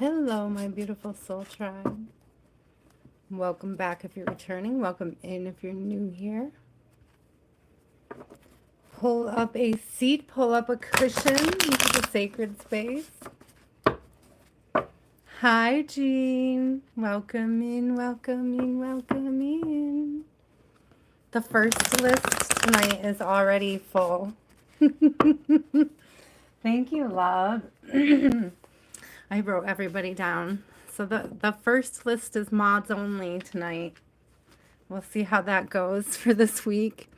Hello, my beautiful soul tribe. Welcome back if you're returning. Welcome in if you're new here. Pull up a seat, pull up a cushion into the sacred space. Hi, Jean. Welcome in, welcome in, welcome in. The first list tonight is already full. Thank you, love. I wrote everybody down. So the first list is mods only tonight. We'll see how that goes for this week.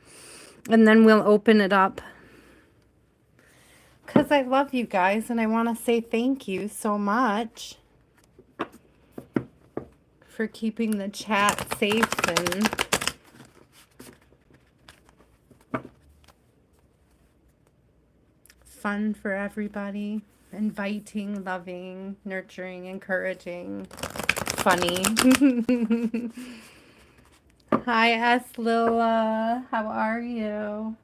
And then we'll open it up. Because I love you guys and I want to say thank you so much for keeping the chat safe and fun for everybody. Inviting, loving, nurturing, encouraging, funny. Hi, S. Lila. How are you?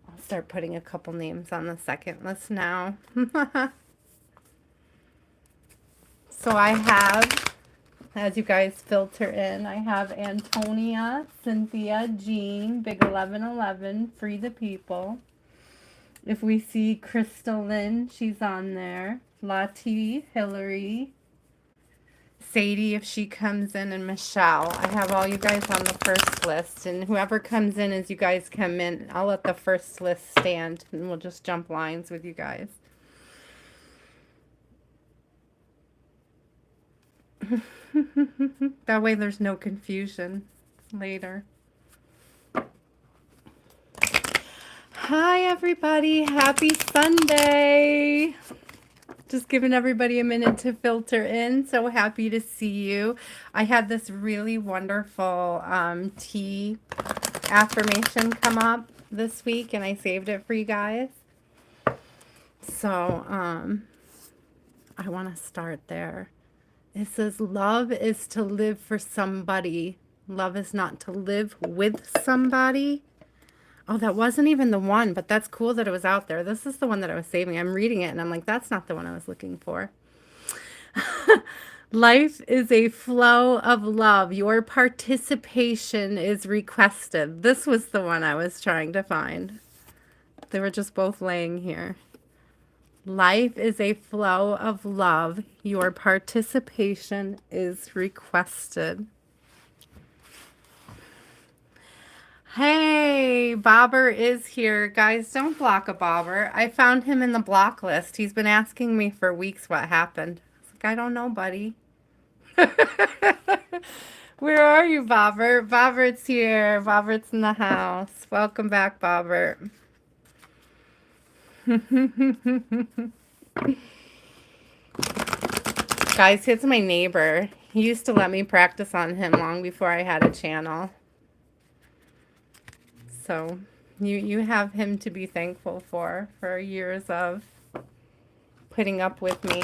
I'll start putting a couple names on the second list now. So I have, as you guys filter in, I have Antonia, Cynthia, Jean, Big 1111, Free the People. If we see Crystalin, she's on there. Latte, Hillary, Sadie, if she comes in, and Michelle. I have all you guys on the first list, and whoever comes in as you guys come in, I'll let the first list stand, and we'll just jump lines with you guys. That way there's no confusion later. Hi, everybody. Happy Sunday. Just giving everybody a minute to filter in. So happy to see you. I had this really wonderful tea affirmation come up this week, and I saved it for you guys. So I want to start there. It says, love is to live for somebody. Love is not to live with somebody. Oh, that wasn't even the one, but that's cool that it was out there. This is the one that I was saving. I'm reading it, and I'm like, that's not the one I was looking for. Life is a flow of love. Your participation is requested. This was the one I was trying to find. They were just both laying here. Life is a flow of love. Your participation is requested. Hey, Bobber is here. Guys, don't block a Bobber. I found him in the block list. He's been asking me for weeks what happened. I was like, I don't know, buddy. Where are you, Bobber? Bobbert's here. Bobbert's in the house. Welcome back, Bobber. Guys, it's my neighbor. He used to let me practice on him long before I had a channel. So you have him to be thankful for years of putting up with me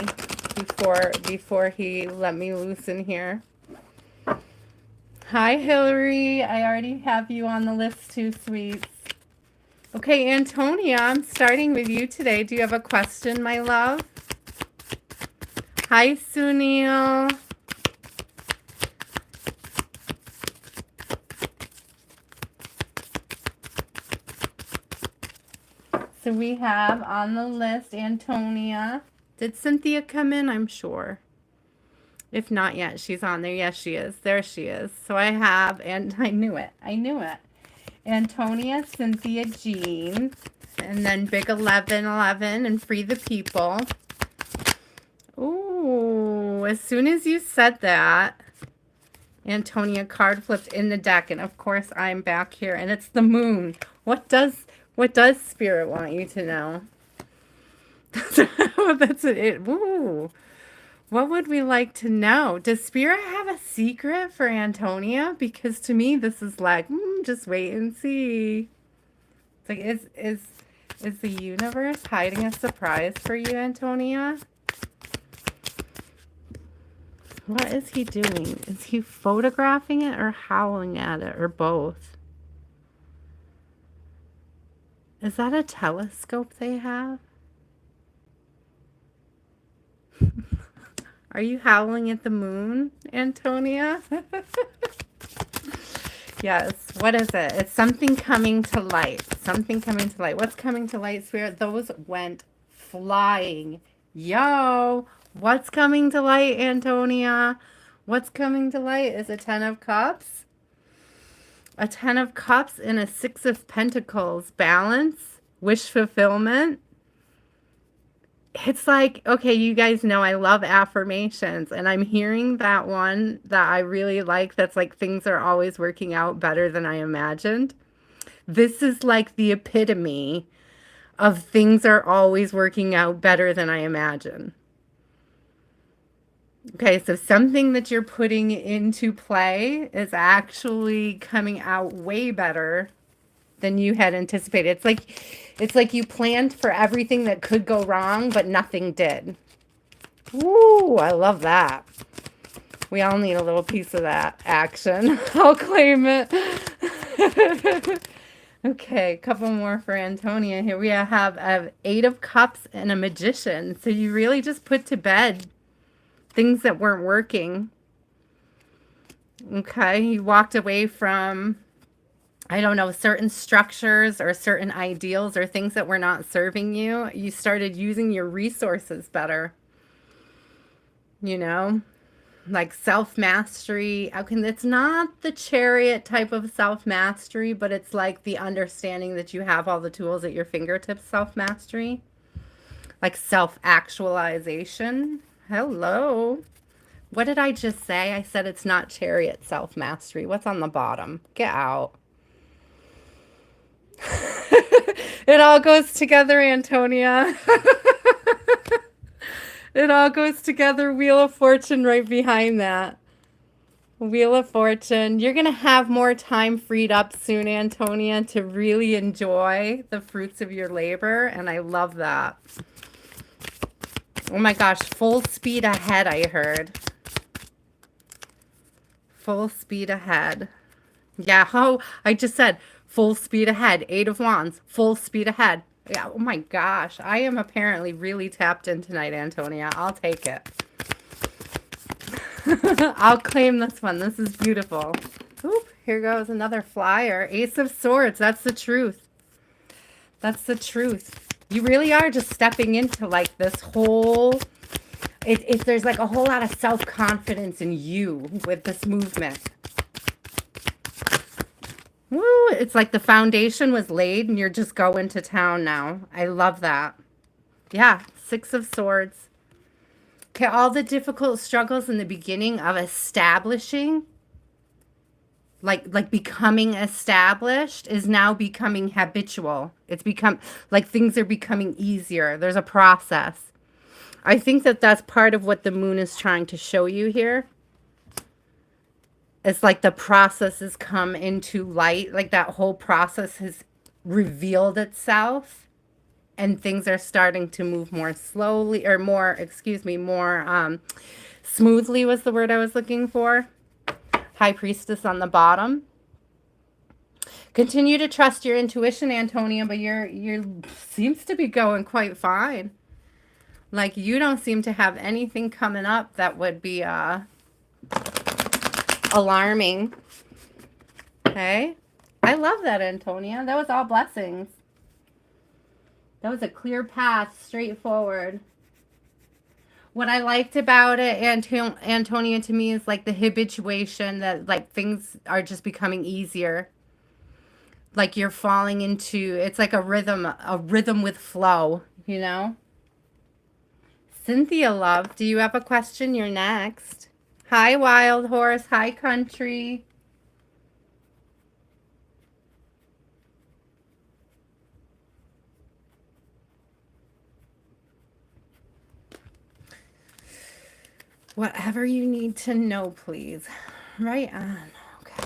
before he let me loose in here. Hi, Hillary. I already have you on the list too, sweets. Okay, Antonia, I'm starting with you today. Do you have a question, my love? Hi, Sunil. So we have on the list Antonia. Did Cynthia come in? I'm sure. If not yet, she's on there. Yes, she is. There she is. So I have, and I knew it. Antonia, Cynthia, Jean, and then Big 1111 and Free the People. Ooh, as soon as you said that, Antonia, card flipped in the deck, and of course I'm back here, and it's the moon. What does Spirit want you to know? That's it. Ooh. What would we like to know? Does Spirit have a secret for Antonia? Because to me, this is like, just wait and see. It's like, is the universe hiding a surprise for you, Antonia? What is he doing? Is he photographing it or howling at it or both? Is that a telescope they have? Are you howling at the moon, Antonia? Yes. What is it? It's something coming to light. Something coming to light. What's coming to light, Spirit? Those went flying. Yo, what's coming to light, Antonia? What's coming to light is a 10 of cups. A 10 of cups and a 6 of pentacles. Balance, wish fulfillment. It's like, okay, you guys know I love affirmations, and I'm hearing that one that I really like that's like things are always working out better than I imagined. This is like the epitome of things are always working out better than I imagine. Okay, so something that you're putting into play is actually coming out way better than you had anticipated. It's like you planned for everything that could go wrong, but nothing did. Ooh, I love that. We all need a little piece of that action. I'll claim it. Okay, a couple more for Antonia. Here we have a 8 of cups and a magician. So you really just put to bed things that weren't working. Okay, you walked away from, I don't know, certain structures or certain ideals or things that were not serving you. You started using your resources better. You know, like self-mastery. It's not the chariot type of self-mastery, but it's like the understanding that you have all the tools at your fingertips self-mastery. Like self-actualization. Hello. What did I just say? I said it's not chariot self-mastery. What's on the bottom? Get out. It all goes together, Antonia. It all goes together. Wheel of Fortune right behind that. Wheel of Fortune. You're going to have more time freed up soon, Antonia, to really enjoy the fruits of your labor. And I love that. Oh my gosh. Full speed ahead, I heard. Full speed ahead. Yeah. Oh, I just said full speed ahead. 8 of Wands. Full speed ahead. Yeah. Oh my gosh. I am apparently really tapped in tonight, Antonia. I'll take it. I'll claim this one. This is beautiful. Oop, here goes another flyer. Ace of Swords. That's the truth. That's the truth. You really are just stepping into like this whole... If there's like a whole lot of self-confidence in you with this movement. Woo! It's like the foundation was laid and you're just going to town now. I love that. Yeah, 6 of Swords. Okay, all the difficult struggles in the beginning of establishing, like becoming established, is now becoming habitual. It's become, like things are becoming easier. There's a process. I think that that's part of what the moon is trying to show you here. It's like the process has come into light. Like that whole process has revealed itself. And things are starting to move more slowly, or more, excuse me, more smoothly was the word I was looking for. High Priestess on the bottom. Continue to trust your intuition, Antonia, but you're seems to be going quite fine. Like you don't seem to have anything coming up that would be alarming. Okay. I love that, Antonia. That was all blessings. That was a clear path, straightforward. What I liked about it, Antonia, to me, is like the habituation that like things are just becoming easier. Like you're falling into, it's like a rhythm with flow, you know? Cynthia, love, do you have a question? You're next. Hi, Wild Horse. Hi, Country. Whatever you need to know, please. Right on. Okay.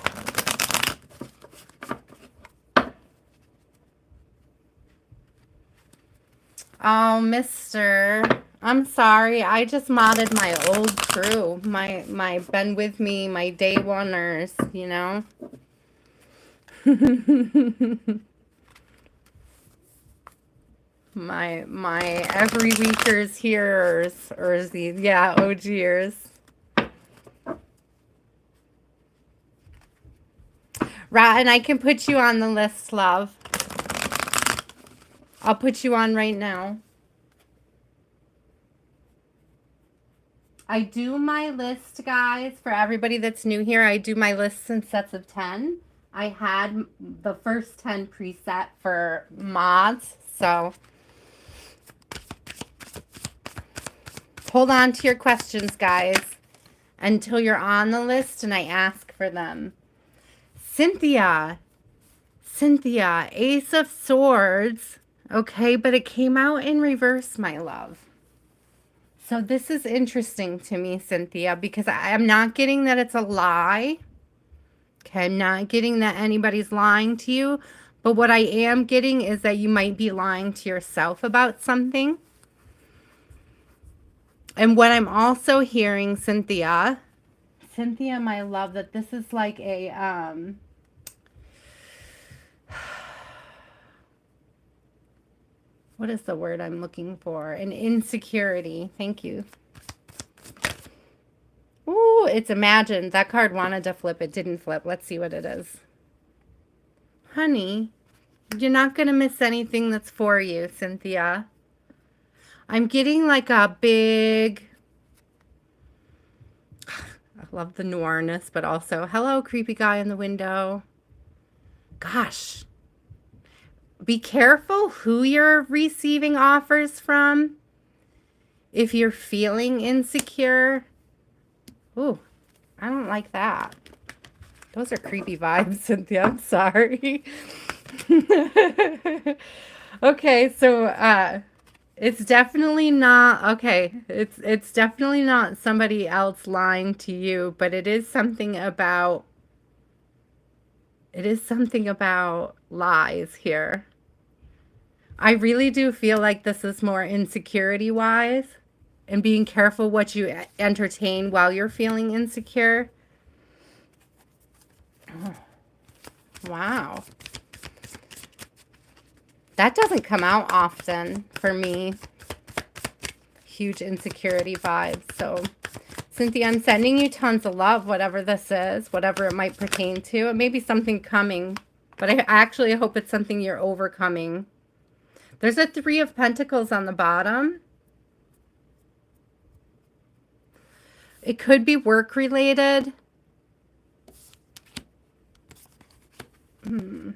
Oh, mister. I'm sorry. I just modded my old crew. My been with me, my day oneers, you know? My every weekers hearers, or these, yeah, OGers. And I can put you on the list, love. I'll put you on right now. I do my list, guys, for everybody that's new here. I do my lists in sets of 10. I had the first 10 preset for mods, so hold on to your questions, guys, until you're on the list and I ask for them. Cynthia, Ace of Swords. Okay, but it came out in reverse, my love. So this is interesting to me, Cynthia, because I'm not getting that it's a lie. Okay, I'm not getting that anybody's lying to you. But what I am getting is that you might be lying to yourself about something. And what I'm also hearing, Cynthia, my love, that this is like a, what is the word I'm looking for? An insecurity. Thank you. Ooh, it's imagined. That card wanted to flip. It didn't flip. Let's see what it is. Honey, you're not going to miss anything that's for you, Cynthia. I'm getting like a big... I love the noirness, but also, hello, creepy guy in the window. Gosh. Be careful who you're receiving offers from. If you're feeling insecure. Ooh, I don't like that. Those are creepy vibes, Cynthia. I'm sorry. Okay, so it's definitely not, okay, it's definitely not somebody else lying to you, but it is something about lies here. I really do feel like this is more insecurity-wise and being careful what you entertain while you're feeling insecure. Oh, wow. That doesn't come out often for me. Huge insecurity vibes. So, Cynthia, I'm sending you tons of love, whatever this is, whatever it might pertain to. It may be something coming, but I actually hope it's something you're overcoming. There's a 3 of Pentacles on the bottom. It could be work related. There's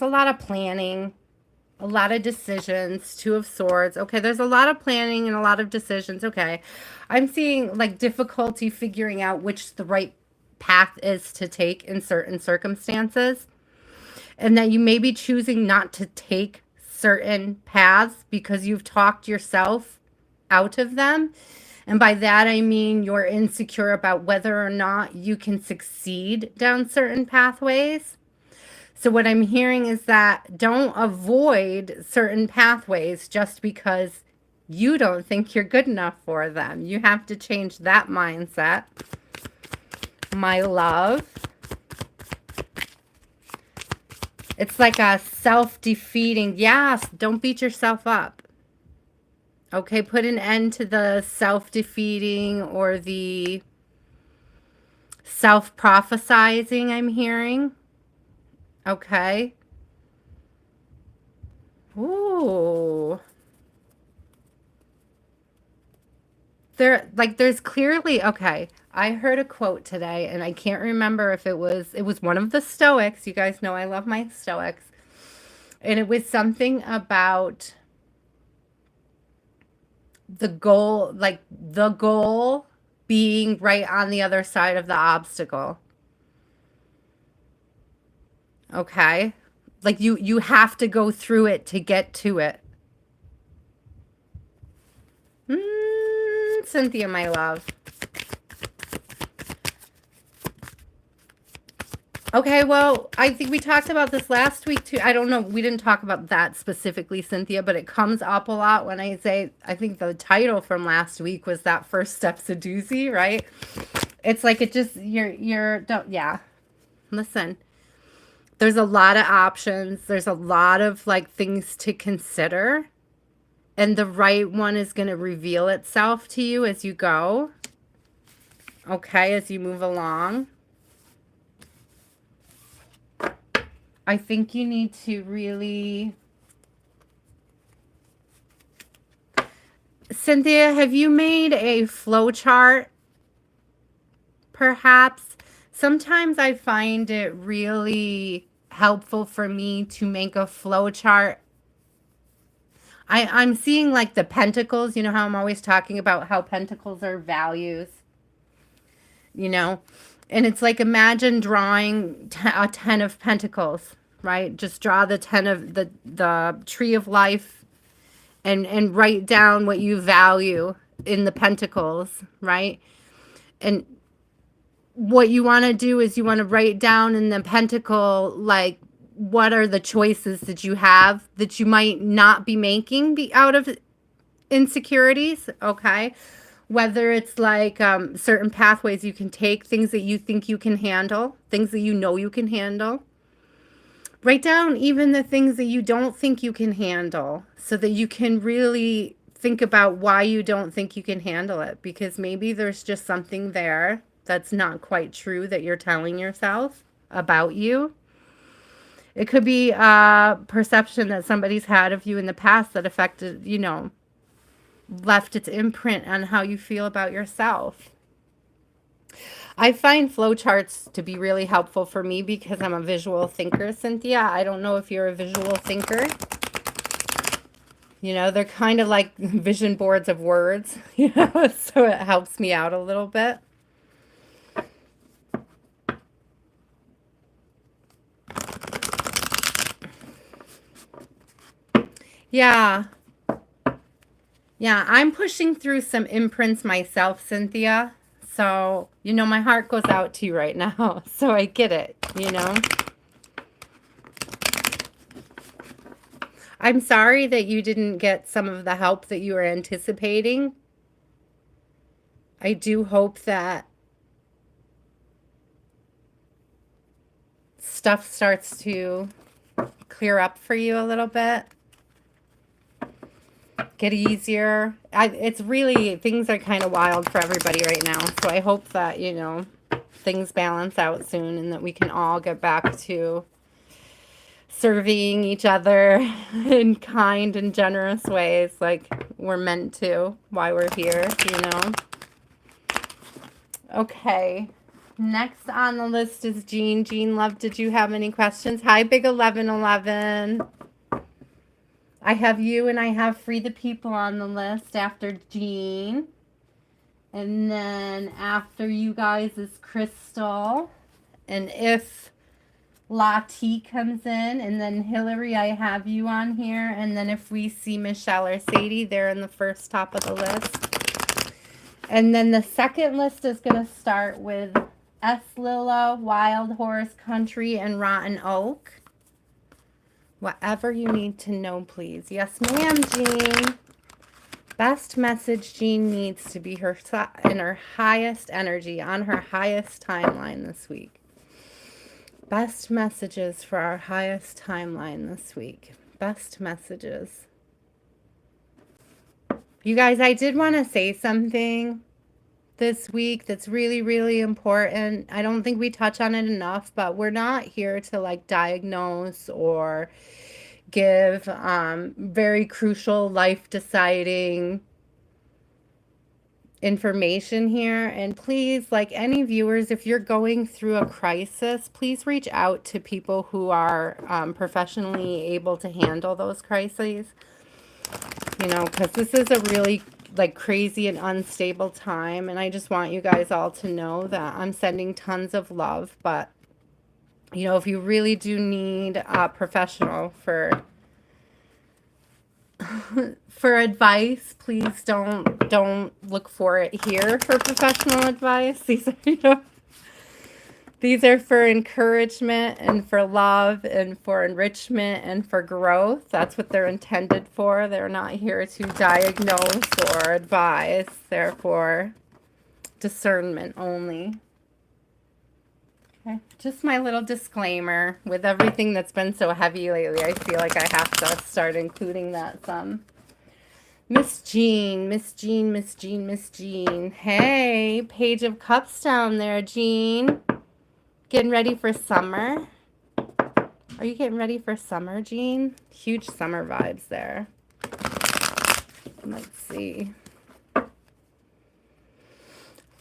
a lot of planning, a lot of decisions. 2 of Swords. Okay, there's a lot of planning and a lot of decisions. Okay, I'm seeing like difficulty figuring out which the right path is to take in certain circumstances. And that you may be choosing not to take certain paths because you've talked yourself out of them. And by that, I mean you're insecure about whether or not you can succeed down certain pathways. So what I'm hearing is that don't avoid certain pathways just because you don't think you're good enough for them. You have to change that mindset, my love. It's like a self-defeating. Yes, don't beat yourself up. Okay, put an end to the self-defeating or the self-prophesizing I'm hearing. Okay. Ooh. There's clearly, okay, I heard a quote today, and I can't remember if it was one of the Stoics. You guys know I love my Stoics. And it was something about the goal, like the goal being right on the other side of the obstacle. Okay? Like you have to go through it to get to it. Cynthia, my love. Okay, well, I think we talked about this last week too. I don't know. We didn't talk about that specifically, Cynthia, but it comes up a lot when I say, I think the title from last week was that first step's a doozy, right? It's like it just, don't, yeah. Listen, There's a lot of options. There's a lot of like things to consider. And the right one is going to reveal itself to you as you go. Okay, as you move along. I think you need to really... Cynthia, have you made a flow chart? Perhaps. Sometimes I find it really helpful for me to make a flow chart. I'm seeing like the pentacles. You know how I'm always talking about how pentacles are values. You know, and it's like, imagine drawing a 10 of pentacles, right? Just draw the 10 of the tree of life and write down what you value in the pentacles, right? And what you want to do is you want to write down in the pentacle, like, what are the choices that you have that you might not be making out of insecurities, okay? Whether it's like certain pathways you can take, things that you think you can handle, things that you know you can handle. Write down even the things that you don't think you can handle so that you can really think about why you don't think you can handle it, because maybe there's just something there that's not quite true that you're telling yourself about you. It could be a perception that somebody's had of you in the past that affected, you know, left its imprint on how you feel about yourself. I find flowcharts to be really helpful for me because I'm a visual thinker, Cynthia. I don't know if you're a visual thinker. You know, they're kind of like vision boards of words, you know, so it helps me out a little bit. Yeah. Yeah, I'm pushing through some imprints myself, Cynthia. So, you know, my heart goes out to you right now. So I get it, you know. I'm sorry that you didn't get some of the help that you were anticipating. I do hope that stuff starts to clear up for you a little bit. Get easier. It's really, things are kind of wild for everybody right now. So I hope that, you know, things balance out soon and that we can all get back to serving each other in kind and generous ways like we're meant to while we're here, you know. Okay. Next on the list is Jean. Jean, love, did you have any questions? Hi, Big 1111. I have you and I have Free the People on the list after Jean. And then after you guys is Crystal. And if Latte comes in, and then Hillary, I have you on here. And then if we see Michelle or Sadie, they're in the first top of the list. And then the second list is going to start with S. Lila, Wild Horse Country, and Rotten Oak. Whatever you need to know, please. Yes, ma'am, Jean. Best message Jean needs to be in her highest energy, on her highest timeline this week. Best messages for our highest timeline this week. Best messages. You guys, I did want to say something this week that's really, really important. I don't think we touch on it enough, but we're not here to like diagnose or give very crucial life deciding information here. And please, like any viewers, if you're going through a crisis, please reach out to people who are professionally able to handle those crises, you know, because this is a really like crazy and unstable time. And I just want you guys all to know that I'm sending tons of love, but you know, if you really do need a professional for advice, please don't look for it here for professional advice. These are, you know, these are for encouragement and for love and for enrichment and for growth. That's what they're intended for. They're not here to diagnose or advise. They're for discernment only. Okay. Just my little disclaimer. With everything that's been so heavy lately, I feel like I have to start including that some. Miss Jean, Miss Jean, Miss Jean, Miss Jean. Hey, Page of Cups down there, Jean. Getting ready for summer? Are you getting ready for summer, Jean? Huge summer vibes there. Let's see.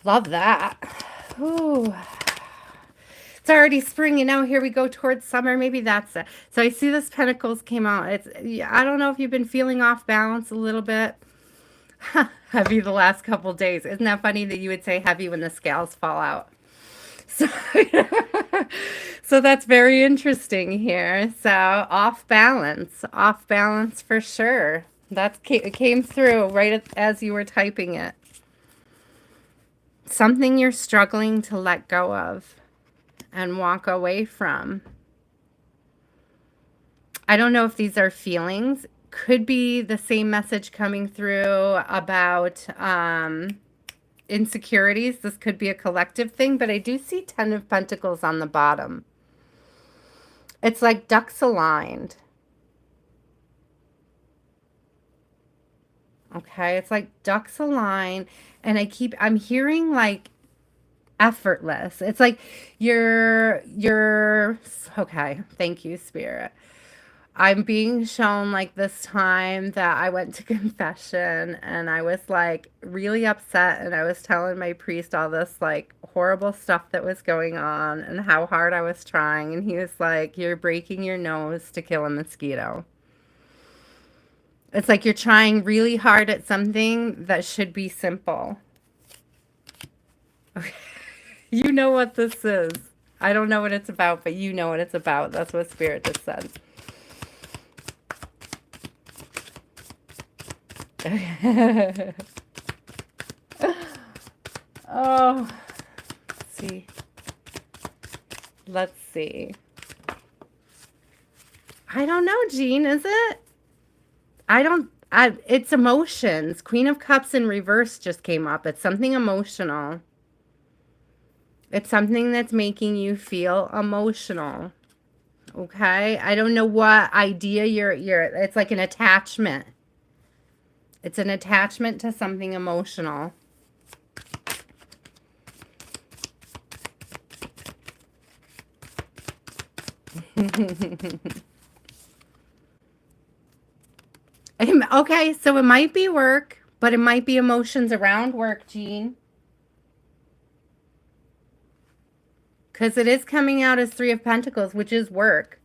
Love that. Ooh. It's already spring, and now here we go towards summer. Maybe that's it. So I see this Pentacles came out. I don't know if you've been feeling off balance a little bit. Heavy the last couple days. Isn't that funny that you would say heavy when the scales fall out? So, so that's very interesting here. So off balance for sure. It came through right as you were typing it. Something you're struggling to let go of and walk away from. I don't know if these are feelings. Could be the same message coming through about insecurities. This could be a collective thing, but I do see 10 of Pentacles on the bottom. It's like ducks aligned. Okay, it's like ducks aligned, and I'm hearing like effortless. It's like you're okay. Thank you, Spirit. I'm being shown like this time that I went to confession and I was like really upset, and I was telling my priest all this like horrible stuff that was going on and how hard I was trying, and he was like, "You're breaking your nose to kill a mosquito." It's like you're trying really hard at something that should be simple. Okay. You know what this is. I don't know what it's about, but you know what it's about. That's what Spirit just said. Oh, let's see. Let's see. I don't know, Jean, is it? It's emotions. Queen of Cups in reverse just came up. It's something emotional. It's something that's making you feel emotional. Okay? I don't know what idea it's like an attachment. It's an attachment to something emotional. Okay, so it might be work, but it might be emotions around work, Jean. Because it is coming out as 3 of Pentacles, which is work.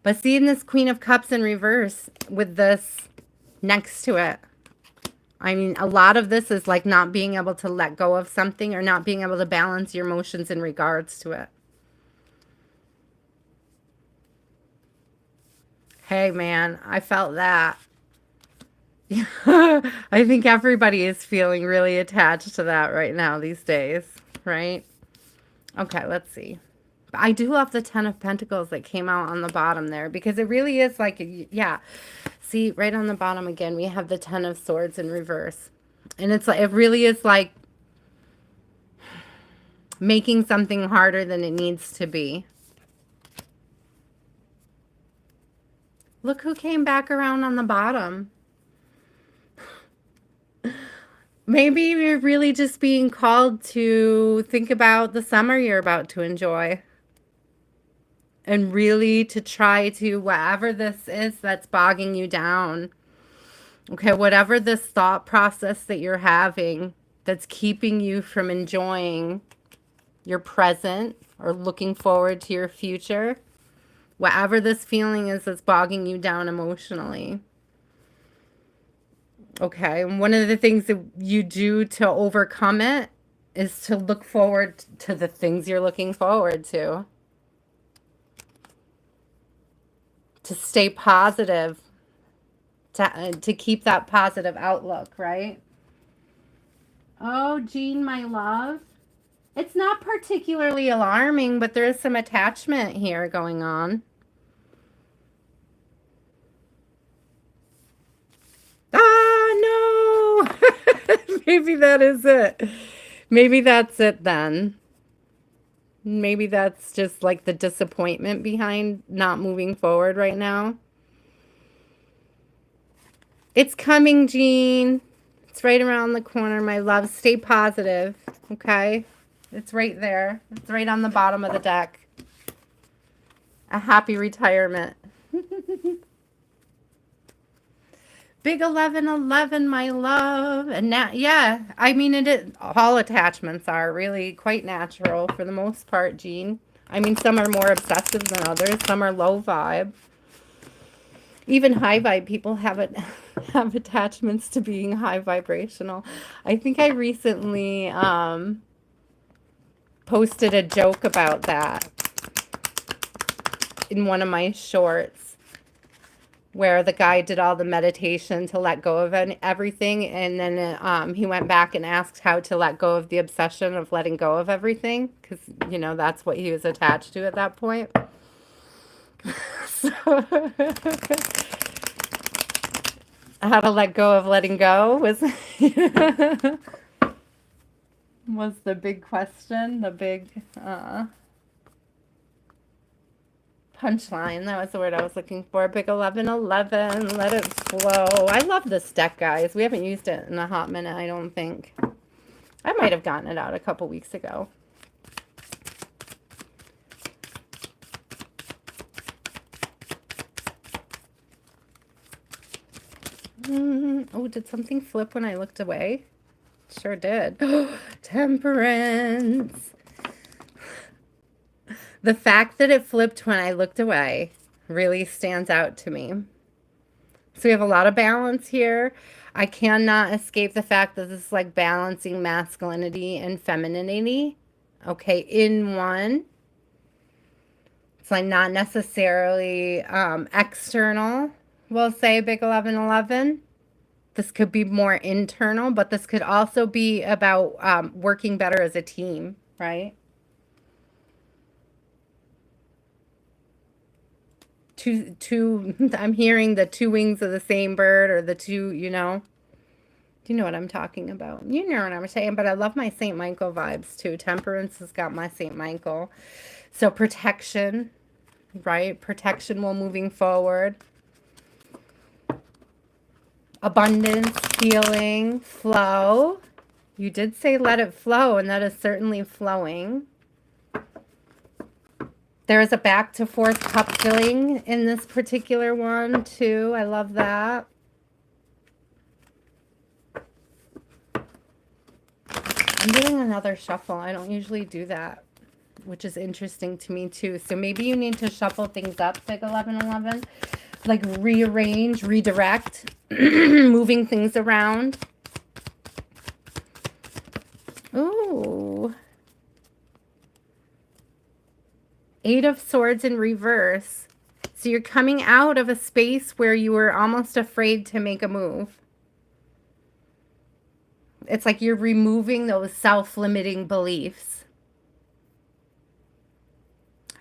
But seeing this Queen of Cups in reverse with this next to it. I mean, a lot of this is like not being able to let go of something or not being able to balance your emotions in regards to it. Hey, man, I felt that. I think everybody is feeling really attached to that right now these days, right? Okay, let's see. I do love the 10 of Pentacles that came out on the bottom there, because it really is like, yeah. See, right on the bottom again, we have the 10 of Swords in reverse. And it's like, it really is like making something harder than it needs to be. Look who came back around on the bottom. Maybe you're really just being called to think about the summer you're about to enjoy. And really to try to, whatever this is that's bogging you down. Okay, whatever this thought process that you're having that's keeping you from enjoying your present or looking forward to your future. Whatever this feeling is that's bogging you down emotionally. Okay, and one of the things that you do to overcome it is to look forward to the things you're looking forward to. To stay positive. To keep that positive outlook, right? Oh, Jean, my love. It's not particularly alarming, but there is some attachment here going on. Ah, no! Maybe that is it. Maybe that's it then. Maybe that's just like the disappointment behind not moving forward right now. It's coming, Jean. It's right around the corner, my love. Stay positive, okay? It's right there. It's right on the bottom of the deck. A happy retirement. Big 1111, my love. And now, yeah, I mean, all attachments are really quite natural for the most part, Jean. I mean, some are more obsessive than others. Some are low vibe. Even high vibe people have attachments to being high vibrational. I think I recently posted a joke about that in one of my shorts, where the guy did all the meditation to let go of everything, and then he went back and asked how to let go of the obsession of letting go of everything, because, you know, that's what he was attached to at that point. So, how to let go of letting go was was the big question, the big punchline. That was the word I was looking for. Big 1111, let it flow. I love this deck, guys. We haven't used it in a hot minute, I don't think. I might have gotten it out a couple weeks ago. Oh, did something flip when I looked away? Sure did. Temperance. The fact that it flipped when I looked away really stands out to me. So we have a lot of balance here. I cannot escape the fact that this is like balancing masculinity and femininity, okay, in one. It's like not necessarily external, we'll say, big 1111. This could be more internal, but this could also be about working better as a team, right? I'm hearing the two wings of the same bird, or the two, you know. Do you know what I'm talking about? You know what I'm saying, but I love my St. Michael vibes too. Temperance has got my St. Michael. So protection, right? Protection while moving forward. Abundance, healing, flow. You did say let it flow, and that is certainly flowing. There is a back to forth cup filling in this particular one too. I love that. I'm doing another shuffle. I don't usually do that, which is interesting to me too. So maybe you need to shuffle things up, big 1111. Like rearrange, redirect, moving things around. Ooh. 8 of Swords in reverse. So you're coming out of a space where you were almost afraid to make a move. It's like you're removing those self-limiting beliefs.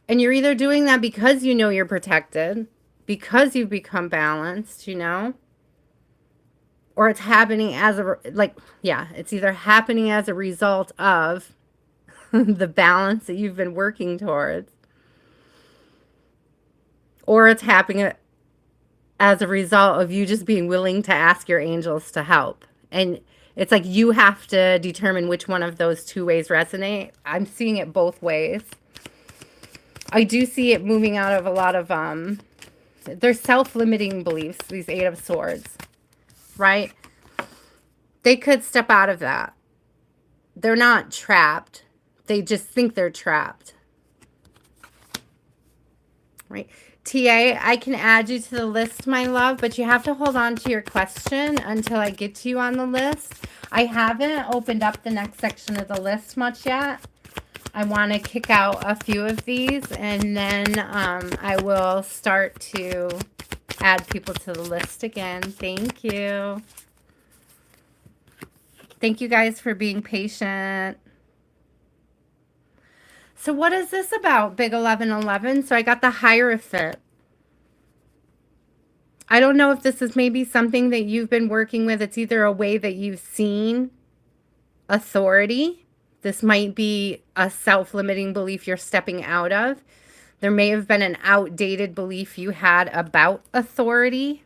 And you're either doing that because you know you're protected, because you've become balanced, you know, or it's happening as it's either happening as a result of the balance that you've been working towards, or it's happening as a result of you just being willing to ask your angels to help. And it's like you have to determine which one of those two ways resonate. I'm seeing it both ways. I do see it moving out of a lot of, they're self-limiting beliefs, these 8 of Swords, right? They could step out of that. They're not trapped. They just think they're trapped, right? TA, I can add you to the list, my love, but you have to hold on to your question until I get to you on the list. I haven't opened up the next section of the list much yet. I want to kick out a few of these, and then I will start to add people to the list again. Thank you. Thank you guys for being patient. So what is this about, big 1111? So I got the Hierophant. I don't know if this is maybe something that you've been working with. It's either a way that you've seen authority This might be a self-limiting belief you're stepping out of. There may have been an outdated belief you had about authority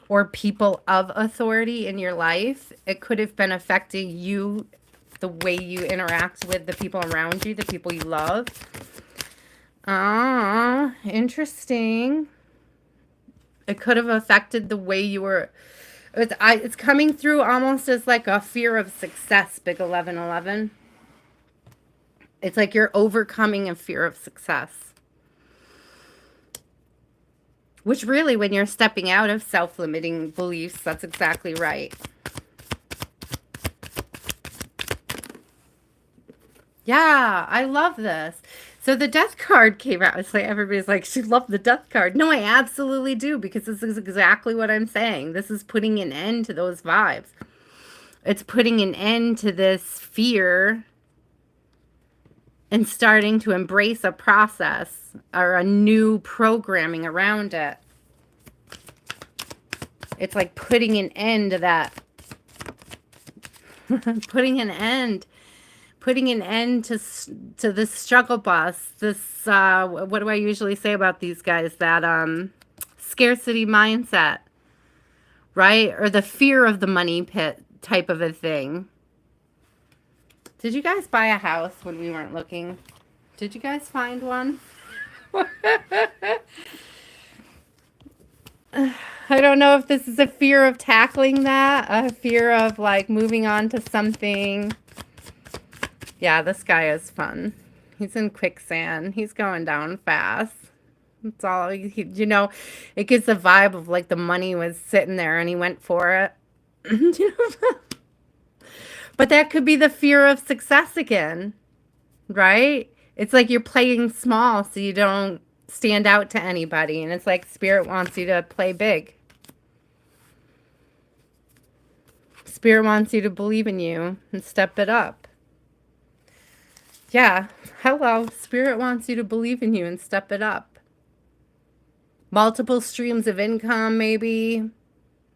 or people of authority in your life. It could have been affecting you, the way you interact with the people around you, the people you love. Ah, interesting. It could have affected the way you were. It's coming through almost as like a fear of success, big 1111. It's like you're overcoming a fear of success. Which really, when you're stepping out of self-limiting beliefs, that's exactly right. Yeah, I love this. So the death card came out. It's like everybody's like, she loved the death card. No, I absolutely do, because this is exactly what I'm saying. This is putting an end to those vibes. It's putting an end to this fear and starting to embrace a process or a new programming around it. It's like putting an end to that. putting an end to this struggle bus. This, what do I usually say about these guys? That scarcity mindset, right? Or the fear of the money pit type of a thing. Did you guys buy a house when we weren't looking? Did you guys find one? I don't know if this is a fear of tackling that, a fear of like moving on to something. Yeah, this guy is fun. He's in quicksand. He's going down fast. It's all, you know, it gives the vibe of like the money was sitting there and he went for it. But that could be the fear of success again, right? It's like you're playing small so you don't stand out to anybody. And it's like Spirit wants you to play big. Spirit wants you to believe in you and step it up. Yeah, hello. Spirit wants you to believe in you and step it up. Multiple streams of income, maybe.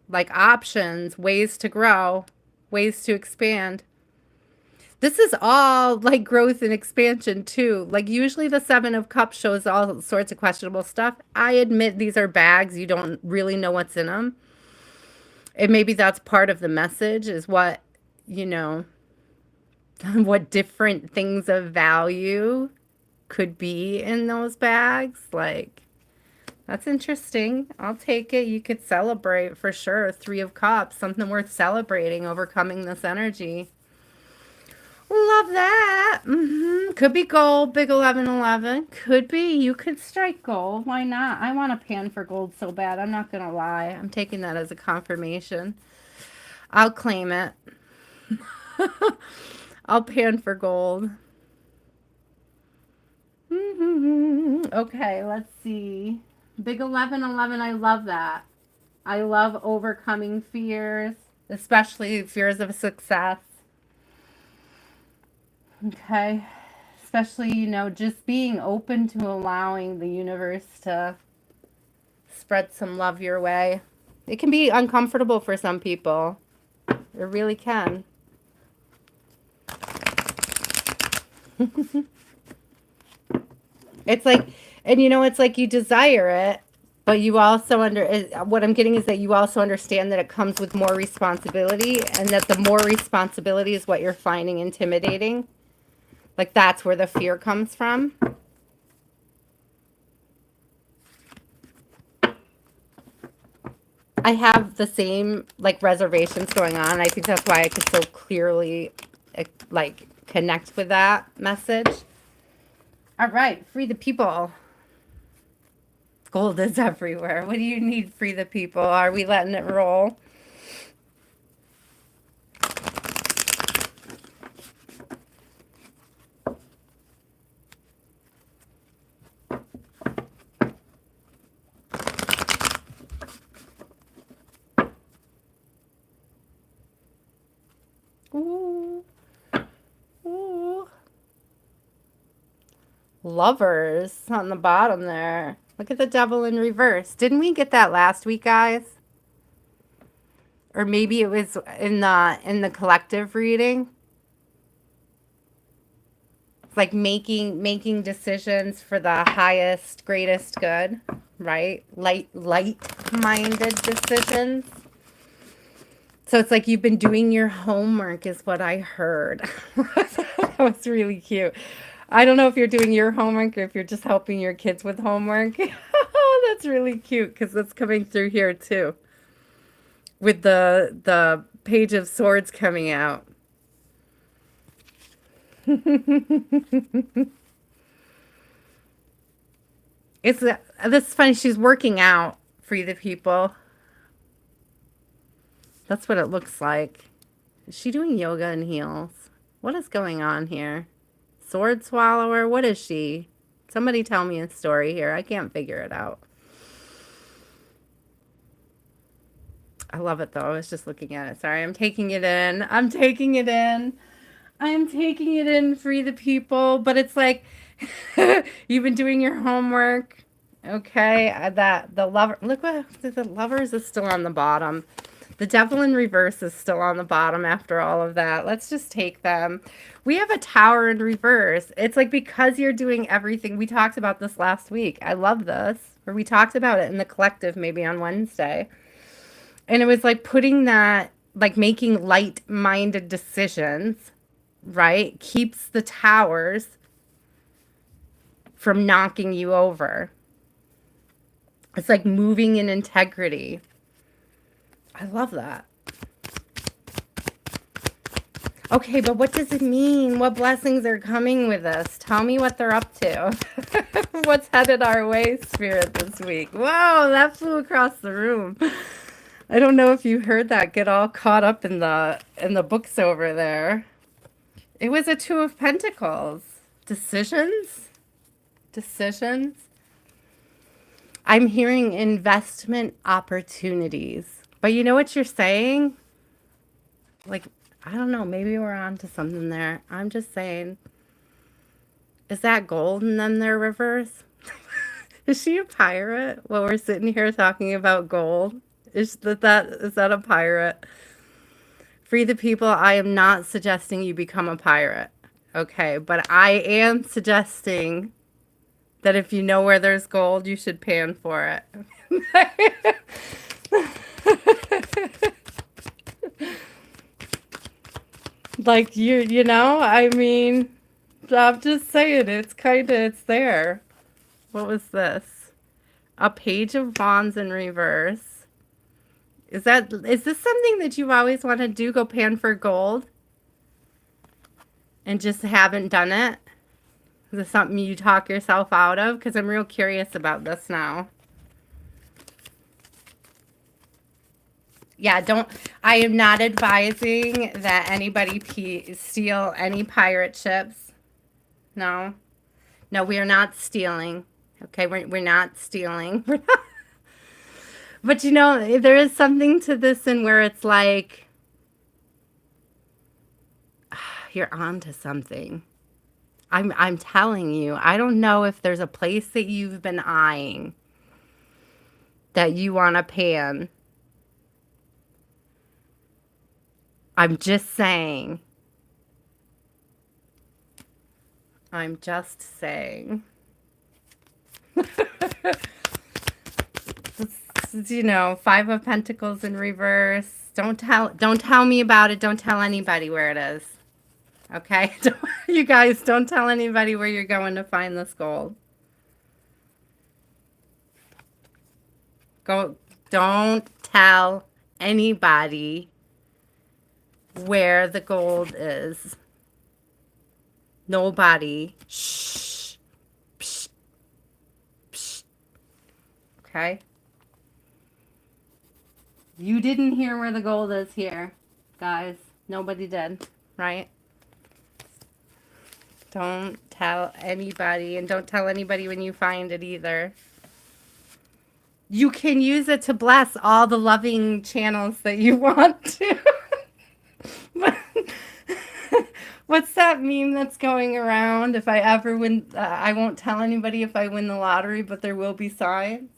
Like options, ways to grow, ways to expand. This is all like growth and expansion too. Like usually the Seven of Cups shows all sorts of questionable stuff. I admit these are bags. You don't really know what's in them. And maybe that's part of the message is what, you know, what different things of value could be in those bags. Like, that's interesting. I'll take it. You could celebrate for sure. Three of Cups, something worth celebrating, overcoming this energy. Love that. Could be gold, big 1111. Could be. You could strike gold. Why not? I want a pan for gold so bad. I'm not going to lie. I'm taking that as a confirmation. I'll claim it. I'll pan for gold. Okay, let's see. Big 1111, I love that. I love overcoming fears, especially fears of success. Okay. Especially, you know, just being open to allowing the universe to spread some love your way. It can be uncomfortable for some people. It really can. It's like, and you know, it's like you desire it, but you also what I'm getting is that you also understand that it comes with more responsibility, and that the more responsibility is what you're finding intimidating. Like that's where the fear comes from. I have the same like reservations going on. I think that's why I could so clearly like connect with that message. All right, free the people. Gold is everywhere. What do you need, free the people? Are we letting it roll? Ooh. Ooh. Lovers on the bottom there. Look at the devil in reverse. Didn't we get that last week, guys? Or maybe it was in the collective reading. It's like making decisions for the highest, greatest good, right? Light-minded decisions. So it's like you've been doing your homework is what I heard. That was really cute. I don't know if you're doing your homework or if you're just helping your kids with homework. That's really cute because that's coming through here too. With the Page of Swords coming out. This is funny. She's working out for the people. That's what it looks like. Is she doing yoga in heels? What is going on here? Sword swallower? What is she? Somebody tell me a story here. I can't figure it out. I love it though. I was just looking at it. Sorry, I'm taking it in. I'm taking it in. I'm taking it in, free the people. But it's like you've been doing your homework. Okay, that the lover. Look what the lovers is still on the bottom. The devil in reverse is still on the bottom after all of that. Let's just take them. We have a tower in reverse. It's like because you're doing everything. We talked about this last week. I love this. Or we talked about it in the collective maybe on Wednesday. And it was like putting that, like making light-minded decisions, right? Keeps the towers from knocking you over. It's like moving in integrity. I love that. Okay, but what does it mean? What blessings are coming with us? Tell me what they're up to. What's headed our way, Spirit, this week? Whoa, that flew across the room. I don't know if you heard that. Get all caught up in the books over there. It was a Two of Pentacles. Decisions? Decisions? I'm hearing investment opportunities. But you know what you're saying? Like, I don't know. Maybe we're on to something there. I'm just saying. Is that gold and then they're reverse? Is she a pirate while we're sitting here talking about gold? Is that a pirate? Free the people. I am not suggesting you become a pirate. Okay, but I am suggesting that if you know where there's gold, you should pan for it. Like you know, I mean, I'm just saying it's there. What was this? A Page of Wands in reverse. Is this something that you've always wanted to do? Go pan for gold? And just haven't done it? Is this something you talk yourself out of? Because I'm real curious about this now. Yeah, I am not advising that anybody steal any pirate ships. No. No, we are not stealing. Okay, we're not stealing. But you know, there is something to this and where it's like, you're on to something. I'm telling you, I don't know if there's a place that you've been eyeing that you want to pan. I'm just saying. I'm just saying. You know, Five of Pentacles in reverse. Don't tell me about it. Don't tell anybody where it is. Okay? You guys, don't tell anybody where you're going to find this gold. Don't tell anybody where the gold is. Nobody. Shh. Psh. Psh. Okay? You didn't hear where the gold is here, guys. Nobody did, right? Don't tell anybody, and don't tell anybody when you find it either. You can use it to bless all the loving channels that you want to. What's that meme that's going around? If I ever win, I won't tell anybody if I win the lottery, but there will be signs.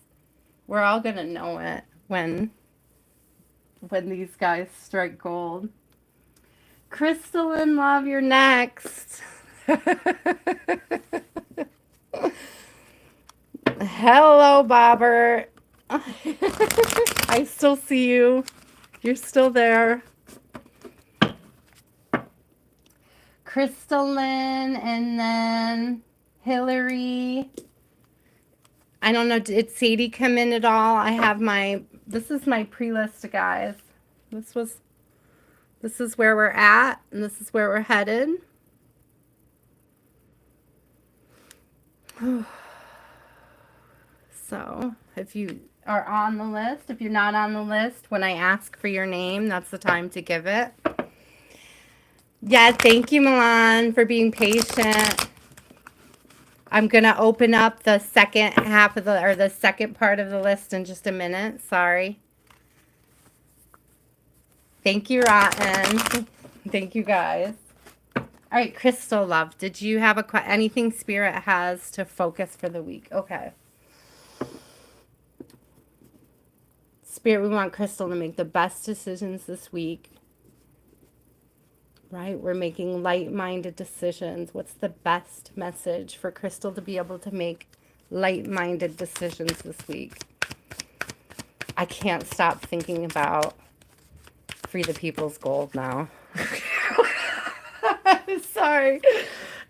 We're all going to know it when these guys strike gold. Crystalin, love, you're next. Hello, Bobber. I still see you. You're still there. Crystalin, and then Hillary. I don't know, did Sadie come in at all? I have this is my pre-list, guys. This is where we're at, and this is where we're headed. So, if you are on the list, if you're not on the list, when I ask for your name, that's the time to give it. Yeah, thank you, Milan, for being patient. I'm going to open up the second half of the second part of the list in just a minute. Sorry. Thank you, Rotten. Thank you, guys. All right, Crystal Love, did you have anything Spirit has to focus for the week? Okay. Spirit, we want Crystal to make the best decisions this week. Right? We're making light-minded decisions. What's the best message for Crystal to be able to make light-minded decisions this week? I can't stop thinking about Free the People's Gold now. Sorry.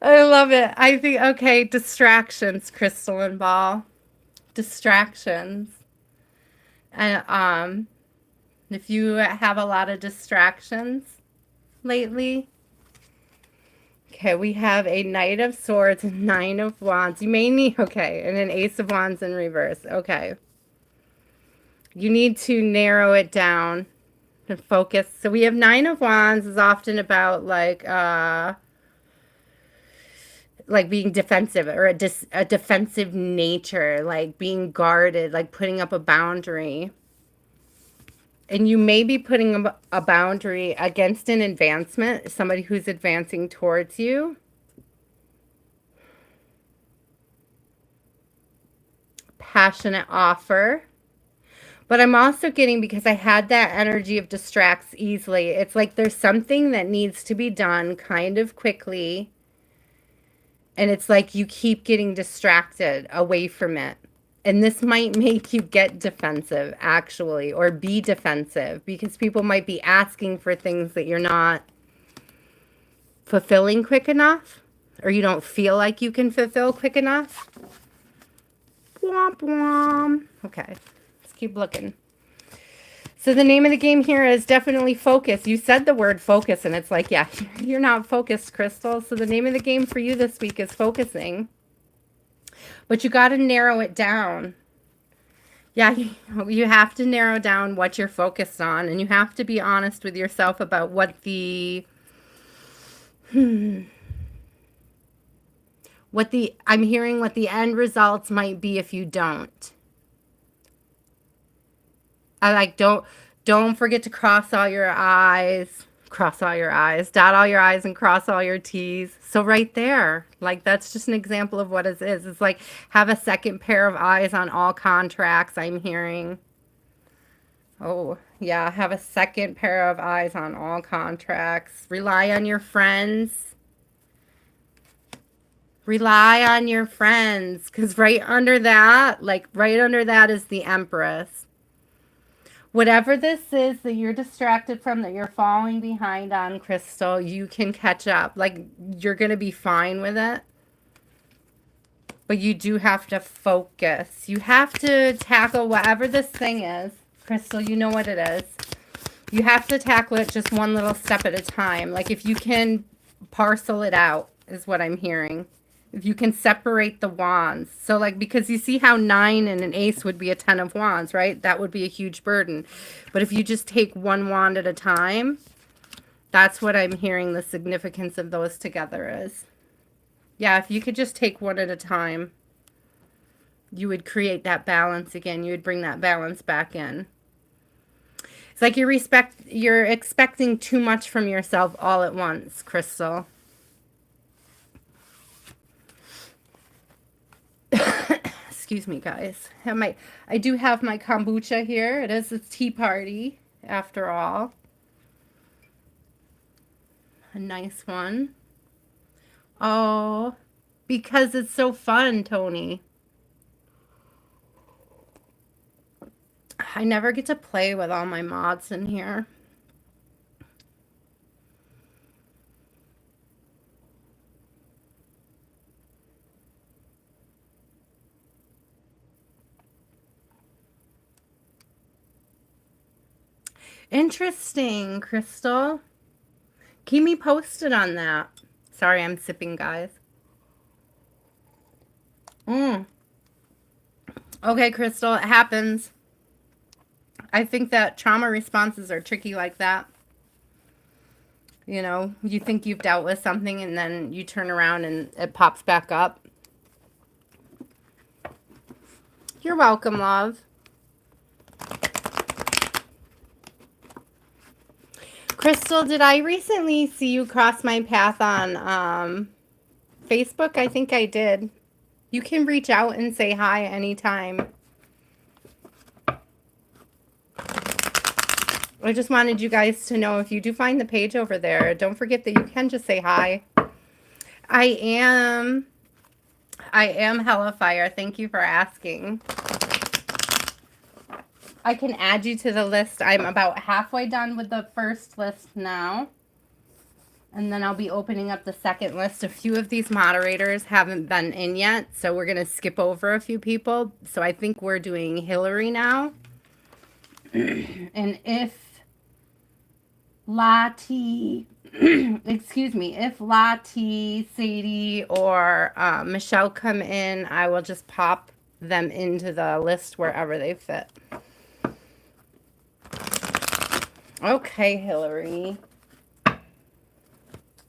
I love it. I think, okay, distractions, Crystal and Ball. Distractions. And if you have a lot of distractions lately. Okay, we have a Knight of Swords, Nine of Wands. You may need, okay, and an Ace of Wands in reverse. Okay. You need to narrow it down and focus. So we have Nine of Wands is often about like being defensive or a defensive nature, like being guarded, like putting up a boundary. And you may be putting a boundary against an advancement, somebody who's advancing towards you. Passionate offer. But I'm also getting, because I had that energy of distracts easily, it's like there's something that needs to be done kind of quickly. And it's like you keep getting distracted away from it. And this might make you get defensive, actually, or be defensive, because people might be asking for things that you're not fulfilling quick enough, or you don't feel like you can fulfill quick enough. Womp womp. Okay, let's keep looking. So the name of the game here is definitely focus. You said the word focus, and it's like, yeah, you're not focused, Crystal. So the name of the game for you this week is focusing. But you got to narrow it down. Yeah, you have to narrow down what you're focused on, and you have to be honest with yourself about what the I'm hearing what the end results might be if you don't. I like, don't forget to cross all your I's, dot all your I's and cross all your T's. So right there, like that's just an example of what it is. It's like have a second pair of eyes on all contracts, I'm hearing. Oh, yeah, have a second pair of eyes on all contracts. Rely on your friends. Rely on your friends, because right under that is the Empress. Whatever this is that you're distracted from, that you're falling behind on, Crystal, you can catch up. Like, you're going to be fine with it. But you do have to focus. You have to tackle whatever this thing is. Crystal, you know what it is. You have to tackle it just one little step at a time. Like, if you can parcel it out, is what I'm hearing. If you can separate the wands. So like, because you see how 9 and an ace would be a 10 of wands, right? That would be a huge burden. But if you just take one wand at a time, that's what I'm hearing the significance of those together is. Yeah, if you could just take one at a time, you would create that balance again. You would bring that balance back in. It's like you're expecting too much from yourself all at once, Crystal. Excuse me, guys. I do have my kombucha here. It is a tea party, after all. A nice one. Oh, because it's so fun, Tony. I never get to play with all my mods in here. Interesting, Crystal. Keep me posted on that. Sorry, I'm sipping, guys. Okay, Crystal, it happens. I think that trauma responses are tricky like that. You know, you think you've dealt with something and then you turn around and it pops back up. You're welcome, love. Crystal, did I recently see you cross my path on Facebook? I think I did. You can reach out and say hi anytime. I just wanted you guys to know if you do find the page over there, don't forget that you can just say hi. I am Hellafire. Thank you for asking. I can add you to the list. I'm about halfway done with the first list now. And then I'll be opening up the second list. A few of these moderators haven't been in yet, so we're going to skip over a few people. So I think we're doing Hillary now. And if Latte, excuse me, if Latte, Sadie, or Michelle come in, I will just pop them into the list wherever they fit. Okay, Hillary.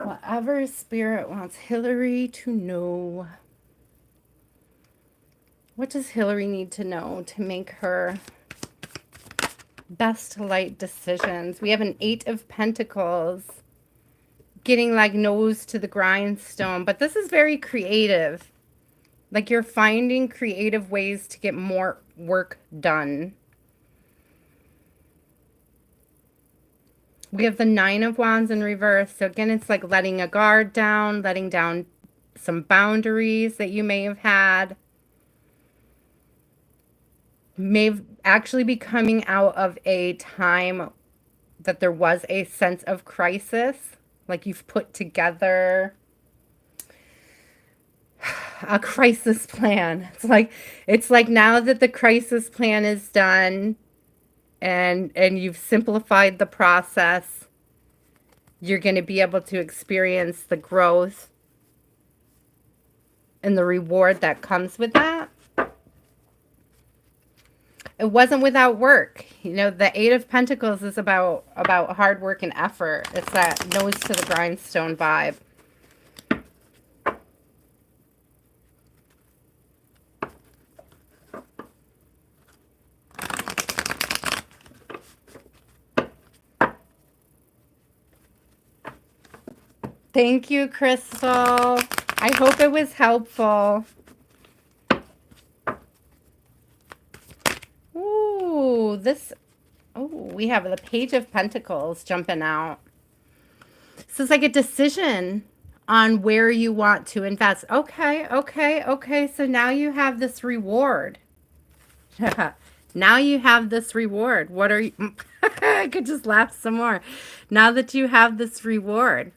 Whatever spirit wants Hillary to know. What does Hillary need to know to make her best light decisions? We have an 8 of Pentacles. Getting like nose to the grindstone. But this is very creative. Like you're finding creative ways to get more work done. We have the 9 of Wands in reverse. So again, it's like letting a guard down, letting down some boundaries that you may have had. May actually be coming out of a time that there was a sense of crisis. Like you've put together a crisis plan. It's like now that the crisis plan is done and you've simplified the process, you're going to be able to experience the growth and the reward that comes with that. It wasn't without work. You know, the 8 of Pentacles is about hard work and effort. It's that nose to the grindstone vibe. Thank you, Crystal. I hope it was helpful. Ooh, we have the Page of Pentacles jumping out. So it's like a decision on where you want to invest. Okay. So now you have this reward. Now you have this reward. What are you? I could just laugh some more. Now that you have this reward,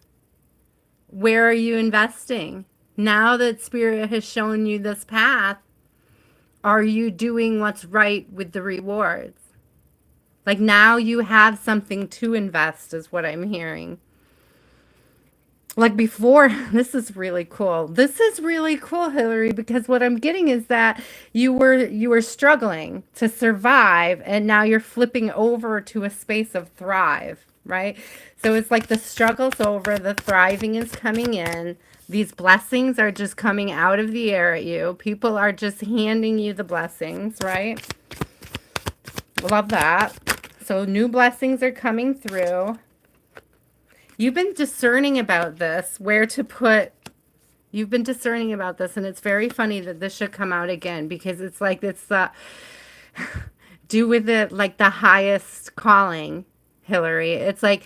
where are you investing? Now that Spirit has shown you this path, are you doing what's right with the rewards? Like now you have something to invest is what I'm hearing. Like before, this is really cool. This is really cool, Hillary, because what I'm getting is that you were struggling to survive and now you're flipping over to a space of thrive, right? So it's like the struggle's over, the thriving is coming in. These blessings are just coming out of the air at you. People are just handing you the blessings, right? Love that. So new blessings are coming through. You've been discerning about this, where to put. You've been discerning about this, and it's very funny that this should come out again because it's like it's the do with it like the highest calling, Hillary. It's like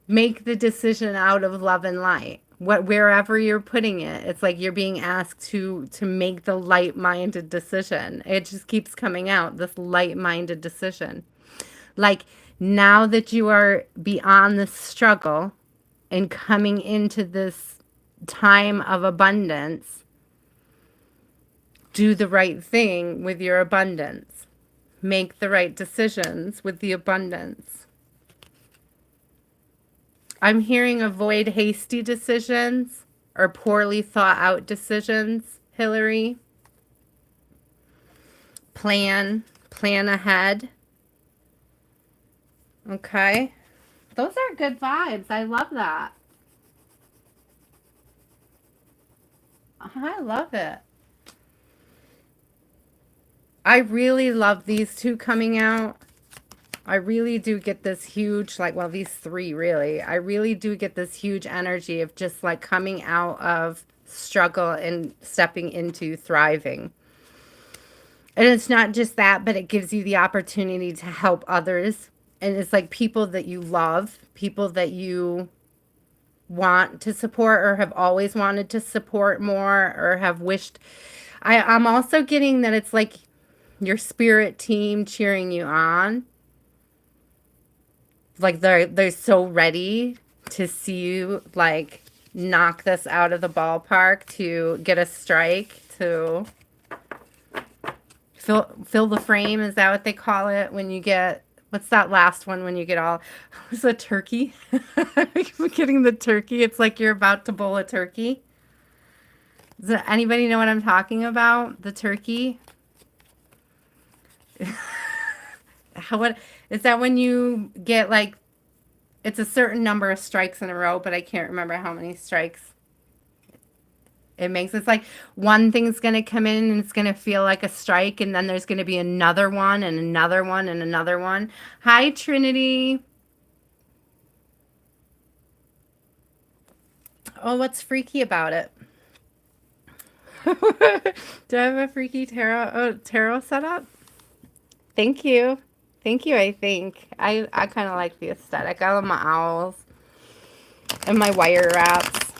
Make the decision out of love and light. Wherever you're putting it, it's like you're being asked to make the light-minded decision. It just keeps coming out, this light-minded decision. Like, now that you are beyond the struggle and coming into this time of abundance, do the right thing with your abundance. Make the right decisions with the abundance. I'm hearing avoid hasty decisions or poorly thought out decisions, Hillary. Plan ahead. Okay. Those are good vibes. I love that. I love it. I really love these two coming out. I really do get this huge, like, well, these three really. I really do get this huge energy of just like coming out of struggle and stepping into thriving. And it's not just that, but it gives you the opportunity to help others. And it's like people that you love, people that you want to support or have always wanted to support more or have wished. I'm also getting that it's like your spirit team cheering you on. Like they're so ready to see you like knock this out of the ballpark, to get a strike, to fill the frame. Is that what they call it when you get, what's that last one when you get all, was a turkey? I'm getting the turkey. It's like you're about to bowl a turkey. Does anybody know what I'm talking about? The turkey? What is that when you get like, it's a certain number of strikes in a row, but I can't remember how many strikes it makes. It's like one thing's going to come in and it's going to feel like a strike, and then there's going to be another one and another one and another one. Hi, Trinity. Oh, what's freaky about it? Do I have a freaky tarot setup? Thank you. Thank you, I think. I kind of like the aesthetic. I love my owls and my wire wraps.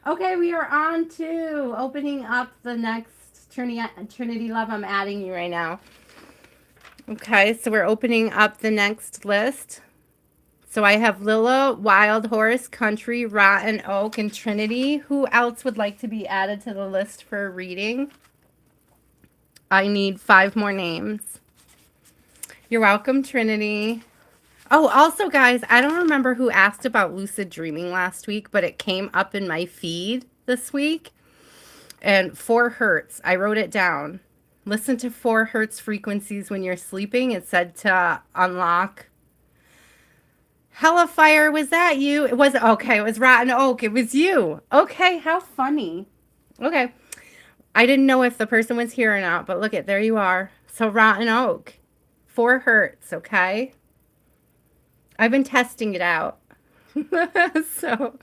Okay, we are on to opening up the next Trinity Love. I'm adding you right now. Okay, so we're opening up the next list. So I have Lila, Wild Horse, Country, Rotten Oak, and Trinity. Who else would like to be added to the list for a reading? I need 5 more names. You're welcome, Trinity. Oh, also, guys, I don't remember who asked about lucid dreaming last week, but it came up in my feed this week. And 4 hertz, I wrote it down. Listen to 4 hertz frequencies when you're sleeping. It said to unlock. Hellafire, was that you? It was, okay, it was Rotten Oak. It was you. Okay, how funny. Okay. I didn't know if the person was here or not, but look at, there you are. So Rotten Oak, 4 hertz, okay? I've been testing it out. So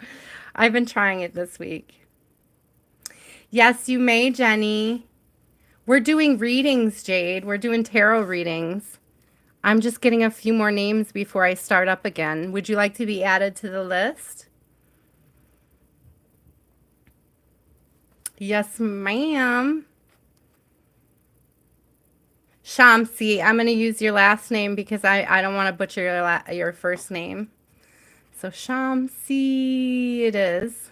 I've been trying it this week. Yes, you may, Jenny. We're doing readings, Jade. We're doing tarot readings. I'm just getting a few more names before I start up again. Would you like to be added to the list? Yes, ma'am. Shamsi, I'm going to use your last name because I don't want to butcher your first name. So Shamsi it is.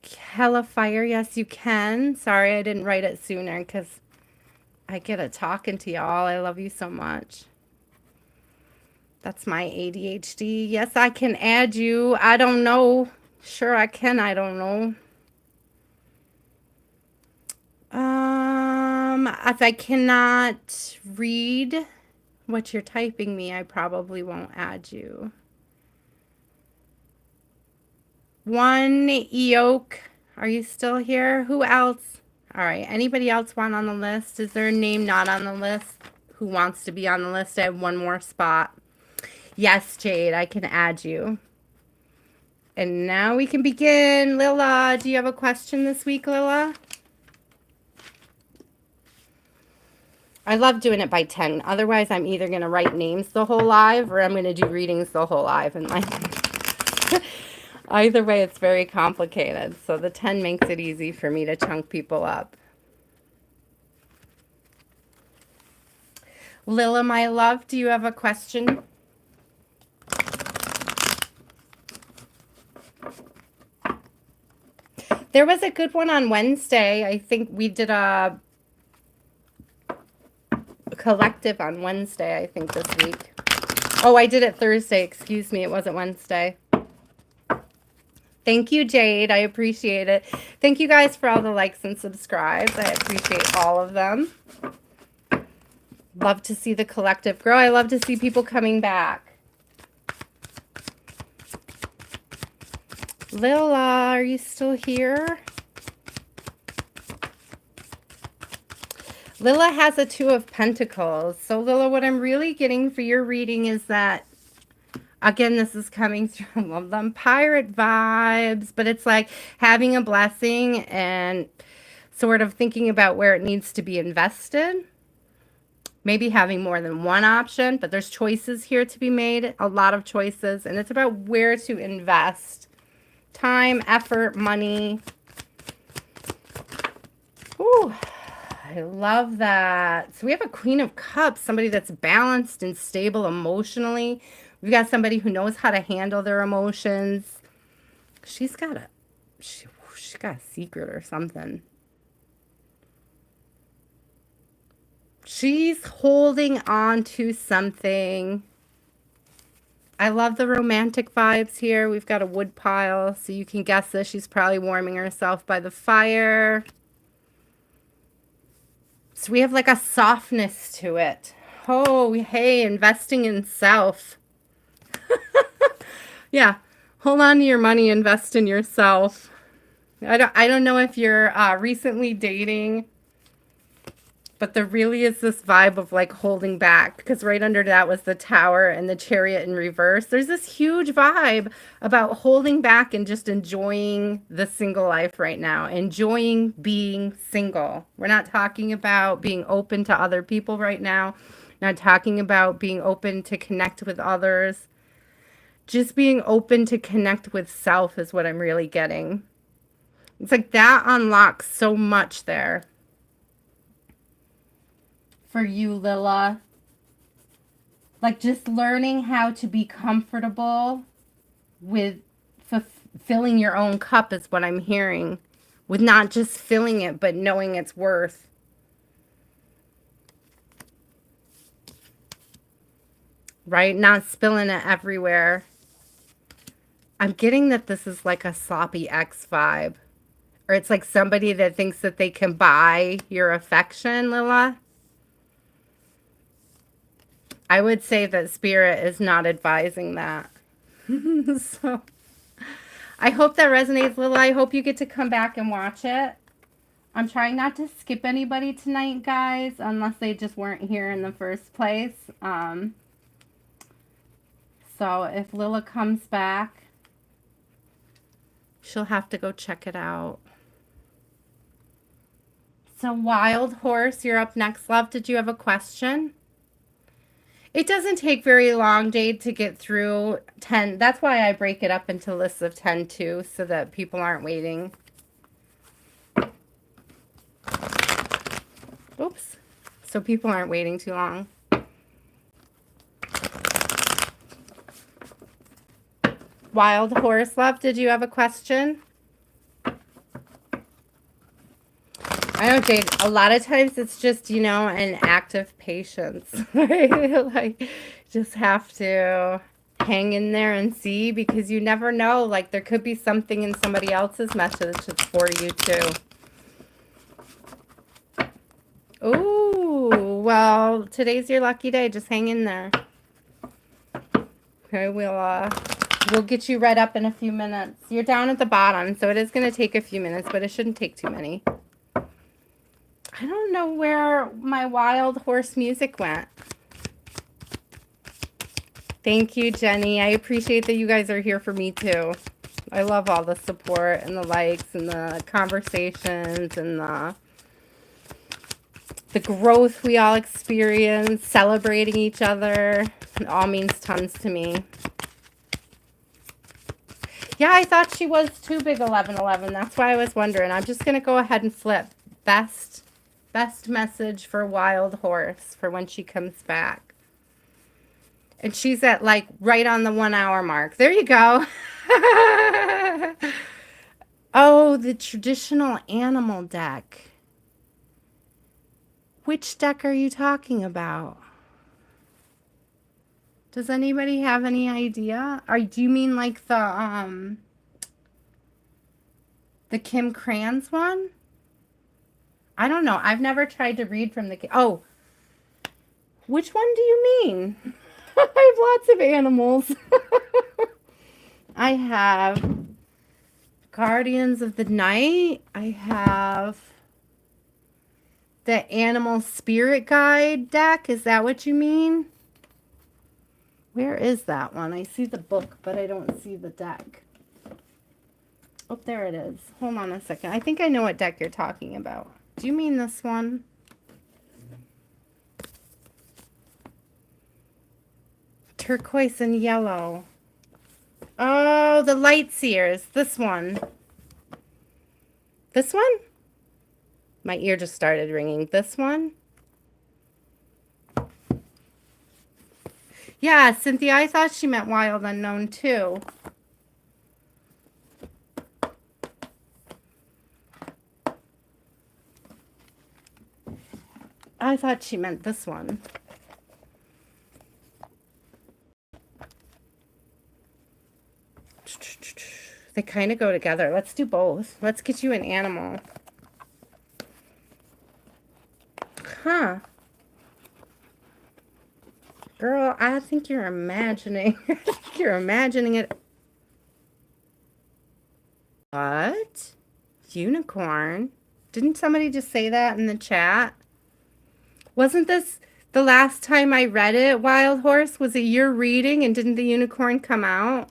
Hellafire, yes, you can. Sorry, I didn't write it sooner because I get a talking to y'all. I love you so much. That's my ADHD. Yes, I can add you. I don't know. Sure, I can. I don't know. If I cannot read what you're typing me, I probably won't add you. One Eok, are you still here? Who else? All right, anybody else want on the list? Is there a name not on the list? Who wants to be on the list? I have one more spot. Yes, Jade, I can add you. And now we can begin. Lila, do you have a question this week, Lila? I love doing it by 10. Otherwise, I'm either going to write names the whole live or I'm going to do readings the whole live. And like, either way, it's very complicated. So the 10 makes it easy for me to chunk people up. Lila, my love, do you have a question? There was a good one on Wednesday. I think we did a collective on Wednesday, I think, this week. Oh, I did it Thursday. Excuse me. It wasn't Wednesday. Thank you, Jade. I appreciate it. Thank you guys for all the likes and subscribes. I appreciate all of them. Love to see the collective grow. I love to see people coming back. Lila, are you still here? Lila has a 2 of Pentacles. So Lila, what I'm really getting for your reading is that, again, this is coming through, I love them pirate vibes, but it's like having a blessing and sort of thinking about where it needs to be invested. Maybe having more than one option, but there's choices here to be made, a lot of choices, and it's about where to invest. Time, effort, money. Ooh. I love that. So we have a Queen of Cups, somebody that's balanced and stable emotionally. We've got somebody who knows how to handle their emotions. She's got a secret or something. She's holding on to something. I love the romantic vibes here. We've got a wood pile, so you can guess this. She's probably warming herself by the fire. So we have like a softness to it. Oh, hey, investing in self. Yeah, hold on to your money, invest in yourself. I don't know if you're recently dating, but there really is this vibe of like holding back, because right under that was the Tower and the Chariot in reverse. There's this huge vibe about holding back and just enjoying the single life right now, enjoying being single. We're not talking about being open to other people right now, not talking about being open to connect with others. Just being open to connect with self is what I'm really getting. It's like that unlocks so much there. For you, Lila. Like just learning how to be comfortable with filling your own cup is what I'm hearing. With not just filling it, but knowing its worth. Right? Not spilling it everywhere. I'm getting that this is like a sloppy ex vibe. Or it's like somebody that thinks that they can buy your affection, Lila. I would say that Spirit is not advising that. So I hope that resonates, Lila. I hope you get to come back and watch it. I'm trying not to skip anybody tonight, guys, unless they just weren't here in the first place. So if Lila comes back, she'll have to go check it out. So Wild Horse, you're up next, love. Did you have a question? It doesn't take very long, Jade, to get through 10. That's why I break it up into lists of 10 too, so that people aren't waiting. Oops. So people aren't waiting too long. Wild Horse, love, did you have a question? I know, Jade, a lot of times it's just, you know, an act of patience. Like, just have to hang in there and see, because you never know. Like, there could be something in somebody else's message that's for you, too. Ooh, well, today's your lucky day. Just hang in there. Okay, we'll get you read up in a few minutes. You're down at the bottom, so it is going to take a few minutes, but it shouldn't take too many. I don't know where my Wild Horse music went. Thank you, Jenny. I appreciate that you guys are here for me, too. I love all the support and the likes and the conversations and the the growth we all experience, celebrating each other. It all means tons to me. Yeah, I thought she was too, big 1111. That's why I was wondering. I'm just going to go ahead and flip. Best message for Wild Horse for when she comes back. And she's at like right on the 1 hour mark. There you go. Oh, the traditional animal deck. Which deck are you talking about? Does anybody have any idea? Or do you mean like the Kim Kranz one? I don't know. I've never tried to read from the... Oh, which one do you mean? I have lots of animals. I have Guardians of the Night. I have the Animal Spirit Guide deck. Is that what you mean? Where is that one? I see the book, but I don't see the deck. Oh, there it is. Hold on a second. I think I know what deck you're talking about. Do you mean this one? Turquoise and yellow. Oh, the Light Seers. This one. This one? My ear just started ringing. This one? Yeah, Cynthia, I thought she meant Wild Unknown too. I thought she meant this one. They kind of go together. Let's do both. Let's get you an animal. Huh. Girl, I think you're imagining. You're imagining it. What? Unicorn? Didn't somebody just say that in the chat? Wasn't this the last time I read it, Wild Horse? Was it your reading and didn't the unicorn come out?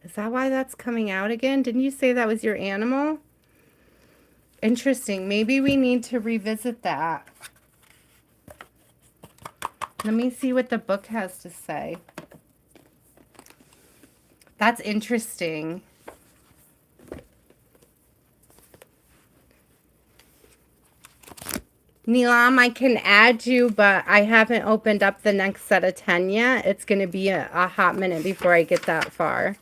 Is that why that's coming out again? Didn't you say that was your animal? Interesting. Maybe we need to revisit that. Let me see what the book has to say. That's interesting. Neelam, I can add you, but I haven't opened up the next set of 10 yet. It's going to be a hot minute before I get that far.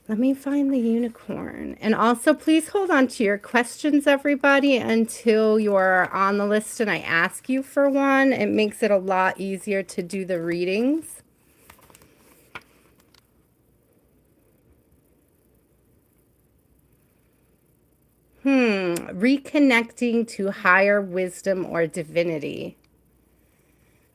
Let me find the unicorn. And also, please hold on to your questions, everybody, until you're on the list and I ask you for one. It makes it a lot easier to do the readings. Reconnecting to higher wisdom or divinity.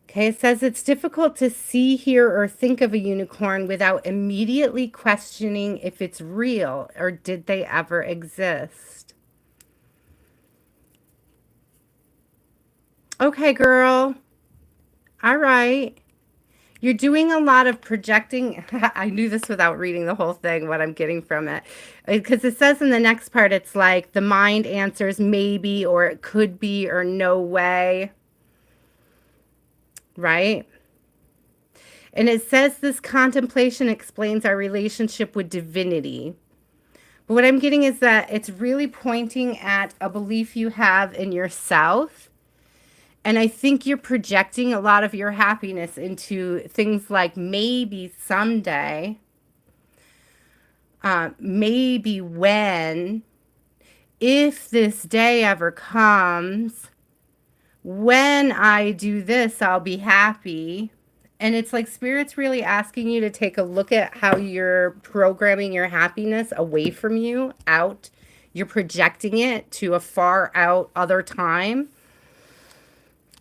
Okay, it says it's difficult to see, hear, or think of a unicorn without immediately questioning if it's real or did they ever exist. Okay, girl. All right. You're doing a lot of projecting. I knew this without reading the whole thing, what I'm getting from it. Because it says in the next part, it's like the mind answers maybe or it could be or no way. Right? And it says this contemplation explains our relationship with divinity. But what I'm getting is that it's really pointing at a belief you have in yourself. And I think you're projecting a lot of your happiness into things like maybe someday, maybe when, if this day ever comes, when I do this, I'll be happy. And it's like Spirit's really asking you to take a look at how you're programming your happiness away from you, out. You're projecting it to a far out other time.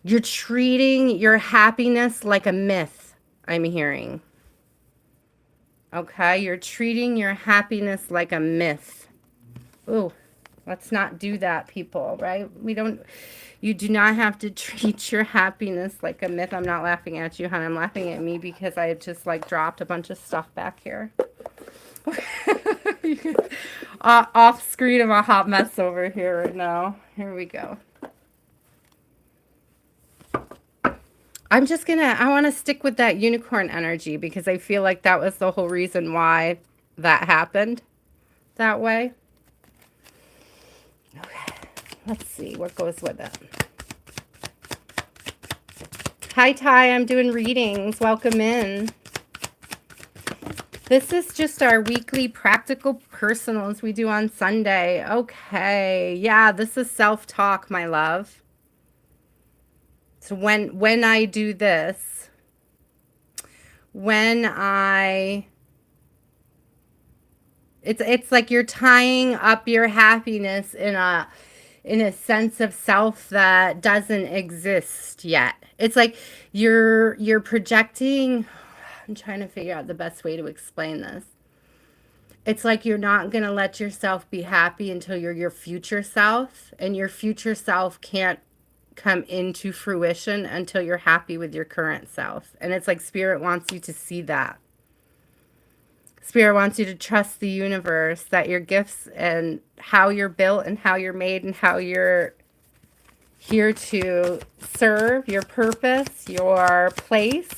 You're treating your happiness like a myth, I'm hearing. Okay, you're treating your happiness like a myth. Ooh, let's not do that, people, right? You do not have to treat your happiness like a myth. I'm not laughing at you, hon. I'm laughing at me because I just like dropped a bunch of stuff back here. Off screen, I'm a hot mess over here right now. Here we go. I want to stick with that unicorn energy because I feel like that was the whole reason why that happened that way. Okay, let's see what goes with it. Hi, Ty. I'm doing readings. Welcome in. This is just our weekly practical personals we do on Sunday. Okay. Yeah, this is self-talk, my love. So when I do this, it's like you're tying up your happiness in a sense of self that doesn't exist yet. It's like you're projecting. I'm trying to figure out the best way to explain this. It's like you're not going to let yourself be happy until you're your future self, and your future self can't come into fruition until you're happy with your current self. And it's like Spirit wants you to see that. Spirit wants you to trust the universe, that your gifts and how you're built and how you're made and how you're here to serve, your purpose, your place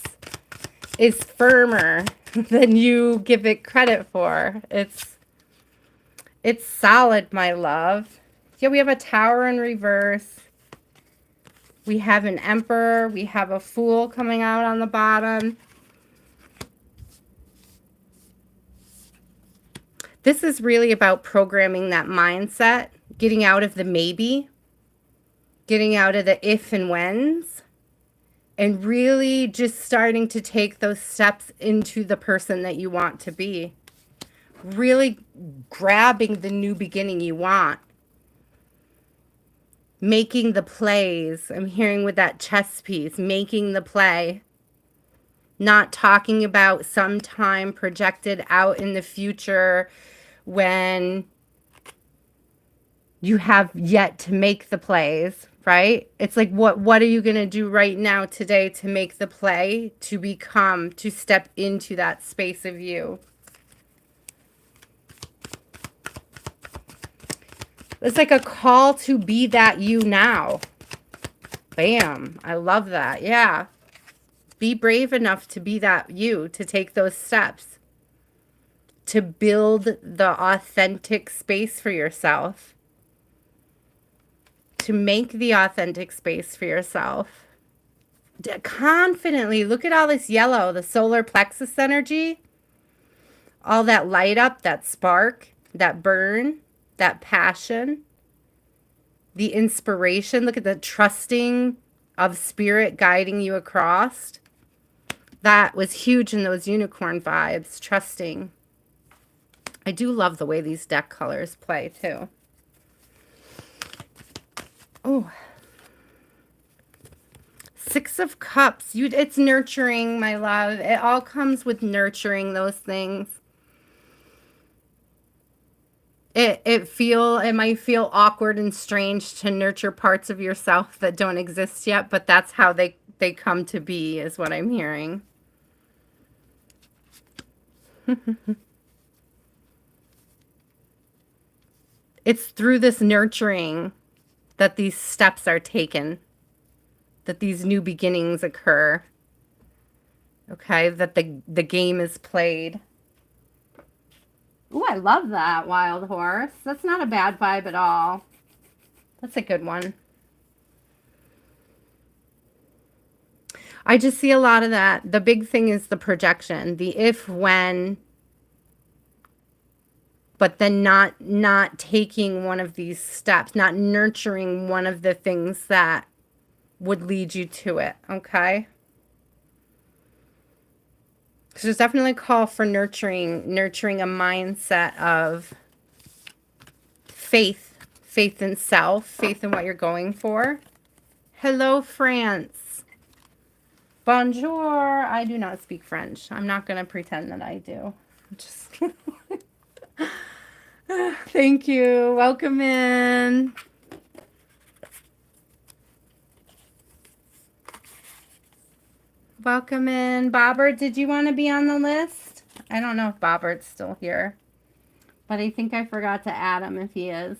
is firmer than you give it credit for. It's solid, my love. Yeah, we have a Tower in reverse. We have an Emperor. We have a Fool coming out on the bottom. This is really about programming that mindset, getting out of the maybe, getting out of the if and whens, and really just starting to take those steps into the person that you want to be. Really grabbing the new beginning you want. Making the plays. I'm hearing with that chess piece, making the play. Not talking about sometime projected out in the future when you have yet to make the plays, right? It's like, what are you going to do right now today to make the play, to step into that space of you? It's like a call to be that you now. Bam. I love that. Yeah. Be brave enough to be that you, to take those steps, to build the authentic space for yourself, to make the authentic space for yourself. Confidently, look at all this yellow, the solar plexus energy, all that light up, that spark, that burn, that passion, the inspiration. Look at the trusting of spirit guiding you across. That was huge in those unicorn vibes, trusting. I do love the way these deck colors play too. Oh, Six of Cups. It's nurturing, my love. It all comes with nurturing those things. It might feel awkward and strange to nurture parts of yourself that don't exist yet, but that's how they come to be, is what I'm hearing. It's through this nurturing that these steps are taken, that these new beginnings occur. Okay, that the game is played. Ooh, I love that, Wild Horse. That's not a bad vibe at all. That's a good one. I just see a lot of that. The big thing is the projection, the if, when, but then not taking one of these steps, not nurturing one of the things that would lead you to it, okay? So there's definitely a call for nurturing a mindset of faith in self, faith in what you're going for. Hello, France. Bonjour. I do not speak French. I'm not going to pretend that I do. Just thank you. Welcome in. Welcome in. Bobbert, did you want to be on the list? I don't know if Bobbert's still here, but I think I forgot to add him if he is.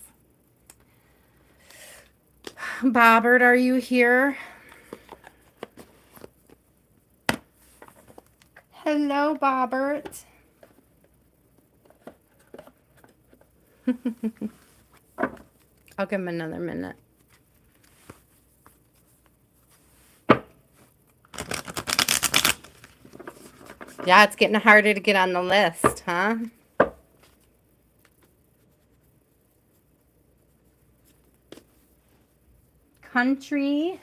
Bobbert, are you here? Hello, Bobbert. I'll give him another minute. Yeah, it's getting harder to get on the list, huh? Country.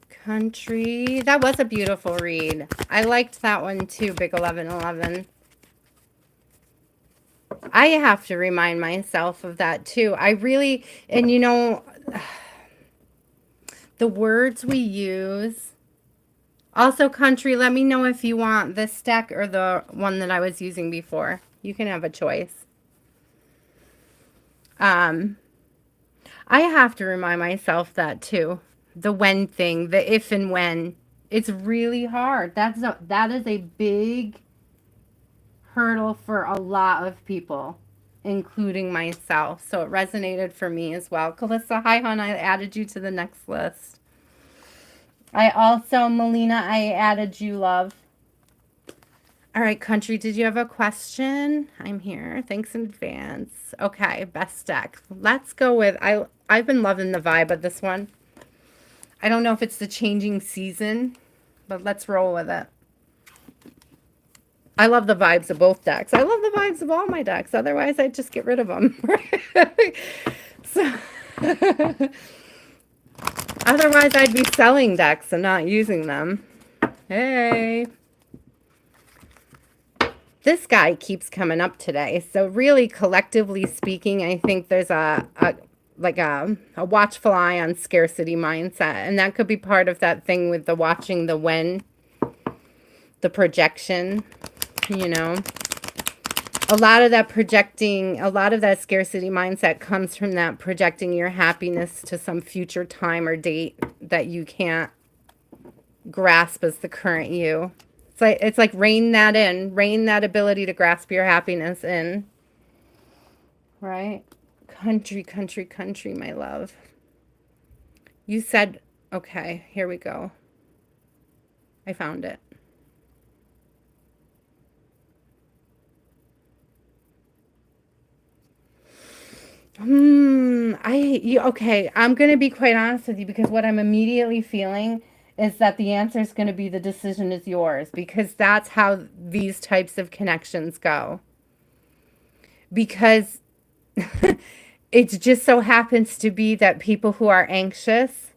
Country. That was a beautiful read. I liked that one too, Big 1111. I have to remind myself of that too. I really, and you know, the words we use. Also, country, let me know if you want this deck or the one that I was using before. You can have a choice. I have to remind myself that too. The when thing, the if and when. It's really hard. That is a big hurdle for a lot of people, including myself. So it resonated for me as well. Kalissa, hi, hon. I added you to the next list. I also, Molina, I added you, love. All right, country, did you have a question? I'm here. Thanks in advance. Okay, best deck. Let's go with, I've been loving the vibe of this one. I don't know if it's the changing season, but let's roll with it. I love the vibes of both decks. I love the vibes of all my decks. Otherwise, I'd just get rid of them. So, otherwise, I'd be selling decks and not using them. Hey. This guy keeps coming up today. So really, collectively speaking, I think there's a watchful eye on scarcity mindset. And that could be part of that thing with the watching the when, the projection, you know. A lot of that projecting, a lot of that scarcity mindset comes from that projecting your happiness to some future time or date that you can't grasp as the current you. It's like rein that in, rein that ability to grasp your happiness in. Right? Country, country, country, my love. You said, okay, here we go. I found it. Okay, I'm going to be quite honest with you because what I'm immediately feeling is that the answer is going to be the decision is yours because that's how these types of connections go. Because it just so happens to be that people who are anxious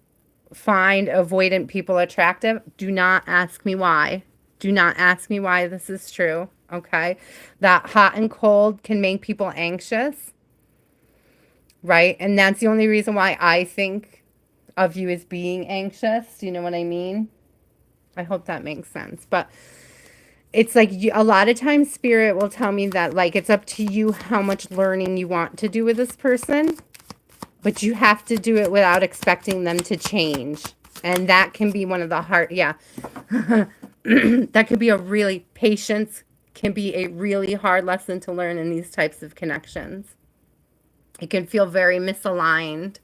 find avoidant people attractive. Do not ask me why. Do not ask me why this is true, okay? That hot and cold can make people anxious, right? And that's the only reason why I think of you as being anxious. You know what I mean? I hope that makes sense. But it's like a lot of times spirit will tell me that like it's up to you how much learning you want to do with this person. But you have to do it without expecting them to change. And that can be one of the hard, yeah. That could be patience can be a really hard lesson to learn in these types of connections. It can feel very misaligned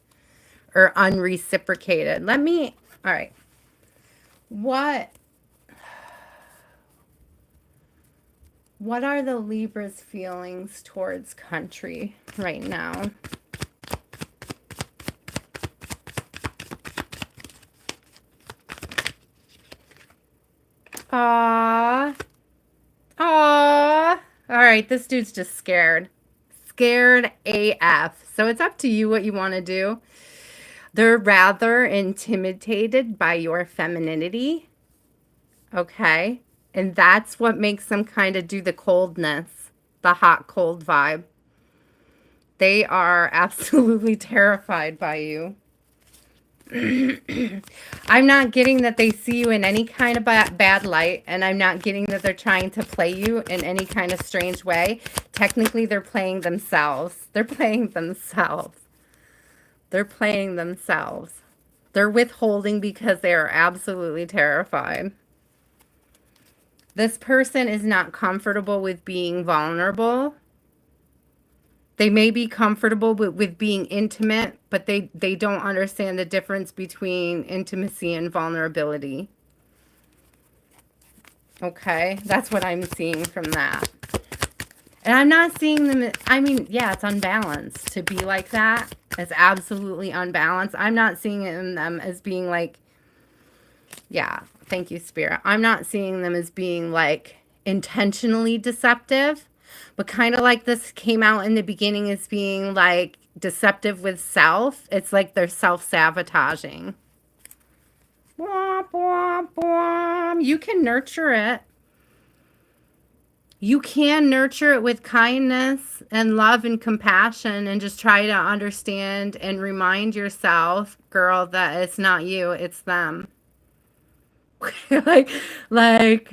or unreciprocated. All right. What are the Libra's feelings towards country right now? Aww. Aww. All right, this dude's just scared. Scared AF. So it's up to you what you want to do. They're rather intimidated by your femininity. Okay. And that's what makes them kind of do the coldness, the hot, cold vibe. They are absolutely terrified by you. I'm not getting that they see you in any kind of bad light, and I'm not getting that they're trying to play you in any kind of strange way. Technically, they're playing themselves. They're playing themselves. They're playing themselves. They're withholding because they are absolutely terrified. This person is not comfortable with being vulnerable. They may be comfortable with being intimate, but they don't understand the difference between intimacy and vulnerability. Okay, that's what I'm seeing from that. And I'm not seeing them, I mean, yeah, it's unbalanced. To be like that is absolutely unbalanced. I'm not seeing them as being like, yeah, thank you, Spirit. I'm not seeing them as being like intentionally deceptive, but kind of like this came out in the beginning as being like deceptive with self. It's like they're self-sabotaging. You can nurture it. You can nurture it with kindness and love and compassion and just try to understand and remind yourself, girl, that it's not you, it's them. like, like,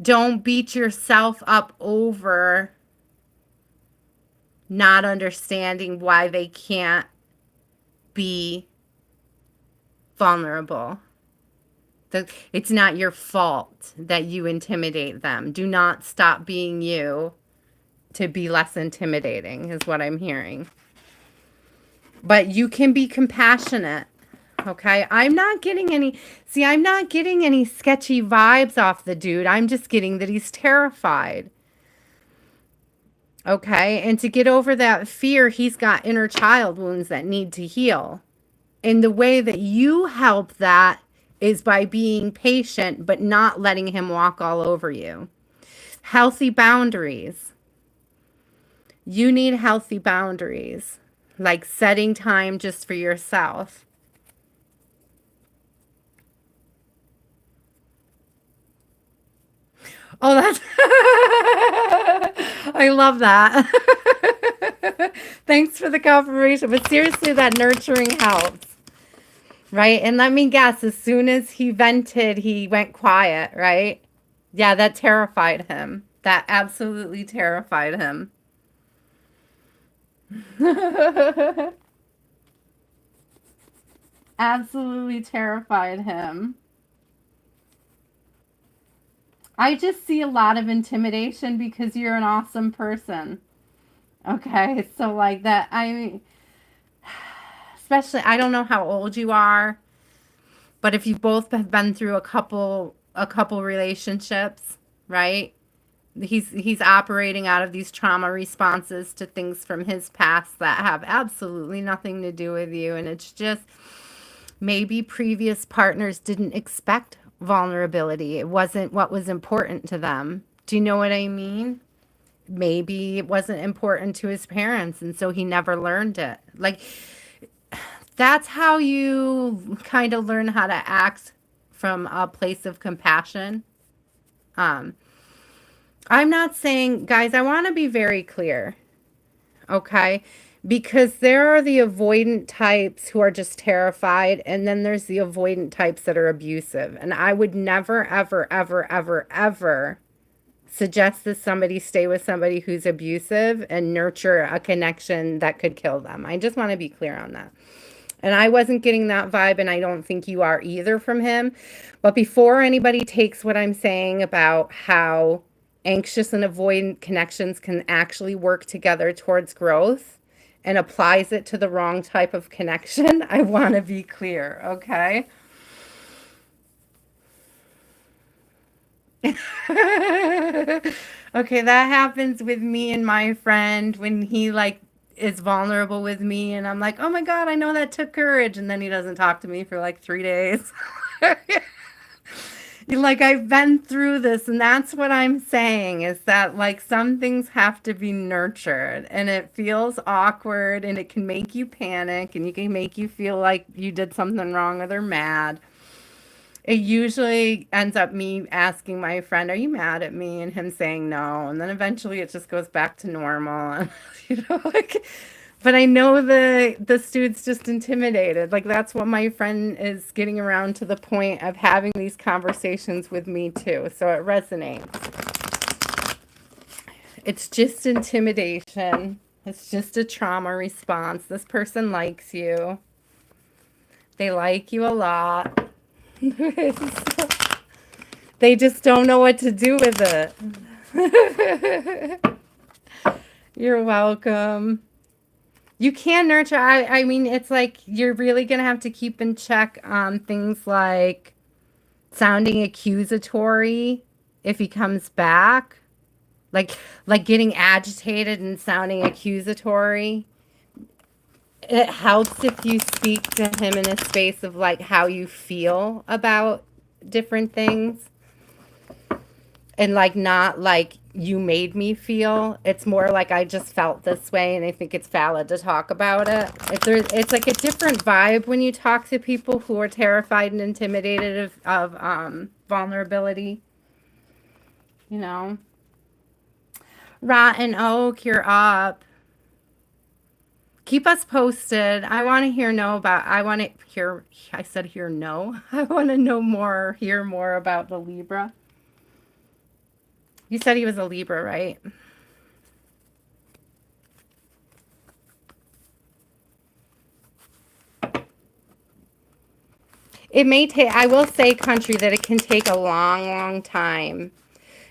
don't beat yourself up over not understanding why they can't be vulnerable. It's not your fault that you intimidate them. Do not stop being you to be less intimidating, is what I'm hearing. But you can be compassionate. Okay, I'm not getting any, see, I'm not getting any sketchy vibes off the dude. I'm just getting that he's terrified. Okay, and to get over that fear, he's got inner child wounds that need to heal. And the way that you help that is by being patient, but not letting him walk all over you. Healthy boundaries. You need healthy boundaries, like setting time just for yourself. Oh, that's, I love that. Thanks for the confirmation. But seriously, that nurturing helps. Right? And let me guess, as soon as he vented, he went quiet, right? Yeah, that terrified him. That absolutely terrified him. Absolutely terrified him. I just see a lot of intimidation because you're an awesome person. Okay, so like that, I mean, especially, I don't know how old you are, but if you both have been through a couple relationships, right? He's operating out of these trauma responses to things from his past that have absolutely nothing to do with you, and it's just maybe previous partners didn't expect vulnerability. It wasn't what was important to them. Do you know what I mean? Maybe it wasn't important to his parents, and so he never learned it. Like, that's how you kind of learn how to act from a place of compassion. Um, I'm not saying, guys, I want to be very clear, okay? Because there are the avoidant types who are just terrified, and then there's the avoidant types that are abusive. And I would never, ever, ever, ever, ever suggest that somebody stay with somebody who's abusive and nurture a connection that could kill them. I just want to be clear on that. And I wasn't getting that vibe, and I don't think you are either from him. But before anybody takes what I'm saying about how anxious and avoidant connections can actually work together towards growth and applies it to the wrong type of connection, I want to be clear, okay? Okay, that happens with me and my friend when he like is vulnerable with me and I'm like, "Oh my God, I know that took courage." And then he doesn't talk to me for like 3 days. You're like, I've been through this, and that's what I'm saying is that like some things have to be nurtured, and it feels awkward, and it can make you panic, and you can make you feel like you did something wrong or they're mad. It usually ends up me asking my friend, "Are you mad at me?" and him saying no, and then eventually it just goes back to normal, and like. But I know the dude's just intimidated. Like that's what my friend is getting around to the point of having these conversations with me too. So it resonates. It's just intimidation. It's just a trauma response. This person likes you. They like you a lot. They just don't know what to do with it. You're welcome. You can nurture. I mean, it's like you're really going to have to keep in check on things like sounding accusatory if he comes back. Like getting agitated and sounding accusatory. It helps if you speak to him in a space of like how you feel about different things. And like not like you made me feel. It's more like I just felt this way and I think it's valid to talk about it. It's like a different vibe when you talk to people who are terrified and intimidated of vulnerability. You know. Rotten Oak, you're up. Keep us posted. I want to I said hear no. I want to know more, hear more about the Libra. You said he was a Libra, right? It may take, I will say, country, that it can take a long, long time.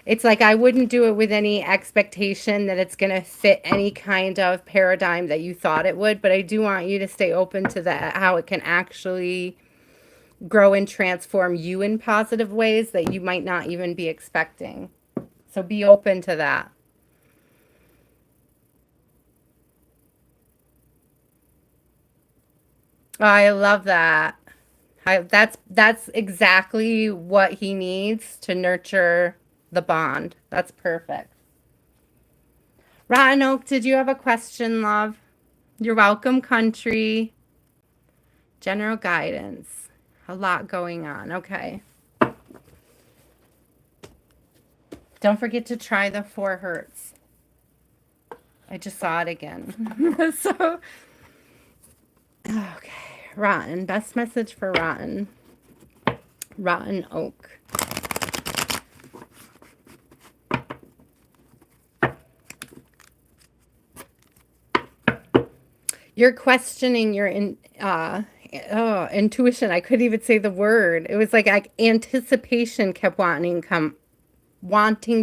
It's like I wouldn't do it with any expectation that it's going to fit any kind of paradigm that you thought it would, but I do want you to stay open to that, how it can actually grow and transform you in positive ways that you might not even be expecting. So be open to that. I love that. That's exactly what he needs to nurture the bond. That's perfect. Rotten Oak, did you have a question, love? You're welcome, country. General guidance. A lot going on. Okay. Don't forget to try the 4 hertz. I just saw it again. So, okay. Rotten. Best message for Rotten. Rotten Oak. You're questioning your intuition. I couldn't even say the word. It was like anticipation kept wanting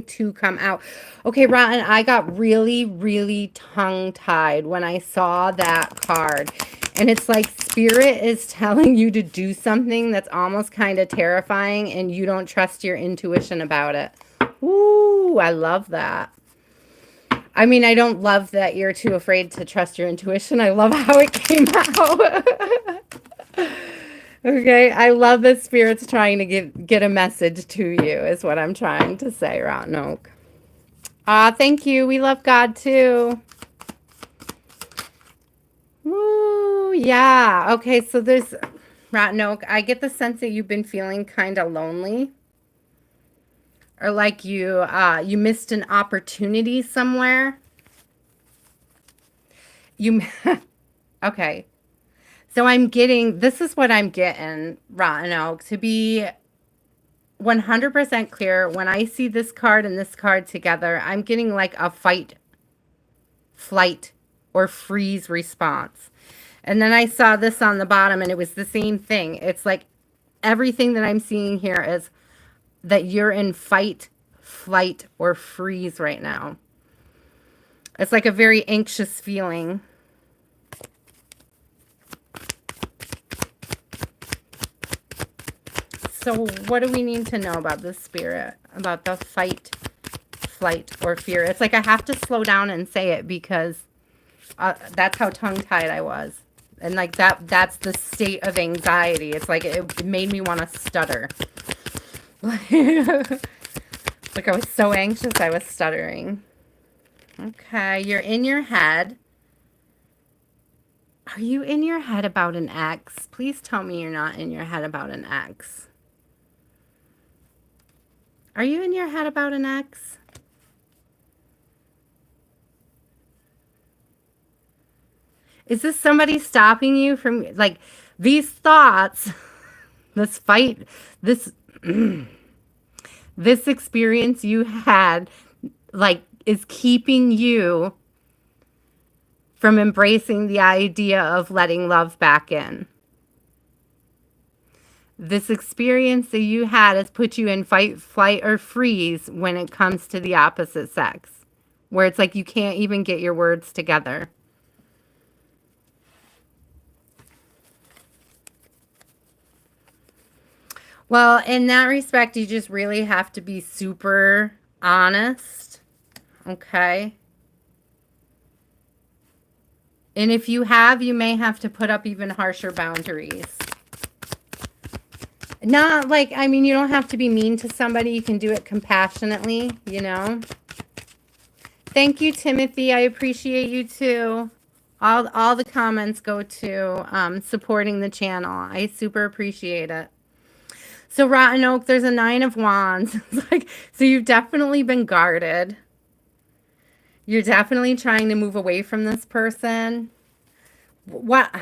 to come out. Okay, Rotten, I got really, really tongue-tied when I saw that card. And it's like Spirit is telling you to do something that's almost kind of terrifying and you don't trust your intuition about it. Ooh, I love that. I mean, I don't love that you're too afraid to trust your intuition. I love how it came out. Okay, I love that Spirit's trying to get a message to you, is what I'm trying to say, Rotten Oak. Thank you. We love God too. Woo, yeah. Okay, so there's Rotten Oak. I get the sense that you've been feeling kind of lonely. Or like you missed an opportunity somewhere. Okay. So this is what I'm getting, Rotten Oak, to be 100% clear. When I see this card and this card together, I'm getting like a fight, flight, or freeze response. And then I saw this on the bottom and it was the same thing. It's like everything that I'm seeing here is that you're in fight, flight, or freeze right now. It's like a very anxious feeling. So what do we need to know about this Spirit? About the fight, flight, or fear? It's like I have to slow down and say it because that's how tongue-tied I was. And like that's the state of anxiety. It's like it made me want to stutter. Like I was so anxious I was stuttering. Okay, you're in your head. Are you in your head about an ex? Please tell me you're not in your head about an ex. Are you in your head about an ex? Is this somebody stopping you from, like, these thoughts, this fight, this this experience you had, like, is keeping you from embracing the idea of letting love back in? This experience that you had has put you in fight, flight, or freeze when it comes to the opposite sex, where it's like you can't even get your words together. Well, in that respect, you just really have to be super honest. Okay. And if you have, you may have to put up even harsher boundaries. Not like, I mean, you don't have to be mean to somebody. You can do it compassionately, you know. Thank you, Timothy. I appreciate you too. All the comments go to supporting the channel. I super appreciate it. So Rotten Oak, there's a 9 of Wands. It's like, so you've definitely been guarded. You're definitely trying to move away from this person. What?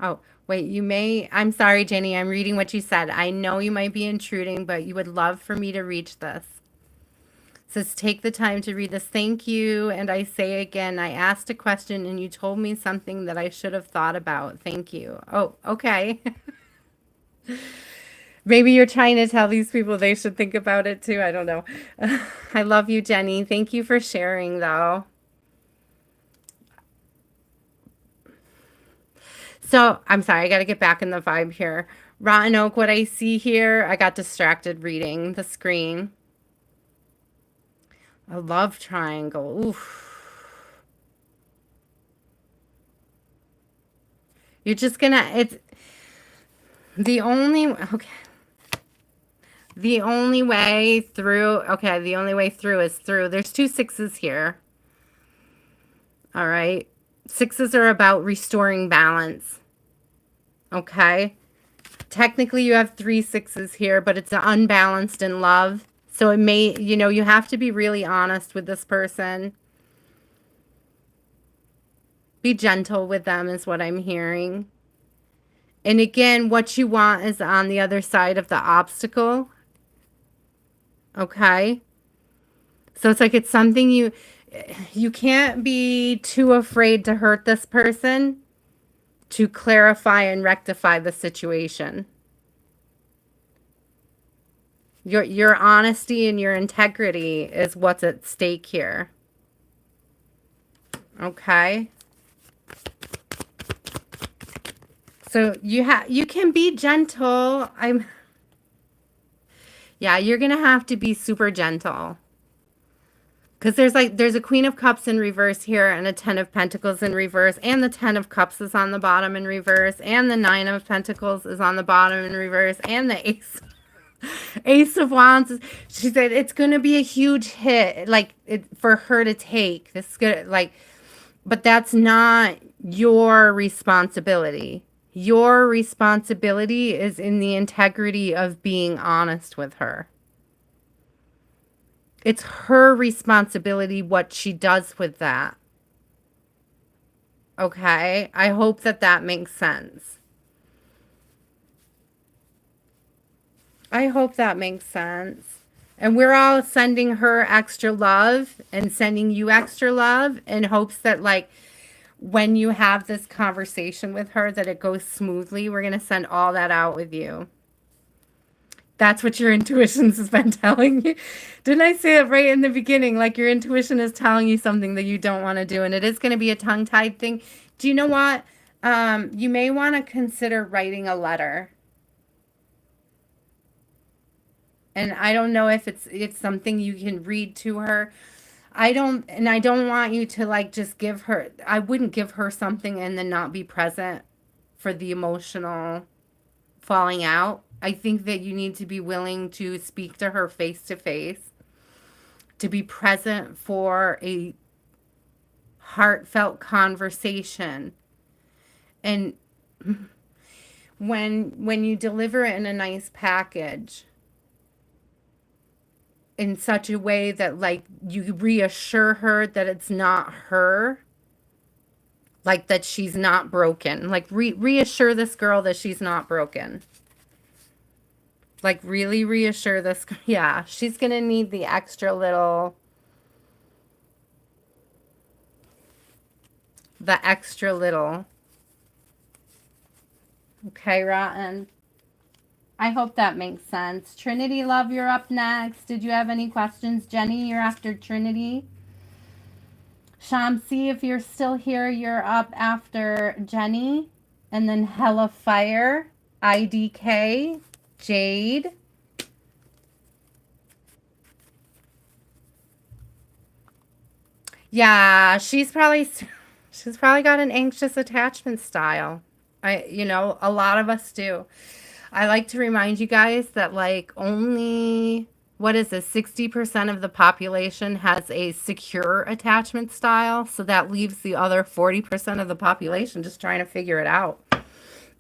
Oh, wait, you may. I'm sorry, Jenny. I'm reading what you said. I know you might be intruding, but you would love for me to reach this. It says, take the time to read this. Thank you. And I say again, I asked a question and you told me something that I should have thought about. Thank you. Oh, okay. Maybe you're trying to tell these people they should think about it too. I don't know. I love you, Jenny. Thank you for sharing, though. So I'm sorry, I got to get back in the vibe here. Rotten Oak, what I see here, I got distracted reading the screen. A love triangle. Oof. You're just gonna, it's the only, okay. The only way through, okay, the only way through is through. There's 2 sixes here. All right. Sixes are about restoring balance. Okay. Technically, you have 3 sixes here, but it's unbalanced in love. So it may, you know, you have to be really honest with this person. Be gentle with them is what I'm hearing. And again, what you want is on the other side of the obstacle. Okay. So it's like it's something you can't be too afraid to hurt this person to clarify and rectify the situation. Your honesty and your integrity is what's at stake here. Okay? So you can be gentle. Yeah, you're going to have to be super gentle. Because there's a Queen of Cups in reverse here and a 10 of Pentacles in reverse. And the 10 of Cups is on the bottom in reverse. And the 9 of Pentacles is on the bottom in reverse. And the Ace of Wands. She said it's going to be a huge hit, like for her to take. This is good, like, but that's not your responsibility. Your responsibility is in the integrity of being honest with her. It's her responsibility what she does with that. Okay? I hope that that makes sense. I hope that makes sense. And we're all sending her extra love and sending you extra love in hopes that, like, when you have this conversation with her, that it goes smoothly. We're going to send all that out with you. That's what your intuition has been telling you. Didn't I say it right in the beginning? Like, your intuition is telling you something that you don't want to do. And it is going to be a tongue-tied thing. Do you know what? You may want to consider writing a letter. And I don't know if it's something you can read to her. I don't want you to, like, just give her, I wouldn't give her something and then not be present for the emotional falling out. I think that you need to be willing to speak to her face to face, to be present for a heartfelt conversation. And when you deliver it in a nice package, in such a way that, like, you reassure her that it's not her, like, that she's not broken. Like, reassure this girl that she's not broken. Like, really reassure this. Yeah, she's going to need the extra little. The extra little. Okay, Rotten. I hope that makes sense. Trinity, love, you're up next. Did you have any questions? Jenny, you're after Trinity. Shamsi, if you're still here, you're up after Jenny. And then Hella Fire, IDK, Jade. Yeah, she's probably got an anxious attachment style. A lot of us do. I like to remind you guys that like only what is this 60% of the population has a secure attachment style, so that leaves the other 40% of the population just trying to figure it out.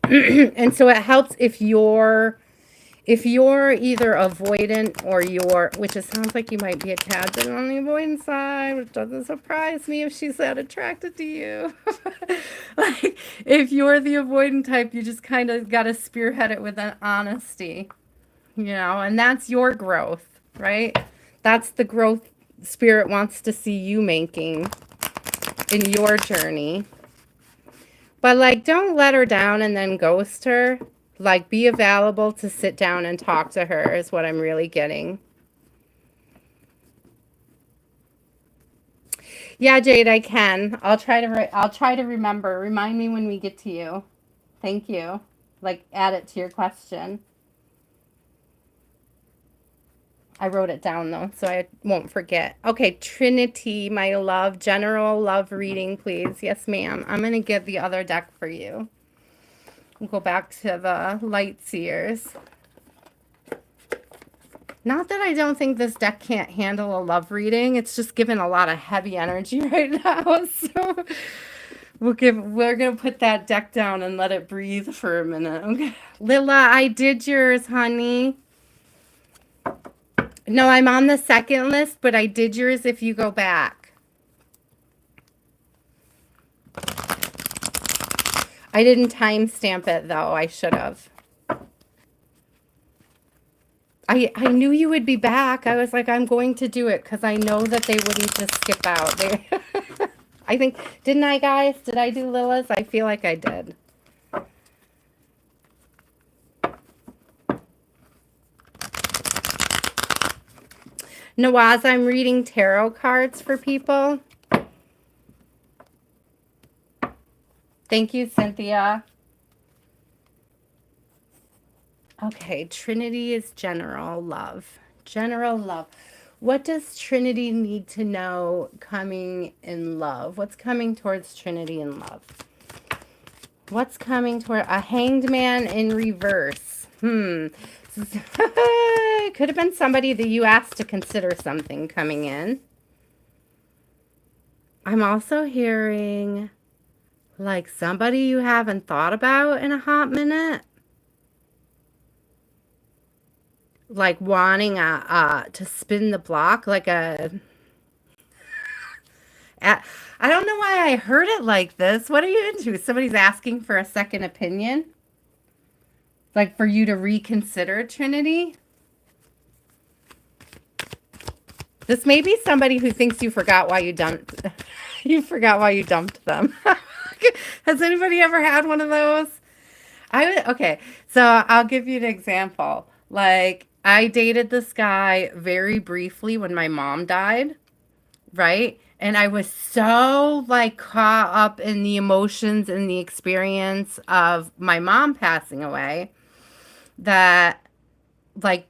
And so it helps if you're either avoidant or which it sounds like you might be a tad bit on the avoidant side, which doesn't surprise me if she's that attracted to you. Like, if you're the avoidant type, you just kind of got to spearhead it with an honesty, and that's your growth, right? That's the growth Spirit wants to see you making in your journey. But, like, don't let her down and then ghost her. Like, be available to sit down and talk to her is what I'm really getting. Yeah, Jade, I can. I'll try to remember. Remind me when we get to you. Thank you. Like, add it to your question. I wrote it down, though, so I won't forget. Okay, Trinity, my love. General love reading, please. Yes, ma'am. I'm going to get the other deck for you. We'll go back to the light seers. Not that I don't think this deck can't handle a love reading. It's just given a lot of heavy energy right now. So we're going to put that deck down and let it breathe for a minute. Okay. Lila, I did yours, honey. No, I'm on the second list, but I did yours if you go back. I didn't timestamp it, though. I should have. I knew you would be back. I was like, I'm going to do it because I know that they wouldn't just skip out. I think, didn't I, guys? Did I do Lila's? I feel like I did. Nawaz, I'm reading tarot cards for people. Thank you, Cynthia. Okay, Trinity is general love. General love. What does Trinity need to know coming in love? What's coming towards Trinity in love? What's coming toward a hanged man in reverse? Could have been somebody that you asked to consider something coming in. I'm also hearing like somebody you haven't thought about in a hot minute. Like wanting to spin the block like a... I don't know why I heard it like this. What are you into? Somebody's asking for a second opinion? Like for you to reconsider, Trinity? This may be somebody who thinks you forgot why you dumped them. Has anybody ever had one of those? Okay, so I'll give you an example. Like, I dated this guy very briefly when my mom died, right? And I was so, like, caught up in the emotions and the experience of my mom passing away that, like,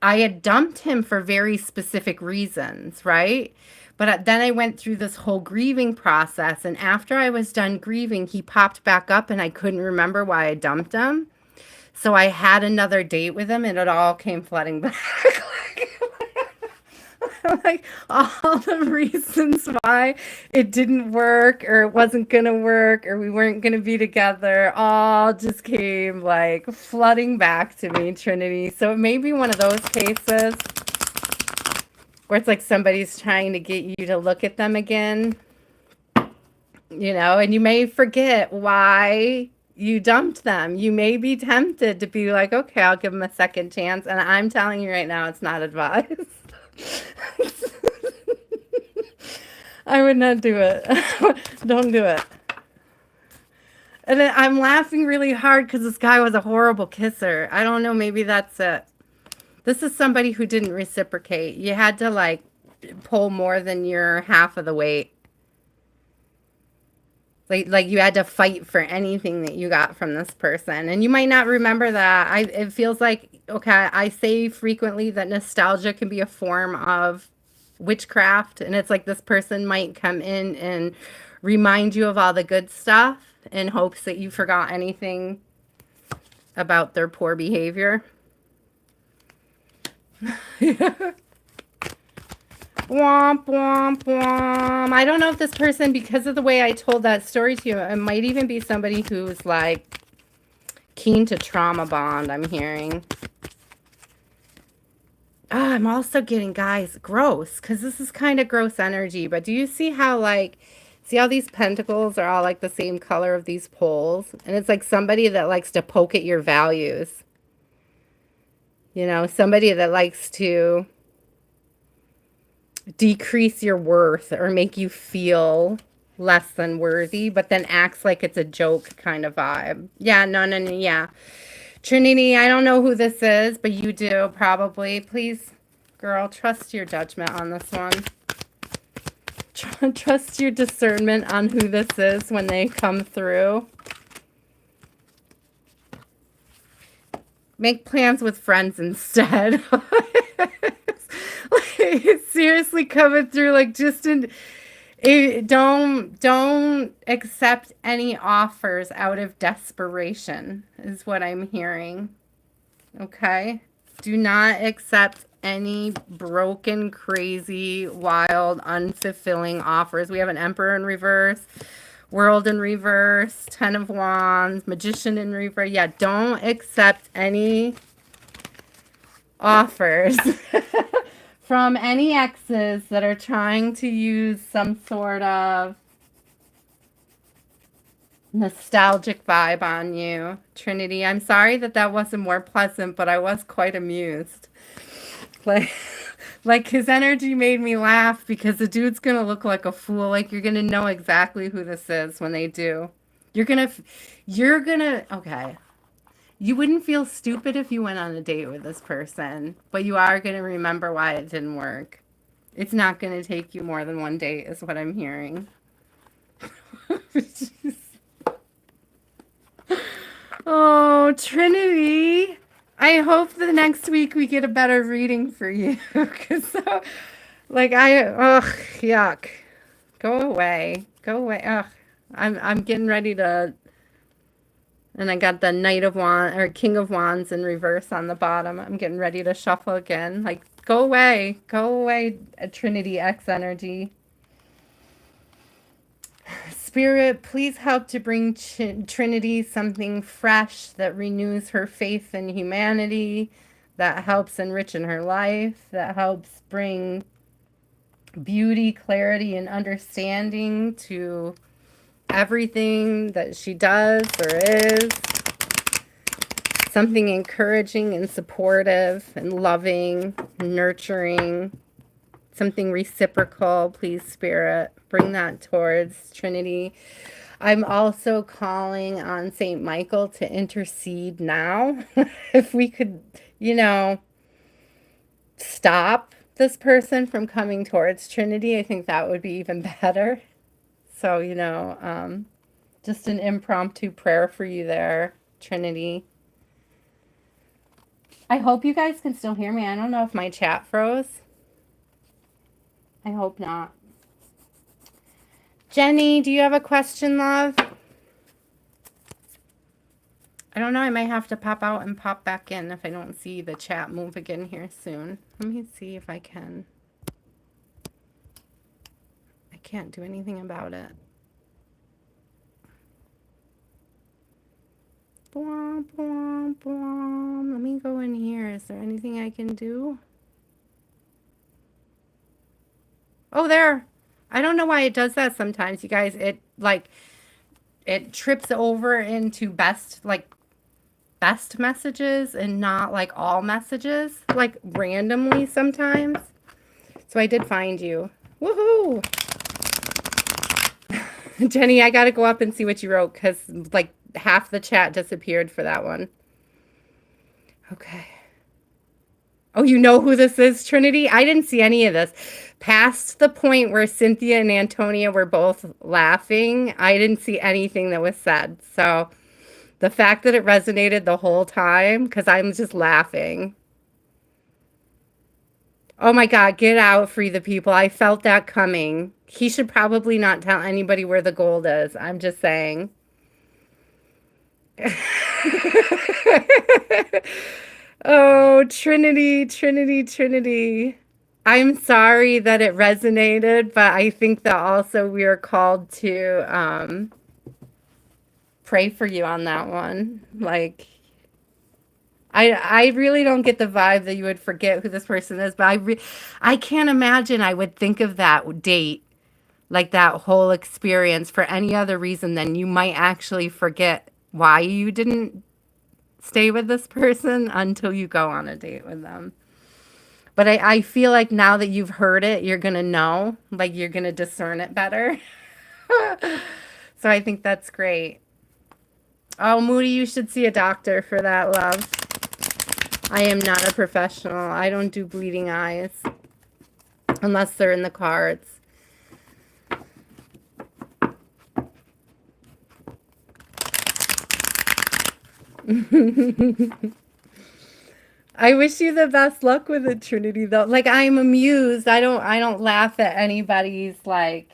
I had dumped him for very specific reasons, right? But then I went through this whole grieving process, and after I was done grieving, he popped back up, and I couldn't remember why I dumped him. So I had another date with him, and it all came flooding back. Like all the reasons why it didn't work or it wasn't going to work or we weren't going to be together all just came like flooding back to me, Trinity. So it may be one of those cases where it's like somebody's trying to get you to look at them again, and you may forget why you dumped them. You may be tempted to be like, okay, I'll give them a second chance. And I'm telling you right now, it's not advice. I would not do it. Don't do it. And then I'm laughing really hard because this guy was a horrible kisser. I don't know, maybe that's it. This is somebody who didn't reciprocate. You had to like pull more than your half of the weight. Like you had to fight for anything that you got from this person. And you might not remember that. It feels like, okay, I say frequently that nostalgia can be a form of witchcraft. And it's like this person might come in and remind you of all the good stuff in hopes that you forgot anything about their poor behavior. Womp, womp, womp. I don't know if this person, because of the way I told that story to you, it might even be somebody who's like keen to trauma bond, I'm hearing. Oh, I'm also getting, guys, gross, because this is kind of gross energy. But do you see how, like, see how these pentacles are all like the same color of these poles? And it's like somebody that likes to poke at your values. You know, somebody that likes to decrease your worth or make you feel less than worthy, but then acts like it's a joke kind of vibe. Yeah, no, yeah. Trinity, I don't know who this is, but you do probably. Please, girl, trust your judgment on this one. Trust your discernment on who this is when they come through. Make plans with friends instead. Like, seriously coming through, like, just in... Don't accept any offers out of desperation is what I'm hearing. Okay? Do not accept any broken, crazy, wild, unfulfilling offers. We have an Emperor in reverse, World in reverse, Ten of Wands, Magician in reverse. Yeah, don't accept any offers from any exes that are trying to use some sort of nostalgic vibe on you. Trinity, I'm sorry that that wasn't more pleasant, but I was quite amused. Like his energy made me laugh because the dude's gonna look like a fool. Like, you're gonna know exactly who this is when they do. You're gonna, okay. You wouldn't feel stupid if you went on a date with this person, but you are going to remember why it didn't work. It's not going to take you more than one date is what I'm hearing. Oh, Trinity. I hope the next week we get a better reading for you. Because, like, ugh, yuck. Go away. Go away. Ugh. I'm getting ready to... And I got the Knight of Wands, or King of Wands in reverse on the bottom. I'm getting ready to shuffle again. Like, go away. Go away, Trinity X energy. Spirit, please help to bring Trinity something fresh that renews her faith in humanity, that helps enrich in her life, that helps bring beauty, clarity, and understanding to everything that she does or is. Something encouraging and supportive and loving, nurturing. Something reciprocal, please, Spirit. Bring that towards Trinity. I'm also calling on St. Michael to intercede now. If we could, you know, stop this person from coming towards Trinity, I think that would be even better. So, you know, just an impromptu prayer for you there, Trinity. I hope you guys can still hear me. I don't know if my chat froze. I hope not. Jenny, do you have a question, love? I don't know. I might have to pop out and pop back in if I don't see the chat move again here soon. Let me see if I can. I can't do anything about it. Bwomp, bwomp, bwomp. Let me go in here. Is there anything I can do? Oh, there. I don't know why it does that sometimes, you guys. It trips over into best messages and not like all messages, like randomly sometimes. So I did find you. Woohoo! Jenny, I gotta go up and see what you wrote because like half the chat disappeared for that one. Okay. Oh, you know who this is, Trinity? I didn't see any of this. Past the point where Cynthia and Antonia were both laughing, I didn't see anything that was said. So the fact that it resonated the whole time, because I'm just laughing. Oh my God, get out, free the people. I felt that coming. He should probably not tell anybody where the gold is. I'm just saying. Oh, Trinity, Trinity, Trinity. I'm sorry that it resonated, but I think that also we are called to pray for you on that one. Like, I really don't get the vibe that you would forget who this person is, but I can't imagine I would think of that date, like that whole experience for any other reason than you might actually forget why you didn't stay with this person until you go on a date with them. But I feel like now that you've heard it, you're going to know, like you're going to discern it better. So I think that's great. Oh, Moody, you should see a doctor for that, love. I am not a professional. I don't do bleeding eyes unless they're in the cards. I wish you the best luck with it, Trinity, though. Like, I'm amused. I don't laugh at anybody's like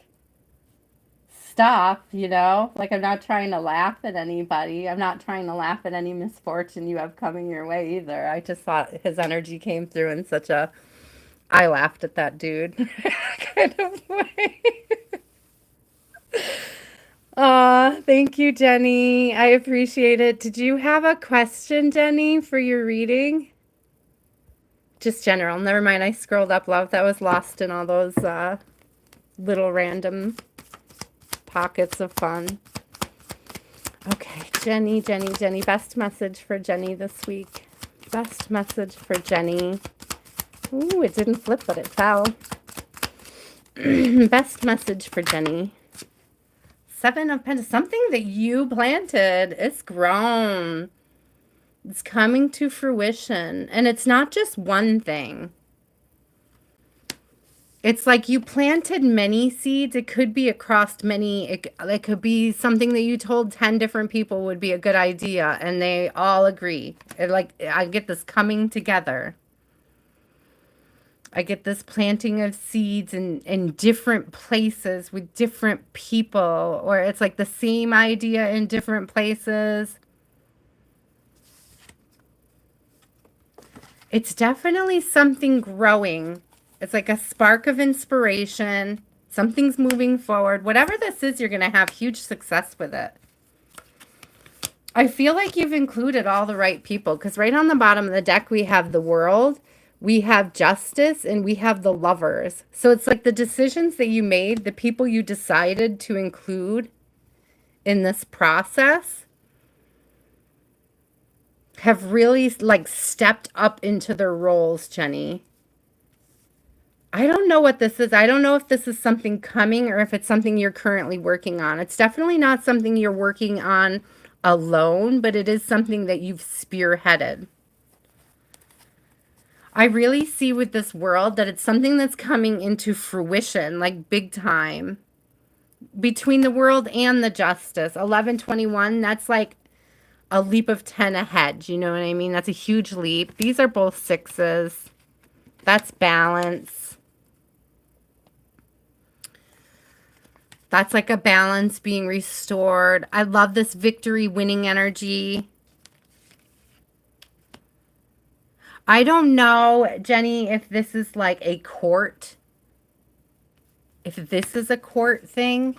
stuff, you know? Like, I'm not trying to laugh at anybody. I'm not trying to laugh at any misfortune you have coming your way either. I just thought his energy came through in such a I laughed at that dude kind of way. Aw, thank you, Jenny. I appreciate it. Did you have a question, Jenny, for your reading? Just general. Never mind. I scrolled up, love. That was lost in all those little random pockets of fun. Okay, Jenny, Jenny, Jenny. Best message for Jenny this week. Best message for Jenny. Ooh, it didn't flip, but it fell. Best message for Jenny. 7 of Pentacles. Something that you planted. It's grown. It's coming to fruition. And it's not just one thing. It's like you planted many seeds. It could be across many. It could be something that you told 10 different people would be a good idea. And they all agree. I get this coming together. I get this planting of seeds in different places with different people. Or it's like the same idea in different places. It's definitely something growing. It's like a spark of inspiration. Something's moving forward. Whatever this is, you're going to have huge success with it. I feel like you've included all the right people because right on the bottom of the deck, we have the World, we have Justice, and we have the Lovers. So it's like the decisions that you made, the people you decided to include in this process have really like stepped up into their roles, Jenny. I don't know what this is. I don't know if this is something coming or if it's something you're currently working on. It's definitely not something you're working on alone, but it is something that you've spearheaded. I really see with this World that it's something that's coming into fruition, like big time. Between the World and the Justice, 1121, that's like a leap of 10 ahead. You know what I mean? That's a huge leap. These are both 6s. That's balance. That's like a balance being restored. I love this victory winning energy. I don't know, Jenny, if this is like a court. If this is a court thing.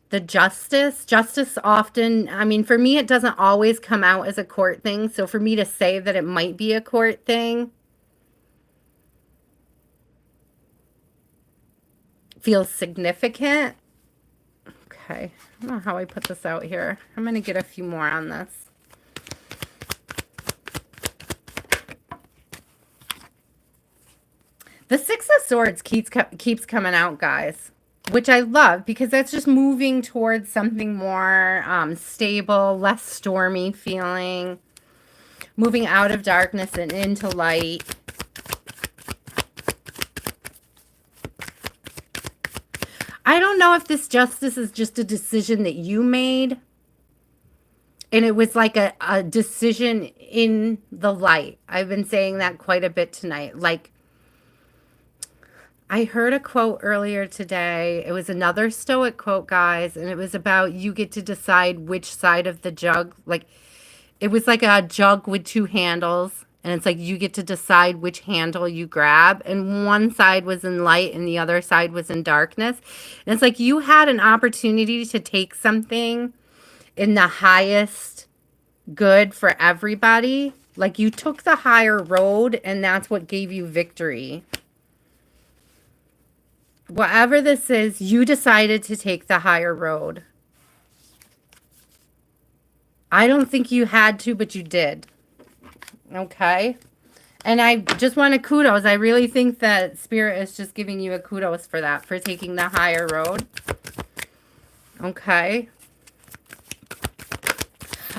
The justice often, I mean, for me, it doesn't always come out as a court thing. So for me to say that it might be a court thing feels significant. Okay, I don't know how I put this out here. I'm going to get a few more on this. The 6 of Swords keeps coming out, guys. which I love because that's just moving towards something more stable, less stormy feeling, moving out of darkness and into light. I don't know if this justice is just a decision that you made, and it was like a decision in the light. I've been saying that quite a bit tonight. Like, I heard a quote earlier today. It was another Stoic quote, guys, and it was about you get to decide which side of the jug. Like, it was like a jug with two handles, and it's like you get to decide which handle you grab. And one side was in light and the other side was in darkness. And it's like you had an opportunity to take something in the highest good for everybody. Like, you took the higher road, and that's what gave you victory. Whatever this is, you decided to take the higher road. I don't think you had to, but you did. Okay? And I just want a kudos. I really think that Spirit is just giving you a kudos for that, for taking the higher road. Okay?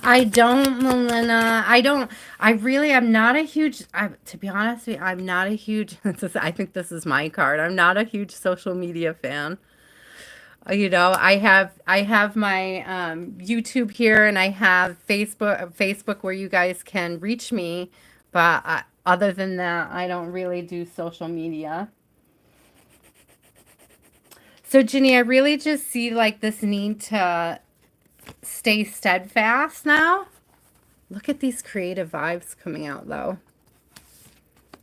I don't, Molina. I'm not a huge, to be honest with you, I'm not a huge, I think this is my card. I'm not a huge social media fan. You know, I have my YouTube here, and I have Facebook where you guys can reach me. But other than that, I don't really do social media. So, Ginny, I really just see like this need to stay steadfast now. Look at these creative vibes coming out, though.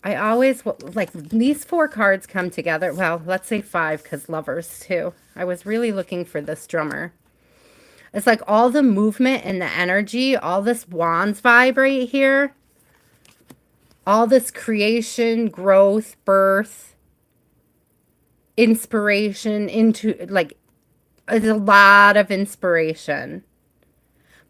I always, like, these 4 cards come together. Well, let's say 5, because Lovers, too. I was really looking for this drummer. It's like all the movement and the energy, all this Wands vibe right here. All this creation, growth, birth, inspiration into, like, there's a lot of inspiration.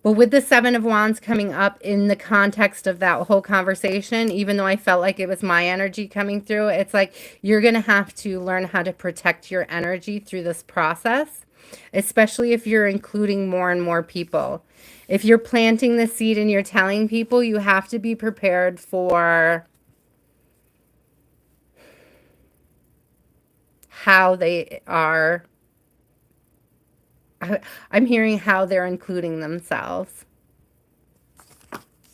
But with the 7 of Wands coming up in the context of that whole conversation, even though I felt like it was my energy coming through, it's like you're going to have to learn how to protect your energy through this process, especially if you're including more and more people. If you're planting the seed and you're telling people, you have to be prepared for how they are. I'm hearing how they're including themselves.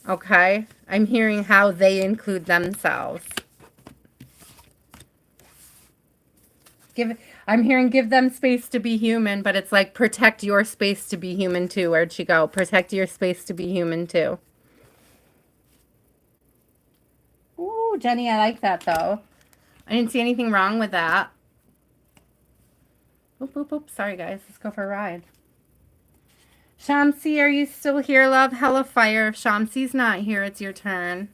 Okay? I'm hearing how they include themselves. I'm hearing give them space to be human, but it's like protect your space to be human too. Where'd she go? Protect your space to be human too. Ooh, Jenny, I like that though. I didn't see anything wrong with that. Oop, oop, oop. Sorry, guys. Let's go for a ride. Shamsi, are you still here, love? Hella fire. If Shamsi's not here, it's your turn.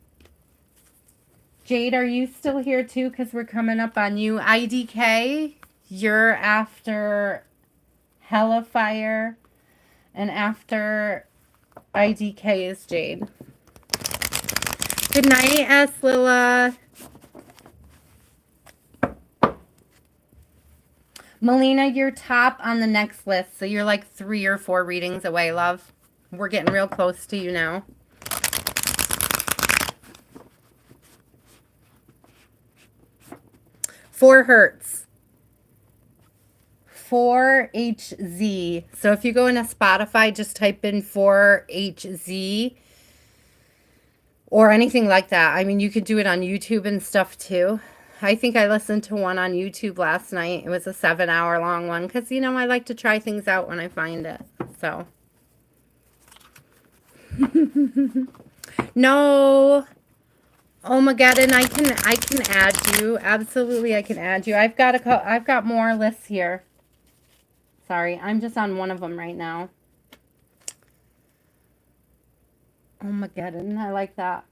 Jade, are you still here too? Because we're coming up on you. IDK, you're after Hella fire. And after IDK is Jade. Good night, S. Lila. Molina, you're top on the next list. So you're like 3 or 4 readings away, love. We're getting real close to you now. Four Hertz. 4HZ. So if you go into Spotify, just type in 4HZ or anything like that. I mean, you could do it on YouTube and stuff too. I think I listened to one on YouTube last night. It was a 7-hour long one because, you know, I like to try things out when I find it. So. No. Omageddon, I can add you. Absolutely, I can add you. I've got more lists here. Sorry, I'm just on one of them right now. Omageddon, I like that.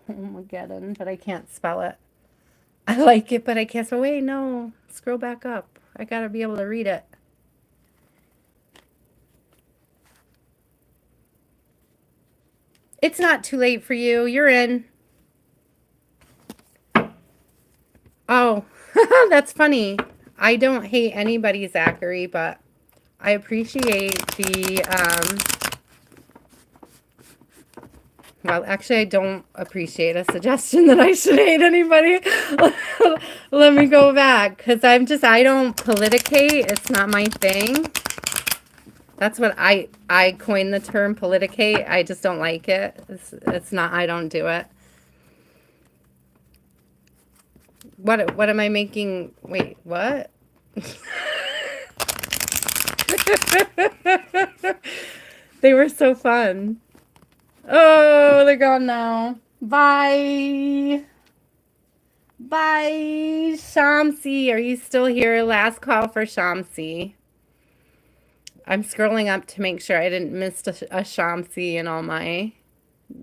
Omageddon, but I can't spell it. I like it, but I can't. So wait, no. Scroll back up. I gotta be able to read it. It's not too late for you. You're in. Oh, that's funny. I don't hate anybody, Zachary, but I appreciate the, well, actually, I don't appreciate a suggestion that I should hate anybody. Let me go back, because I don't politicate. It's not my thing. That's what I coined the term politicate. I just don't like it. It's not, I don't do it. What am I making? Wait, what? They were so fun. Oh, they're gone now. Bye. Bye. Shamsi, are you still here? Last call for Shamsi. I'm scrolling up to make sure I didn't miss a Shamsi in all my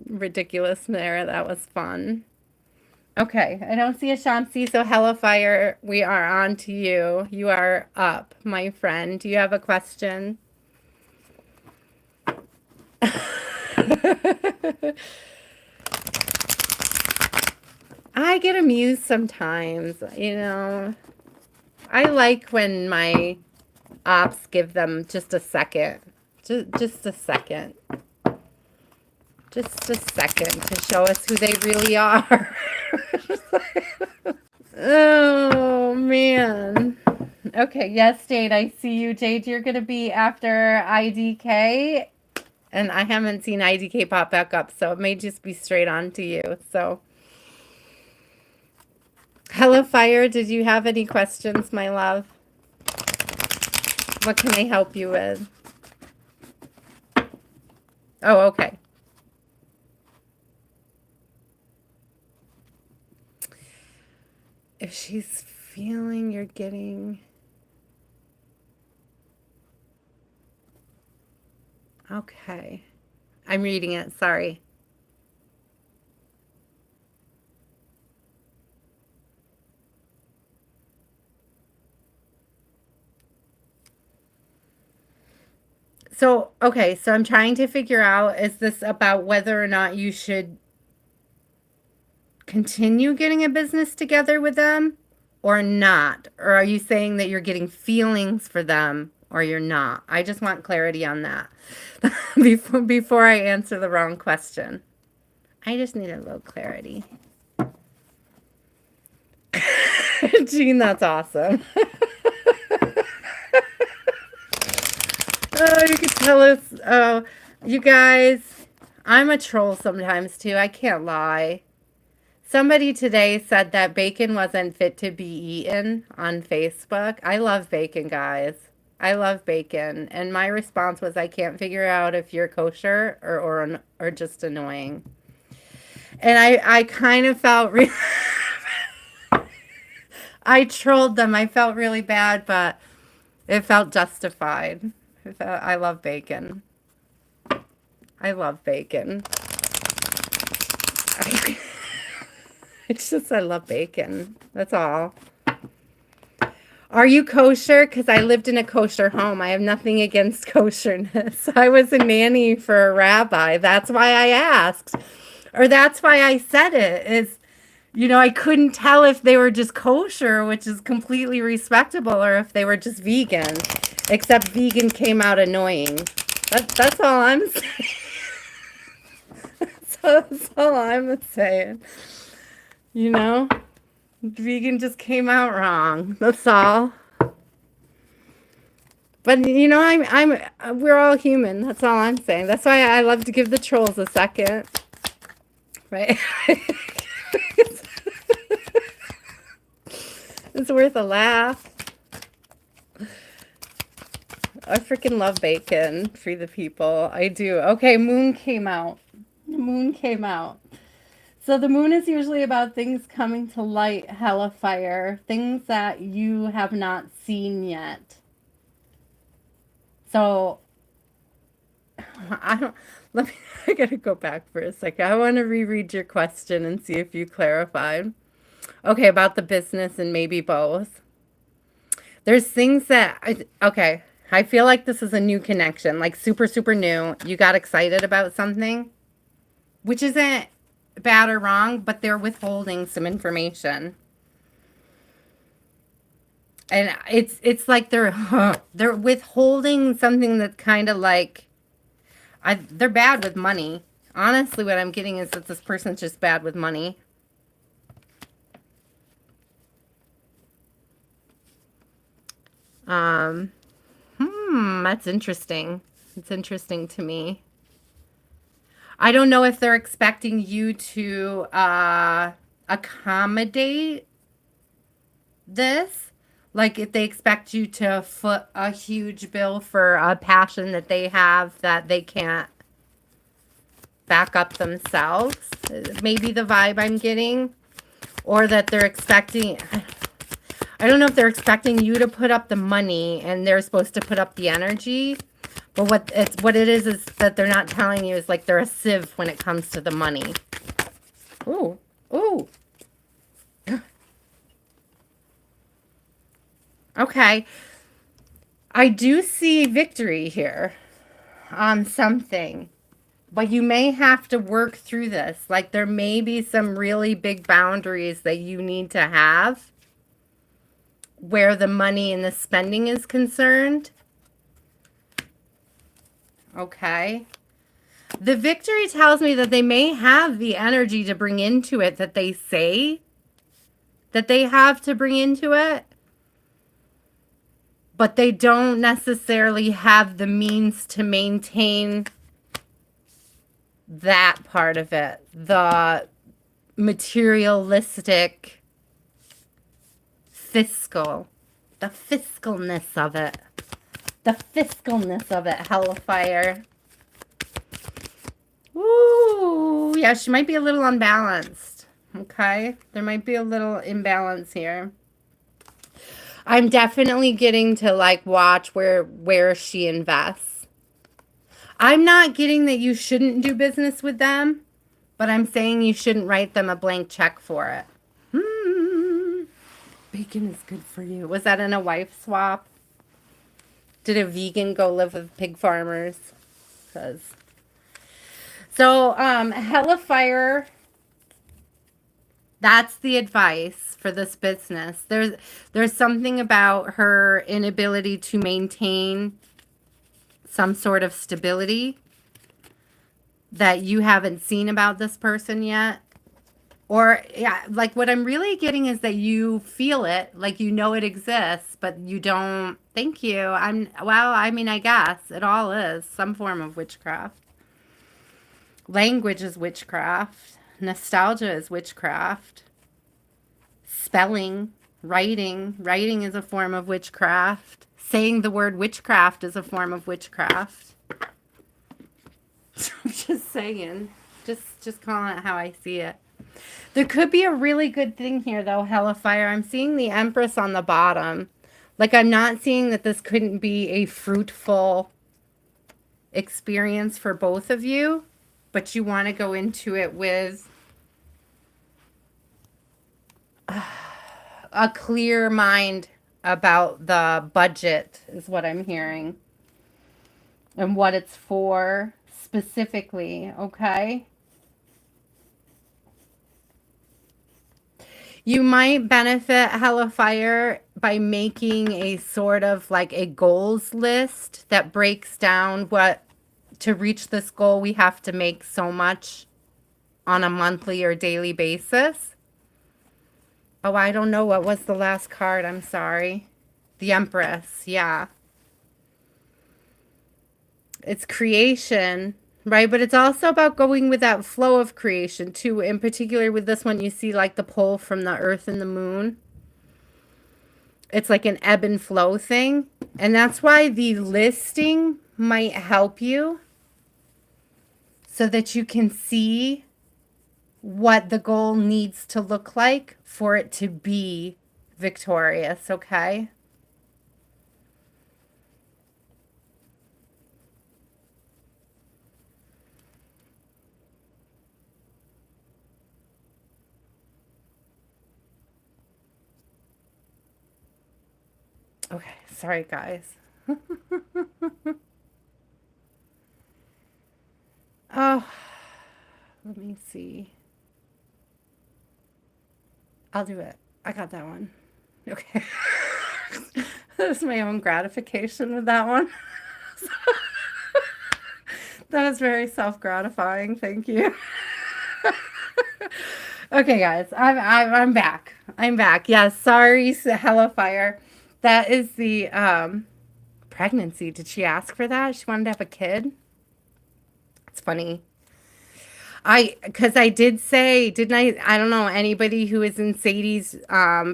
ridiculous there. That was fun. Okay, I don't see a Shamsi, so Hellafire, we are on to you. You are up, my friend. Do you have a question? I get amused sometimes, you know. I like when my ops give them just a second. Just a second. Just a second to show us who they really are. Oh, man. Okay, yes, Jade, I see you. Jade, you're going to be after IDK. And I haven't seen IDK pop back up, so it may just be straight on to you. So, Hello, Fire. Did you have any questions, my love? What can I help you with? Oh, okay. If she's feeling you're getting... Okay. I'm reading it. Sorry. So, okay. So I'm trying to figure out, is this about whether or not you should continue getting a business together with them or not? Or are you saying that you're getting feelings for them or you're not? I just want clarity on that before I answer the wrong question. I just need a little clarity. Jean, that's awesome. Oh, you could tell us. Oh, you guys, I'm a troll sometimes too. I can't lie. Somebody today said that bacon wasn't fit to be eaten on Facebook. I love bacon, guys. I love bacon. And my response was, I can't figure out if you're kosher or just annoying. And I kind of felt I trolled them. I felt really bad, but it felt justified. I love bacon. I love bacon. It's just I love bacon. That's all. Are you kosher? Because I lived in a kosher home. I have nothing against kosherness. I was a nanny for a rabbi. That's why I asked. Or that's why I said it. Is, you know, I couldn't tell if they were just kosher, which is completely respectable, or if they were just vegan. Except vegan came out annoying. That's all I'm saying. That's all I'm saying. You know? Vegan just came out wrong. That's all. But you know, we're all human. That's all I'm saying. That's why I love to give the trolls a second. Right? It's worth a laugh. I freaking love bacon. Free the people. I do. Okay, moon came out. The moon came out. So the moon is usually about things coming to light, hella fire, things that you have not seen yet. So I gotta go back for a second. I want to reread your question and see if you clarified. Okay, about the business and maybe both. There's things that I feel like this is a new connection, like super, super new. You got excited about something, which isn't bad or wrong, but they're withholding some information. And it's like they're withholding something that's kind of like they're bad with money. Honestly, what I'm getting is that this person's just bad with money. That's interesting. It's interesting to me. I don't know if they're expecting you to accommodate this. Like if they expect you to foot a huge bill for a passion that they have that they can't back up themselves. Maybe the vibe I'm getting. Or that they're expecting, I don't know if they're expecting you to put up the money and they're supposed to put up the energy. But what it is that they're not telling you is like they're a sieve when it comes to the money. Ooh, ooh. Okay. I do see victory here on something. But you may have to work through this. Like there may be some really big boundaries that you need to have where the money and the spending is concerned. Okay. The victory tells me that they may have the energy to bring into it that they say that they have to bring into it, but they don't necessarily have the means to maintain that part of it. The materialistic the fiscalness of it. The fiscalness of it, Hellfire. Ooh, yeah, she might be a little unbalanced. Okay, there might be a little imbalance here. I'm definitely getting to like watch where she invests. I'm not getting that you shouldn't do business with them, but I'm saying you shouldn't write them a blank check for it. Bacon is good for you. Was that in a wife swap? Did a vegan go live with pig farmers? Says. So, Hellfire, that's the advice for this business. There's something about her inability to maintain some sort of stability that you haven't seen about this person yet. Or, yeah, like what I'm really getting is that you feel it, like you know it exists, but you don't. Thank you. Well, I mean, I guess it all is some form of witchcraft. Language is witchcraft. Nostalgia is witchcraft. Spelling, writing is a form of witchcraft. Saying the word witchcraft is a form of witchcraft. I'm just saying. Just calling it how I see it. There could be a really good thing here, though, Hellfire. I'm seeing the Empress on the bottom. Like, I'm not seeing that this couldn't be a fruitful experience for both of you, but you want to go into it with a clear mind about the budget, is what I'm hearing, and what it's for specifically, okay? You might benefit Hellfire by making a sort of like a goals list that breaks down what to reach this goal we have to make so much on a monthly or daily basis. Oh, I don't know. What was the last card? I'm sorry. The Empress. Yeah. It's creation. Right, but it's also about going with that flow of creation too. In particular with this one, you see like the pull from the earth and the moon. It's like an ebb and flow thing. And that's why the listing might help you so that you can see what the goal needs to look like for it to be victorious, okay? Okay, sorry guys. Oh, let me see. I'll do it. I got that one. Okay. That's my own gratification with that one. That was very self-gratifying. Thank you. Okay, guys, I'm back. I'm back. Yes, sorry, Hello Fire. That is the pregnancy. Did she ask for that? She wanted to have a kid. It's funny. Because I did say, didn't I? I don't know, anybody who was in Sadie's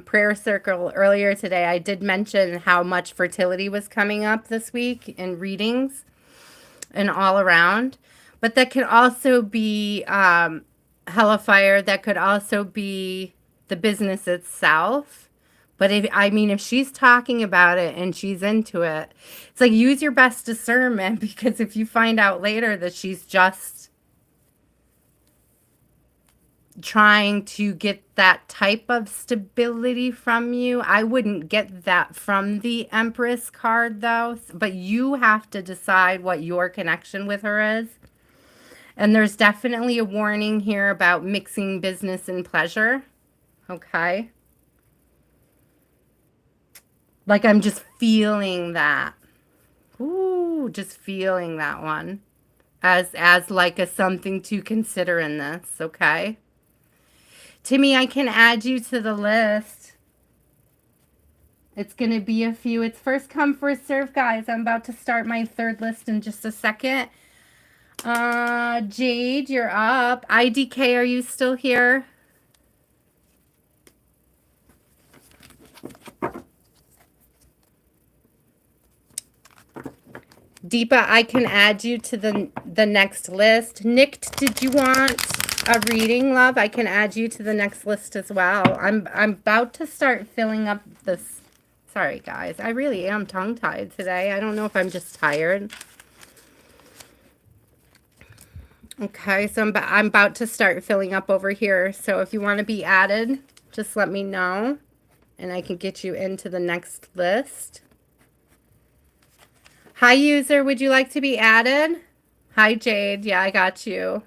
prayer circle earlier today, I did mention how much fertility was coming up this week in readings and all around. But that could also be Hellfire. That could also be the business itself. But if she's talking about it and she's into it, it's like, use your best discernment, because if you find out later that she's just trying to get that type of stability from you, I wouldn't get that from the Empress card though. But you have to decide what your connection with her is. And there's definitely a warning here about mixing business and pleasure. Okay. Like, I'm just feeling that. Ooh, just feeling that one as like a something to consider in this. Okay. Timmy, I can add you to the list. It's going to be a few. It's first come, first serve, guys. I'm about to start my third list in just a second. Jade, you're up. IDK, are you still here? Deepa, I can add you to the next list. Nick, did you want a reading, love? I can add you to the next list as well. I'm about to start filling up this. Sorry, guys. I really am tongue-tied today. I don't know if I'm just tired. Okay, so I'm about to start filling up over here. So if you want to be added, just let me know, and I can get you into the next list. Hi, user. Would you like to be added? Hi, Jade. Yeah, I got you.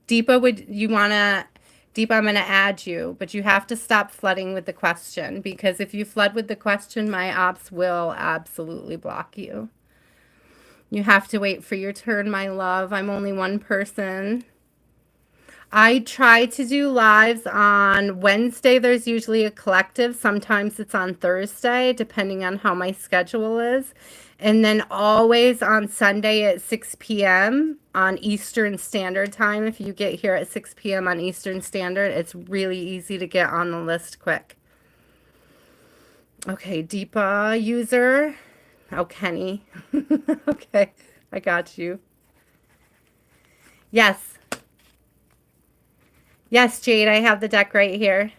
Deepa, Deepa, I'm going to add you, but you have to stop flooding with the question, because if you flood with the question, my ops will absolutely block you. You have to wait for your turn, my love. I'm only one person. I try to do lives on Wednesday. There's usually a collective. Sometimes it's on Thursday, depending on how my schedule is. And then always on Sunday at 6 p.m. on Eastern Standard Time. If you get here at 6 p.m. on Eastern Standard, it's really easy to get on the list quick. Okay, Deepa user. Oh, Kenny. Okay, I got you. Yes. Yes, Jade, I have the deck right here.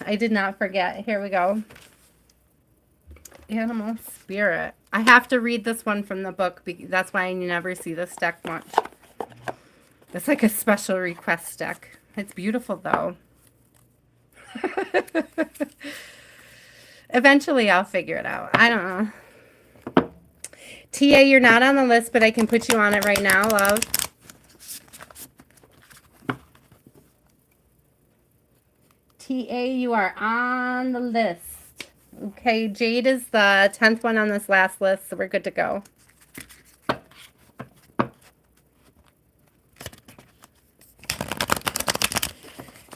I did not forget. Here we go. Animal Spirit. I have to read this one from the book. That's why I never see this deck much. It's like a special request deck. It's beautiful, though. Eventually, I'll figure it out. I don't know. TA, you're not on the list, but I can put you on it right now, love. TA, you are on the list. Okay, Jade is the 10th one on this last list, so we're good to go.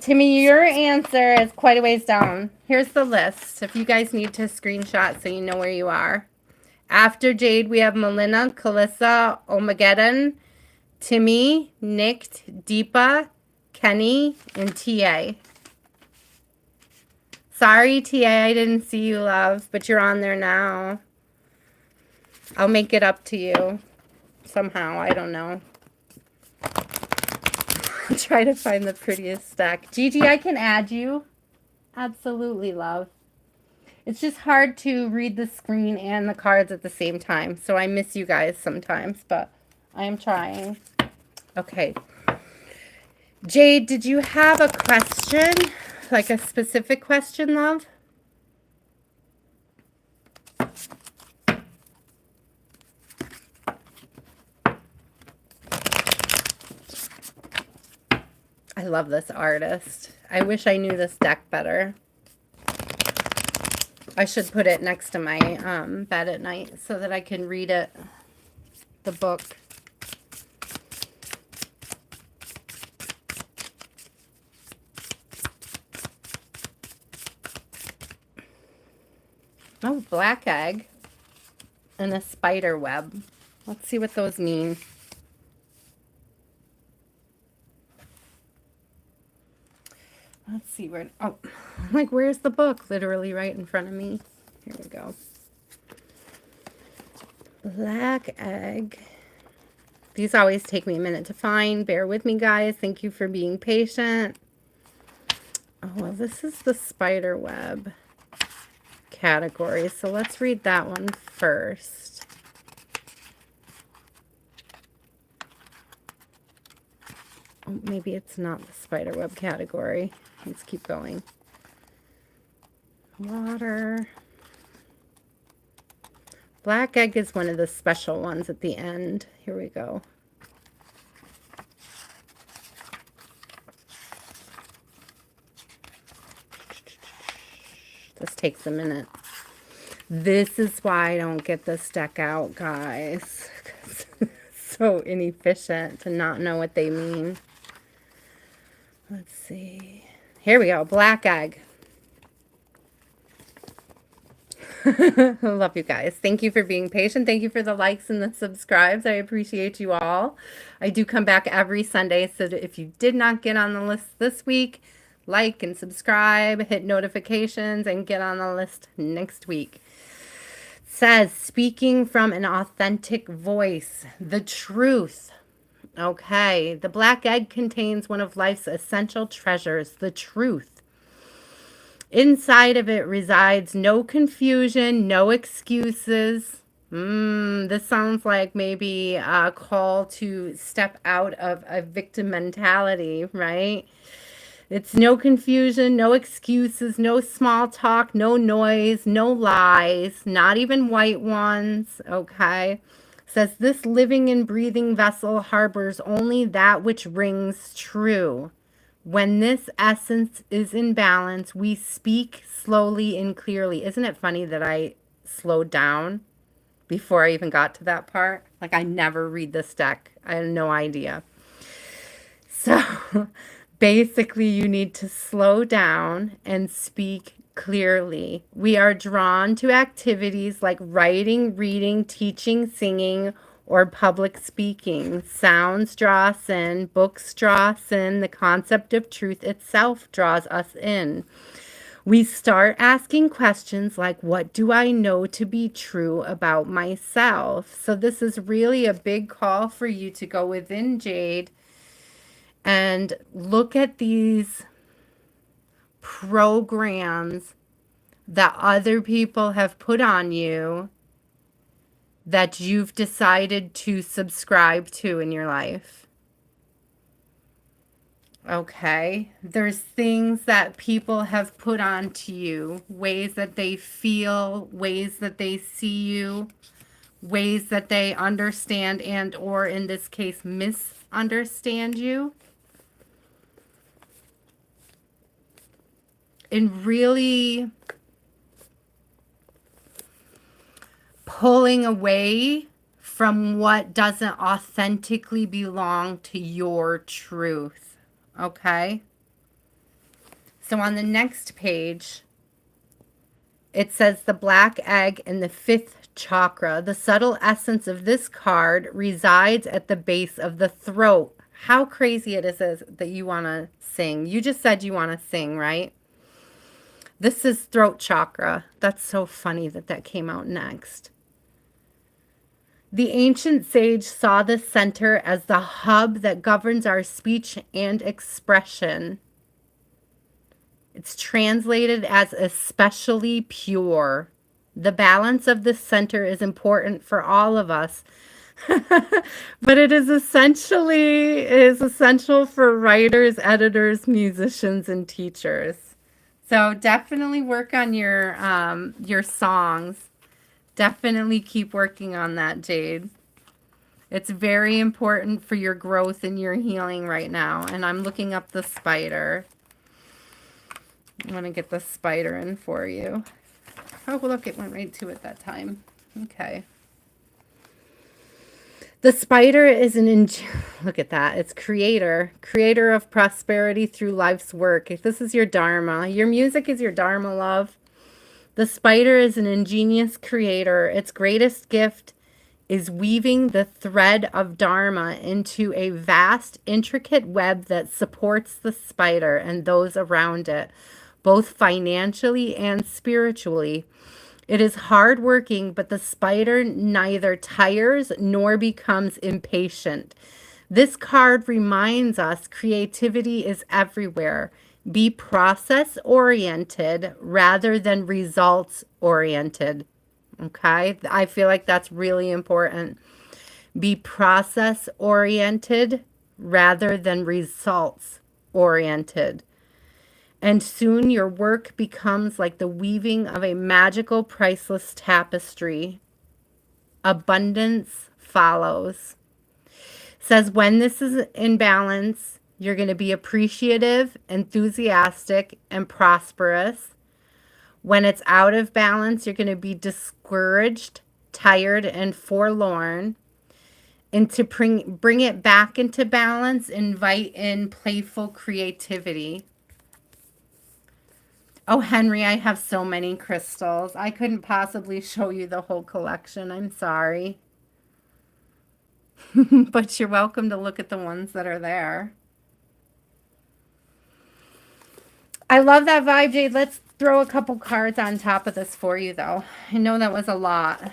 Timmy, your answer is quite a ways down. Here's the list, if you guys need to screenshot so you know where you are. After Jade, we have Molina, Kalissa, Omageddon, Timmy, Nick, Deepa, Kenny, and TA. Sorry, TA, I didn't see you, love, but you're on there now. I'll make it up to you somehow. I don't know. I'll try to find the prettiest deck. Gigi, I can add you. Absolutely, love. It's just hard to read the screen and the cards at the same time. So I miss you guys sometimes, but I am trying. Okay. Jade, did you have a question? Like a specific question, love? I love this artist. I wish I knew this deck better. I should put it next to my bed at night so that I can read it, the book. Oh, black egg and a spider web. Let's see what those mean. Let's see where, oh, like, where's the book? Literally right in front of me. Here we go. Black egg. These always take me a minute to find. Bear with me, guys. Thank you for being patient. Oh, well, this is the spider web category. So let's read that one first. Oh, maybe it's not the spider web category. Let's keep going. Water. Black egg is one of the special ones at the end. Here we go. This takes a minute. This is why I don't get this deck out, guys. It's so inefficient to not know what they mean. Let's see. Here we go. Black egg. I love you guys. Thank you for being patient. Thank you for the likes and the subscribes. I appreciate you all. I do come back every Sunday, so that if you did not get on the list this week, like and subscribe, hit notifications, and get on the list next week. It says, speaking from an authentic voice, the truth. Okay, the black egg contains one of life's essential treasures, the truth. Inside of it resides no confusion, no excuses. This sounds like maybe a call to step out of a victim mentality, right? It's no confusion, no excuses, no small talk, no noise, no lies, not even white ones, okay? Says this living and breathing vessel harbors only that which rings true. When this essence is in balance, we speak slowly and clearly. Isn't it funny that I slowed down before I even got to that part? Like, I never read this deck. I had no idea. So basically, you need to slow down and speak clearly. We are drawn to activities like writing, reading, teaching, singing, or public speaking. Sounds draw us in, books draw us in, the concept of truth itself draws us in. We start asking questions like, what do I know to be true about myself? So this is really a big call for you to go within, Jade, and look at these programs that other people have put on you that you've decided to subscribe to in your life. Okay, there's things that people have put onto you, ways that they feel, ways that they see you, ways that they understand and or in this case misunderstand you. And really pulling away from what doesn't authentically belong to your truth. Okay? So on the next page, it says the black egg in the 5th chakra. The subtle essence of this card resides at the base of the throat. How crazy it is that you want to sing. You just said you want to sing, right? This is throat chakra. That's so funny that that came out next. The ancient sage saw this center as the hub that governs our speech and expression. It's translated as especially pure. The balance of this center is important for all of us. But it is essential for writers, editors, musicians, and teachers. So definitely work on your songs. Definitely keep working on that, Jade. It's very important for your growth and your healing right now. And I'm looking up the spider. I'm going to get the spider in for you. Oh, look, it went right to it that time. Okay. The spider is look at that. It's creator of prosperity through life's work. If this is your dharma, your music is your dharma, love. The spider is an ingenious creator. Its greatest gift is weaving the thread of dharma into a vast, intricate web that supports the spider and those around it, both financially and spiritually. It is hardworking, but the spider neither tires nor becomes impatient. This card reminds us creativity is everywhere. Be process oriented rather than results oriented. Okay, I feel like that's really important. Be process oriented rather than results oriented. And soon your work becomes like the weaving of a magical, priceless tapestry. Abundance follows. Says when this is in balance, you're going to be appreciative, enthusiastic, and prosperous. When it's out of balance, you're going to be discouraged, tired, and forlorn. And to bring it back into balance, invite in playful creativity. Oh, Henry, I have so many crystals. I couldn't possibly show you the whole collection. I'm sorry. But you're welcome to look at the ones that are there. I love that vibe, Jade. Let's throw a couple cards on top of this for you, though. I know that was a lot.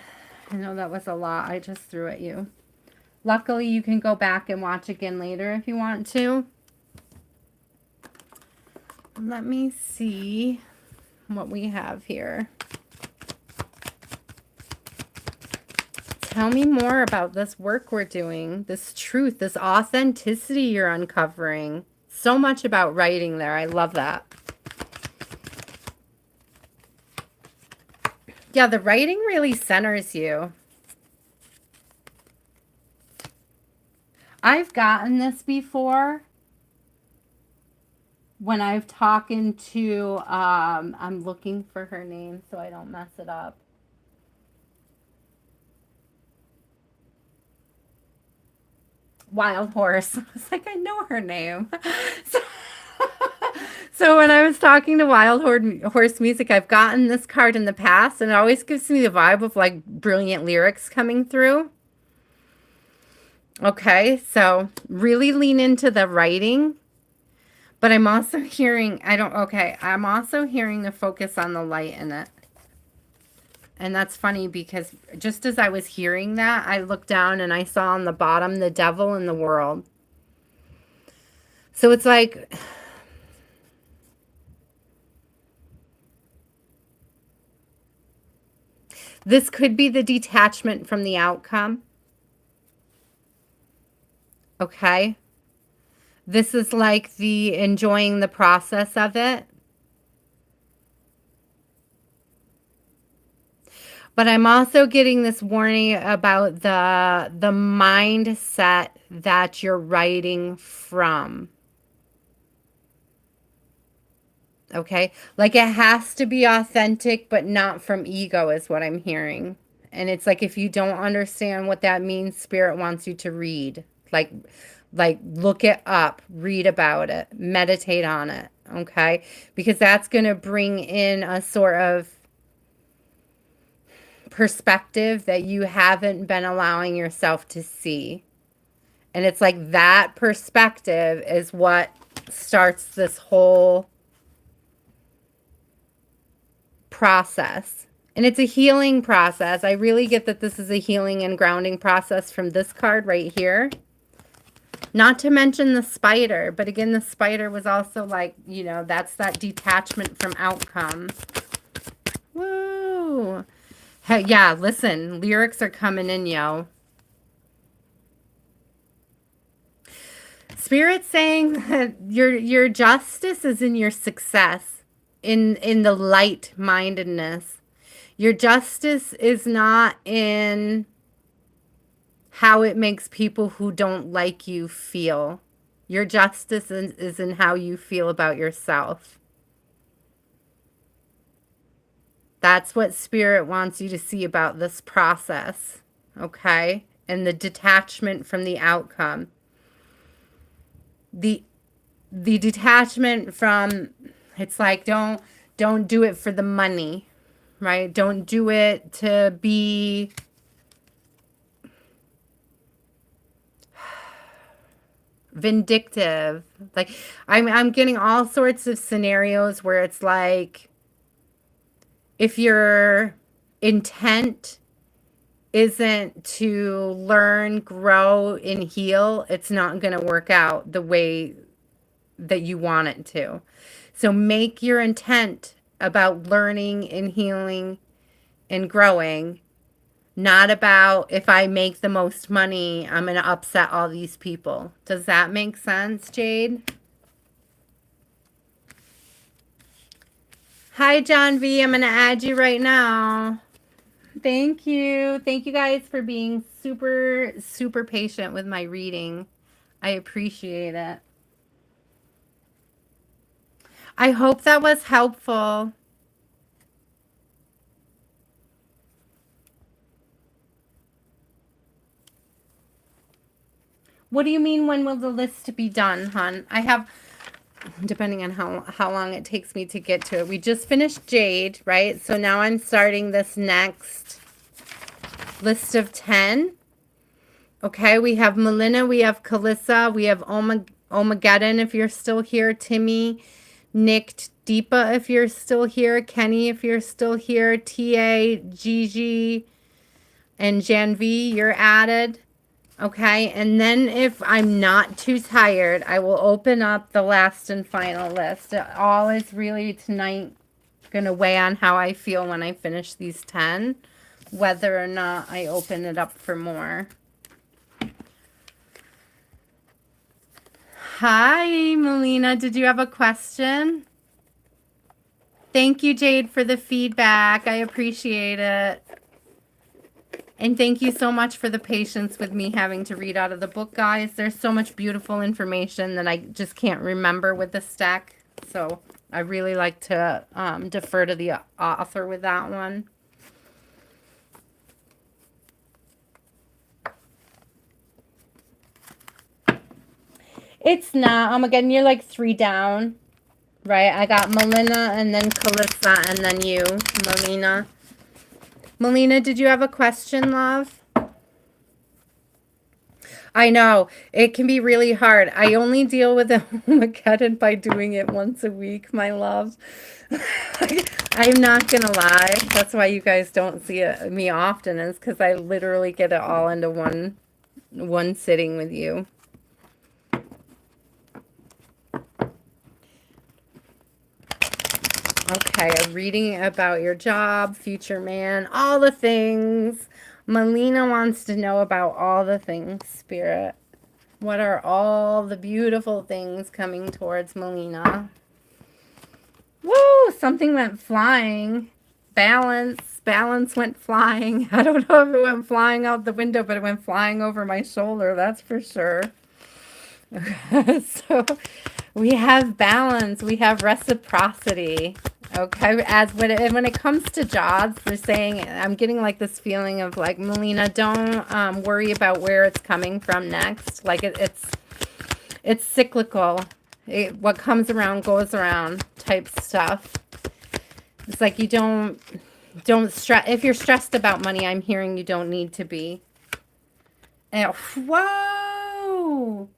I just threw at you. Luckily, you can go back and watch again later if you want to. Let me see what we have here. Tell me more about this work we're doing, this truth, this authenticity you're uncovering. So much about writing there. I love that. Yeah, the writing really centers you. I've gotten this before. When I've talking to, I'm looking for her name so I don't mess it up. Wild Horse. I was like, I know her name. So when I was talking to Wild Horse Music, I've gotten this card in the past, and it always gives me the vibe of like brilliant lyrics coming through. Okay, so really lean into the writing. But I'm also hearing, I'm also hearing the focus on the light in it. And that's funny because just as I was hearing that, I looked down and I saw on the bottom the devil in the world. So it's like, this could be the detachment from the outcome. Okay. This is like the enjoying the process of it. But I'm also getting this warning about the mindset that you're writing from. Okay? Like it has to be authentic, but not from ego is what I'm hearing. And it's like if you don't understand what that means, Spirit wants you to read. Like look it up, read about it, meditate on it. Okay? Because that's going to bring in a sort of perspective that you haven't been allowing yourself to see. And it's like that perspective is what starts this whole process. And it's a healing process. I really get that this is a healing and grounding process from this card right here. Not to mention the spider. But again, the spider was also like, you know, that's that detachment from outcome. Woo! Hey, yeah, listen, lyrics are coming in, yo. Spirit saying that your justice is in your success, in the light-mindedness. Your justice is not in how it makes people who don't like you feel. Your justice is in how you feel about yourself. That's what Spirit wants you to see about this process, okay? And the detachment from the outcome. The detachment from, it's like, don't do it for the money, right? Don't do it to be vindictive. Like, I'm getting all sorts of scenarios where it's like, if your intent isn't to learn, grow, and heal, it's not going to work out the way that you want it to. So make your intent about learning and healing and growing, not about, if I make the most money, I'm going to upset all these people. Does that make sense, Jade? Hi, Janvie. I'm going to add you right now. Thank you. Thank you guys for being super, super patient with my reading. I appreciate it. I hope that was helpful. What do you mean, when will the list be done, hon? I have, depending on how long it takes me to get to it. We just finished Jade, right? So now I'm starting this next list of 10. Okay, we have Molina, we have Kalissa, we have Omageddon if you're still here, Timmy, Nick, Deepa if you're still here, Kenny if you're still here, TA, Gigi, and Janvie, you're added. Okay, and then if I'm not too tired, I will open up the last and final list. It all is really tonight going to weigh on how I feel when I finish these 10, whether or not I open it up for more. Hi, Molina. Did you have a question? Thank you, Jade, for the feedback. I appreciate it. And thank you so much for the patience with me having to read out of the book, guys. There's so much beautiful information that I just can't remember with this deck. So I really like to defer to the author with that one. It's not. Again, you're like 3 down, right? I got Molina and then Kalissa and then you, Molina. Molina, did you have a question, love? I know. It can be really hard. I only deal with Omageddon by doing it once a week, my love. I'm not going to lie. That's why you guys don't see me often, is because I literally get it all into one sitting with you. Okay, I'm reading about your job, future man, all the things. Molina wants to know about all the things, Spirit. What are all the beautiful things coming towards Molina? Woo! Something went flying. Balance went flying. I don't know if it went flying out the window, but it went flying over my shoulder. That's for sure. So we have balance. We have reciprocity. Okay, as when it comes to jobs, they're saying, I'm getting like this feeling of like, Molina, don't worry about where it's coming from next. Like it's cyclical. What comes around goes around type stuff. It's like you don't stress. If you're stressed about money, I'm hearing you don't need to be. And whoa.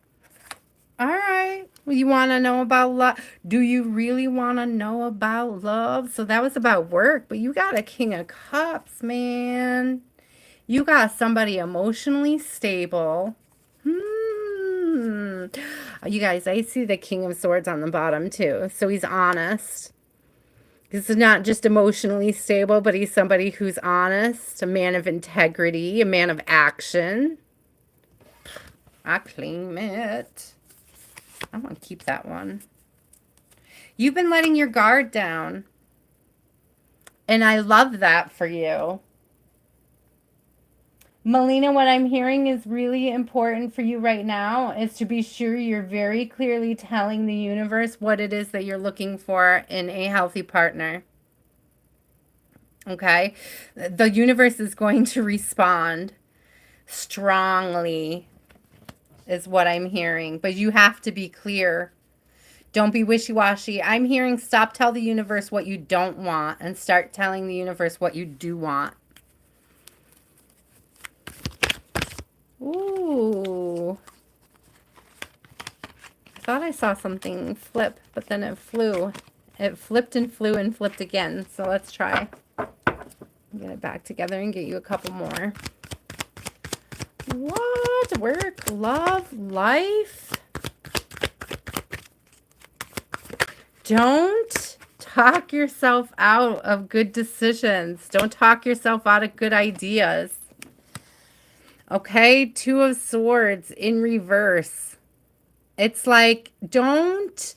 All right. Well, you want to know about love? Do you really want to know about love? So that was about work, but you got a King of Cups, man. You got somebody emotionally stable. You guys, I see the King of Swords on the bottom too. So he's honest. This is not just emotionally stable, but he's somebody who's honest, a man of integrity, a man of action. I claim it. I want to keep that one. You've been letting your guard down. And I love that for you. Molina, what I'm hearing is really important for you right now is to be sure you're very clearly telling the universe what it is that you're looking for in a healthy partner. Okay? The universe is going to respond strongly, is what I'm hearing. But you have to be clear. Don't be wishy-washy. I'm hearing stop tell the universe what you don't want and start telling the universe what you do want. Ooh. I thought I saw something flip, but then it flew. It flipped and flew and flipped again. So let's try. Get it back together and get you a couple more. What? Work, love, life? Don't talk yourself out of good decisions. Don't talk yourself out of good ideas. Okay? Two of Swords in reverse. It's like, don't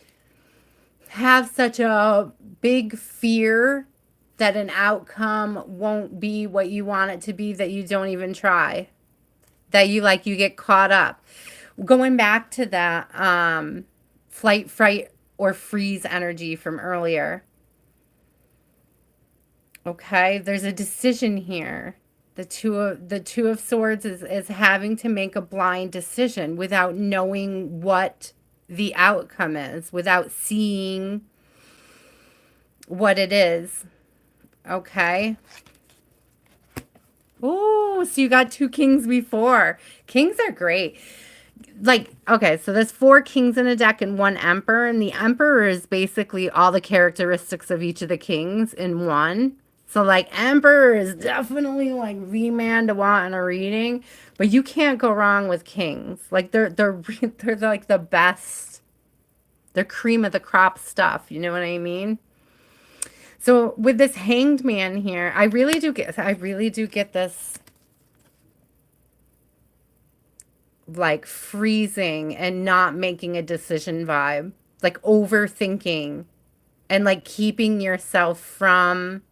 have such a big fear that an outcome won't be what you want it to be that you don't even try. That you get caught up. Going back to that flight, fright, or freeze energy from earlier. Okay, there's a decision here. The two of Swords is having to make a blind decision without knowing what the outcome is, without seeing what it is. Okay. Oh, so you got two kings before. Kings are great. Like, okay, so there's 4 kings in a deck and 1 emperor, and the emperor is basically all the characteristics of each of the kings in one. So, like, emperor is definitely, like, the man to want in a reading, but you can't go wrong with kings. Like, they're like the best. They're cream of the crop stuff, you know what I mean? So, with this hanged man here, I really do get this, like, freezing and not making a decision vibe, like overthinking and like keeping yourself from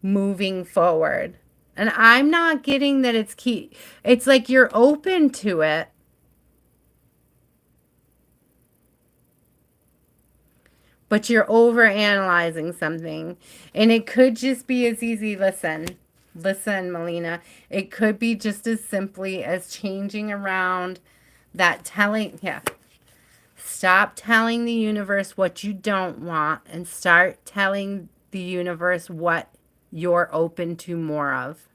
moving forward. And I'm not getting that it's like you're open to it, but you're over analyzing something. And it could just be as easy, listen, Molina, it could be just as simply as changing around that stop telling the universe what you don't want and start telling the universe what you're open to more of.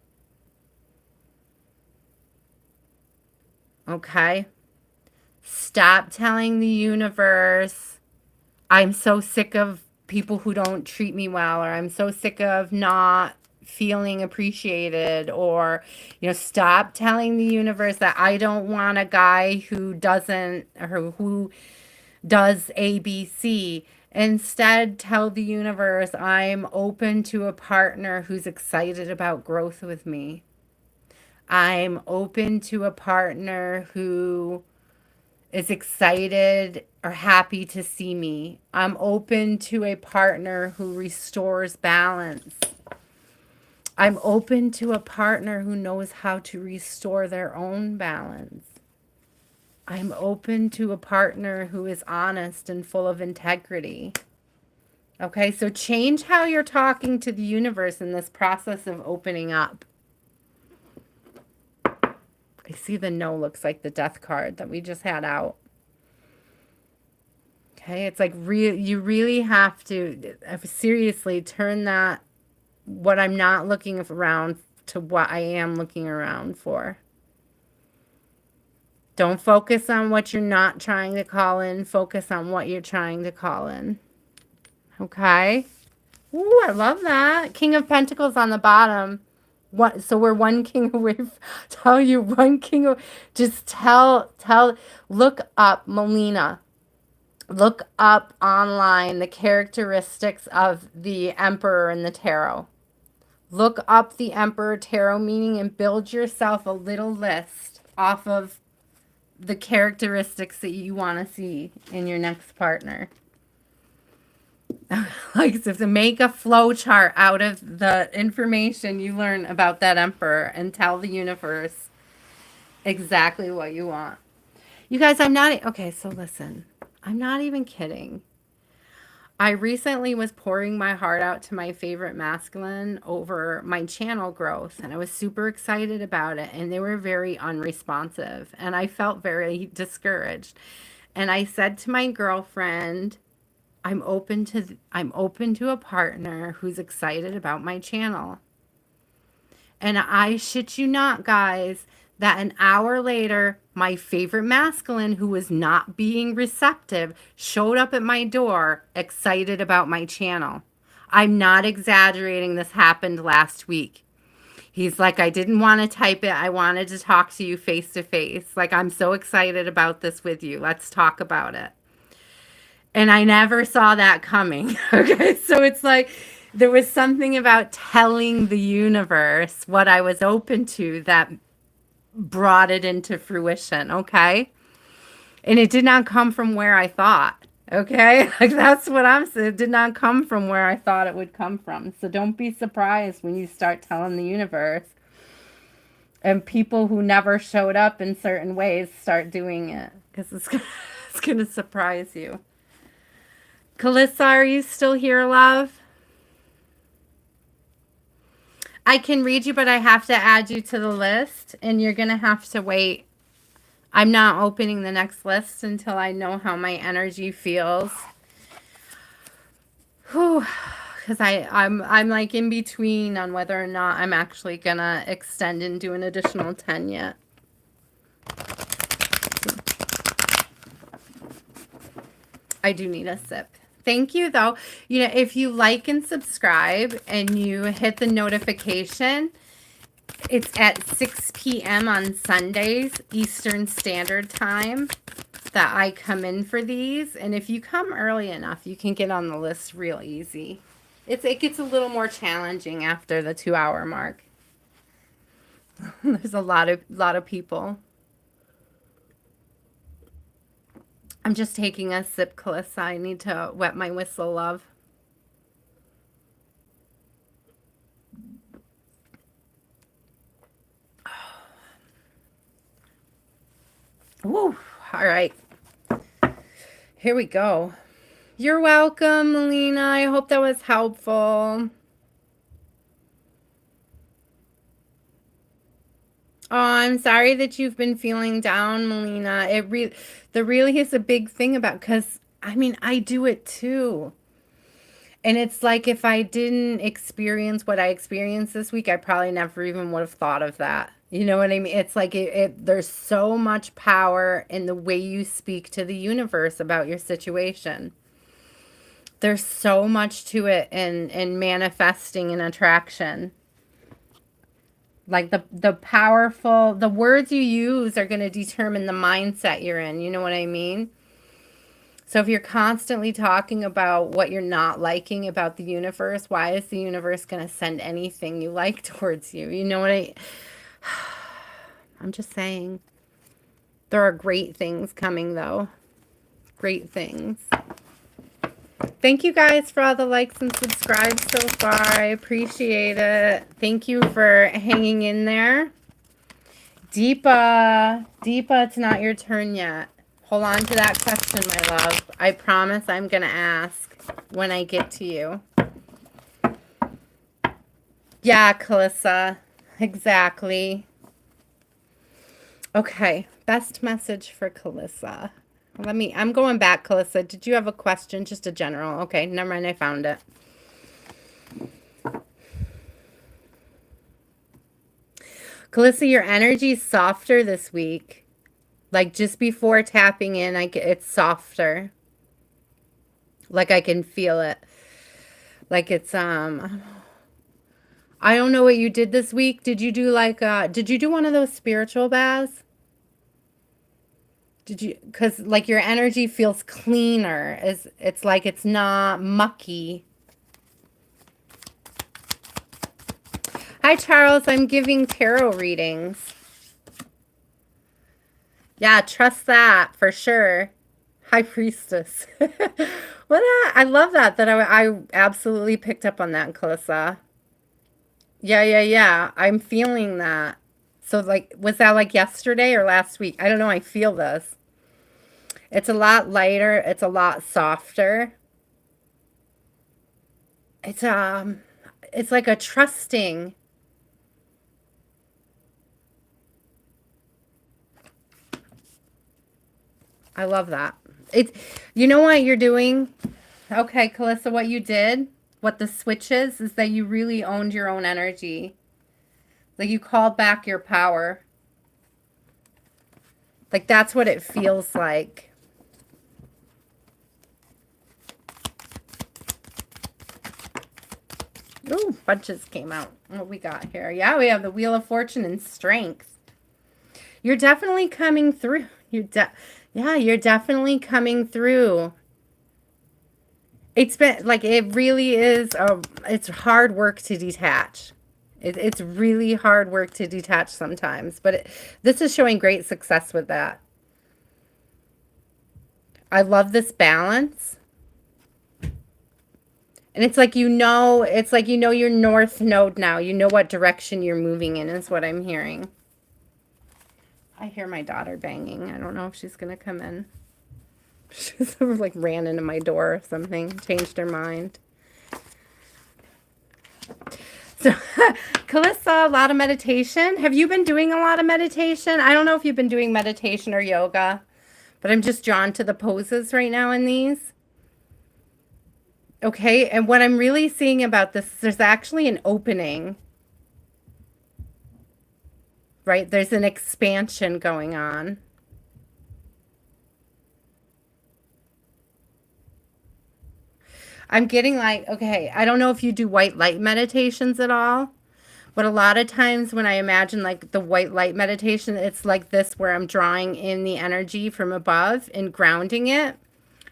Okay? Stop telling the universe, I'm so sick of people who don't treat me well, or I'm so sick of not feeling appreciated, or, stop telling the universe that I don't want a guy who doesn't, or who does ABC. Instead, tell the universe I'm open to a partner who's excited about growth with me. I'm open to a partner who is excited or happy to see me. I'm open to a partner who restores balance. I'm open to a partner who knows how to restore their own balance. I'm open to a partner who is honest and full of integrity. Okay, so change how you're talking to the universe in this process of opening up. I see the no looks like the death card that we just had out. Okay, it's like you really have to seriously turn that, what I'm not looking around, to what I am looking around for. Don't focus on what you're not trying to call in. Focus on what you're trying to call in. Okay. Ooh, I love that. King of Pentacles on the bottom. What? So we're one king away. Tell you one king. Just tell. Look up Molina. Look up online the characteristics of the Emperor in the Tarot. Look up the Emperor Tarot meaning and build yourself a little list off of the characteristics that you want to see in your next partner. Like, so to make a flow chart out of the information you learn about that emperor and tell the universe exactly what you want. You guys, okay, so listen. I'm not even kidding. I recently was pouring my heart out to my favorite masculine over my channel growth, and I was super excited about it, and they were very unresponsive, and I felt very discouraged. And I said to my girlfriend, I'm open to a partner who's excited about my channel. And I shit you not, guys, that an hour later, my favorite masculine who was not being receptive showed up at my door excited about my channel. I'm not exaggerating. This happened last week. He's like, I didn't want to type it. I wanted to talk to you face to face. Like, I'm so excited about this with you. Let's talk about it. And I never saw that coming. Okay. So it's like there was something about telling the universe what I was open to that brought it into fruition. Okay. And it did not come from where I thought. Okay. Like that's what I'm saying. It did not come from where I thought it would come from. So don't be surprised when you start telling the universe and people who never showed up in certain ways start doing it because it's going to surprise you. Kalissa, are you still here, love? I can read you, but I have to add you to the list, and you're going to have to wait. I'm not opening the next list until I know how my energy feels. Whew. Because I'm like in between on whether or not I'm actually going to extend and do an additional 10 yet. I do need a sip. Thank you, though. You know, if you like and subscribe and you hit the notification, it's at 6 p.m. on Sundays, Eastern Standard Time, that I come in for these. And if you come early enough, you can get on the list real easy. It gets a little more challenging after the 2-hour mark. There's a lot of people. I'm just taking a sip, Kalissa. I need to wet my whistle, love. Woo. All right. Here we go. You're welcome, Molina. I hope that was helpful. Oh, I'm sorry that you've been feeling down, Molina. There really is a big thing about, because I mean, I do it too. And it's like if I didn't experience what I experienced this week, I probably never even would have thought of that. You know what I mean? It's like there's so much power in the way you speak to the universe about your situation. There's so much to it in manifesting an attraction. Like the powerful, the words you use are going to determine the mindset you're in. You know what I mean? So if you're constantly talking about what you're not liking about the universe, why is the universe going to send anything you like towards you? You know what I'm just saying. There are great things coming, though. Great things. Thank you guys for all the likes and subscribes so far. I appreciate it. Thank you for hanging in there. Deepa, it's not your turn yet. Hold on to that question, my love. I promise I'm going to ask when I get to you. Yeah, Kalissa. Exactly. Okay. Best message for Kalissa. I'm going back, Kalissa. Did you have a question? Just a general. Okay, never mind. I found it. Kalissa, your energy is softer this week. Like just before tapping in, it's softer. Like I can feel it. Like it's I don't know what you did this week. Did you do did you do one of those spiritual baths? Did you, because like your energy feels cleaner. It's like it's not mucky. Hi, Charles. I'm giving tarot readings. Yeah, trust that for sure. High Priestess. I love that I absolutely picked up on that, Kalissa. Yeah. I'm feeling that. So like, was that like yesterday or last week? I don't know. I feel this. It's a lot lighter. It's a lot softer. it's like a trusting. I love that. It's, you know what you're doing? Okay, Kalissa, what you did, what the switch is that you really owned your own energy. Like you called back your power. Like that's what it feels like. Ooh, bunches came out. What we got here? Yeah, we have the Wheel of Fortune and Strength. You're definitely coming through. Yeah, you're definitely coming through. It's been like, it really is, it's hard work to detach. It's really hard work to detach sometimes, but this is showing great success with that. I love this balance. And it's like, it's like, your north node now. You know what direction you're moving in is what I'm hearing. I hear my daughter banging. I don't know if she's going to come in. She's like ran into my door or something, changed her mind. So, Kalissa, a lot of meditation. Have you been doing a lot of meditation? I don't know if you've been doing meditation or yoga, but I'm just drawn to the poses right now in these. Okay, and what I'm really seeing about this, there's actually an opening, right? There's an expansion going on. I'm getting like, okay, I don't know if you do white light meditations at all, but a lot of times when I imagine like the white light meditation, it's like this where I'm drawing in the energy from above and grounding it,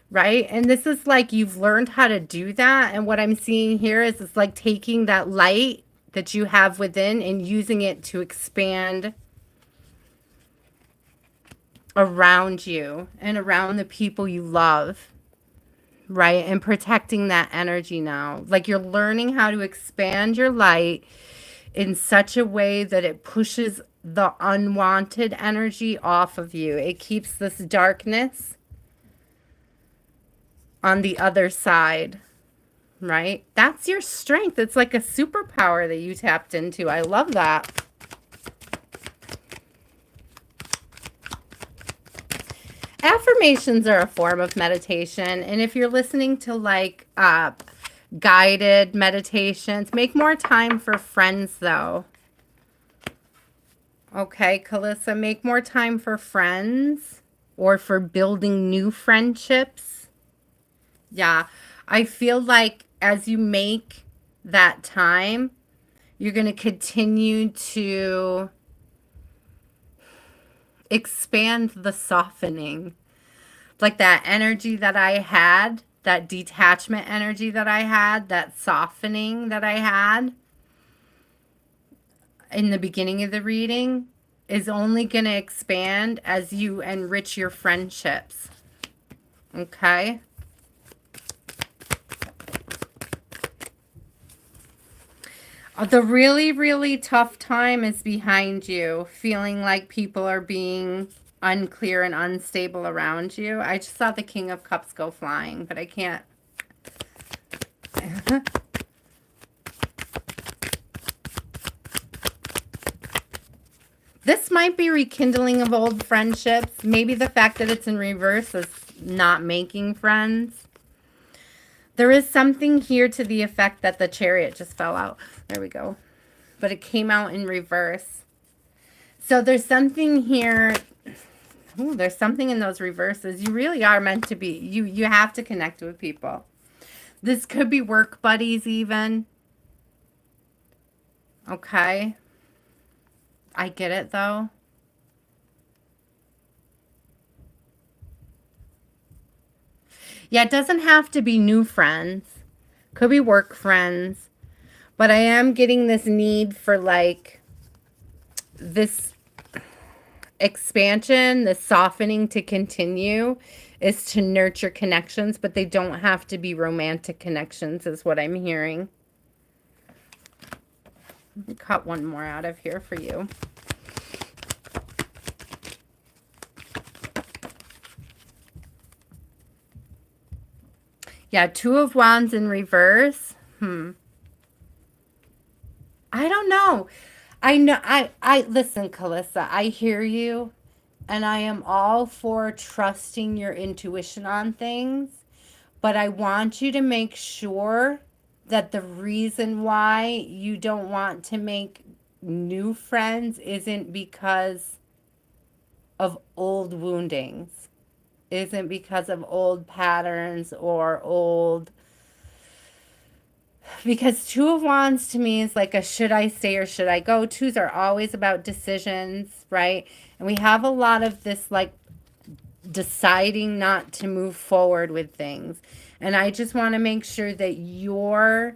right? And this is like you've learned how to do that. And what I'm seeing here is it's like taking that light that you have within and using it to expand around you and around the people you love. Right? And protecting that energy now. Like you're learning how to expand your light in such a way that it pushes the unwanted energy off of you. It keeps this darkness on the other side, right? That's your strength. It's like a superpower that you tapped into. I love that. Affirmations are a form of meditation. And if you're listening to like guided meditations, make more time for friends though. Okay, Kalissa, make more time for friends or for building new friendships. Yeah, I feel like as you make that time, you're going to continue to expand the softening. Like that energy that I had, that detachment energy that I had, that softening that I had in the beginning of the reading is only going to expand as you enrich your friendships. Okay? The really, really tough time is behind you. Feeling like people are being unclear and unstable around you. I just saw the King of Cups go flying, but I can't. This might be rekindling of old friendships. Maybe the fact that it's in reverse is not making friends. There is something here to the effect that the Chariot just fell out. There we go. But it came out in reverse. So there's something here. Ooh, there's something in those reverses. You really are meant to be. You have to connect with people. This could be work buddies even. Okay. I get it though. Yeah, it doesn't have to be new friends. Could be work friends. But I am getting this need for like this expansion, the softening to continue is to nurture connections, but they don't have to be romantic connections is what I'm hearing. Let me cut one more out of here for you. Yeah, Two of Wands in reverse. I don't know. I know I listen, Kalissa, I hear you, and I am all for trusting your intuition on things, but I want you to make sure that the reason why you don't want to make new friends isn't because of old woundings, isn't because of old patterns or old, because Two of Wands to me is like a should I stay or should I go. Twos are always about decisions, right? And we have a lot of this like deciding not to move forward with things. And I just want to make sure that you're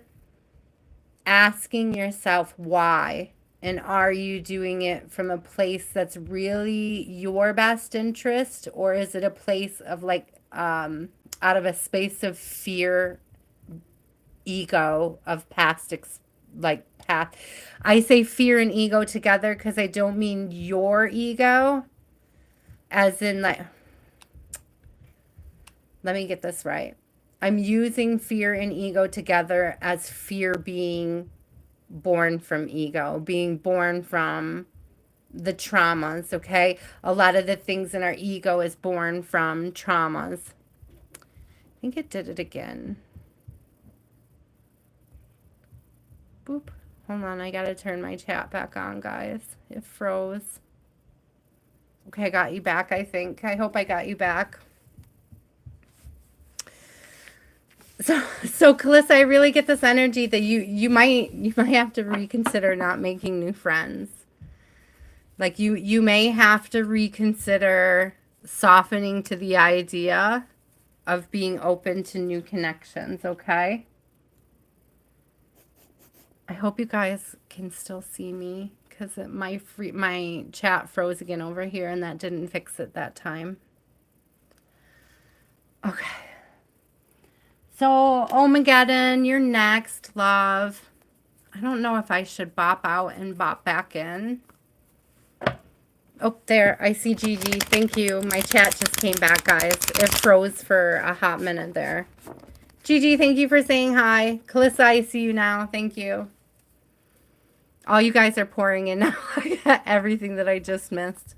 asking yourself why. And are you doing it from a place that's really your best interest? Or is it a place of like, out of a space of fear, ego, of past, past. I say fear and ego together because I don't mean your ego, as in like, let me get this right. I'm using fear and ego together as fear being born from ego, being born from the traumas, okay? A lot of the things in our ego is born from traumas. I think it did it again. Boop. Hold on, I gotta turn my chat back on, guys. It froze. Okay, I got you back, I think. I hope I got you back. So Kalissa, I really get this energy that you might have to reconsider not making new friends. Like you may have to reconsider softening to the idea of being open to new connections, okay? I hope you guys can still see me because my chat froze again over here and that didn't fix it that time. Okay. So, Omageddon, you're next, love. I don't know if I should bop out and bop back in. Oh, there. I see Gigi. Thank you. My chat just came back, guys. It froze for a hot minute there. Gigi, thank you for saying hi. Kalissa, I see you now. Thank you. All you guys are pouring in now. Everything that I just missed.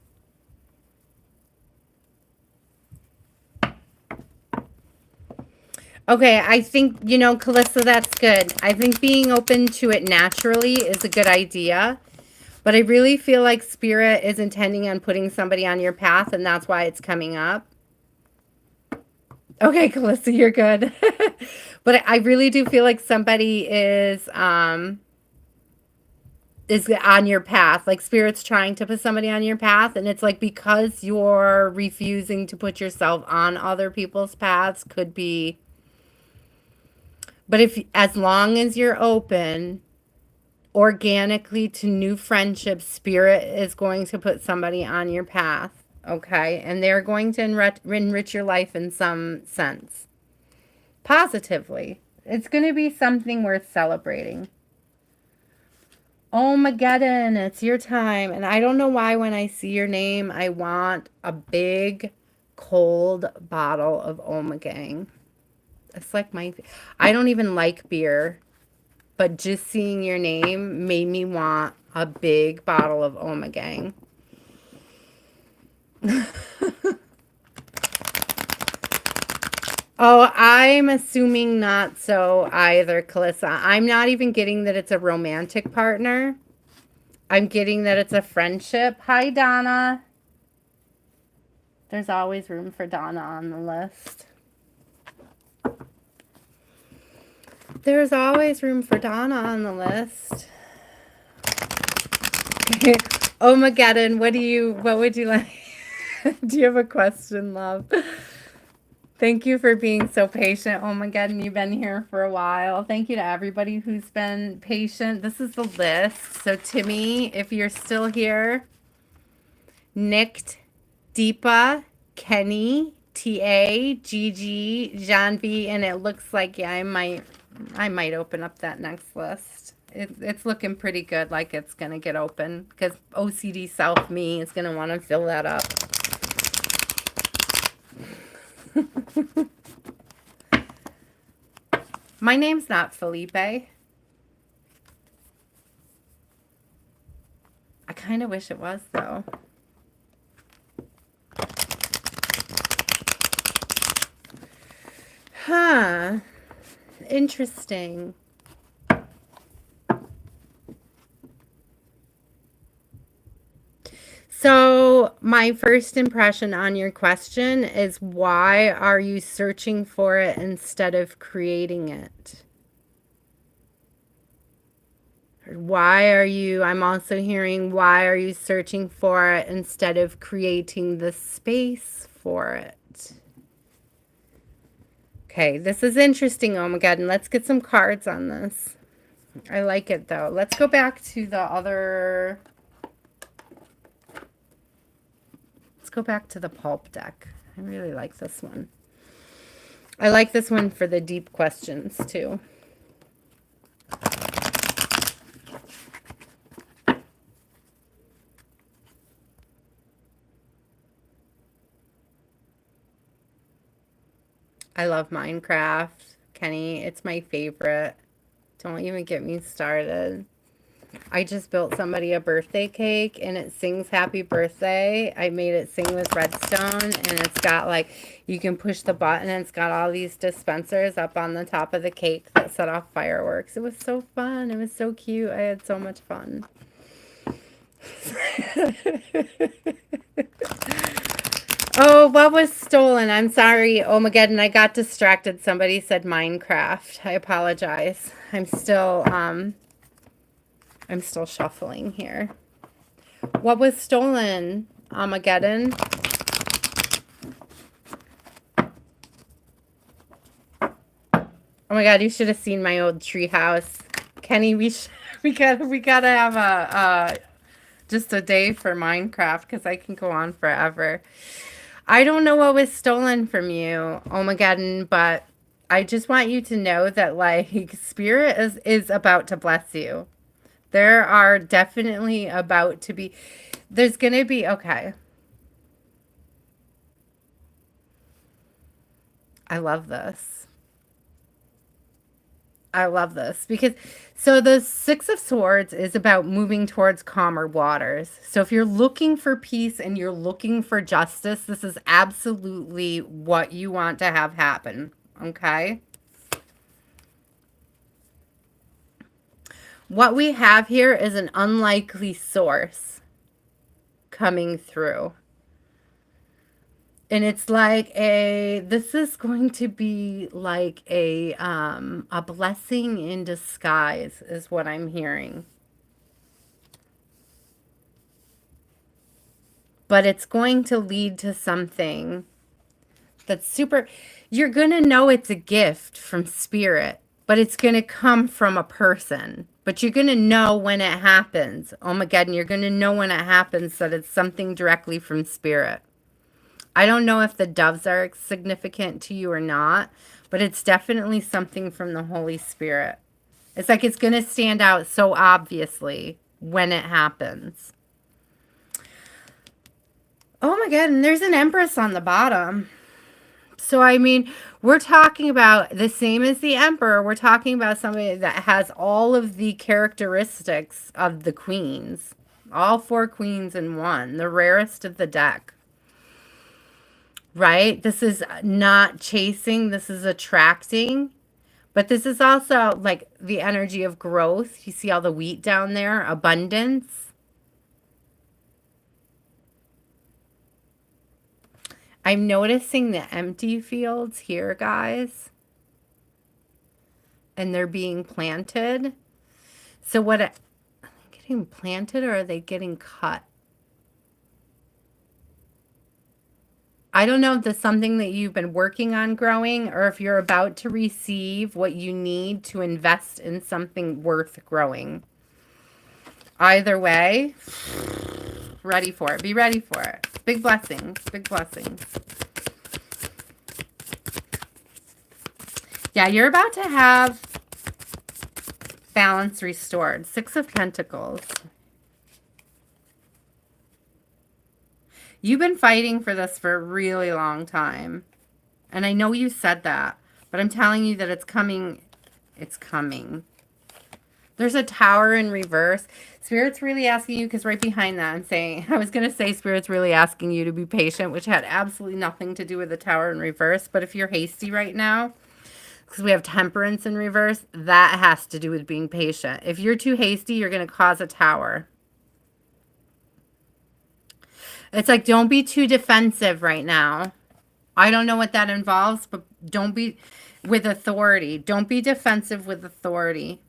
Okay, I think, Kalissa, that's good. I think being open to it naturally is a good idea. But I really feel like Spirit is intending on putting somebody on your path, and that's why it's coming up. Okay, Kalissa, you're good. But I really do feel like somebody is on your path. Like Spirit's trying to put somebody on your path, and it's like because you're refusing to put yourself on other people's paths could be. But as long as you're open organically to new friendships, Spirit is going to put somebody on your path, okay? And they're going to enrich your life in some sense. Positively. It's going to be something worth celebrating. Omageddon, it's your time. And I don't know why when I see your name, I want a big, cold bottle of Omagang. It's like I don't even like beer, but just seeing your name made me want a big bottle of Omagang. Oh, I'm assuming not so either, Kalissa. I'm not even getting that it's a romantic partner. I'm getting that it's a friendship. Hi, Donna. There's always room for Donna on the list. There's always room for Donna on the list. Omageddon, what would you like? Do you have a question, love? Thank you for being so patient. Omageddon, you've been here for a while. Thank you to everybody who's been patient. This is the list. So Timmy, if you're still here, Nicked, Deepa, Kenny, TA, Gigi, Janvie, and it looks like, yeah, I might open up that next list. It's looking pretty good, like it's going to get open, because OCD self me is going to want to fill that up. My name's not Felipe. I kind of wish it was, though. Huh. Interesting. So, my first impression on your question is, why are you searching for it instead of creating it? Why are you, I'm also hearing, why are you searching for it instead of creating the space for it? Okay, this is interesting, Omageddon. Let's get some cards on this. I like it, though. Let's go back to the other... Let's go back to the pulp deck. I really like this one. I like this one for the deep questions, too. I love Minecraft, Kenny. It's my favorite. Don't even get me started. I just built somebody a birthday cake and it sings happy birthday. I made it sing with redstone, and it's got like, you can push the button and it's got all these dispensers up on the top of the cake that set off fireworks. It was so fun. It was so cute. I had so much fun. Oh, what was stolen? I'm sorry, Omageddon. I got distracted. Somebody said Minecraft. I apologize. I'm still shuffling here. What was stolen, Omageddon? Oh my God, you should have seen my old tree house. Kenny, we gotta have a just a day for Minecraft, because I can go on forever. I don't know what was stolen from you, Omageddon, but I just want you to know that, like, Spirit is about to bless you. There are definitely about to be, there's going to be, okay. I love this. I love this because, so the Six of Swords is about moving towards calmer waters. So if you're looking for peace and you're looking for justice, this is absolutely what you want to have happen. Okay. What we have here is an unlikely source coming through. And it's like this is going to be like a blessing in disguise is what I'm hearing. But it's going to lead to something that's super, you're going to know it's a gift from Spirit, but it's going to come from a person. But you're going to know when it happens. Omageddon, you're going to know when it happens that it's something directly from Spirit. I don't know if the doves are significant to you or not, but it's definitely something from the Holy Spirit. It's like it's going to stand out so obviously when it happens. Oh my God, and there's an Empress on the bottom. So, I mean, we're talking about the same as the Emperor. We're talking about somebody that has all of the characteristics of the queens. All 4 queens in one. The rarest of the deck. Right? This is not chasing. This is attracting. But this is also like the energy of growth. You see all the wheat down there? Abundance. I'm noticing the empty fields here, guys. And they're being planted. So what, are they getting planted or are they getting cut? I don't know if there's something that you've been working on growing or if you're about to receive what you need to invest in something worth growing. Either way, ready for it. Be ready for it. Big blessings. Big blessings. Yeah, you're about to have balance restored. 6 of Pentacles. You've been fighting for this for a really long time. And I know you said that, but I'm telling you that it's coming It's coming. There's a tower in reverse. Spirit's really asking you, because right behind that I'm saying, I was going to say Spirit's really asking you to be patient, which had absolutely nothing to do with the tower in reverse. But if you're hasty right now, because we have temperance in reverse, that has to do with being patient. If you're too hasty, you're going to cause a tower. It's like, don't be too defensive right now. I don't know what that involves, but don't be with authority. Don't be defensive with authority.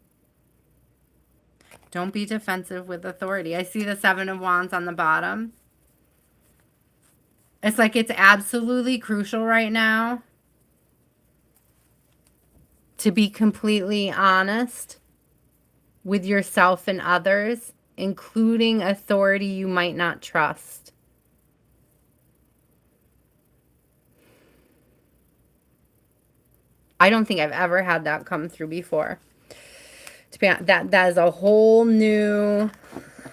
Don't be defensive with authority. I see the 7 of Wands on the bottom. It's like it's absolutely crucial right now to be completely honest with yourself and others, including authority you might not trust. I don't think I've ever had that come through before. To be honest, that is a whole new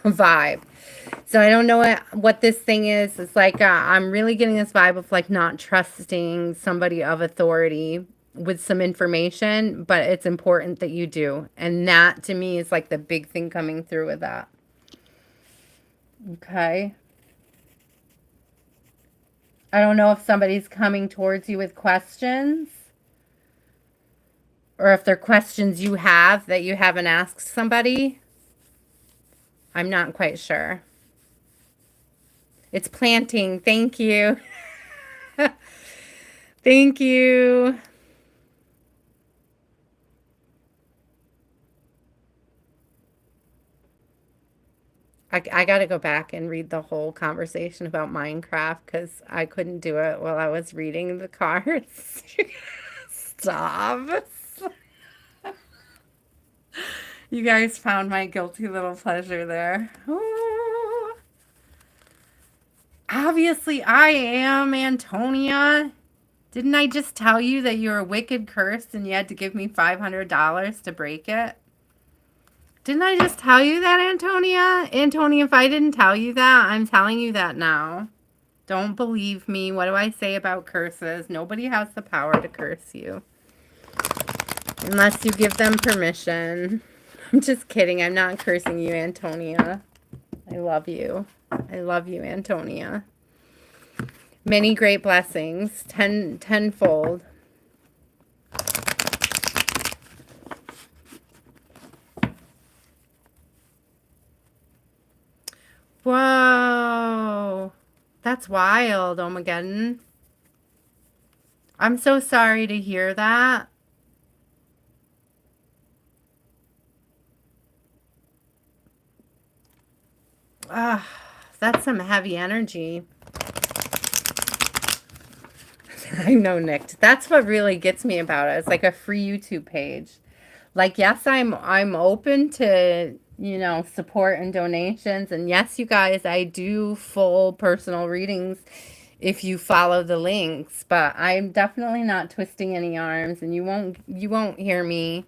vibe. So I don't know what this thing is. It's like I'm really getting this vibe of like not trusting somebody of authority with some information, but it's important that you do. And that to me is like the big thing coming through with that. Okay. I don't know if somebody's coming towards you with questions, or if they're questions you have that you haven't asked somebody. I'm not quite sure. It's planting. Thank you. Thank you. I got to go back and read the whole conversation about Minecraft because I couldn't do it while I was reading the cards. Stop. You guys found my guilty little pleasure there. Ooh. Obviously, I am Antonia. Didn't I just tell you that you're a wicked cursed and you had to give me $500 to break it? Didn't I just tell you that, Antonia? Antonia, if I didn't tell you that, I'm telling you that now. Don't believe me. What do I say about curses? Nobody has the power to curse you. Unless you give them permission. I'm just kidding. I'm not cursing you, Antonia. I love you. I love you, Antonia. Many great blessings. Tenfold. Whoa. That's wild, Omageddon. I'm so sorry to hear that. Ah, that's some heavy energy. I know, Nick. That's what really gets me about it. It's like a free YouTube page. Like, yes, I'm open to, you know, support and donations. And yes, you guys, I do full personal readings if you follow the links, but I'm definitely not twisting any arms, and you won't hear me.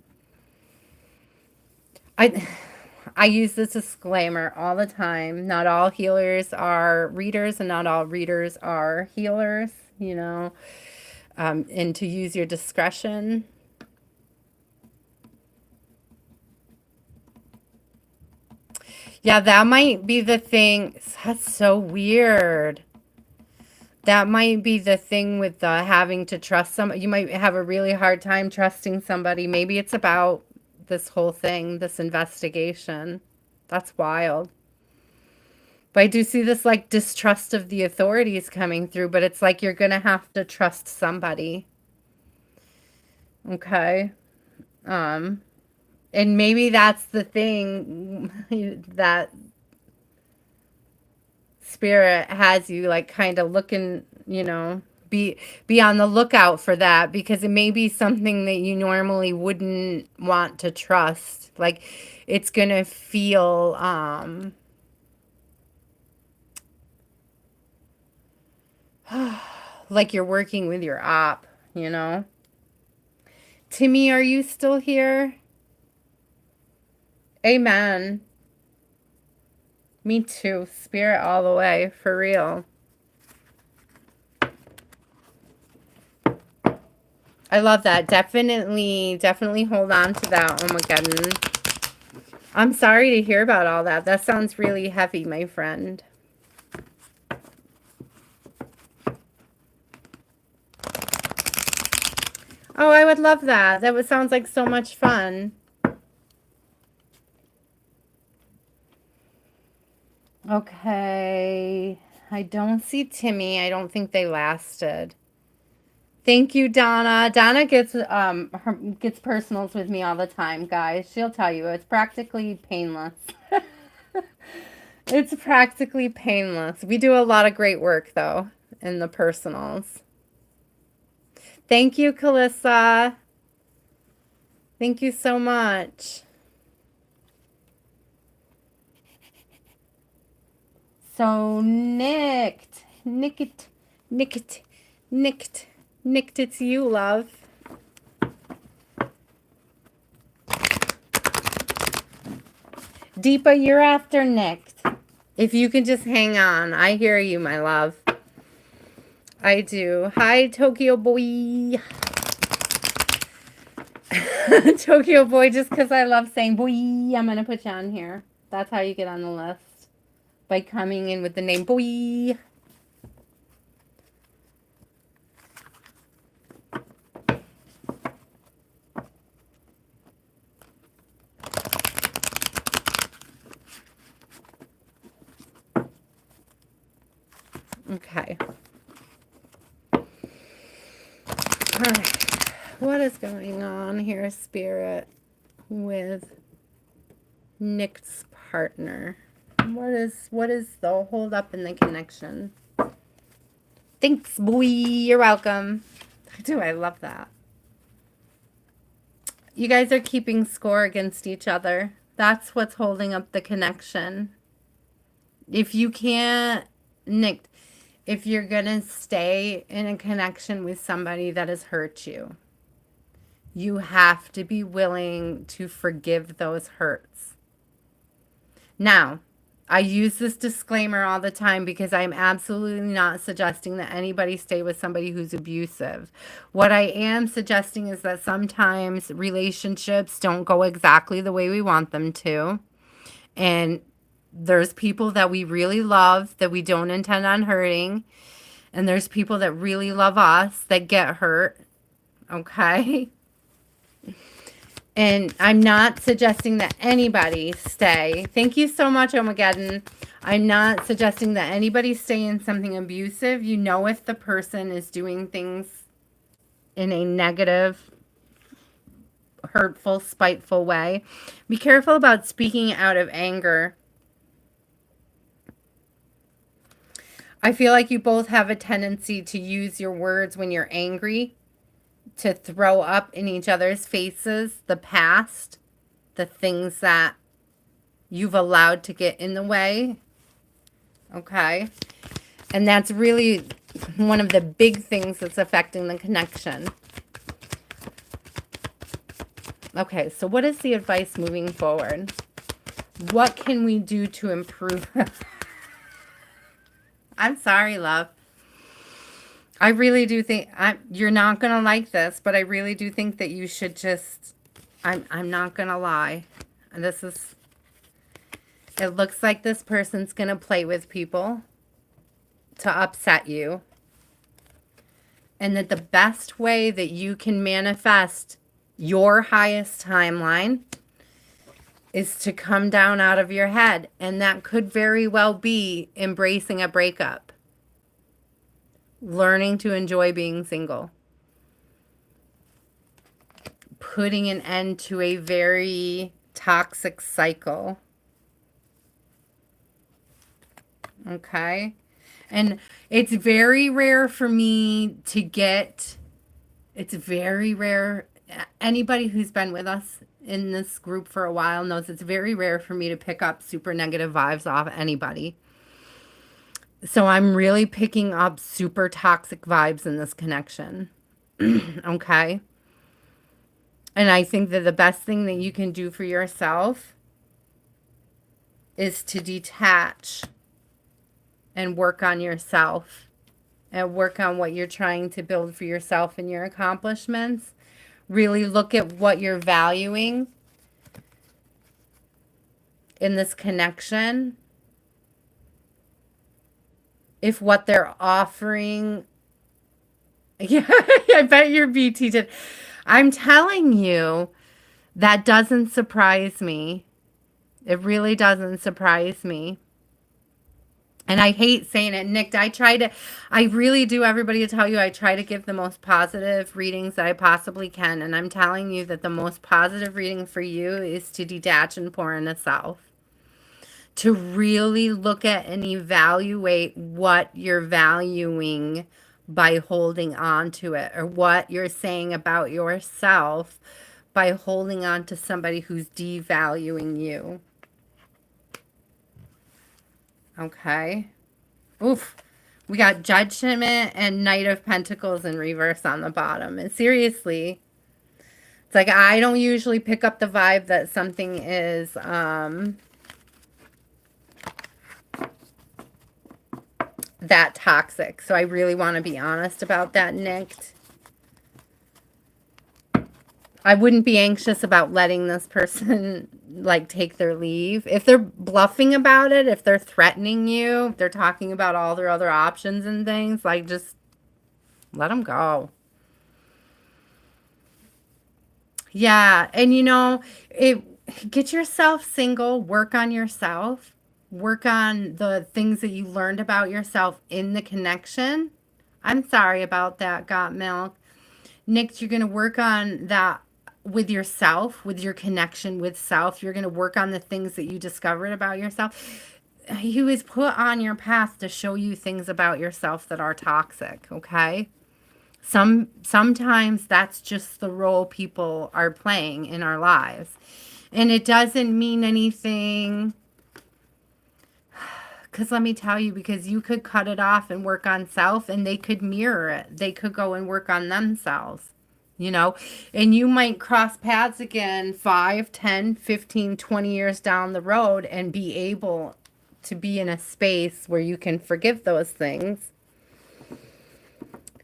I use this disclaimer all the time. Not all healers are readers, and not all readers are healers, you know, and to use your discretion. Yeah, that might be the thing. That's so weird. That might be the thing with having to trust somebody. You might have a really hard time trusting somebody. Maybe it's about this whole thing, this investigation. That's wild. But I do see this like distrust of the authorities coming through, but it's like you're going to have to trust somebody. Okay. And maybe that's the thing that spirit has you like kind of looking, you know, be on the lookout for that, because it may be something that you normally wouldn't want to trust. Like it's going to feel like you're working with your op, you know. Timmy, are you still here? Amen. Me too. Spirit all the way, for real. I love that. Definitely hold on to that, Omageddon. I'm sorry to hear about all that. That sounds really heavy, my friend. Oh, I would love that. That would sounds like so much fun. Okay. I don't see Timmy. I don't think they lasted. Thank you, Donna. Donna gets gets personals with me all the time, guys. She'll tell you it's practically painless. It's practically painless. We do a lot of great work though in the personals. Thank you, Kalissa. Thank you so much. So nicked, it's you, love. Deepa, you're after nicked. If you can just hang on. I hear you, my love. I do. Hi, Tokyo boy. Tokyo boy, just because I love saying boy, I'm going to put you on here. That's how you get on the list. By coming in with the name boy. Okay. All right. What is going on here, Spirit, with Nick's partner? What is the hold up in the connection? Thanks, boy. You're welcome. I love that. You guys are keeping score against each other. That's what's holding up the connection. If you can't, Nick, if you're going to stay in a connection with somebody that has hurt you, you have to be willing to forgive those hurts. Now, I use this disclaimer all the time because I'm absolutely not suggesting that anybody stay with somebody who's abusive. What I am suggesting is that sometimes relationships don't go exactly the way we want them to. And there's people that we really love that we don't intend on hurting. And there's people that really love us that get hurt. Okay? And I'm not suggesting that anybody stay. Thank you so much, Omageddon. I'm not suggesting that anybody stay in something abusive. You know if the person is doing things in a negative, hurtful, spiteful way. Be careful about speaking out of anger. I feel like you both have a tendency to use your words when you're angry, to throw up in each other's faces the past, the things that you've allowed to get in the way. Okay. And that's really one of the big things that's affecting the connection. Okay, so what is the advice moving forward? What can we do to improve? I'm sorry, love. I really do think you're not going to like this, but I really do think that you should just, I'm not going to lie. And this is, it looks like this person's going to play with people to upset you. And that the best way that you can manifest your highest timeline is to come down out of your head. And that could very well be embracing a breakup. Learning to enjoy being single. Putting an end to a very toxic cycle. Okay? And it's very rare for me to get, it's very rare. Anybody who's been with us in this group for a while knows it's very rare for me to pick up super negative vibes off anybody. So I'm really picking up super toxic vibes in this connection. Okay? And I think that the best thing that you can do for yourself is to detach and work on yourself and work on what you're trying to build for yourself and your accomplishments. Really look at what you're valuing in this connection. If what they're offering, yeah, I bet your BT did. I'm telling you, that doesn't surprise me. It really doesn't surprise me. And I hate saying it, Nick. I really do, everybody, to tell you, I try to give the most positive readings that I possibly can. And I'm telling you that the most positive reading for you is to detach and pour into self. To really look at and evaluate what you're valuing by holding on to it, or what you're saying about yourself by holding on to somebody who's devaluing you. Okay. Oof. We got Judgment and Knight of Pentacles in reverse on the bottom. And seriously, it's like I don't usually pick up the vibe that something is that toxic. So I really want to be honest about that, Nick. I wouldn't be anxious about letting this person like take their leave. If they're bluffing about it, if they're threatening you, if they're talking about all their other options and things, like just let them go. Yeah, and you know, get yourself single, work on yourself, work on the things that you learned about yourself in the connection. I'm sorry about that, got milk. Nick, you're going to work on that with yourself, with your connection with self. You're going to work on the things that you discovered about yourself. He was put on your path to show you things about yourself that are toxic, okay? Sometimes that's just the role people are playing in our lives. And it doesn't mean anything, because let me tell you, because you could cut it off and work on self, and they could mirror it. They could go and work on themselves, you know, and you might cross paths again 5, 10, 15, 20 years down the road and be able to be in a space where you can forgive those things.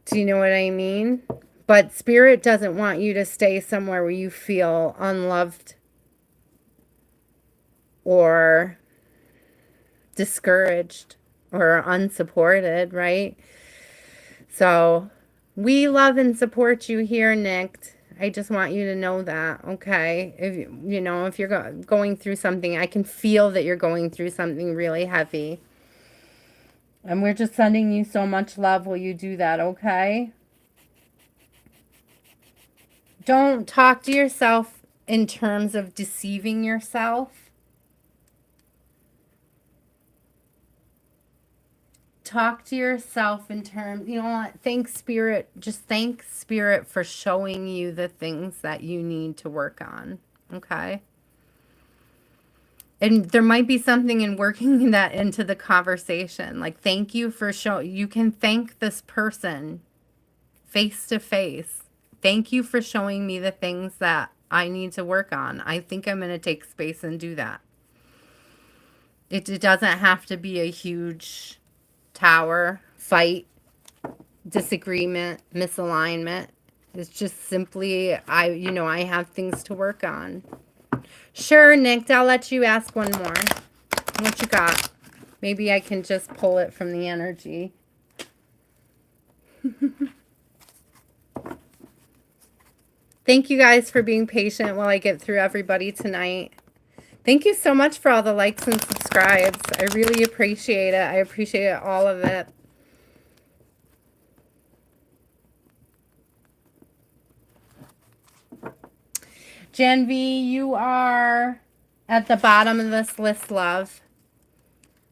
Do you know what I mean? But Spirit doesn't want you to stay somewhere where you feel unloved or discouraged or unsupported, right? So we love and support you here, Nick. I just want you to know that, okay? If you know, if you're going through something, I can feel that you're going through something really heavy. And we're just sending you so much love. Will you do that, okay? Don't talk to yourself in terms of deceiving yourself. Talk to yourself in terms, you know what, thank Spirit, just thank Spirit for showing you the things that you need to work on, okay? And there might be something in working that into the conversation. Like, thank you for showing, you can thank this person face to face. Thank you for showing me the things that I need to work on. I think I'm going to take space and do that. It doesn't have to be a huge tower, fight, disagreement, misalignment. It's just simply, I have things to work on. Sure, Nick, I'll let you ask one more. What you got? Maybe I can just pull it from the energy. Thank you guys for being patient while I get through everybody tonight. Thank you so much for all the likes and subscribes. I really appreciate it. I appreciate all of it. Janvie, you are at the bottom of this list, love.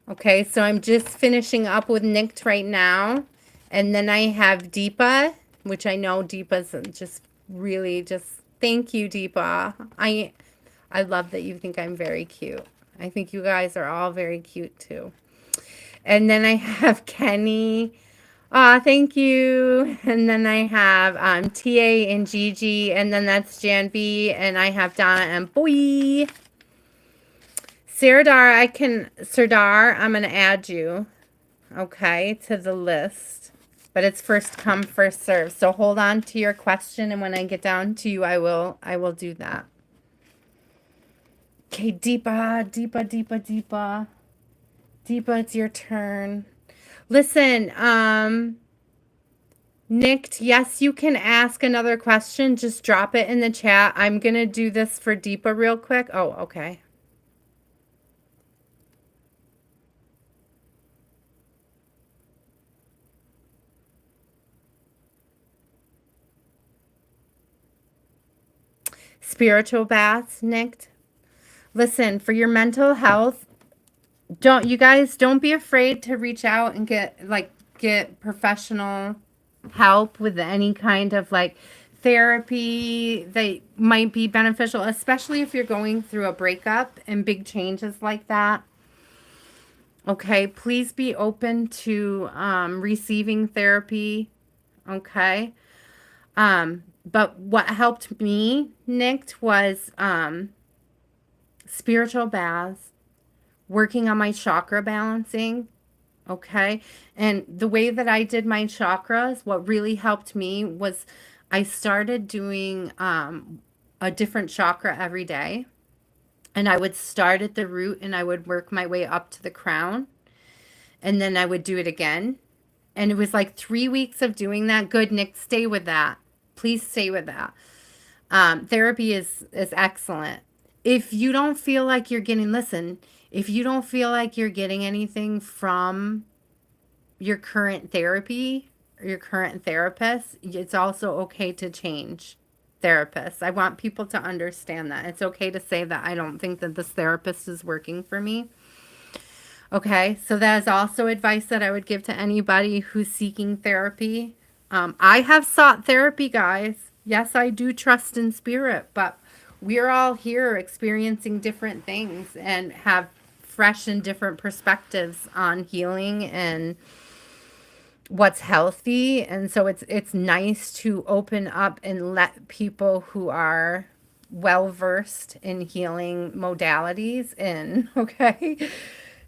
Okay, so I'm just finishing up with Nick right now. And then I have Deepa, which I know Deepa's just really just... Thank you, Deepa. I love that you think I'm very cute. I think you guys are all very cute too. And then I have Kenny. Thank you. And then I have TA and Gigi. And then that's Janvie. And I have Donna and Boy. Sardar, I'm going to add you, okay, to the list. but it's first come, first serve. So hold on to your question, and when I get down to you, I will do that. Okay, Deepa, Deepa, Deepa, Deepa. Deepa, it's your turn. Listen, Nick, yes, you can ask another question. Just drop it in the chat. I'm going to do this for Deepa real quick. Oh, okay. Spiritual baths, Nick. Listen, for your mental health, you guys don't be afraid to reach out and get professional help with any kind of like therapy that might be beneficial, especially if you're going through a breakup and big changes like that. Okay, please be open to receiving therapy. Okay. But what helped me, Nick, was spiritual baths, working on my chakra balancing. Okay. And the way that I did my chakras, what really helped me was I started doing a different chakra every day. And I would start at the root and I would work my way up to the crown. And then I would do it again. And it was like 3 weeks of doing that. Good, Nick, stay with that. Please stay with that. Therapy is excellent. If you don't feel like you're getting, listen, if you don't feel like you're getting anything from your current therapy or your current therapist, it's also okay to change therapists. I want people to understand that. It's okay to say that I don't think that this therapist is working for me. Okay, so that is also advice that I would give to anybody who's seeking therapy. I have sought therapy, guys. Yes, I do trust in spirit, but we're all here experiencing different things and have fresh and different perspectives on healing and what's healthy. And so it's nice to open up and let people who are well versed in healing modalities in, okay?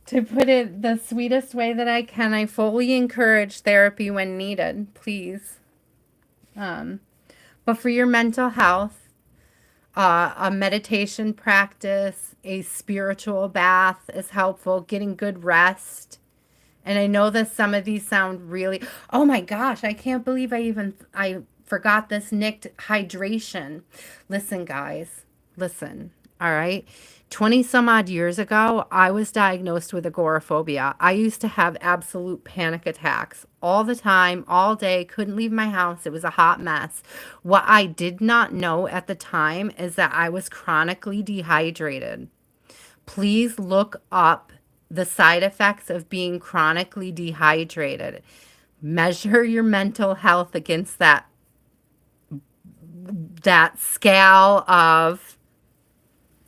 To put it the sweetest way that I can, I fully encourage therapy when needed, please. But for your mental health, a meditation practice, a spiritual bath is helpful, getting good rest. And I know that some of these sound really, oh my gosh, I can't believe I forgot this, Nick, hydration. Listen, guys, listen, all right? 20 some odd years ago, I was diagnosed with agoraphobia. I used to have absolute panic attacks all the time, all day, couldn't leave my house. It was a hot mess. What I did not know at the time is that I was chronically dehydrated. Please look up the side effects of being chronically dehydrated. Measure your mental health against that scale of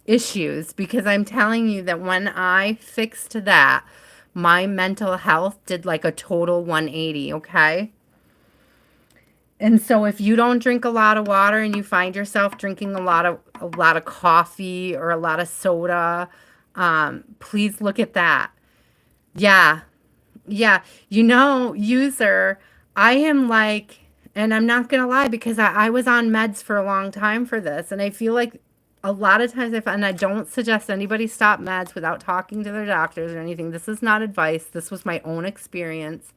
issues, because I'm telling you that when I fixed that, my mental health did like a total 180, okay? And so if you don't drink a lot of water and you find yourself drinking a lot of coffee or a lot of soda, please look at that. Yeah. Yeah. User, I am like, and I'm not going to lie, because I was on meds for a long time for this. And I feel like a lot of times, and I don't suggest anybody stop meds without talking to their doctors or anything. This is not advice. This was my own experience.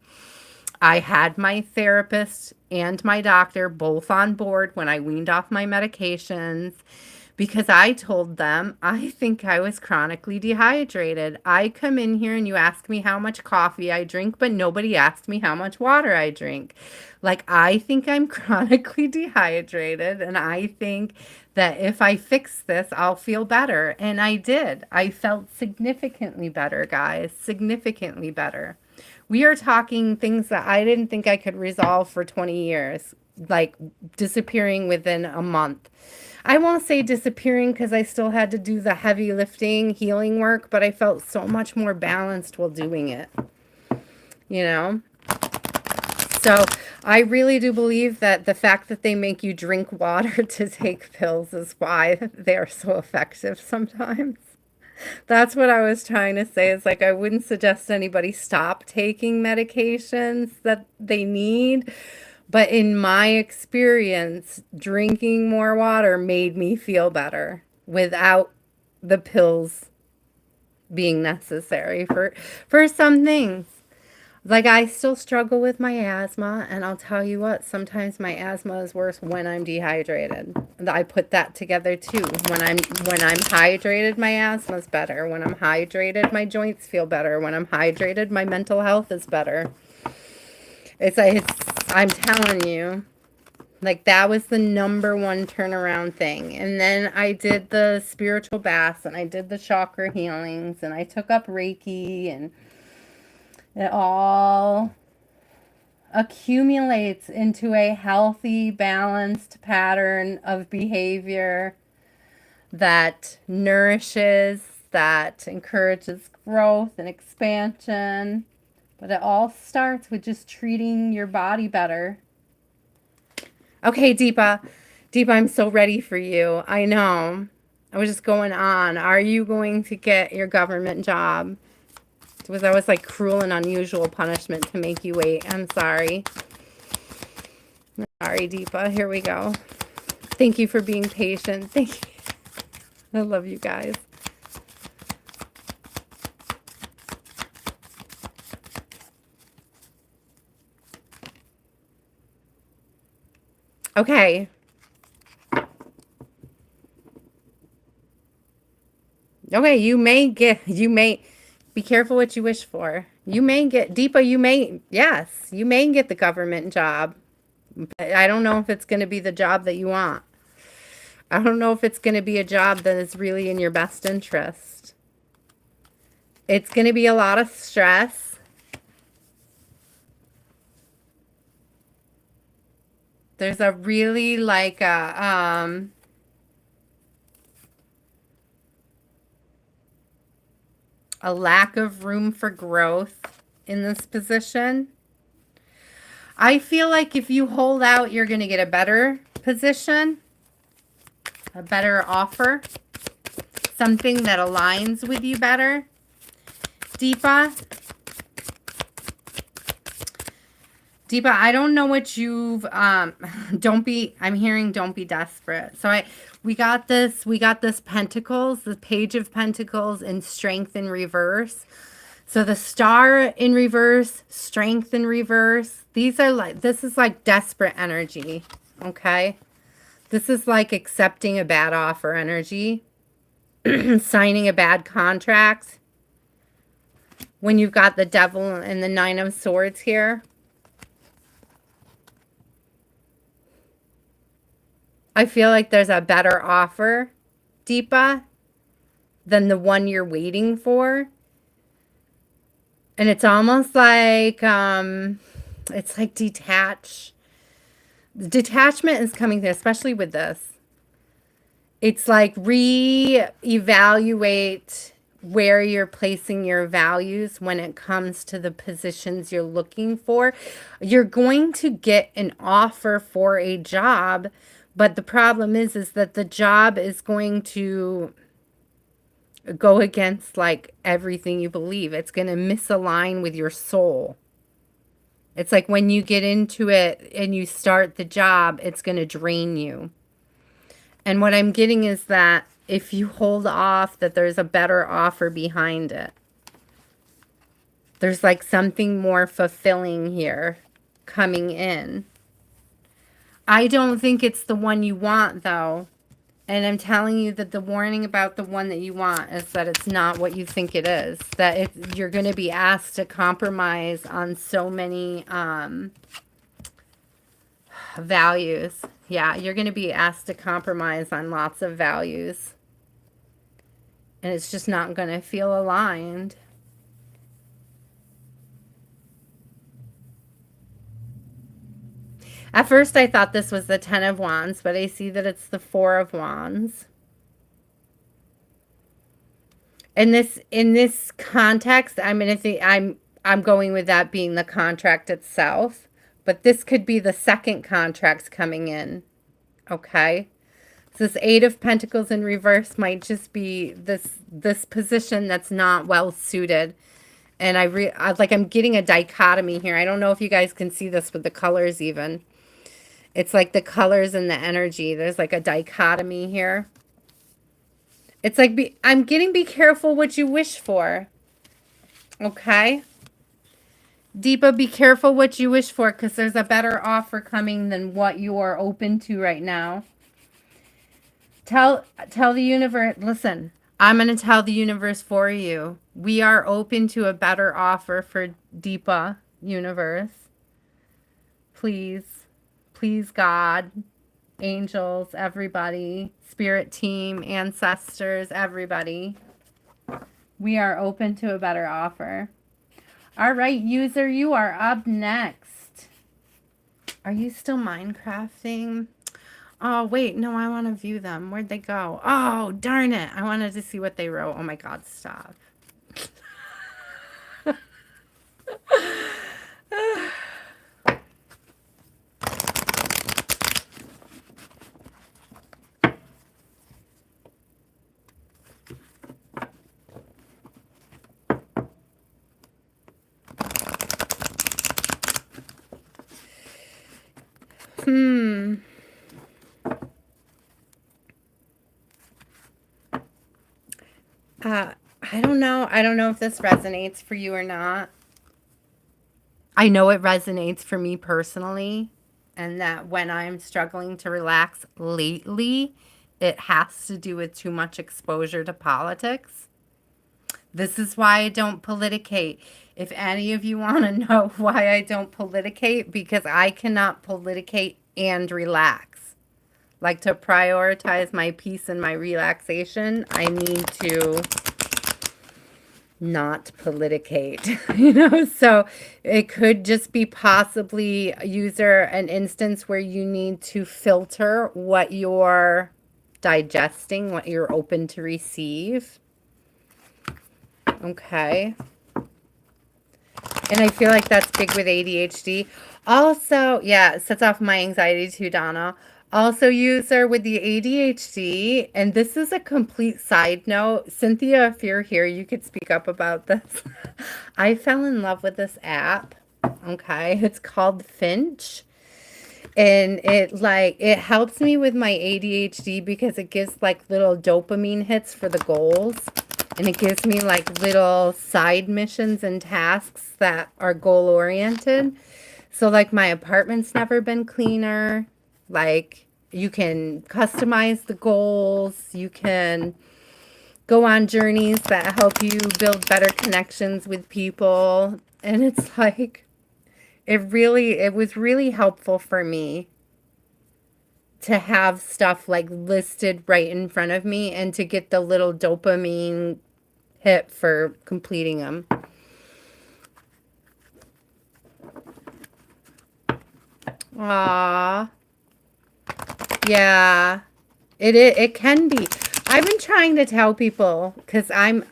I had my therapist and my doctor both on board when I weaned off my medications, because I told them I think I was chronically dehydrated. I come in here and you ask me how much coffee I drink, but nobody asked me how much water I drink. Like, I think I'm chronically dehydrated, and I think that if I fix this, I'll feel better. And I did. I felt significantly better, guys, significantly better. We are talking things that I didn't think I could resolve for 20 years, like disappearing within a month. I won't say disappearing because I still had to do the heavy lifting, healing work, but I felt so much more balanced while doing it, you know? So I really do believe that the fact that they make you drink water to take pills is why they're so effective sometimes. That's what I was trying to say. It's like I wouldn't suggest anybody stop taking medications that they need. But in my experience, drinking more water made me feel better without the pills being necessary for some things. Like I still struggle with my asthma, and I'll tell you what, sometimes my asthma is worse when I'm dehydrated. I put that together too. When I'm hydrated, my asthma's better. When I'm hydrated, my joints feel better. When I'm hydrated, my mental health is better. I'm telling you, like that was the number one turnaround thing. And then I did the spiritual baths and I did the chakra healings and I took up Reiki and it all accumulates into a healthy, balanced pattern of behavior that nourishes, that encourages growth and expansion. But it all starts with just treating your body better. Okay, Deepa. Deepa, I'm so ready for you. I know. I was just going on. Are you going to get your government job? That was like cruel and unusual punishment to make you wait. I'm sorry. Sorry, Deepa. Here we go. Thank you for being patient. Thank you. I love you guys. Okay. Okay, you may be careful what you wish for. You may get, Deepa, yes, you may get the government job. I don't know if it's going to be the job that you want. I don't know if it's going to be a job that is really in your best interest. It's going to be a lot of stress. There's a really like a lack of room for growth in this position. I feel like if you hold out, you're going to get a better position, a better offer, something that aligns with you better. Deepa, I don't know what you've, I'm hearing don't be desperate. So we got this Pentacles, the Page of Pentacles and Strength in reverse. So the Star in reverse, Strength in reverse. This is like desperate energy, okay? This is like accepting a bad offer energy, signing a bad contract. When you've got the Devil and the Nine of Swords here. I feel like there's a better offer, Deepa, than the one you're waiting for. And it's almost like, it's like detachment is coming through, especially with this. It's like reevaluate where you're placing your values when it comes to the positions you're looking for. You're going to get an offer for a job, but the problem is that the job is going to go against like everything you believe. It's going to misalign with your soul. It's like when you get into it and you start the job, it's going to drain you. And what I'm getting is that if you hold off, that there's a better offer behind it. There's like something more fulfilling here coming in. I don't think it's the one you want, though. And I'm telling you that the warning about the one that you want is that it's not what you think it is. That you're going to be asked to compromise on so many values. Yeah, you're going to be asked to compromise on lots of values. And it's just not going to feel aligned. At first, I thought this was the Ten of Wands, but I see that it's the Four of Wands. In this context, I'm going with that being the contract itself, but this could be the second contracts coming in. Okay, So this Eight of Pentacles in reverse might just be this position that's not well suited. And I'm getting a dichotomy here. I don't know if you guys can see this with the colors even. It's like the colors and the energy. There's like a dichotomy here. It's like I'm getting be careful what you wish for. Okay? Deepa, be careful what you wish for because there's a better offer coming than what you are open to right now. Tell the universe, listen, I'm going to tell the universe for you. We are open to a better offer for Deepa, universe. Please, please, God, angels, everybody, spirit team, ancestors, everybody. We are open to a better offer. All right, user, you are up next. Are you still Minecrafting? Oh, wait, no, I want to view them. Where'd they go? Oh, darn it. I wanted to see what they wrote. Oh, my God, stop. I don't know. I don't know if this resonates for you or not. I know it resonates for me personally, and that when I'm struggling to relax lately, it has to do with too much exposure to politics. This is why I don't politicate. If any of you want to know why I don't politicate, because I cannot politicate and relax. Like, to prioritize my peace and my relaxation, I need to not politicate, so it could just be possibly, user, an instance where you need to filter what you're digesting, what you're open to receive. Okay. And I feel like that's big with ADHD. Also, yeah, it sets off my anxiety too, Donna. Also, user, with the ADHD, and this is a complete side note. Cynthia, if you're here, you could speak up about this. I fell in love with this app. Okay. It's called Finch. And it helps me with my ADHD because it gives like little dopamine hits for the goals. And it gives me like little side missions and tasks that are goal oriented. So like my apartment's never been cleaner. Like you can customize the goals. You can go on journeys that help you build better connections with people. And it's like, it was really helpful for me to have stuff like listed right in front of me and to get the little dopamine hit for completing them. Aww. Yeah. It can be. I've been trying to tell people because I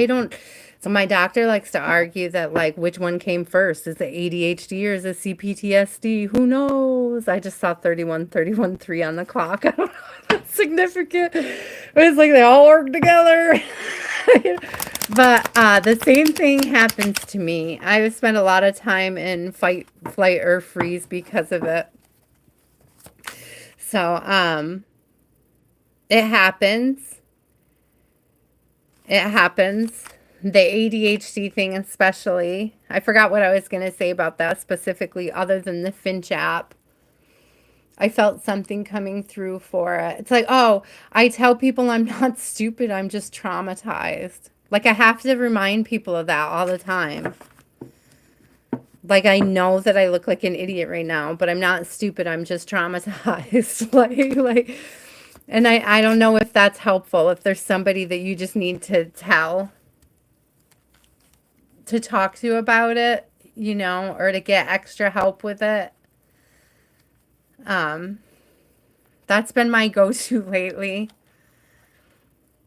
don't. So my doctor likes to argue that like which one came first, is the ADHD or is the CPTSD? Who knows? I just saw 3 on the clock. I don't know if that's significant. But it's like they all work together. But the same thing happens to me. I've spent a lot of time in fight, flight, or freeze because of it. So it happens. It happens. The ADHD thing especially. I forgot what I was going to say about that specifically other than the Finch app. I felt something coming through for it. It's like, oh, I tell people I'm not stupid. I'm just traumatized. Like I have to remind people of that all the time. Like I know that I look like an idiot right now, but I'm not stupid. I'm just traumatized. like, and I don't know if that's helpful. If there's somebody that you just need to tell, to talk to about it, or to get extra help with it. That's been my go-to lately.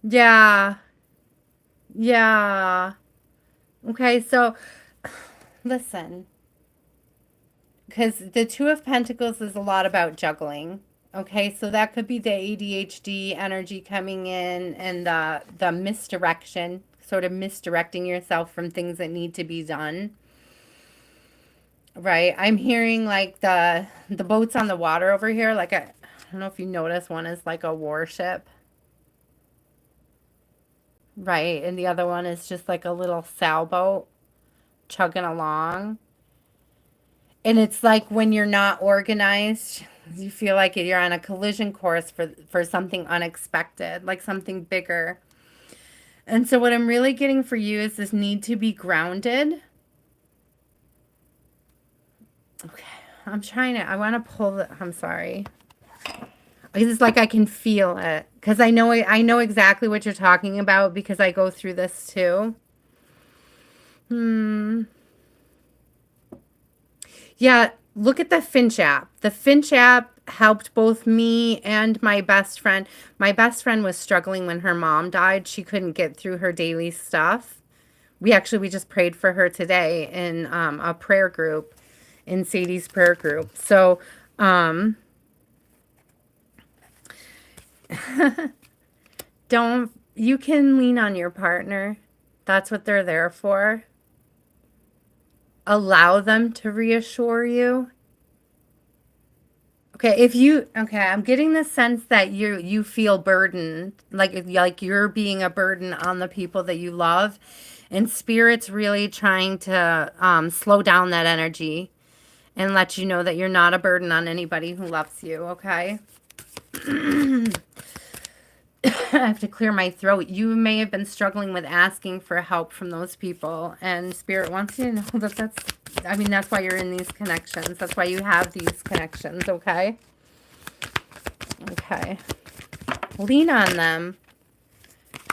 Yeah. Yeah. Okay, so listen. Because the Two of Pentacles is a lot about juggling. Okay, so that could be the ADHD energy coming in and the misdirection, sort of misdirecting yourself from things that need to be done. Right. I'm hearing like the boats on the water over here, like I don't know if you notice, one is like a warship, right? And the other one is just like a little sailboat chugging along. And it's like when you're not organized, you feel like you're on a collision course for something unexpected, like something bigger. And so what I'm really getting for you is this need to be grounded. Okay. I want to pull I'm sorry. It's like I can feel it because I know exactly what you're talking about because I go through this too. Hmm. Yeah, look at the Finch app. The Finch app helped both me and my best friend. My best friend was struggling when her mom died. She couldn't get through her daily stuff. We just prayed for her today in a prayer group, in Sadie's prayer group. So, don't you can lean on your partner. That's what they're there for. Allow them to reassure you. Okay, I'm getting the sense that you feel burdened, like you're being a burden on the people that you love, and spirit's really trying to slow down that energy and let you know that you're not a burden on anybody who loves you. Okay. I have to clear my throat. You may have been struggling with asking for help from those people, and Spirit wants you to know that I mean, that's why you're in these connections. That's why you have these connections, okay? Okay. Lean on them.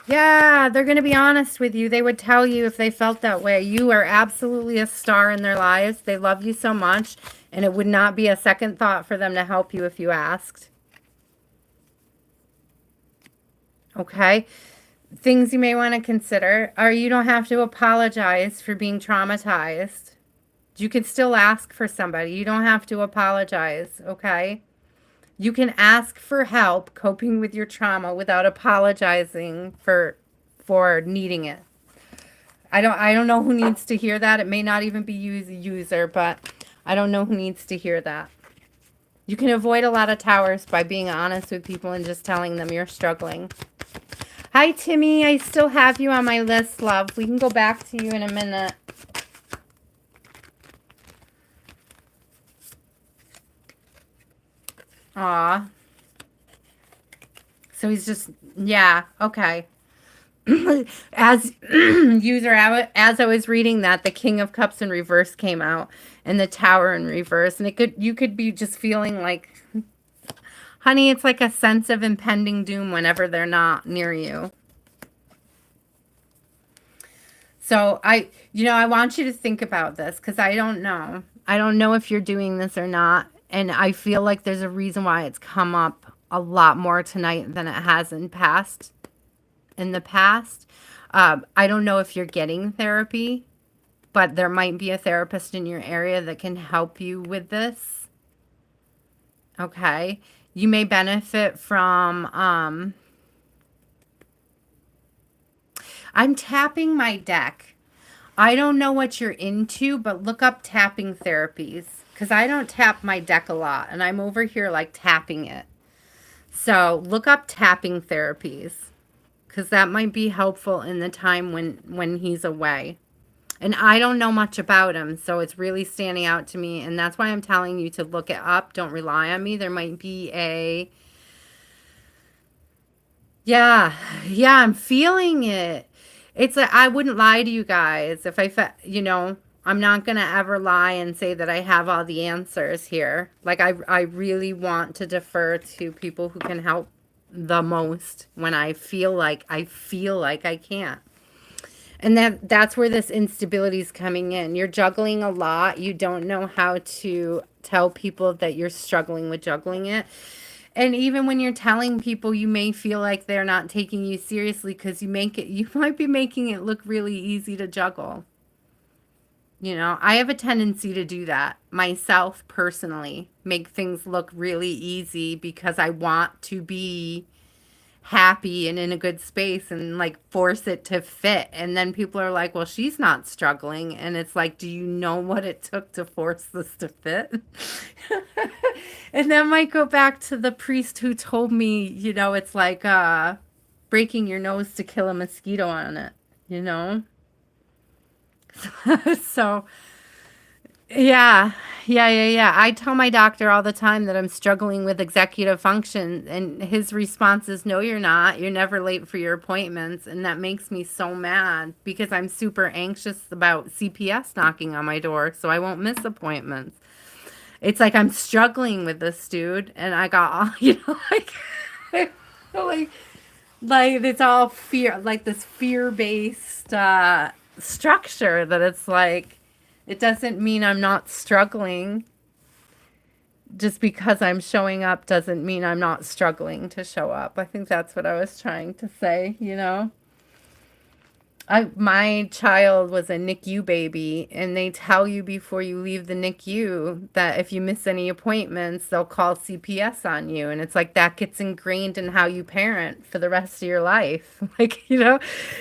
Yeah, they're going to be honest with you. They would tell you if they felt that way. You are absolutely a star in their lives. They love you so much, and it would not be a second thought for them to help you if you asked. Okay? Things you may want to consider are you don't have to apologize for being traumatized. You can still ask for somebody. You don't have to apologize, okay? You can ask for help coping with your trauma without apologizing for needing it. I don't know who needs to hear that. It may not even be you as a user, but I don't know who needs to hear that. You can avoid a lot of towers by being honest with people and just telling them you're struggling. Hi, Timmy. I still have you on my list, love. We can go back to you in a minute. Aw. So he's just, yeah, okay. As user, as I was reading that, the King of Cups in reverse came out and the Tower in reverse. And you could be just feeling like, honey, it's like a sense of impending doom whenever they're not near you. So I want you to think about this because I don't know. I don't know if you're doing this or not. And I feel like there's a reason why it's come up a lot more tonight than it has in the past. I don't know if you're getting therapy, but there might be a therapist in your area that can help you with this. Okay. You may benefit from, I'm tapping my deck. I don't know what you're into, but look up tapping therapies because I don't tap my deck a lot and I'm over here like tapping it. So look up tapping therapies because that might be helpful in the time when he's away. And I don't know much about him, so it's really standing out to me. And that's why I'm telling you to look it up. Don't rely on me. There might be yeah, I'm feeling it. It's like, I wouldn't lie to you guys if I'm not going to ever lie and say that I have all the answers here. Like, I really want to defer to people who can help the most when I feel like I can't. And that's where this instability is coming in. You're juggling a lot. You don't know how to tell people that you're struggling with juggling it. And even when you're telling people, you may feel like they're not taking you seriously because you might be making it look really easy to juggle. You know, I have a tendency to do that myself personally, make things look really easy because I want to be happy and in a good space and like force it to fit. And then people are like, well, she's not struggling. And it's like, do you know what it took to force this to fit? And that might go back to the priest who told me, you know, it's like breaking your nose to kill a mosquito on it, you know? So yeah, yeah. I tell my doctor all the time that I'm struggling with executive function, and his response is, no, you're not. You're never late for your appointments. And that makes me so mad because I'm super anxious about CPS knocking on my door, so I won't miss appointments. It's like I'm struggling with this dude, and I got all, you know, like, like it's all fear, like this fear-based structure that it's like, it doesn't mean I'm not struggling. Just because I'm showing up doesn't mean I'm not struggling to show up. I think that's what I was trying to say, you know? My child was a NICU baby, and they tell you before you leave the NICU that if you miss any appointments, they'll call CPS on you. And it's like that gets ingrained in how you parent for the rest of your life. Like, you know,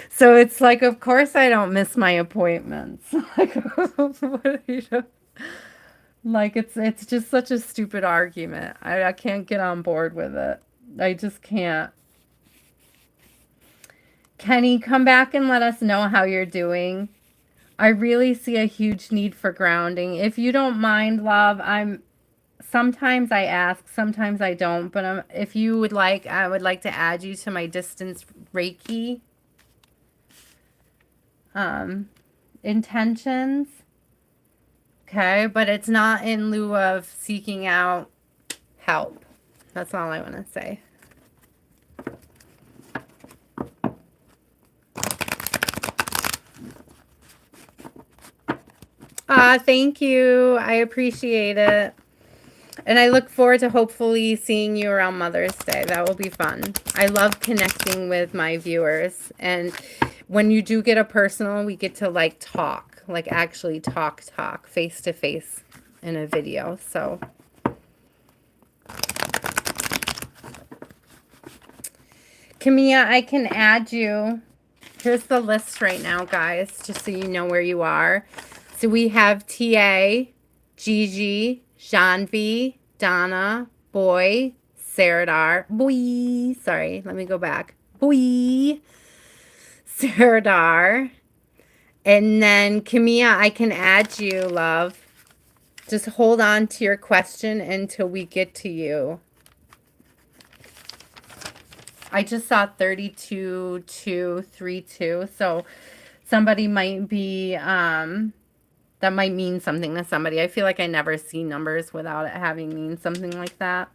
so it's like, of course I don't miss my appointments. Like, you know, like it's just such a stupid argument. I can't get on board with it. I just can't. Kenny, come back and let us know how you're doing. I really see a huge need for grounding. If you don't mind, love, sometimes I ask, sometimes I don't, but if you would like, I would like to add you to my distance Reiki intentions. Okay, but it's not in lieu of seeking out help. That's all I want to say. Thank you. I appreciate it. And I look forward to hopefully seeing you around Mother's Day. That will be fun. I love connecting with my viewers. And when you do get a personal, we get to like talk, like actually talk face to face in a video. So Camilla, I can add you. Here's the list right now, guys, just so you know where you are. So we have TA, Gigi, Janvie, Donna, Boy, Saradar, Boy, sorry, let me go back. Boy, Saradar. And then Camilla, I can add you, love. Just hold on to your question until we get to you. I just saw 32232, so somebody might be, that might mean something to somebody. I feel like I never see numbers without it having mean something like that.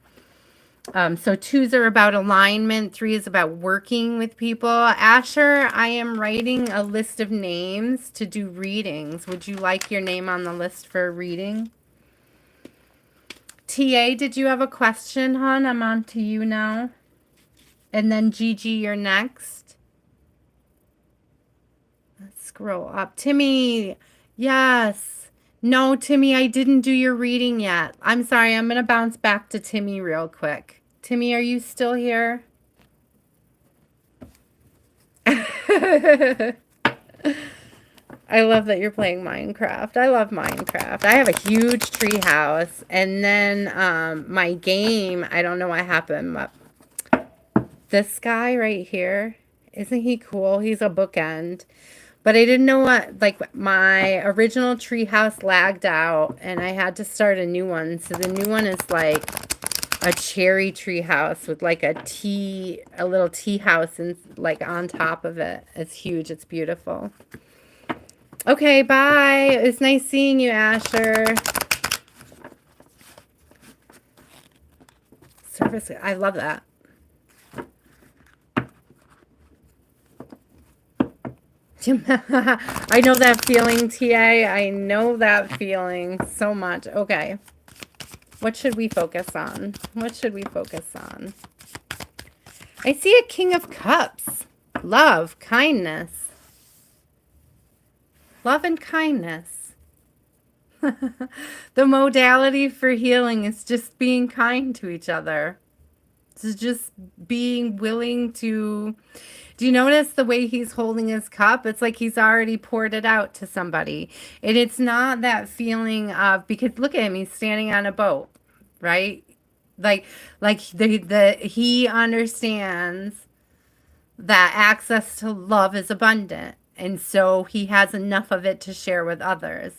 So 2s are about alignment. 3 is about working with people. Asher, I am writing a list of names to do readings. Would you like your name on the list for a reading? TA, did you have a question, hon? I'm on to you now. And then Gigi, you're next. Let's scroll up. Timmy, yes. No, Timmy, I didn't do your reading yet. I'm sorry. I'm going to bounce back to Timmy real quick. Timmy, are you still here? I love that you're playing Minecraft. I love Minecraft. I have a huge tree house. And then my game, I don't know what happened, but this guy right here, isn't he cool? He's a bookend. But I didn't know what, like, my original treehouse lagged out, and I had to start a new one. So the new one is like a cherry treehouse with like a little tea house and like on top of it. It's huge. It's beautiful. Okay, bye. It's nice seeing you, Asher. Service. I love that. I know that feeling, TA. I know that feeling so much. Okay. What should we focus on? What should we focus on? I see a King of Cups. Love, kindness. Love and kindness. The modality for healing is just being kind to each other. It's just being willing to. Do you notice the way he's holding his cup? It's like he's already poured it out to somebody. And it's not that feeling of, because look at him, he's standing on a boat, right? Like he understands that access to love is abundant. And so he has enough of it to share with others.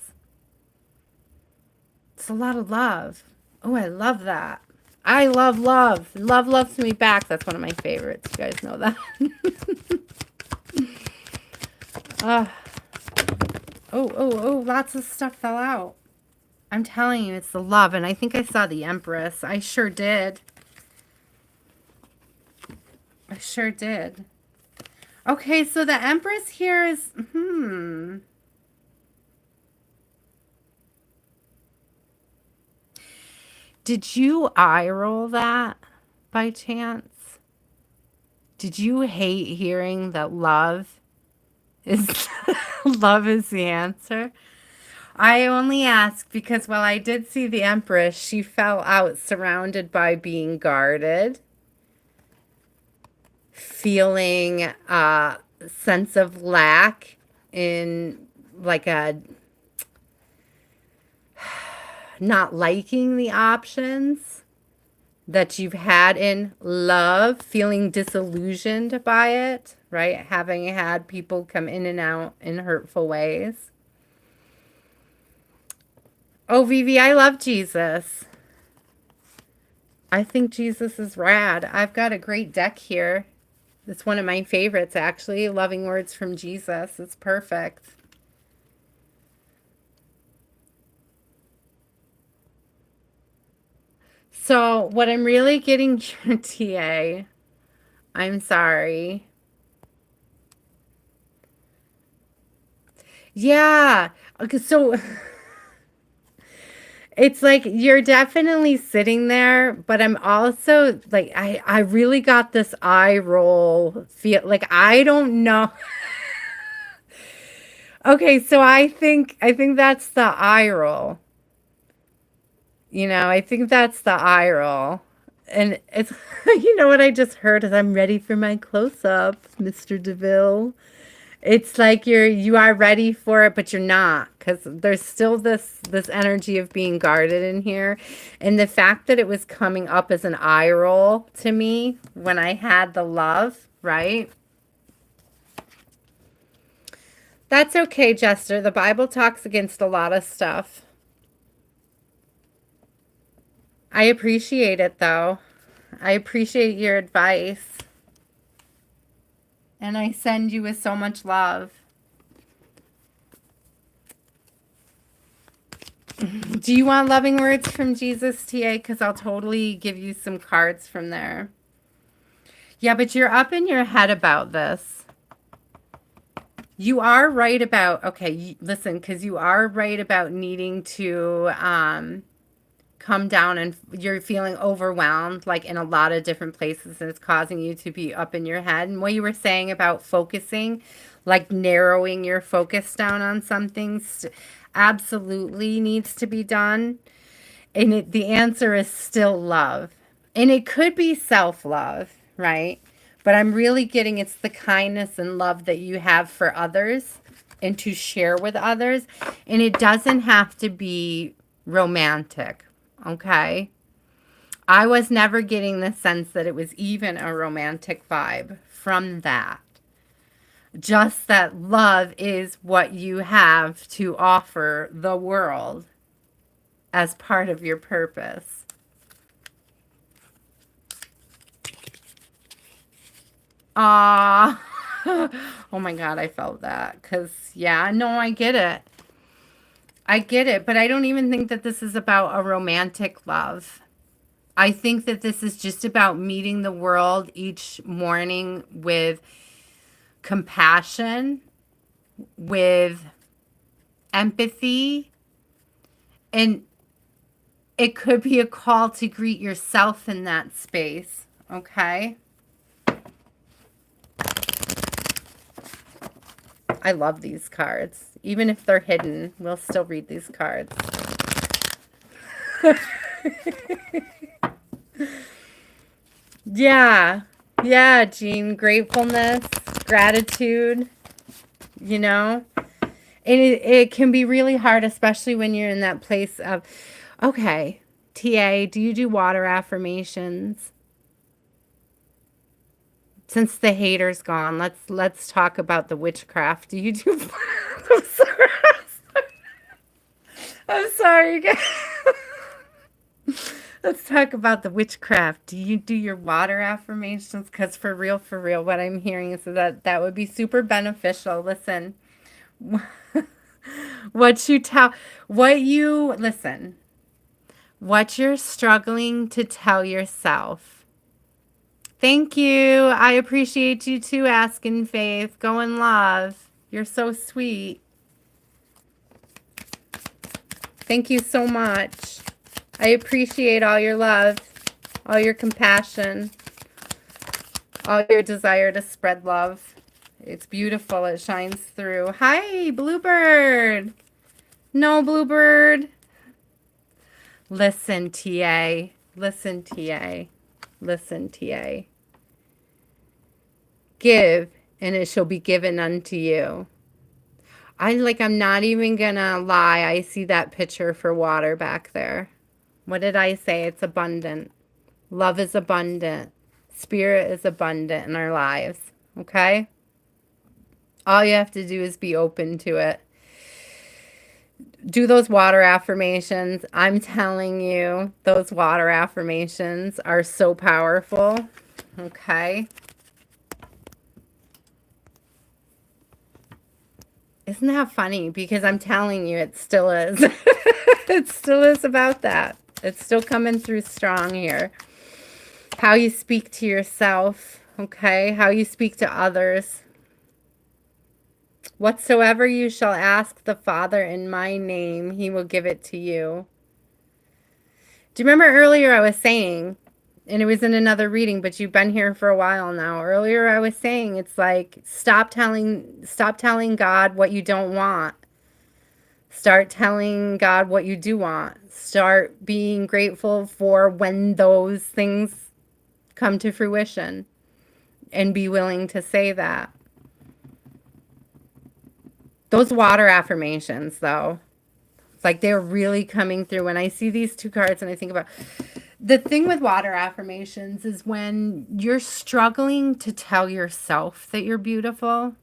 It's a lot of love. Oh, I love that. I love love. Love loves me back. That's one of my favorites. You guys know that. uh, oh, lots of stuff fell out. I'm telling you, it's the love. And I think I saw the Empress. I sure did. I sure did. Okay, so the Empress here is, Did you eye roll that by chance? Did you hate hearing that love is love is the answer? I only ask because while I did see the Empress, she fell out surrounded by being guarded, feeling a sense of lack in like a not liking the options that you've had in love, feeling disillusioned by it, right? Having had people come in and out in hurtful ways. Oh, Vivi, I love Jesus. I think Jesus is rad. I've got a great deck here. It's one of my favorites, actually. Loving Words from Jesus. It's perfect. So what I'm really getting here, TA, I'm sorry. Yeah. Okay, so it's like you're definitely sitting there, but I'm also like I really got this eye roll feel like I don't know. Okay, so I think that's the eye roll. You know, I think that's the eye roll. And it's you know what I just heard is I'm ready for my close up, Mr. DeVille. It's like you are ready for it, but you're not, because there's still this energy of being guarded in here. And the fact that it was coming up as an eye roll to me when I had the love, right? That's okay, Jester. The Bible talks against a lot of stuff. I appreciate it, though. I appreciate your advice. And I send you with so much love. Do you want Loving Words from Jesus, TA? Because I'll totally give you some cards from there. Yeah, but you're up in your head about this. You are right about, okay, listen, because you are right about needing to come down, and you're feeling overwhelmed like in a lot of different places, and it's causing you to be up in your head. And what you were saying about focusing, like narrowing your focus down on some things, absolutely needs to be done. And the answer is still love. And it could be self-love, right? But I'm really getting it's the kindness and love that you have for others and to share with others. And it doesn't have to be romantic, okay? I was never getting the sense that it was even a romantic vibe from that. Just that love is what you have to offer the world as part of your purpose. Ah, oh my God, I felt that. Because, yeah, no, I get it. I get it, but I don't even think that this is about a romantic love. I think that this is just about meeting the world each morning with compassion, with empathy, and it could be a call to greet yourself in that space, okay? I love these cards. Even if they're hidden, we'll still read these cards. Yeah. Yeah, Jean. Gratefulness, gratitude, you know. And it can be really hard, especially when you're in that place of, okay, TA, do you do water affirmations? Since the hater's gone, let's talk about the witchcraft. Do you do? I'm sorry. I'm sorry, guys. Let's talk about the witchcraft. Do you do your water affirmations? Because for real, what I'm hearing is that that would be super beneficial. Listen, listen, what you're struggling to tell yourself. Thank you. I appreciate you too, Asking Faith. Go in love. You're so sweet. Thank you so much. I appreciate all your love, all your compassion, all your desire to spread love. It's beautiful. It shines through. Hi, Bluebird. No, Bluebird. Listen, TA. Listen, TA. Listen, TA. Give, and it shall be given unto you. I'm not even gonna lie. I see that picture for water back there. What did I say? It's abundant. Love is abundant. Spirit is abundant in our lives. Okay? All you have to do is be open to it. Do those water affirmations. I'm telling you, those water affirmations are so powerful. Okay? Isn't that funny? Because I'm telling you, it still is. It still is about that. It's still coming through strong here. How you speak to yourself, okay? How you speak to others. Whatsoever you shall ask the Father in my name, he will give it to you. Do you remember earlier I was saying, and it was in another reading, but you've been here for a while now. Earlier I was saying, it's like, stop telling God what you don't want. Start telling God what you do want. Start being grateful for when those things come to fruition, and be willing to say that. Those water affirmations, though, it's like they're really coming through. When I see these two cards and I think about the thing with water affirmations is when you're struggling to tell yourself that you're beautiful.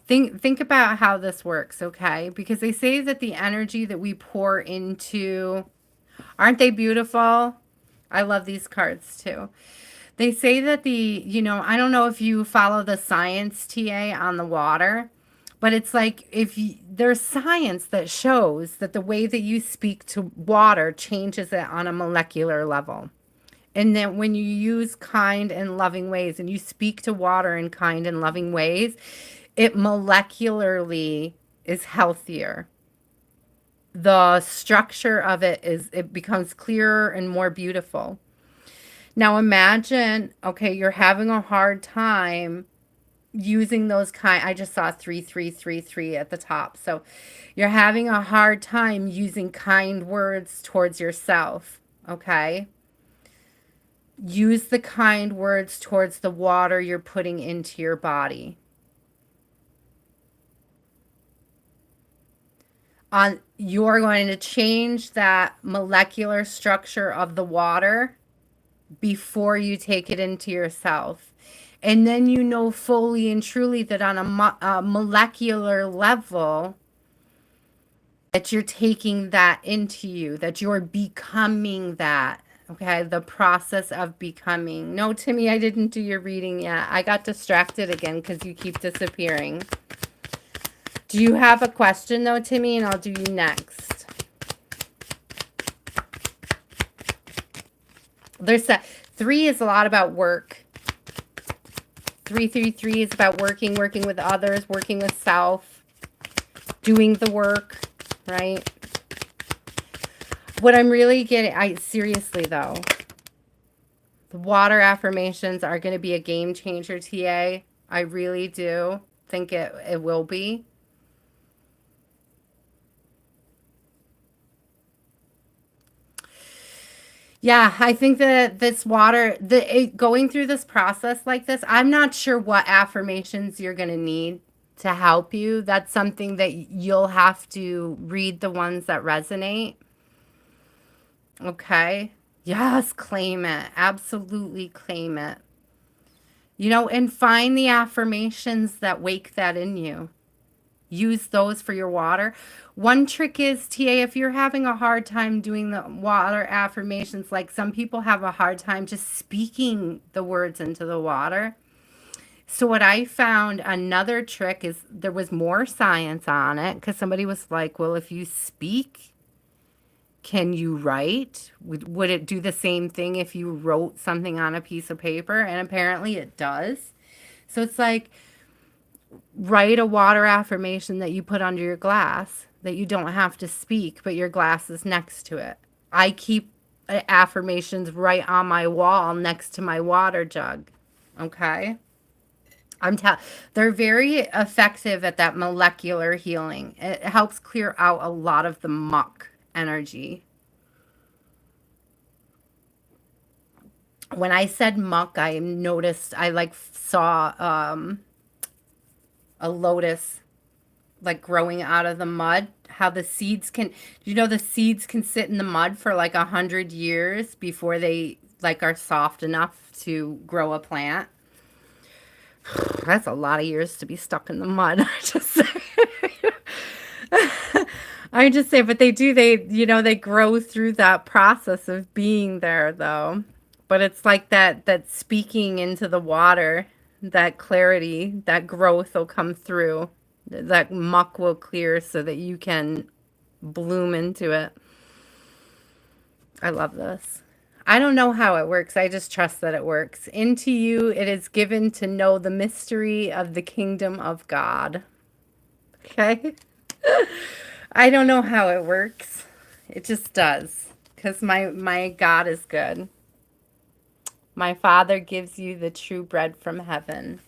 Think about how this works, okay? Because they say that the energy that we pour into, aren't they beautiful? I love these cards too. They say that I don't know if you follow the science, TA, on the water, but it's like there's science that shows that the way that you speak to water changes it on a molecular level. And that when you use kind and loving ways and you speak to water in kind and loving ways, it molecularly is healthier. The structure of it becomes clearer and more beautiful. Now imagine, okay, you're having a hard time using those I just saw 3333 at the top. So you're having a hard time using kind words towards yourself, okay? Use the kind words towards the water you're putting into your body. You're going to change that molecular structure of the water before you take it into yourself. And then you know fully and truly that on a molecular level that you're taking that into you, that you're becoming that. Okay, the process of becoming. No, Timmy, I didn't do your reading yet. I got distracted again because you keep disappearing. Do you have a question though, Timmy? And I'll do you next. There's 3 is a lot about work. 333 is about working with others, working with self, doing the work, right? What I'm really getting, seriously though, the water affirmations are going to be a game changer, TA. I really do. think it will be. Yeah, I think that this water, going through this process like this, I'm not sure what affirmations you're going to need to help you. That's something that you'll have to read the ones that resonate. Okay. Yes, claim it. Absolutely claim it. You know, and find the affirmations that wake that in you. Use those for your water. One trick is, TA, if you're having a hard time doing the water affirmations, like some people have a hard time just speaking the words into the water. So what I found, another trick is, there was more science on it, because somebody was like, well, if you speak, can you write? Would it do the same thing if you wrote something on a piece of paper? And apparently it does. So it's like, write a water affirmation that you put under your glass that you don't have to speak, but your glass is next to it. I keep affirmations right on my wall next to my water jug. Okay? They're very effective at that molecular healing. It helps clear out a lot of the muck energy. When I said muck, I noticed, I like saw a lotus like growing out of the mud. How the seeds can, you know, the seeds can sit in the mud for like 100 years before they like are soft enough to grow a plant. That's a lot of years to be stuck in the mud. I just say. I just say, but they grow through that process of being there though. But it's like that speaking into the water, that clarity, that growth will come through. That muck will clear so that you can bloom into it. I love this. I don't know how it works. I just trust that it works. Into you it is given to know the mystery of the kingdom of God. Okay? I don't know how it works. It just does. Because my God is good. My Father gives you the true bread from heaven.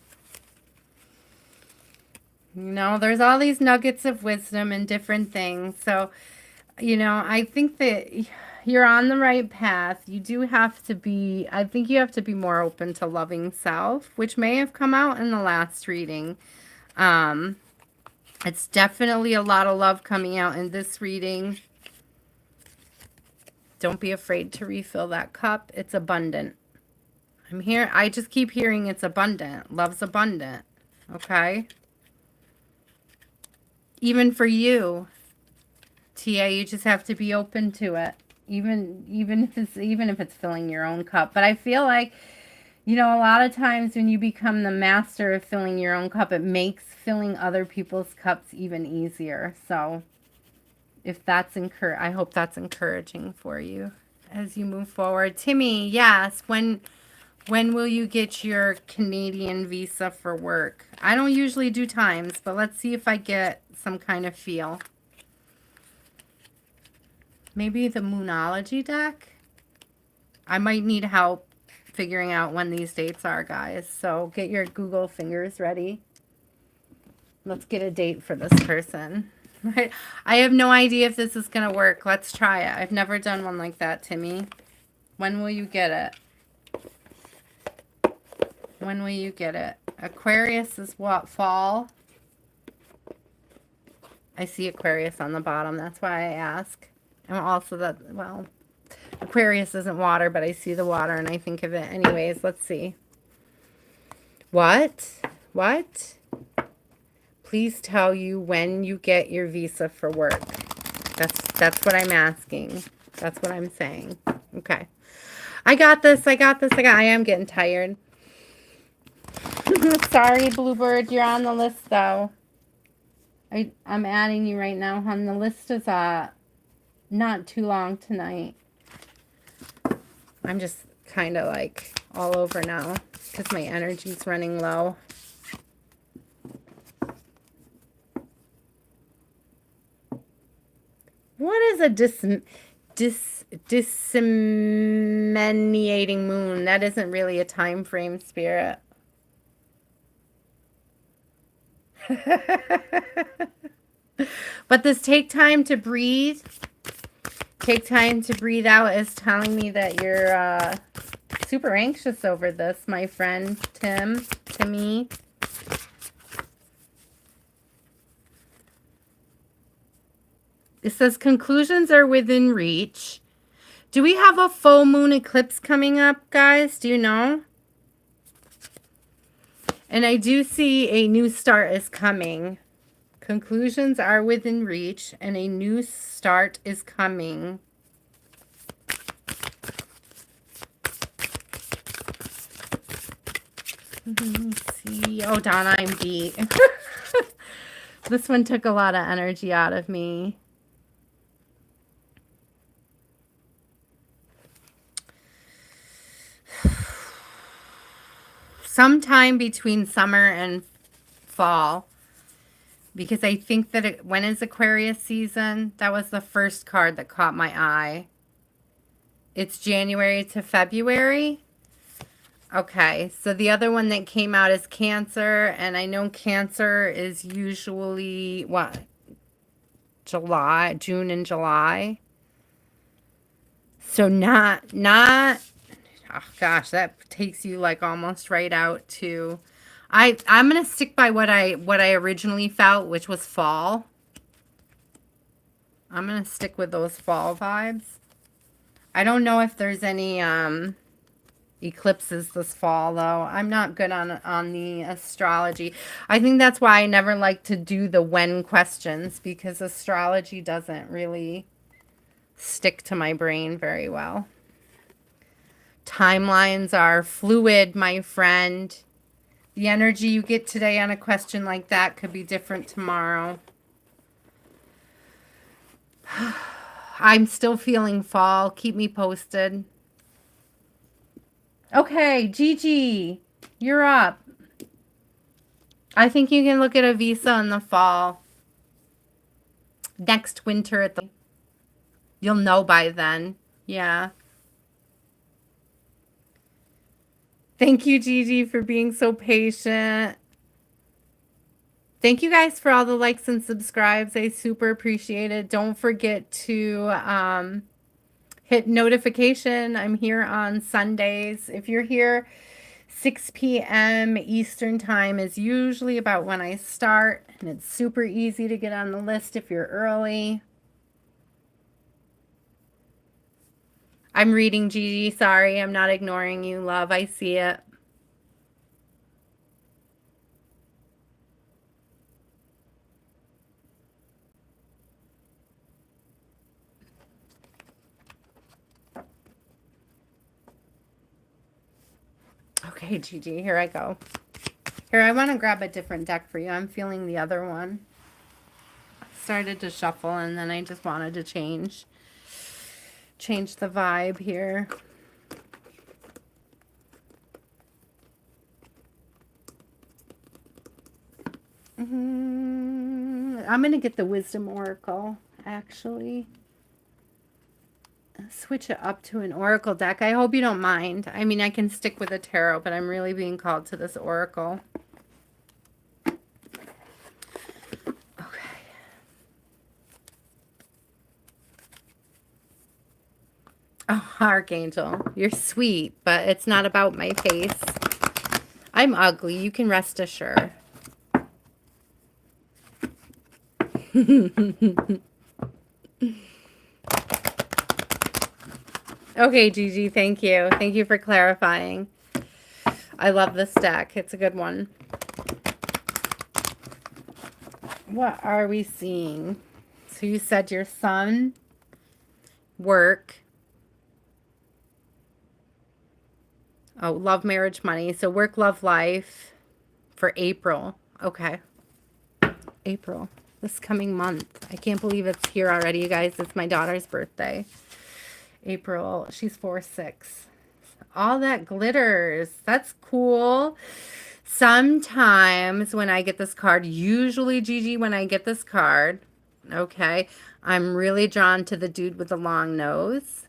You know, there's all these nuggets of wisdom and different things. So, you know, I think that you're on the right path. You do have to be, I think you have to be more open to loving self, which may have come out in the last reading. It's definitely a lot of love coming out in this reading. Don't be afraid to refill that cup. It's abundant. I just keep hearing it's abundant. Love's abundant. Okay? Even for you, TA, you just have to be open to it. Even if it's filling your own cup. But I feel like, you know, a lot of times when you become the master of filling your own cup, it makes filling other people's cups even easier. So if that's I hope that's encouraging for you as you move forward. Timmy, yes, when will you get your Canadian visa for work? I don't usually do times, but let's see if I get some kind of feel. Maybe the Moonology deck? I might need help figuring out when these dates are, guys. So get your Google fingers ready. Let's get a date for this person. Right? I have no idea if this is going to work. Let's try it. I've never done one like that, Timmy. When will you get it? When will you get it? Aquarius is what? Fall? I see Aquarius on the bottom. That's why I ask. And also that, well, Aquarius isn't water, but I see the water and I think of it. Anyways, let's see. What? What? Please tell you when you get your visa for work. That's what I'm asking. That's what I'm saying. Okay. I got this. I am getting tired. Sorry, Bluebird. You're on the list, though. I'm adding you right now, hon. The list is not too long tonight. I'm just kind of like all over now because my energy's running low. What is a disseminating moon? That isn't really a time frame, Spirit. But this take time to breathe, take time to breathe out is telling me that you're super anxious over this, my friend Timmy. It says conclusions are within reach. Do we have a full moon eclipse coming up, guys? Do you know? And I do see a new start is coming. Conclusions are within reach and a new start is coming. Let's see. Oh, Donna, I'm beat. This one took a lot of energy out of me. Sometime between summer and fall. Because I think that when is Aquarius season? That was the first card that caught my eye. It's January to February. Okay, so the other one that came out is Cancer, and I know Cancer is usually, what, June and July. So not, oh gosh, that takes you like almost right out to, I'm going to stick by what I originally felt, which was fall. I'm going to stick with those fall vibes. I don't know if there's any, eclipses this fall, though. I'm not good on the astrology. I think that's why I never like to do the when questions, because astrology doesn't really stick to my brain very well. Timelines are fluid, my friend. The energy you get today on a question like that could be different tomorrow. I'm still feeling fall. Keep me posted. Okay, Gigi, you're up. I think you can look at a visa in the fall. Next winter at the... You'll know by then. Yeah. Thank you, Gigi, for being so patient. Thank you guys for all the likes and subscribes. I super appreciate it. Don't forget to hit notification. I'm here on Sundays. If you're here, 6 p.m. Eastern time is usually about when I start. And it's super easy to get on the list if you're early. I'm reading, Gigi. Sorry, I'm not ignoring you, love. I see it. Okay, Gigi, here I go. Here, I want to grab a different deck for you. I'm feeling the other one. Started to shuffle, and then I just wanted to change the vibe here. I'm going to get the Wisdom Oracle, actually. Switch it up to an Oracle deck. I hope you don't mind. I mean, I can stick with a tarot, but I'm really being called to this Oracle. Okay. Oh, Archangel, you're sweet, but it's not about my face. I'm ugly. You can rest assured. Okay, Gigi, thank you. Thank you for clarifying. I love this deck. It's a good one. What are we seeing? So you said your son, work. Oh, love, marriage, money. So work, love, life for April. Okay. April. This coming month. I can't believe it's here already, you guys. It's my daughter's birthday. April. She's 4/6. All that glitters. That's cool. Sometimes when I get this card, usually, Gigi, when I get this card, okay, I'm really drawn to the dude with the long nose.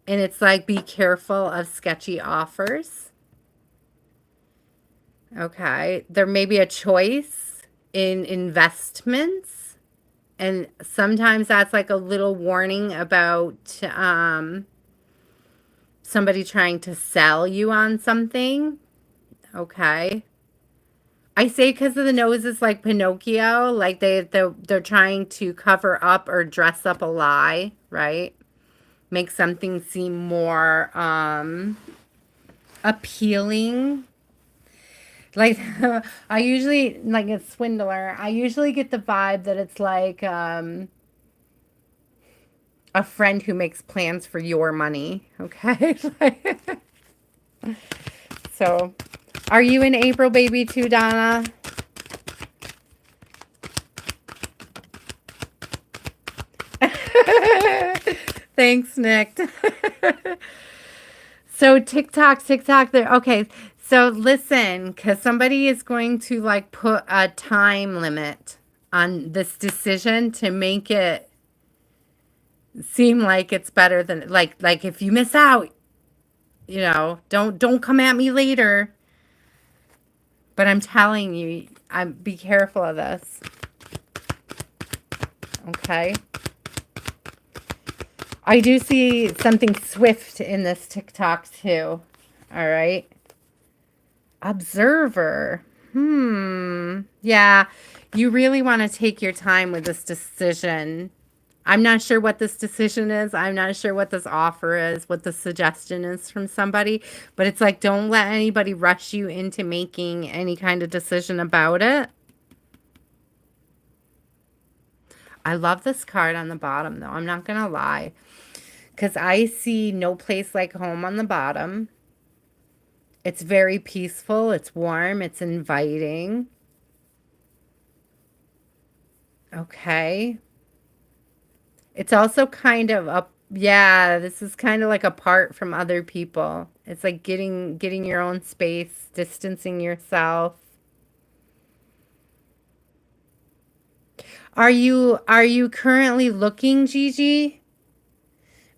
And it's like, be careful of sketchy offers. Okay. There may be a choice in investments. And sometimes that's like a little warning about somebody trying to sell you on something. Okay. I say because of the nose is like Pinocchio, like they're trying to cover up or dress up a lie, right? Make something seem more appealing. Like I usually like a swindler. I usually get the vibe that it's like a friend who makes plans for your money. Okay. So, are you in April, baby, too, Donna? Thanks, Nick. So TikTok, there. Okay, so listen, because somebody is going to like put a time limit on this decision to make it seem like it's better than like if you miss out, don't come at me later. But I'm telling you, be careful of this. Okay. I do see something swift in this TikTok too. All right. Observer. Yeah. You really want to take your time with this decision. I'm not sure what this decision is. I'm not sure what this offer is, what the suggestion is from somebody. But it's like, don't let anybody rush you into making any kind of decision about it. I love this card on the bottom, though. I'm not going to lie. Because I see no place like home on the bottom. It's very peaceful. It's warm. It's inviting. Okay. It's also kind of up. Yeah, this is kind of like apart from other people. It's like getting your own space, distancing yourself. Are you currently looking, Gigi?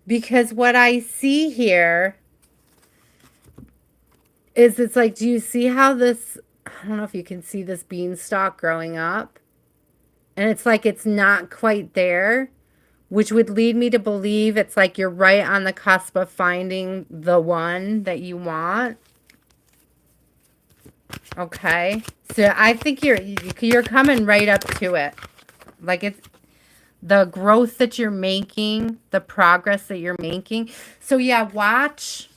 Because what I see here is it's like, do you see how this, I don't know if you can see this beanstalk growing up? And it's like it's not quite there, which would lead me to believe it's like you're right on the cusp of finding the one that you want. Okay. So I think you're coming right up to it. Like it's the growth that you're making, the progress that you're making. So yeah, watch.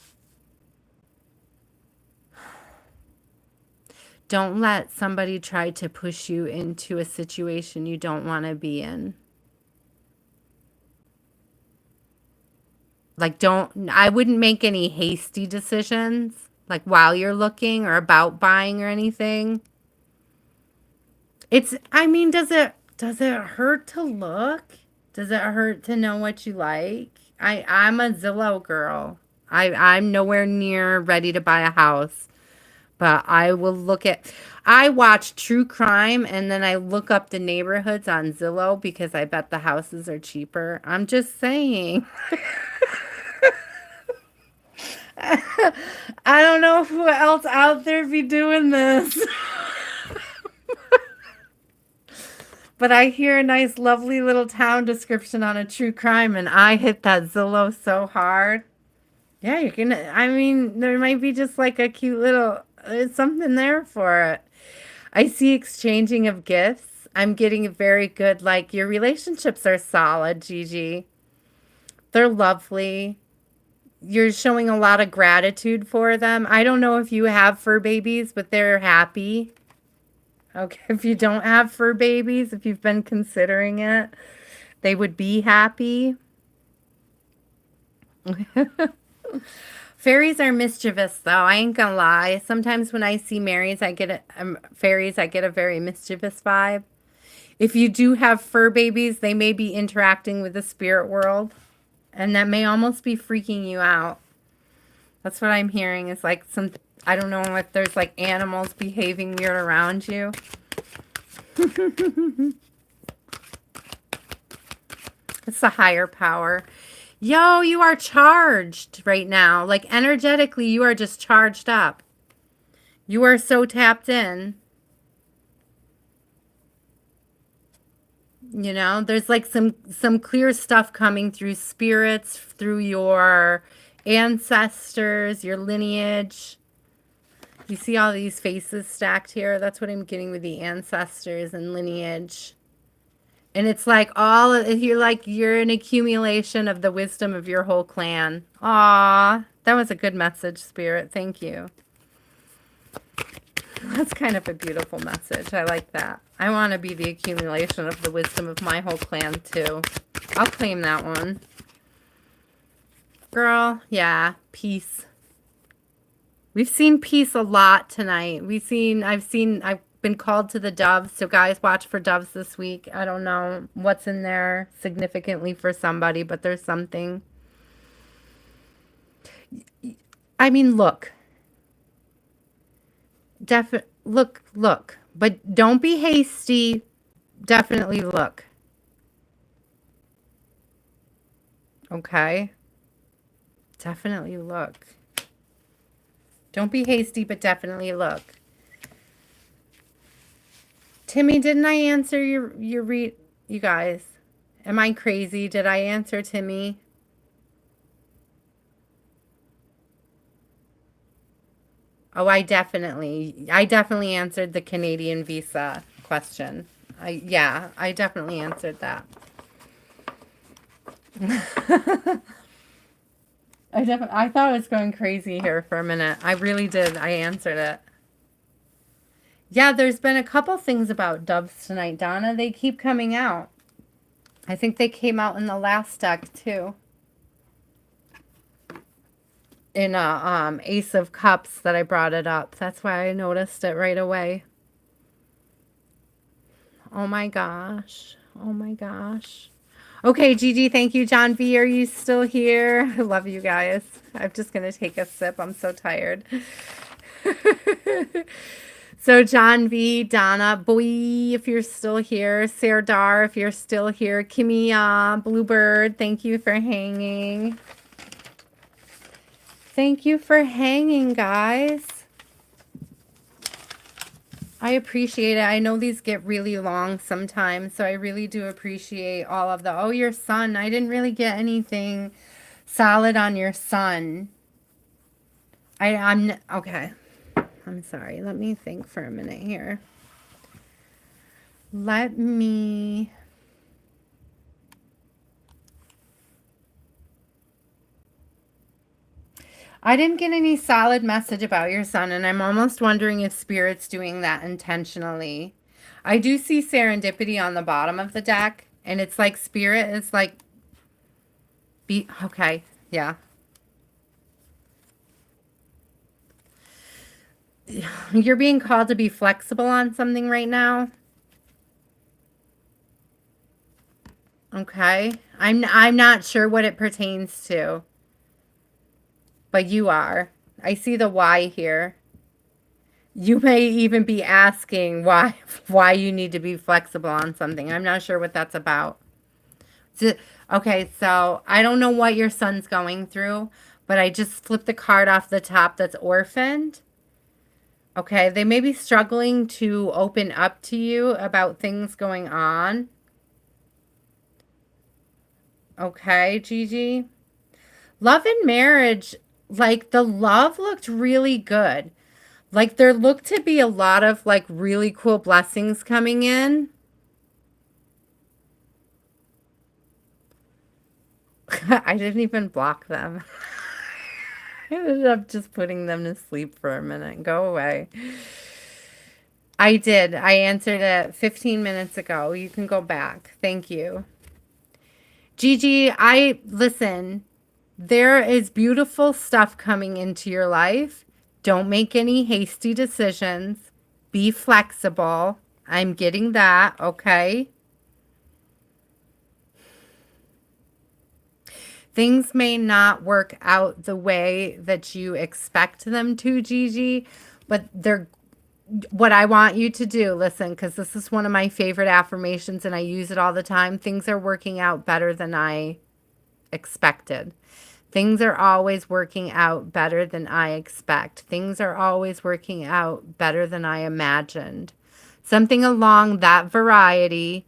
Don't let somebody try to push you into a situation you don't want to be in. Like I wouldn't make any hasty decisions like while you're looking or about buying or anything. I mean, does it hurt to look? Does it hurt to know what you like? I'm a Zillow girl. I'm nowhere near ready to buy a house. But I will I watch true crime and then I look up the neighborhoods on Zillow because I bet the houses are cheaper. I'm just saying. I don't know who else out there be doing this. But I hear a nice, lovely little town description on a true crime and I hit that Zillow so hard. Yeah, you can. I mean, there might be just like a cute little, there's something there for it. I see exchanging of gifts. I'm getting very good, like your relationships are solid, Gigi. They're lovely. You're showing a lot of gratitude for them. I don't know if you have fur babies, but they're happy. Okay, if you don't have fur babies, if you've been considering it, they would be happy. Fairies are mischievous, though. I ain't gonna lie. Sometimes when I see fairies, I get a very mischievous vibe. If you do have fur babies, they may be interacting with the spirit world, and that may almost be freaking you out. That's what I'm hearing. Is like I don't know if there's like animals behaving weird around you. It's the higher power. Yo, you are charged right now. Like energetically, you are just charged up. You are so tapped in. You know, there's like some clear stuff coming through spirits, through your ancestors, your lineage. You see all these faces stacked here? That's what I'm getting with the ancestors and lineage. And it's like you're an accumulation of the wisdom of your whole clan. Aw, that was a good message, Spirit. Thank you. That's kind of a beautiful message. I like that. I want to be the accumulation of the wisdom of my whole clan, too. I'll claim that one. Girl, yeah, peace. We've seen peace a lot tonight. I've been called to the doves. So guys, watch for doves this week. I don't know what's in there significantly for somebody, but there's something. I mean, look. Look. But don't be hasty. Definitely look. Okay? Definitely look. Don't be hasty, but definitely look. Timmy, didn't I answer your read? You guys, am I crazy? Did I answer Timmy? Oh, I definitely answered the Canadian visa question. Yeah, I definitely answered that. I thought I was going crazy here for a minute. I really did. I answered it. Yeah, there's been a couple things about doves tonight, Donna. They keep coming out. I think they came out in the last deck too. In a Ace of Cups that I brought it up. That's why I noticed it right away. Oh my gosh. Oh my gosh. Okay, Gigi, thank you. Janvie, are you still here? I love you guys. I'm just going to take a sip. I'm so tired. So Janvie, Donna, Boy, if you're still here. Serdar, if you're still here. Kimmy, Bluebird, thank you for hanging. Thank you for hanging, guys. I appreciate it. I know these get really long sometimes, so I really do appreciate all of the, oh, your son. I didn't really get anything solid on your son. Okay. I'm sorry. Let me think for a minute here. I didn't get any solid message about your son, and I'm almost wondering if Spirit's doing that intentionally. I do see serendipity on the bottom of the deck, and it's like Spirit is like, okay, yeah. You're being called to be flexible on something right now. Okay. I'm not sure what it pertains to. But you are. I see the why here. You may even be asking why you need to be flexible on something. I'm not sure what that's about. Okay, so I don't know what your son's going through, but I just flipped the card off the top that's orphaned. Okay, they may be struggling to open up to you about things going on. Okay, Gigi. Love and marriage, like the love looked really good. Like there looked to be a lot of like really cool blessings coming in. I didn't even block them. I ended up just putting them to sleep for a minute. Go away. I did. I answered it 15 minutes ago. You can go back. Thank you. Gigi, listen, there is beautiful stuff coming into your life. Don't make any hasty decisions. Be flexible. I'm getting that, okay? Things may not work out the way that you expect them to, Gigi, but what I want you to do, listen, because this is one of my favorite affirmations and I use it all the time. Things are working out better than I expected. Things are always working out better than I expect. Things are always working out better than I imagined. Something along that variety.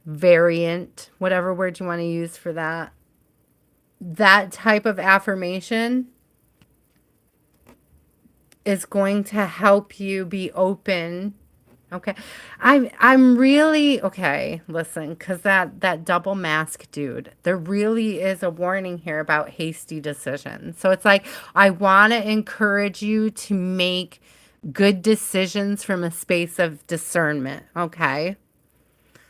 variant, whatever word you want to use for that. That type of affirmation is going to help you be open. Okay. I'm really okay, listen, cuz that double mask dude. There really is a warning here about hasty decisions. So it's like I want to encourage you to make good decisions from a space of discernment, okay?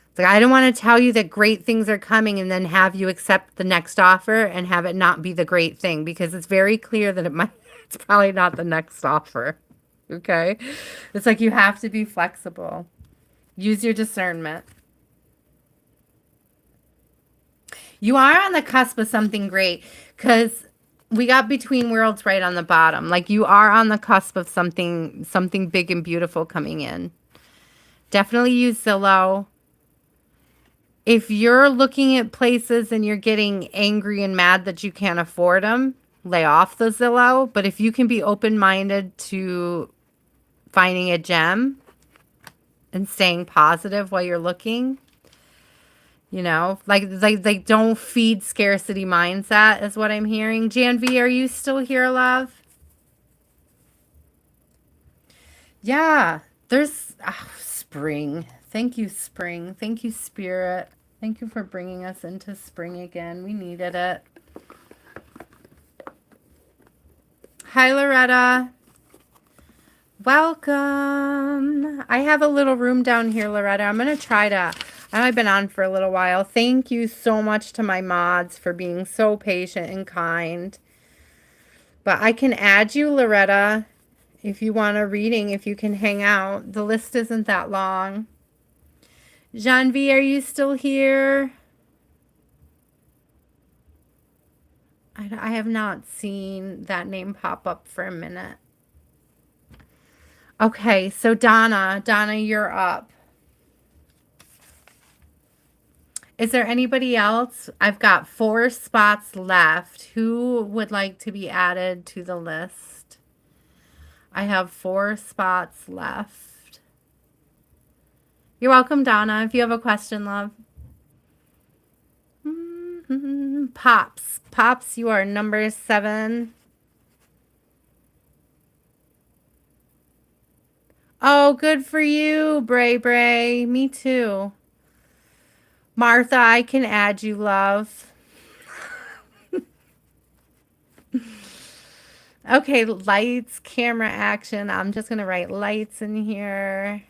It's like I don't want to tell you that great things are coming and then have you accept the next offer and have it not be the great thing, because it's very clear that it's probably not the next offer. Okay? It's like you have to be flexible. Use your discernment. You are on the cusp of something great, because we got between worlds right on the bottom. Like you are on the cusp of something big and beautiful coming in. Definitely use Zillow. If you're looking at places and you're getting angry and mad that you can't afford them, lay off the Zillow. But if you can be open-minded to finding a gem and staying positive while you're looking, you know, like don't feed scarcity mindset is what I'm hearing. Janvie, are you still here, love? Yeah, there's spring. Thank you, spring. Thank you, spirit. Thank you for bringing us into spring again. We needed it. Hi, Loretta. Welcome. I have a little room down here, Loretta. I'm going to try to... I've been on for a little while. Thank you so much to my mods for being so patient and kind. But I can add you, Loretta, if you want a reading, if you can hang out. The list isn't that long. Janvie, are you still here? I have not seen that name pop up for a minute. Okay, so Donna, you're up. Is there anybody else? I've got 4 spots left. Who would like to be added to the list? I have 4 spots left. You're welcome, Donna. If you have a question, love. Pops, you are number 7. Oh, good for you, Bray. Me too. Martha, I can add you, love. Okay, lights, camera, action. I'm just going to write lights in here.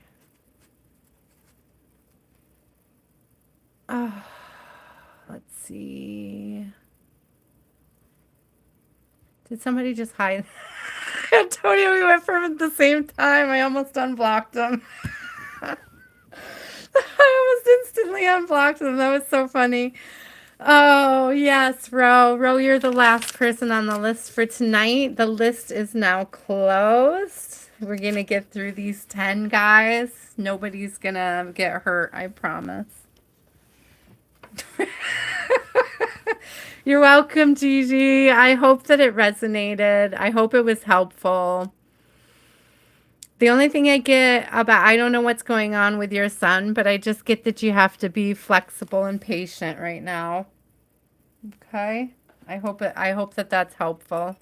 Oh, let's see. Did somebody just hide? Antonia, we went from at the same time. I almost unblocked him. I almost instantly unblocked him. That was so funny. Oh, yes, Ro, you're the last person on the list for tonight. The list is now closed. We're going to get through these 10 guys. Nobody's going to get hurt, I promise. You're welcome, Gigi. I hope that it resonated. I hope it was helpful. The only thing I get about, I don't know what's going on with your son, but I just get that you have to be flexible and patient right now. Okay? I hope that that's helpful.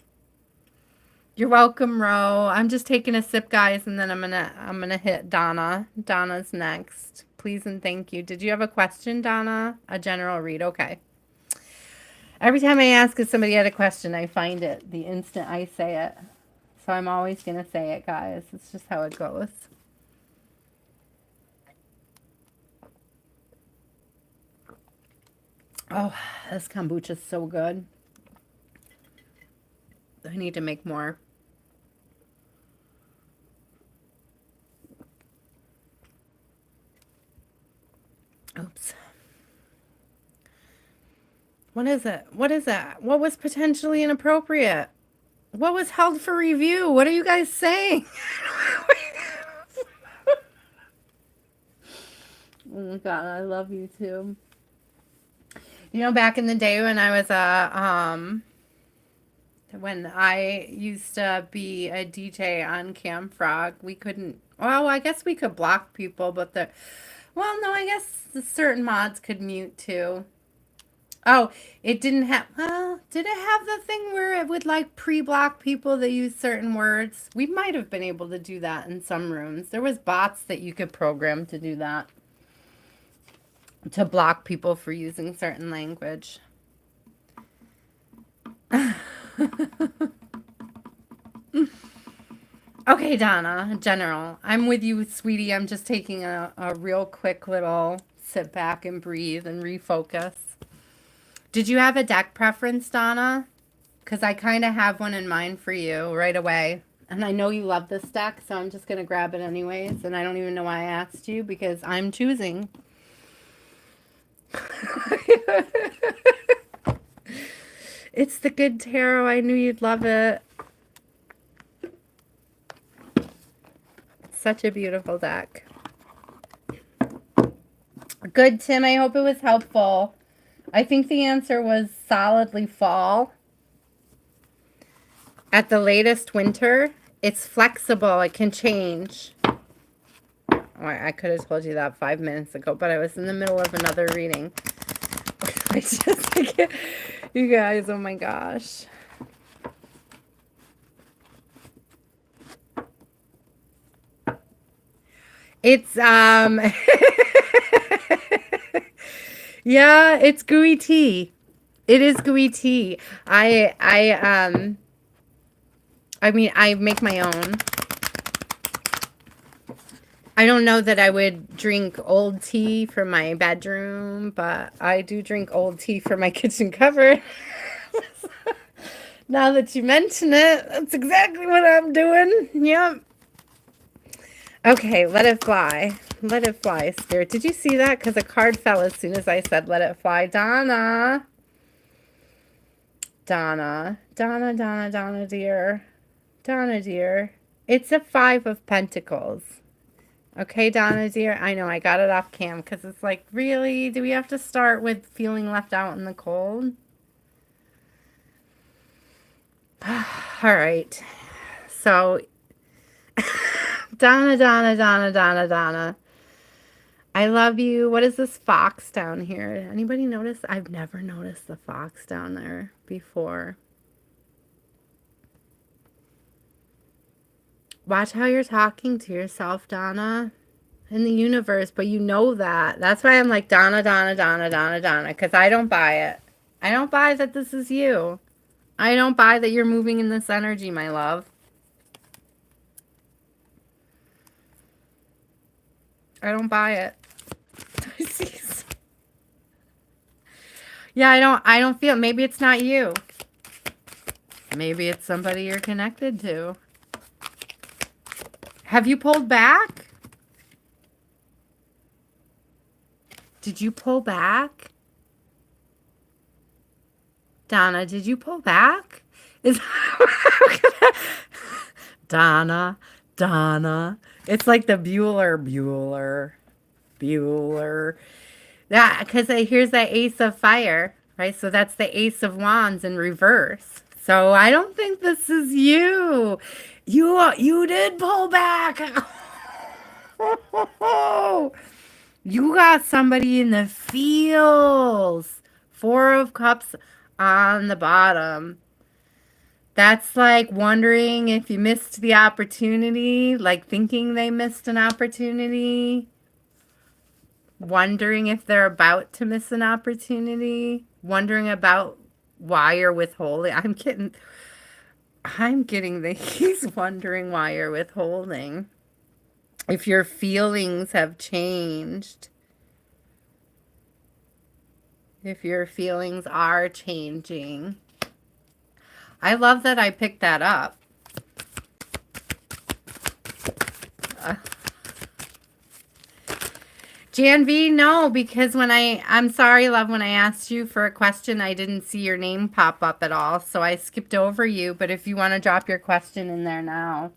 You're welcome, Ro. I'm just taking a sip, guys, and then I'm gonna hit Donna. Donna's next. Please and thank you. Did you have a question, Donna? A general read. Okay. Every time I ask if somebody had a question, I find it the instant I say it. So I'm always going to say it, guys. It's just how it goes. Oh, this kombucha is so good. I need to make more. Oops. What is it? What is that? What was potentially inappropriate? What was held for review? What are you guys saying? Oh my God, I love you too. You know, back in the day when I was when I used to be a DJ on Camfrog, we couldn't, well, I guess we could block people, but Well, no, I guess certain mods could mute too. Oh, it didn't have, well, did it have the thing where it would like pre-block people that use certain words? We might have been able to do that in some rooms. There was bots that you could program to do that, to block people for using certain language. Okay, Donna, General, I'm with you, sweetie. I'm just taking a real quick little sit back and breathe and refocus. Did you have a deck preference, Donna? Because I kind of have one in mind for you right away. And I know you love this deck, so I'm just going to grab it anyways. And I don't even know why I asked you because I'm choosing. It's the Good Tarot. I knew you'd love it. It's such a beautiful deck. Good, Tim. I hope it was helpful. I think the answer was solidly fall. At the latest, winter. It's flexible. It can change. Oh, I could have told you that 5 minutes ago, but I was in the middle of another reading. I just, you guys, oh my gosh. It's, yeah, it's gooey tea. It is gooey tea. I mean, I make my own. I don't know that I would drink old tea for my bedroom, but I do drink old tea for my kitchen cupboard. Now that you mention it, that's exactly what I'm doing. Yep. Okay, let it fly. Let it fly, Spirit. Did you see that? Because a card fell as soon as I said let it fly. Donna. Donna. Donna, Donna, Donna, dear. Donna, dear. It's a 5 of Pentacles. Okay, Donna, dear. I know I got it off cam because it's like, really? Do we have to start with feeling left out in the cold? All right. So, Donna, Donna, Donna, Donna, Donna. I love you. What is this fox down here? Anybody notice? I've never noticed the fox down there before. Watch how you're talking to yourself, Donna, in the universe, but you know that. That's why I'm like, Donna, Donna, Donna, Donna, Donna, because I don't buy it. I don't buy that this is you. I don't buy that you're moving in this energy, my love. I don't buy it. Yeah, I don't feel, maybe it's not you. Maybe it's somebody you're connected to. Have you pulled back? Did you pull back? Donna, did you pull back? Is Donna, Donna. It's like the Bueller. Yeah, because here's that Ace of Fire, right? So that's the Ace of Wands in reverse. So I don't think this is you. You did pull back. You got somebody in the feels. 4 of Cups on the bottom. That's like wondering if you missed the opportunity, like thinking they missed an opportunity, wondering if they're about to miss an opportunity, wondering about why you're withholding. I'm getting the he's wondering why you're withholding. If your feelings have changed. If your feelings are changing. I love that I picked that up. Janvie, no, because I'm sorry, love, when I asked you for a question, I didn't see your name pop up at all, so I skipped over you, but if you want to drop your question in there now,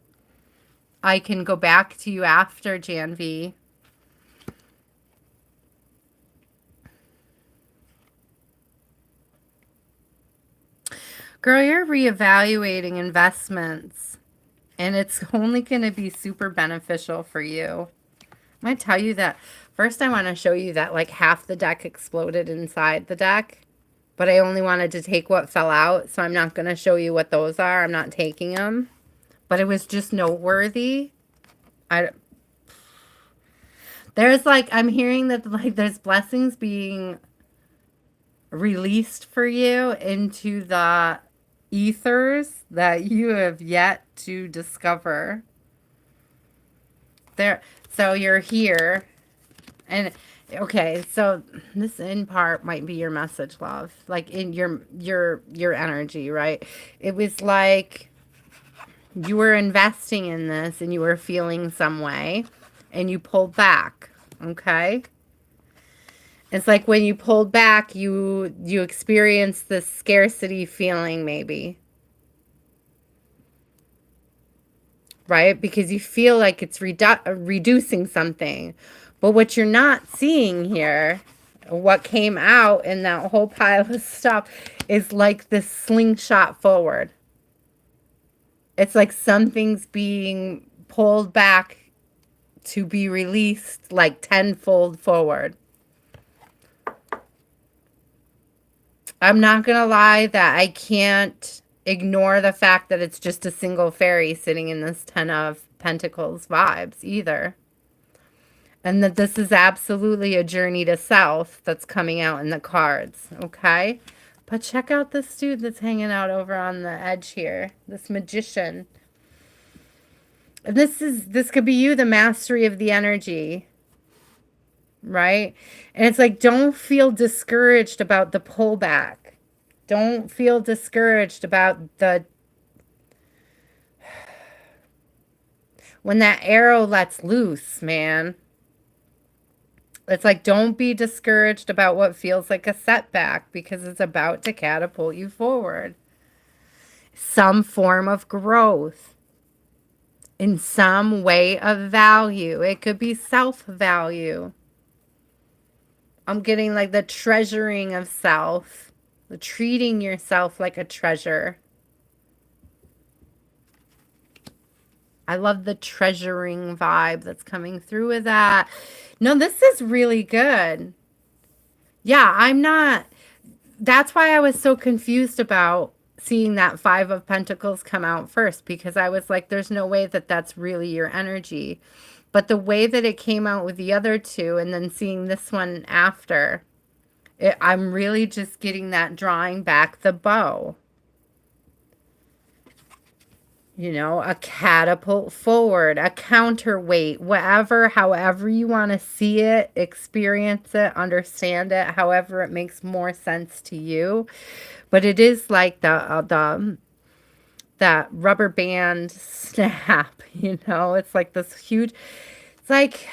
I can go back to you after, Janvie. Girl, you're reevaluating investments, and it's only going to be super beneficial for you. I'm going to tell you that First, I want to show you that like half the deck exploded inside the deck, but I only wanted to take what fell out, so I'm not going to show you what those are. I'm not taking them, but it was just noteworthy. There's like, I'm hearing that like there's blessings being released for you into the ethers that you have yet to discover. There, so you're here, and okay, so this in part might be your message, love, like in your energy, right? It was like you were investing in this and you were feeling some way and you pulled back, okay? It's like when you pulled back, you experienced this scarcity feeling maybe. Right? Because you feel like it's reducing something. But what you're not seeing here, what came out in that whole pile of stuff, is like this slingshot forward. It's like something's being pulled back to be released like tenfold forward. I'm not going to lie that I can't ignore the fact that it's just a single fairy sitting in this 10 of Pentacles vibes either. And that this is absolutely a journey to self that's coming out in the cards, okay? But check out this dude that's hanging out over on the edge here, this magician. And this could be you, the mastery of the energy, right? And it's like, don't feel discouraged about the pullback. Don't feel discouraged about when that arrow lets loose, man. It's like, don't be discouraged about what feels like a setback because it's about to catapult you forward. Some form of growth in some way of value. It could be self-value. I'm getting like the treasuring of self, the treating yourself like a treasure. I love the treasuring vibe that's coming through with that. No, this is really good. Yeah, I'm not. That's why I was so confused about seeing that 5 of Pentacles come out first, because I was like, there's no way that that's really your energy. But the way that it came out with the other two and then seeing this one after, I'm really just getting that drawing back the bow. You know, a catapult forward, a counterweight, whatever, however you want to see it, experience it, understand it, however it makes more sense to you. But it is like that rubber band snap, you know, it's like this huge, it's like,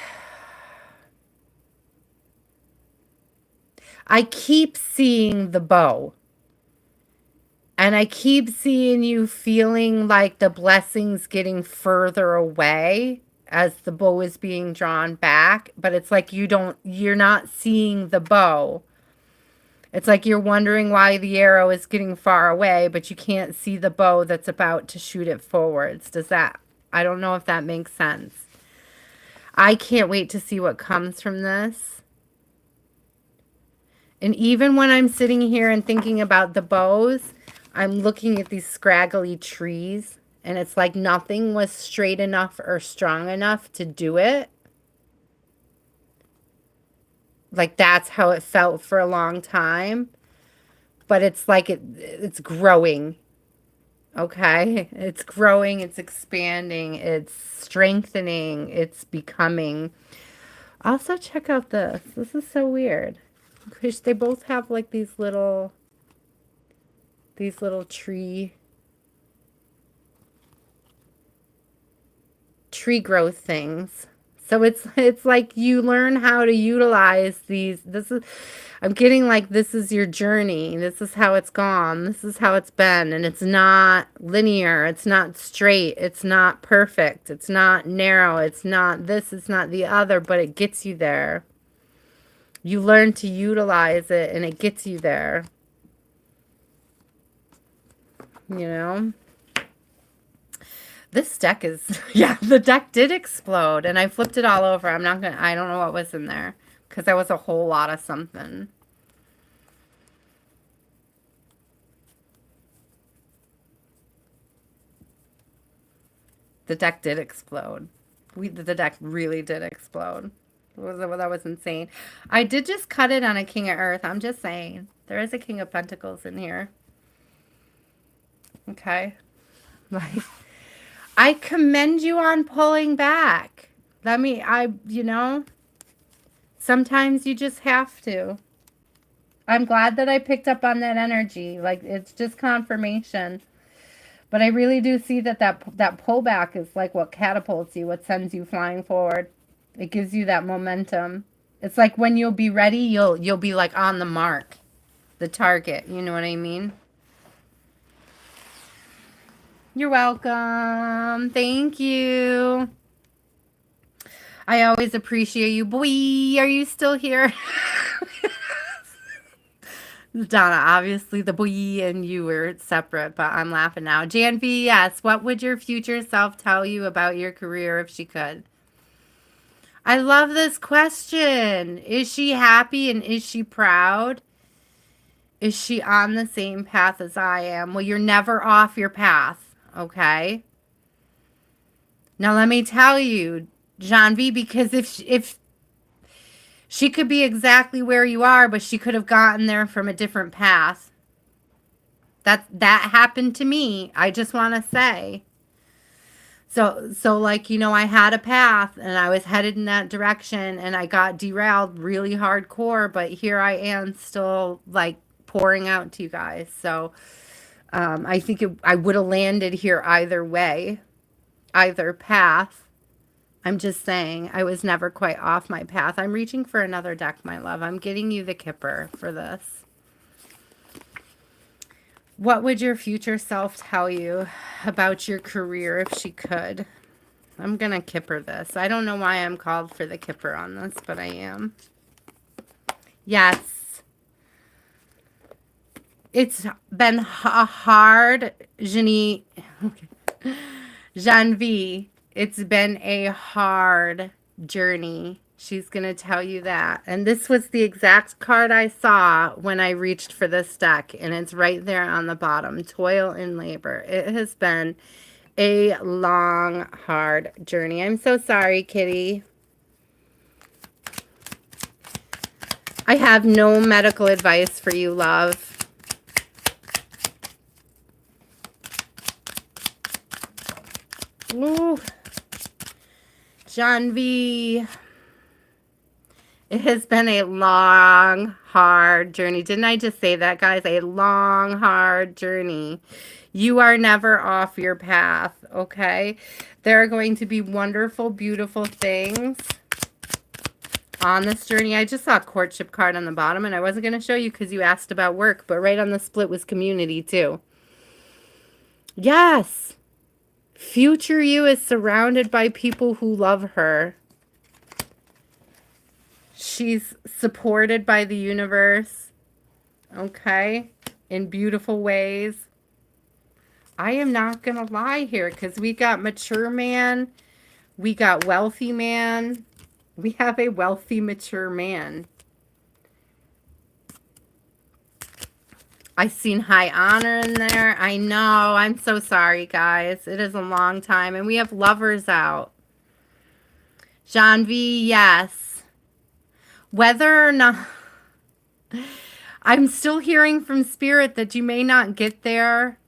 I keep seeing the bow. And I keep seeing you feeling like the blessings getting further away as the bow is being drawn back. But it's like you're not seeing the bow. It's like you're wondering why the arrow is getting far away, but you can't see the bow that's about to shoot it forwards. I don't know if that makes sense. I can't wait to see what comes from this. And even when I'm sitting here and thinking about the bows, I'm looking at these scraggly trees, and it's like nothing was straight enough or strong enough to do it. Like that's how it felt for a long time. But it's like it's growing. Okay? It's growing, it's expanding, it's strengthening, it's becoming. Also check out this. This is so weird. Because they both have like these little tree growth things. So it's like you learn how to utilize these. I'm getting like this is your journey. This is how it's gone. This is how it's been. And it's not linear. It's not straight. It's not perfect. It's not narrow. It's not this. It's not the other. But it gets you there. You learn to utilize it and it gets you there. You know? This deck is, yeah, the deck did explode, and I flipped it all over. I don't know what was in there, because there was a whole lot of something. The deck did explode. The deck really did explode. That was insane. I did just cut it on a King of Earth. I'm just saying. There is a King of Pentacles in here. Okay. Like, I commend you on pulling back. Sometimes you just have to. I'm glad that I picked up on that energy. Like, it's just confirmation. But I really do see that pullback is like what catapults you, what sends you flying forward. It gives you that momentum. It's like when you'll be ready, you'll be like on the mark, the target. You know what I mean? You're welcome. Thank you. I always appreciate you. Boy, are you still here? Donna, obviously the boy and you were separate, but I'm laughing now. Janvie, yes. What would your future self tell you about your career if she could? I love this question. Is she happy and is she proud? Is she on the same path as I am? Well, you're never off your path, okay? Now, let me tell you, Janvie, because if she could be exactly where you are, but she could have gotten there from a different path. That happened to me. I just want to say. So like, I had a path and I was headed in that direction and I got derailed really hardcore, but here I am still like pouring out to you guys. So I think I would have landed here either way, either path. I'm just saying I was never quite off my path. I'm reaching for another deck, my love. I'm getting you the Kipper for this. What would your future self tell you about your career if she could? I'm going to Kipper this. I don't know why I'm called for the Kipper on this, but I am. Yes. It's been a hard, Janvie. It's been a hard journey. She's going to tell you that. And this was the exact card I saw when I reached for this deck. And it's right there on the bottom. Toil and labor. It has been a long, hard journey. I'm so sorry, kitty. I have no medical advice for you, love. Ooh. Janvie. It has been a long, hard journey. Didn't I just say that, guys? A long, hard journey. You are never off your path, okay? There are going to be wonderful, beautiful things on this journey. I just saw a courtship card on the bottom, and I wasn't going to show you because you asked about work, but right on the split was community, too. Yes. Future you is surrounded by people who love her. She's supported by the universe, okay, in beautiful ways. I am not going to lie here because we got mature man, we got wealthy man, we have a wealthy, mature man. I seen high honor in there. I know. I'm so sorry, guys. It is a long time. And we have lovers out. Janvie, yes. Whether or not... I'm still hearing from Spirit that you may not get there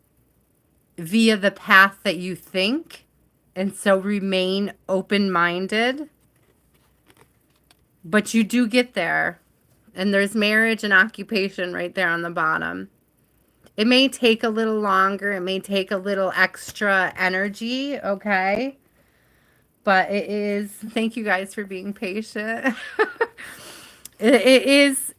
via the path that you think. And so remain open-minded. But you do get there. And there's marriage and occupation right there on the bottom. It may take a little longer. It may take a little extra energy, okay? But it is... Thank you guys for being patient. It is...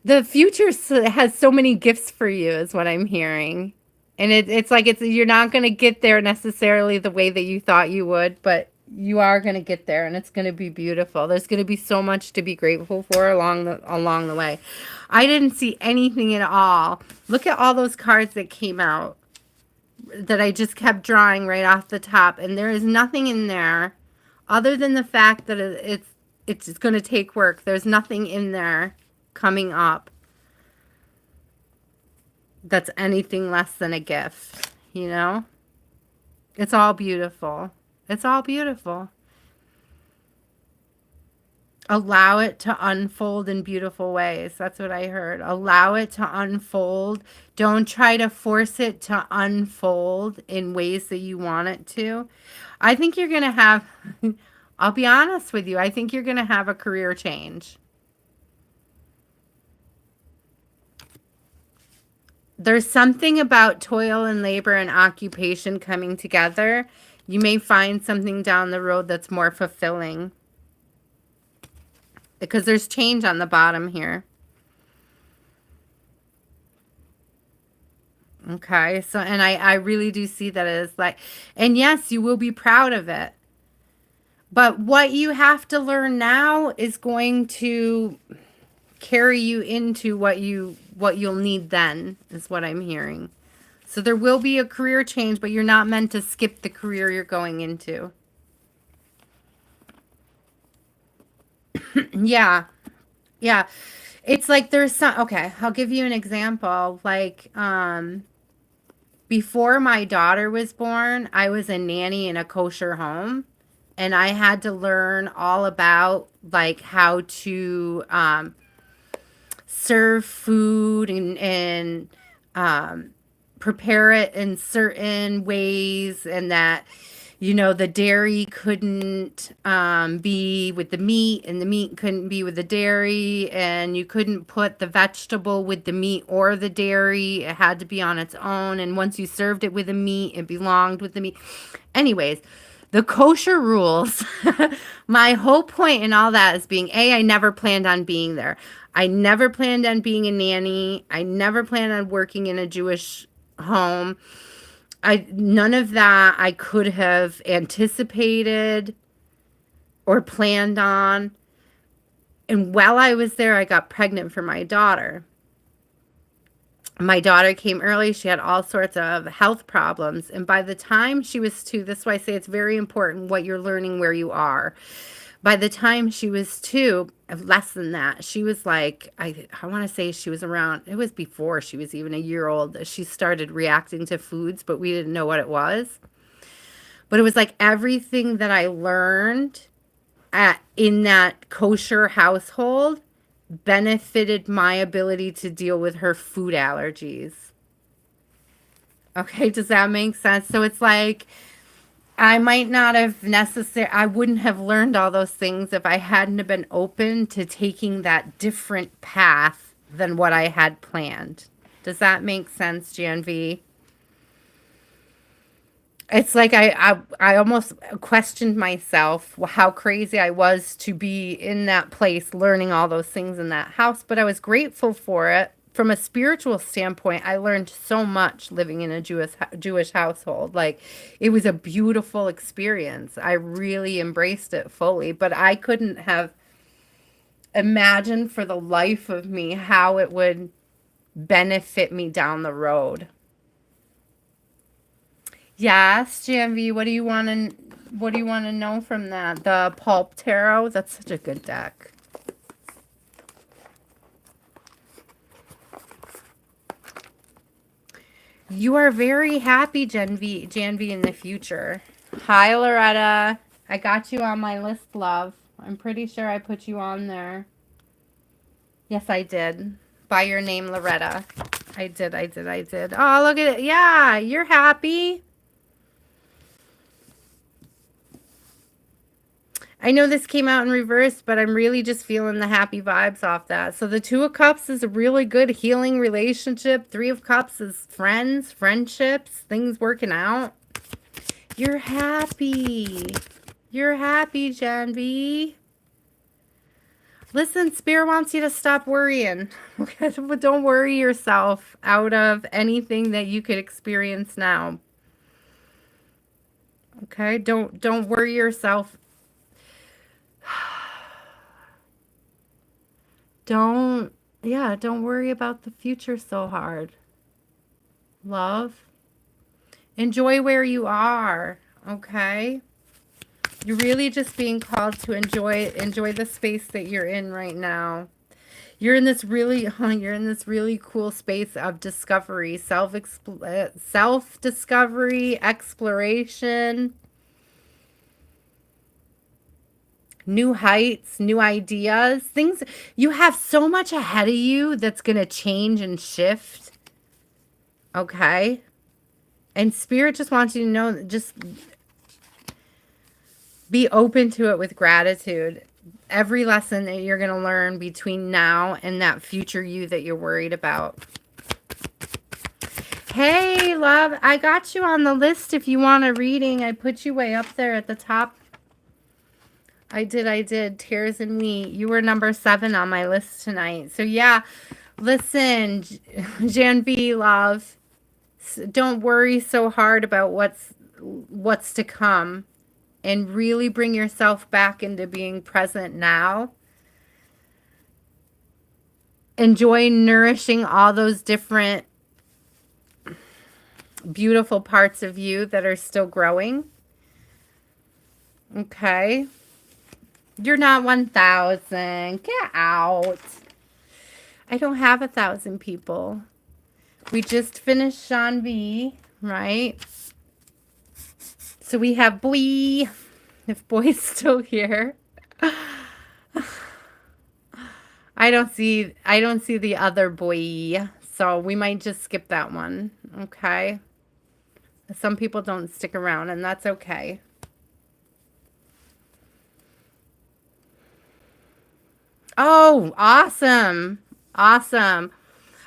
The future has so many gifts for you is what I'm hearing. And it's like you're not going to get there necessarily the way that you thought you would, but you are going to get there, and it's going to be beautiful. There's going to be so much to be grateful for along the way. I didn't see anything at all. Look at all those cards that came out. that I just kept drawing right off the top, and there is nothing in there other than the fact that it's going to take work. There's nothing in there coming up that's anything less than a gift, you know? It's all beautiful. It's all beautiful. Allow it to unfold in beautiful ways. That's what I heard. Allow it to unfold. Don't try to force it to unfold in ways that you want it to. I think you're going to have, I'll be honest with you, I think you're going to have a career change. There's something about toil and labor and occupation coming together. You may find something down the road that's more fulfilling. Because there's change on the bottom here. Okay, so, and I really do see that as like, and yes, you will be proud of it. But what you have to learn now is going to carry you into what you'll need then, is what I'm hearing. So there will be a career change, but you're not meant to skip the career you're going into. Yeah. Yeah. It's like there's some, okay, I'll give you an example. Like, before my daughter was born, I was a nanny in a kosher home, and I had to learn all about like how to serve food and prepare it in certain ways, and that, you know, the dairy couldn't be with the meat, and the meat couldn't be with the dairy, and you couldn't put the vegetable with the meat or the dairy. It had to be on its own, and once you served it with the meat, it belonged with the meat. Anyways, the kosher rules. My whole point in all that is being, I never planned on being there. I never planned on being a nanny. I never planned on working in a Jewish home. None of that I could have anticipated or planned on. And while I was there, I got pregnant for my daughter. My daughter came early. She had all sorts of health problems. And by the time she was 2, this is why I say it's very important what you're learning where you are. By the time she was 2, less than that, she was like, I want to say she was around, it was before she was even a year old, she started reacting to foods, but we didn't know what it was. But it was like everything that I learned in that kosher household benefited my ability to deal with her food allergies. Okay, does that make sense? So it's like, I might not have I wouldn't have learned all those things if I hadn't have been open to taking that different path than what I had planned. Does that make sense, Janvie? It's like I almost questioned myself how crazy I was to be in that place learning all those things in that house, but I was grateful for it. From a spiritual standpoint, I learned so much living in a Jewish household. Like, it was a beautiful experience. I really embraced it fully, but I couldn't have imagined for the life of me how it would benefit me down the road. Yes, Janvie, what do you want to know from that? The Pulp Tarot, that's such a good deck. You are very happy, Janvie, in the future. Hi, Loretta. I got you on my list, love. I'm pretty sure I put you on there. Yes, I did. By your name, Loretta. I did. Oh, look at it. Yeah, you're happy. I know this came out in reverse, but I'm really just feeling the happy vibes off that. So the 2 of Cups is a really good healing relationship. 3 of Cups is friends, friendships, things working out. You're happy. You're happy, Janvie. Listen, Spirit wants you to stop worrying. But don't worry yourself out of anything that you could experience now. Okay? Don't worry yourself. Don't worry about the future so hard. Love. Enjoy where you are, okay? You're really just being called to enjoy the space that you're in right now. You're in this really cool space of discovery, self-discovery, exploration, new heights, new ideas, things. You have so much ahead of you that's going to change and shift. Okay? And Spirit just wants you to know, just be open to it with gratitude. Every lesson that you're going to learn between now and that future you that you're worried about. Hey, love, I got you on the list if you want a reading. I put you way up there at the top. I did. Tears and Me. You were number 7 on my list tonight. So, yeah, listen, Janvie, love, don't worry so hard about what's to come. And really bring yourself back into being present now. Enjoy nourishing all those different beautiful parts of you that are still growing. Okay. You're not 1,000. Get out. I don't have 1,000 people. We just finished Janvie, right? So we have Boy, if Boy's still here. I don't see the other Boy, so we might just skip that one, okay? Some people don't stick around, and that's okay. Oh, awesome. Awesome.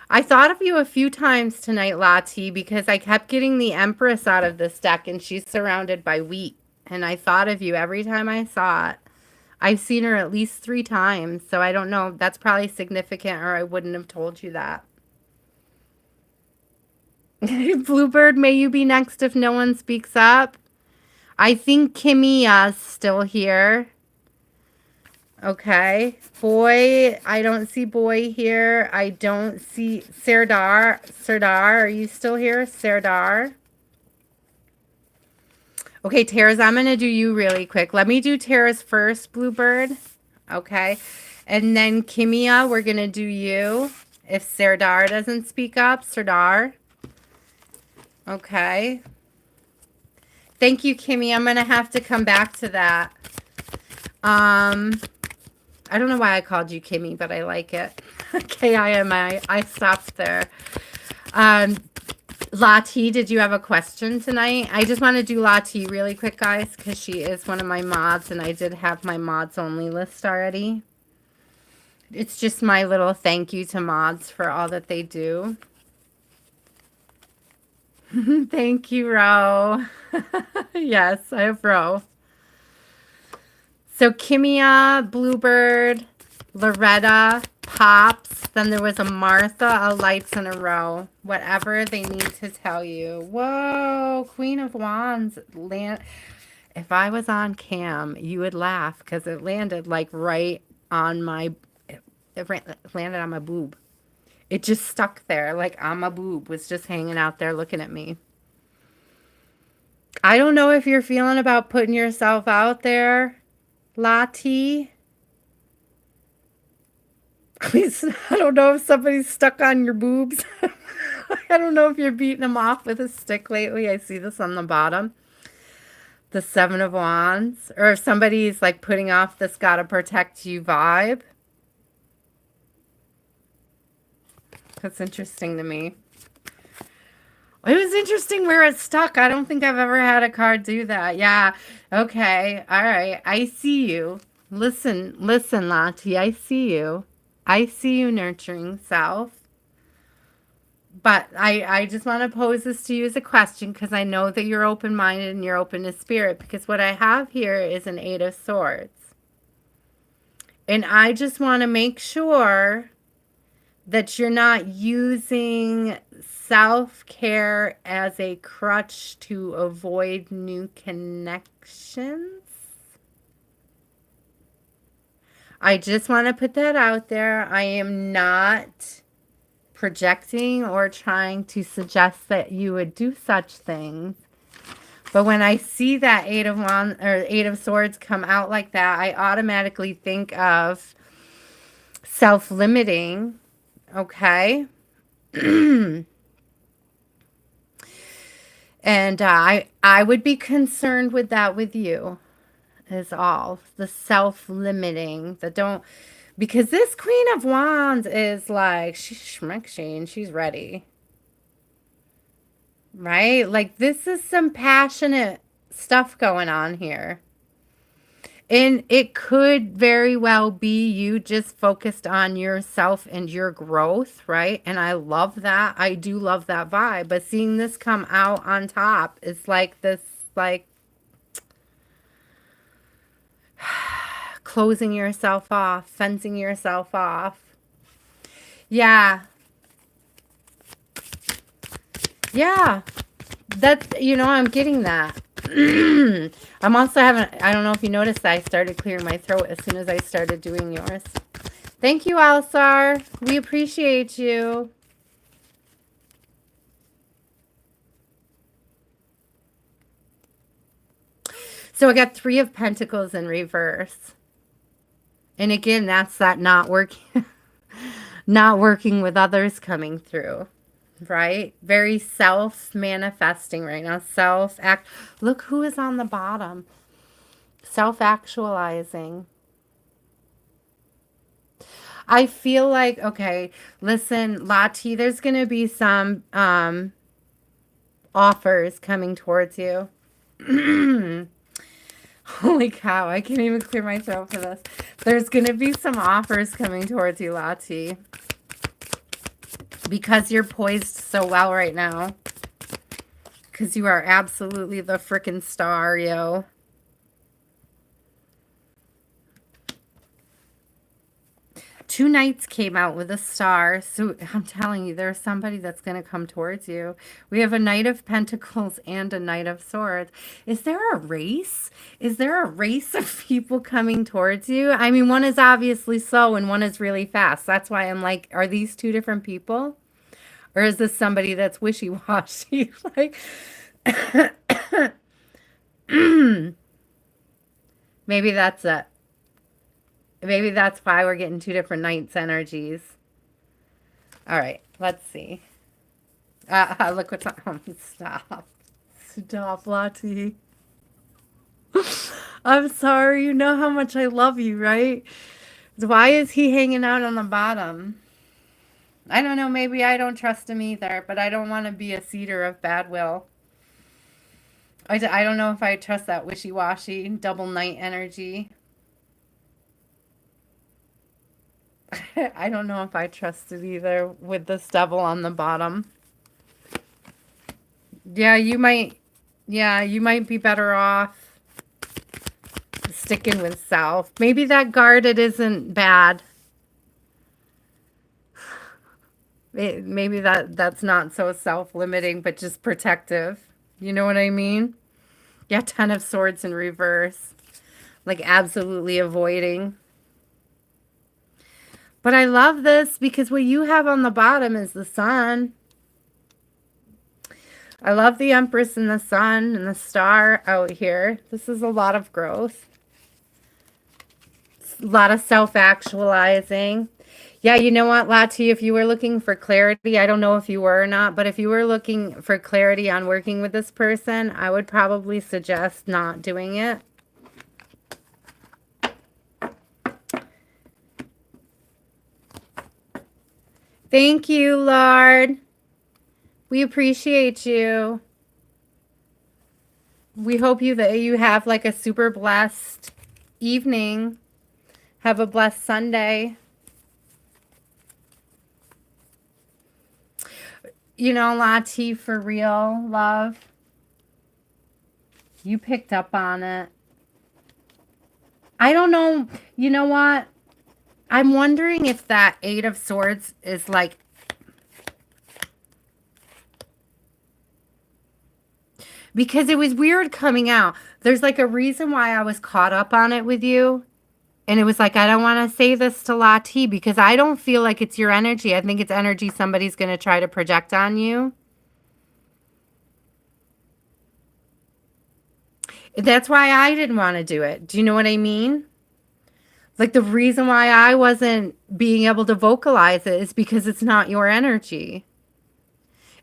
I thought of you a few times tonight, Latte, because I kept getting the Empress out of this deck, and she's surrounded by wheat. And I thought of you every time I saw it. I've seen her at least 3 times, so I don't know. That's probably significant, or I wouldn't have told you that. Bluebird, may you be next if no one speaks up. I think Kimmy is still here. Okay. Boy, I don't see Boy here. I don't see Serdar. Serdar, are you still here? Serdar. Okay, Tara's, I'm going to do you really quick. Let me do Tara's first, Bluebird. Okay. And then Kimmy, we're going to do you. If Serdar doesn't speak up, Serdar. Okay. Thank you, Kimmy. I'm going to have to come back to that. I don't know why I called you Kimmy, but I like it. K-I-M-I. I stopped there. Latte, did you have a question tonight? I just want to do Latte really quick, guys, because she is one of my mods, and I did have my mods only list already. It's just my little thank you to mods for all that they do. Thank you, Ro. Yes, I have Ro. So Kimmy, Bluebird, Loretta, Pops, then there was a Martha, a Lights, and a Row. Whatever they need to tell you. Whoa, Queen of Wands. If I was on cam, you would laugh because it landed like right on my, it landed on my boob. It just stuck there like on my boob, was just hanging out there looking at me. I don't know if you're feeling about putting yourself out there, Latte. Please, I don't know if somebody's stuck on your boobs. I don't know if you're beating them off with a stick lately. I see this on the bottom. The 7 of Wands. Or if somebody's like putting off this gotta protect you vibe. That's interesting to me. It was interesting where it stuck. I don't think I've ever had a card do that. Yeah. Okay. All right. I see you. Listen, Latte. I see you. I see you, nurturing self. But I just want to pose this to you as a question because I know that you're open-minded and you're open to spirit, because what I have here is an 8 of Swords. And I just want to make sure that you're not using self-care as a crutch to avoid new connections. I just want to put that out there. I am not projecting or trying to suggest that you would do such things. But when I see that Eight of Wands or Eight of Swords come out like that, I automatically think of self-limiting, okay? And I would be concerned with that with you is all. The self-limiting, the don't, because this Queen of Wands is like, she's schmexing, she's ready. Right? Like this is some passionate stuff going on here. And it could very well be you just focused on yourself and your growth, right? And I love that. I do love that vibe. But seeing this come out on top is like this, like, closing yourself off, fencing yourself off. Yeah. Yeah. That's, you know, I'm getting that. I'm also having, I don't know if you noticed that I started clearing my throat as soon as I started doing yours. Thank you, Alsar. We appreciate you. So I got 3 of Pentacles in reverse. And again, that's that not working, not working with others coming through. Right? Very self-manifesting right now. Self-act. Look who is on the bottom. Self-actualizing. I feel like, okay, listen, Latte, there's going to be some offers coming towards you. Holy cow, I can't even clear my throat for this. There's going to be some offers coming towards you, Latte. Because you're poised so well right now. Because you are absolutely the frickin' star, yo. Two knights came out with a star. So I'm telling you, there's somebody that's going to come towards you. We have a Knight of Pentacles and a Knight of Swords. Is there a race? Is there a race of people coming towards you? I mean, one is obviously slow and one is really fast. That's why I'm like, are these two different people? Or is this somebody that's wishy-washy? Like, maybe that's it. Maybe that's why we're getting two different knights energies. All right, let's see. Look what's on. Stop. Stop, Latte. I'm sorry. You know how much I love you, right? Why is he hanging out on the bottom? I don't know. Maybe I don't trust him either, but I don't want to be a cedar of bad will. I don't know if I trust that wishy-washy double knight energy. I don't know if I trust it either with this devil on the bottom. Yeah, you might be better off sticking with self. Maybe that guarded isn't bad. Maybe that's not so self-limiting, but just protective. You know what I mean? Yeah, 10 of Swords in reverse. Like absolutely avoiding. But I love this because what you have on the bottom is the sun. I love the Empress and the sun and the star out here. This is a lot of growth. A lot of self-actualizing. Yeah, you know what, Latte, if you were looking for clarity, I don't know if you were or not, but if you were looking for clarity on working with this person, I would probably suggest not doing it. Thank you, Lord. We appreciate you. We hope that you have like a super blessed evening. Have a blessed Sunday. You know, Latte, for real, love. You picked up on it. I don't know. You know what? I'm wondering if that 8 of Swords is like... Because it was weird coming out. There's like a reason why I was caught up on it with you. And it was like, I don't want to say this to Latte because I don't feel like it's your energy. I think it's energy somebody's going to try to project on you. That's why I didn't want to do it. Do you know what I mean? Like the reason why I wasn't being able to vocalize it is because it's not your energy.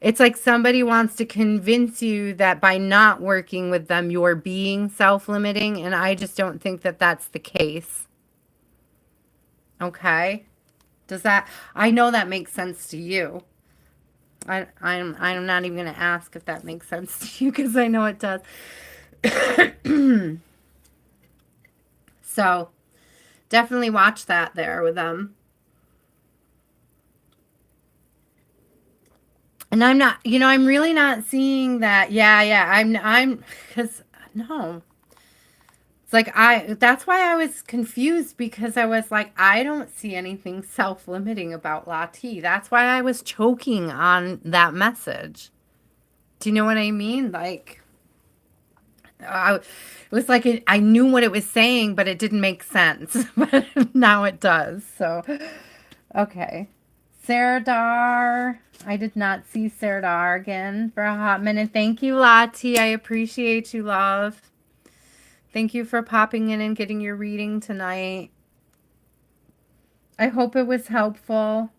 It's like somebody wants to convince you that by not working with them, you're being self-limiting. And I just don't think that that's the case. Okay? Does that, I know that makes sense to you. I'm not even going to ask if that makes sense to you because I know it does. So definitely watch that there with them. And I'm not, I'm really not seeing that. Yeah, because no. It's like that's why I was confused because I was like, I don't see anything self-limiting about Latte. That's why I was choking on that message. Do you know what I mean? Like, it was like I knew what it was saying, but it didn't make sense. But now it does. So, okay. Serdar. I did not see Serdar again for a hot minute. Thank you, Latte. I appreciate you, love. Thank you for popping in and getting your reading tonight. I hope it was helpful.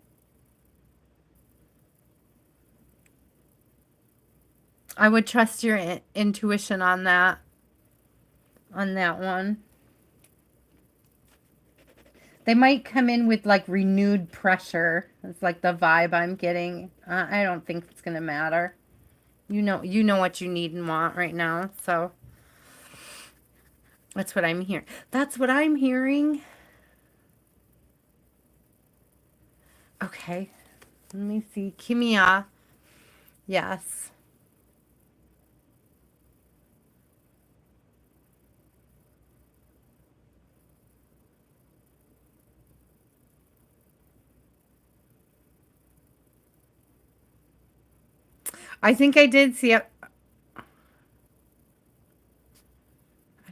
I would trust your intuition on that one. They might come in with like renewed pressure. It's like the vibe I'm getting. I don't think it's going to matter. You know what you need and want right now. So that's what I'm hearing. That's what I'm hearing. Okay. Let me see. Kimmy. Yes. I think I did see it. I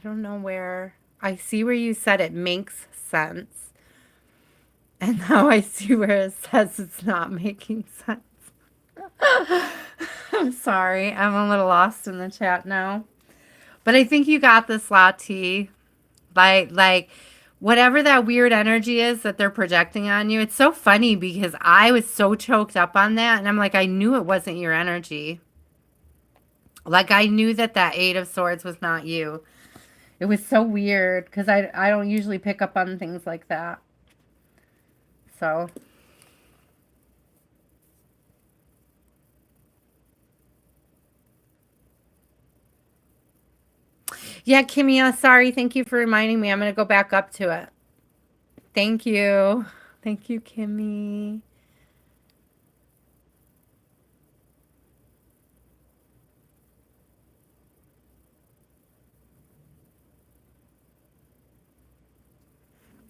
don't know where. I see where you said it makes sense. And now I see where it says it's not making sense. I'm sorry. I'm a little lost in the chat now. But I think you got this, Latte. Like whatever that weird energy is that they're projecting on you. It's so funny because I was so choked up on that. And I'm like, I knew it wasn't your energy. Like I knew that Eight of Swords was not you. It was so weird because I don't usually pick up on things like that. So. Yeah, Kimmy, sorry. Thank you for reminding me. I'm going to go back up to it. Thank you. Thank you, Kimmy.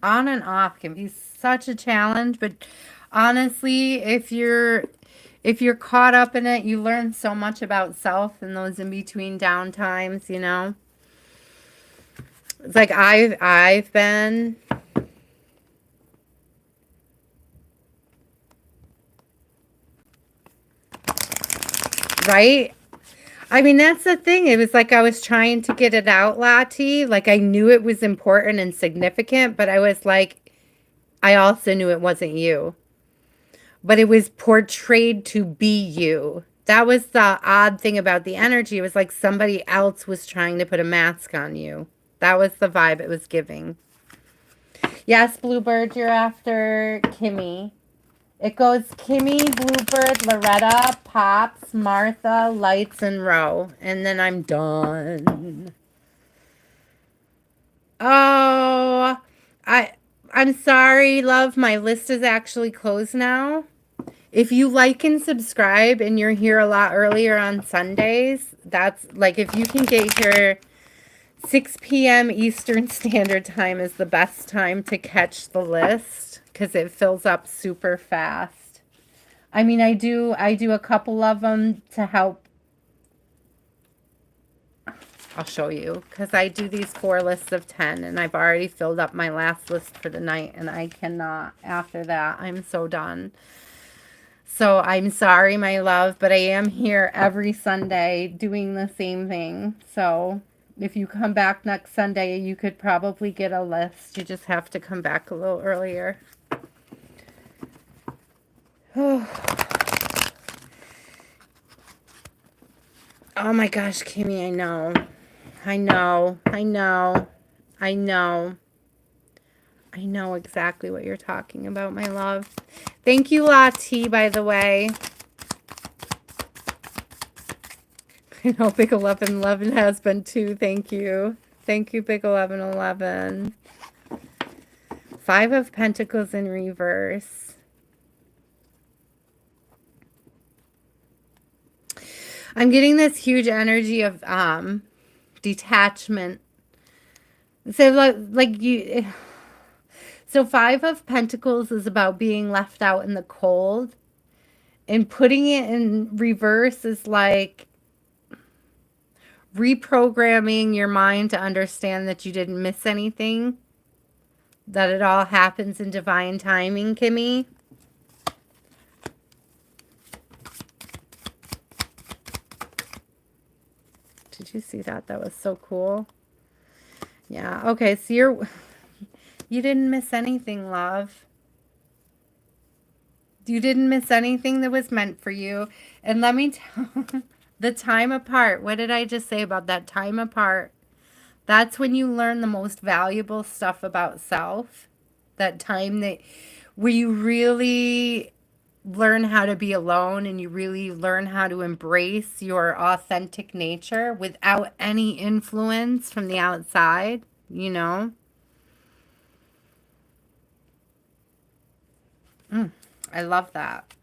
On and off can be such a challenge, but honestly, if you're caught up in it, you learn so much about self in those in between down times, It's like I've been right. I mean, that's the thing. It was like I was trying to get it out, Latte. Like I knew it was important and significant, but I was like, I also knew it wasn't you. But it was portrayed to be you. That was the odd thing about the energy. It was like somebody else was trying to put a mask on you. That was the vibe it was giving. Yes, Bluebird, you're after Kimmy. It goes Kimmy, Bluebird, Loretta, Pops, Martha, Lights, and Row. And then I'm done. Oh, I'm sorry, love. My list is actually closed now. If you like and subscribe and you're here a lot earlier on Sundays, that's like if you can get here 6 p.m. Eastern Standard Time is the best time to catch the list because it fills up super fast. I mean, I do a couple of them to help. I'll show you because I do these 4 lists of 10 and I've already filled up my last list for the night and I cannot after that. I'm so done. So I'm sorry, my love, but I am here every Sunday doing the same thing. So If you come back next Sunday, you could probably get a list. You just have to come back a little earlier. Oh my gosh, Kimmy, I know. I know. I know. I know. I know exactly what you're talking about, my love. Thank you, Latte, by the way. I know Big 1111 has been too. Thank you. Thank you, Big 1111. Five of Pentacles in reverse. I'm getting this huge energy of detachment. So like you, so Five of Pentacles is about being left out in the cold, and putting it in reverse is like reprogramming your mind to understand that you didn't miss anything, that it all happens in divine timing, Kimmy. Did you see that? That was so cool. Yeah. Okay. So you didn't miss anything, love. You didn't miss anything that was meant for you. And let me tell the time apart. What did I just say about that time apart? That's when you learn the most valuable stuff about self. That time where you really learn how to be alone, and you really learn how to embrace your authentic nature without any influence from the outside, you know? I love that.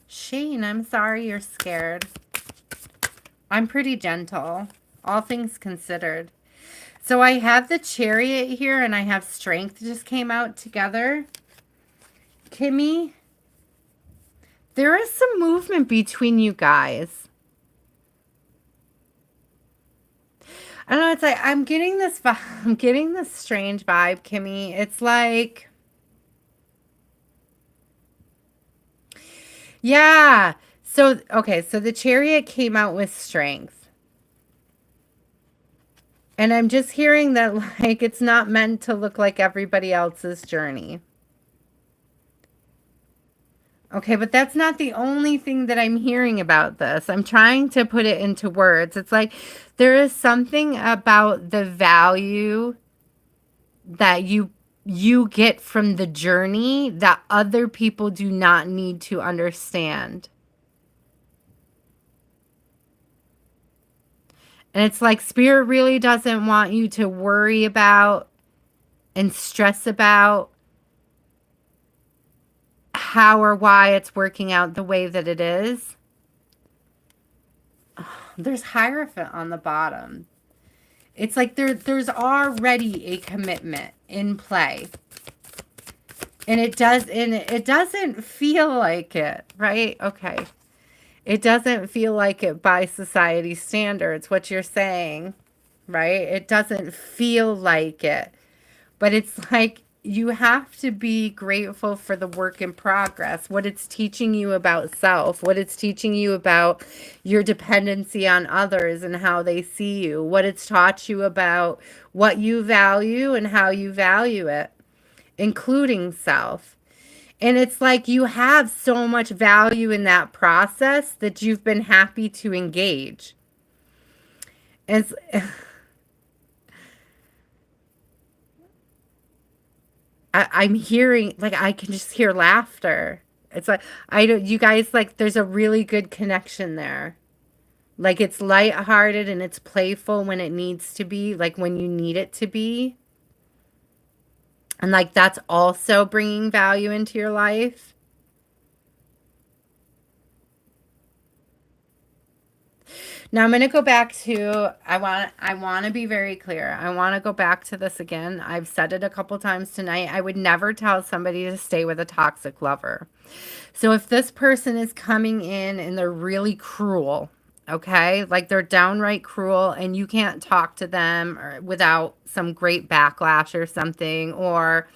Shane, I'm sorry you're scared. I'm pretty gentle, all things considered. So I have the Chariot here, and I have Strength just came out together. Kimmy, there is some movement between you guys. I don't know, it's like I'm getting this strange vibe, Kimmy. It's like, yeah. So, okay, so the Chariot came out with Strength. And I'm just hearing that, like, it's not meant to look like everybody else's journey. Okay, but that's not the only thing that I'm hearing about this. I'm trying to put it into words. It's like there is something about the value that you get from the journey that other people do not need to understand. And it's like Spirit really doesn't want you to worry about and stress about how or why it's working out the way that it is. There's Hierophant on the bottom. It's like there's already a commitment in play. And it doesn't feel like it, right? Okay. It doesn't feel like it by society standards, what you're saying, right? It doesn't feel like it. But it's like you have to be grateful for the work in progress, what it's teaching you about self, what it's teaching you about your dependency on others and how they see you, what it's taught you about what you value and how you value it, including self. And it's like you have so much value in that process that you've been happy to engage. And I'm hearing, like, I can just hear laughter. It's like, you guys, like, there's a really good connection there. Like, it's lighthearted and it's playful when it needs to be, like, when you need it to be. And, like, that's also bringing value into your life. Now I'm going to go back to, I want to be very clear. I want to go back to this again. I've said it a couple times tonight. I would never tell somebody to stay with a toxic lover. So if this person is coming in and they're really cruel, okay, like they're downright cruel and you can't talk to them without some great backlash or something, or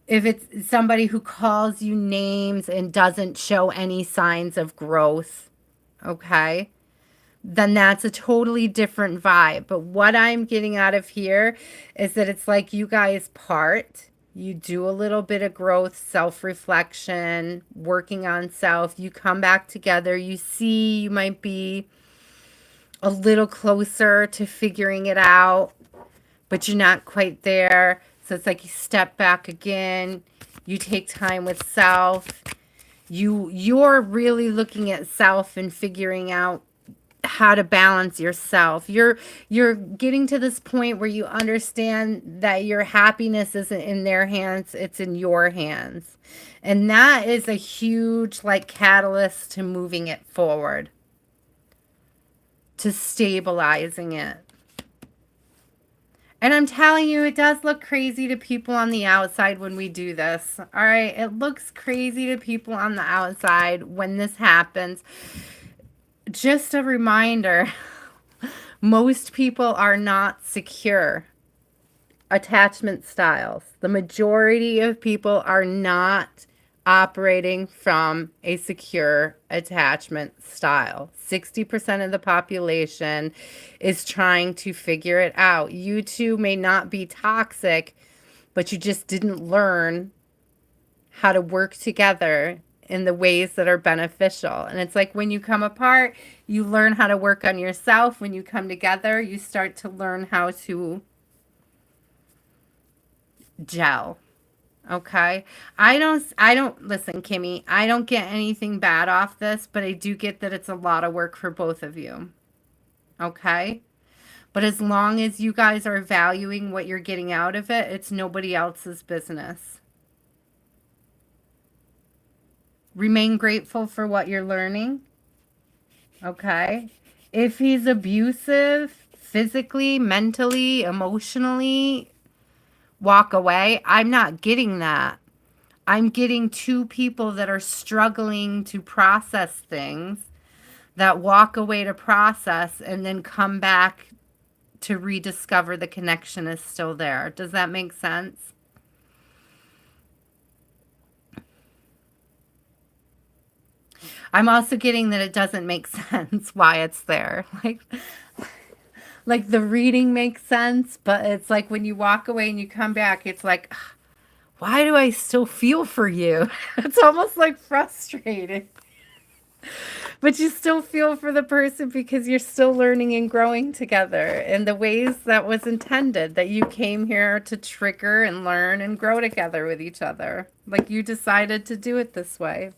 if it's somebody who calls you names and doesn't show any signs of growth, okay, then that's a totally different vibe. But what I'm getting out of here is that it's like you guys part. You do a little bit of growth, self-reflection, working on self. You come back together. You see you might be a little closer to figuring it out, but you're not quite there. So it's like you step back again. You take time with self. You're really looking at self and figuring out how to balance yourself. You're getting to this point where you understand that your happiness isn't in their hands, it's in your hands. And that is a huge like catalyst to moving it forward, to stabilizing it. And I'm telling you, it does look crazy to people on the outside when we do this. All right, it looks crazy to people on the outside when this happens. Just a reminder, most people are not secure attachment styles. The majority of people are not operating from a secure attachment style. 60% of the population is trying to figure it out. You two may not be toxic, but you just didn't learn how to work together in the ways that are beneficial. And it's like when you come apart, you learn how to work on yourself. When you come together, you start to learn how to gel. Okay. I don't listen, Kimmy, I don't get anything bad off this, but I do get that it's a lot of work for both of you. Okay. But as long as you guys are valuing what you're getting out of it, it's nobody else's business. Remain grateful for what you're learning. Okay. If he's abusive, physically, mentally, emotionally, walk away. I'm not getting that. I'm getting two people that are struggling to process things, that walk away to process and then come back to rediscover the connection is still there. Does that make sense? I'm also getting that it doesn't make sense why it's there. Like the reading makes sense, but it's like when you walk away and you come back, it's like, why do I still feel for you? It's almost like frustrating. But you still feel for the person because you're still learning and growing together in the ways that was intended, that you came here to trigger and learn and grow together with each other. Like you decided to do it this way.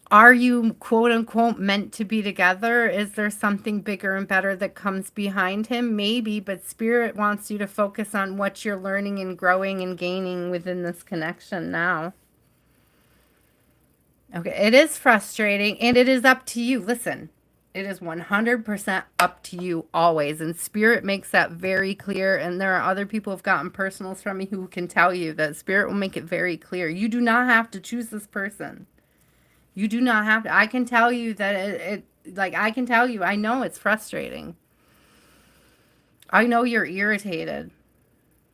Are you quote unquote meant to be together? Is there something bigger and better that comes behind him? Maybe, but spirit wants you to focus on what you're learning and growing and gaining within this connection now. Okay, it is frustrating and it is up to you. Listen, it is 100% up to you always. And spirit makes that very clear. And there are other people who've gotten personals from me who can tell you that spirit will make it very clear. You do not have to choose this person. You do not have to. I can tell you that I can tell you, I know it's frustrating. I know you're irritated.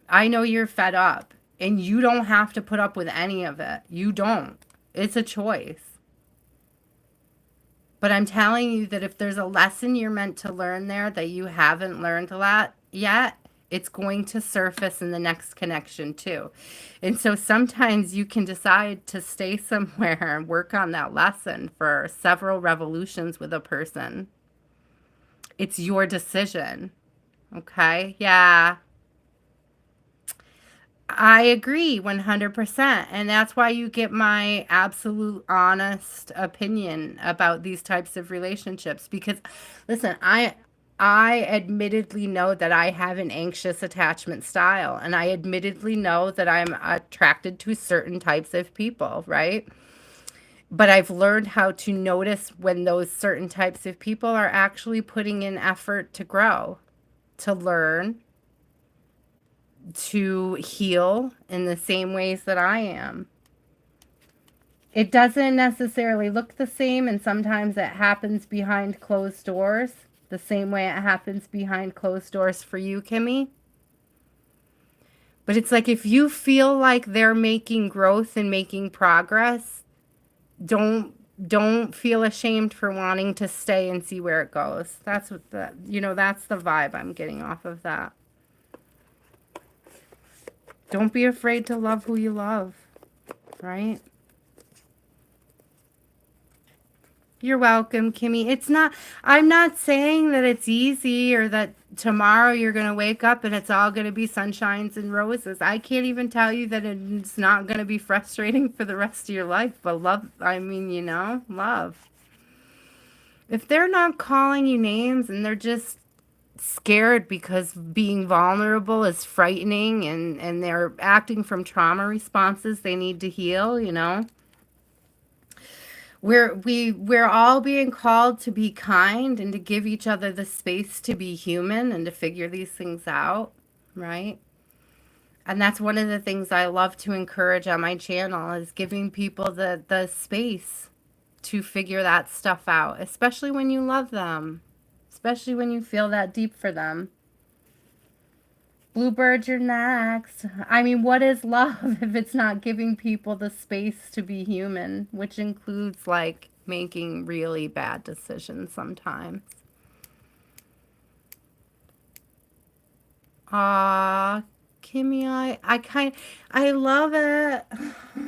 I know you're fed up. And you don't have to put up with any of it. You don't. It's a choice. But I'm telling you that if there's a lesson you're meant to learn there that you haven't learned a lot yet, it's going to surface in the next connection too. And so sometimes you can decide to stay somewhere and work on that lesson for several revolutions with a person. It's your decision. Okay? Yeah. I agree 100%. And that's why you get my absolute honest opinion about these types of relationships. Because, listen, I admittedly know that I have an anxious attachment style. And I admittedly know that I'm attracted to certain types of people, right? But I've learned how to notice when those certain types of people are actually putting in effort to grow, to learn, to heal in the same ways that I am. It doesn't necessarily look the same, and sometimes it happens behind closed doors, the same way it happens behind closed doors for you, Kimmy. But it's like if you feel like they're making growth and making progress, don't don't feel ashamed for wanting to stay and see where it goes. That's what that's the vibe I'm getting off of that. Don't be afraid to love who you love, right? You're welcome, Kimmy. I'm not saying that it's easy or that tomorrow you're going to wake up and it's all going to be sunshines and roses. I can't even tell you that it's not going to be frustrating for the rest of your life. But love, love. If they're not calling you names and they're just scared because being vulnerable is frightening and they're acting from trauma responses they need to heal, we're all being called to be kind and to give each other the space to be human and to figure these things out, right? And that's one of the things I love to encourage on my channel is giving people the space to figure that stuff out, especially when you love them, especially when you feel that deep for them. Bluebird, you're next. I mean, what is love if it's not giving people the space to be human, which includes, like, making really bad decisions sometimes. Kimmy, I love it.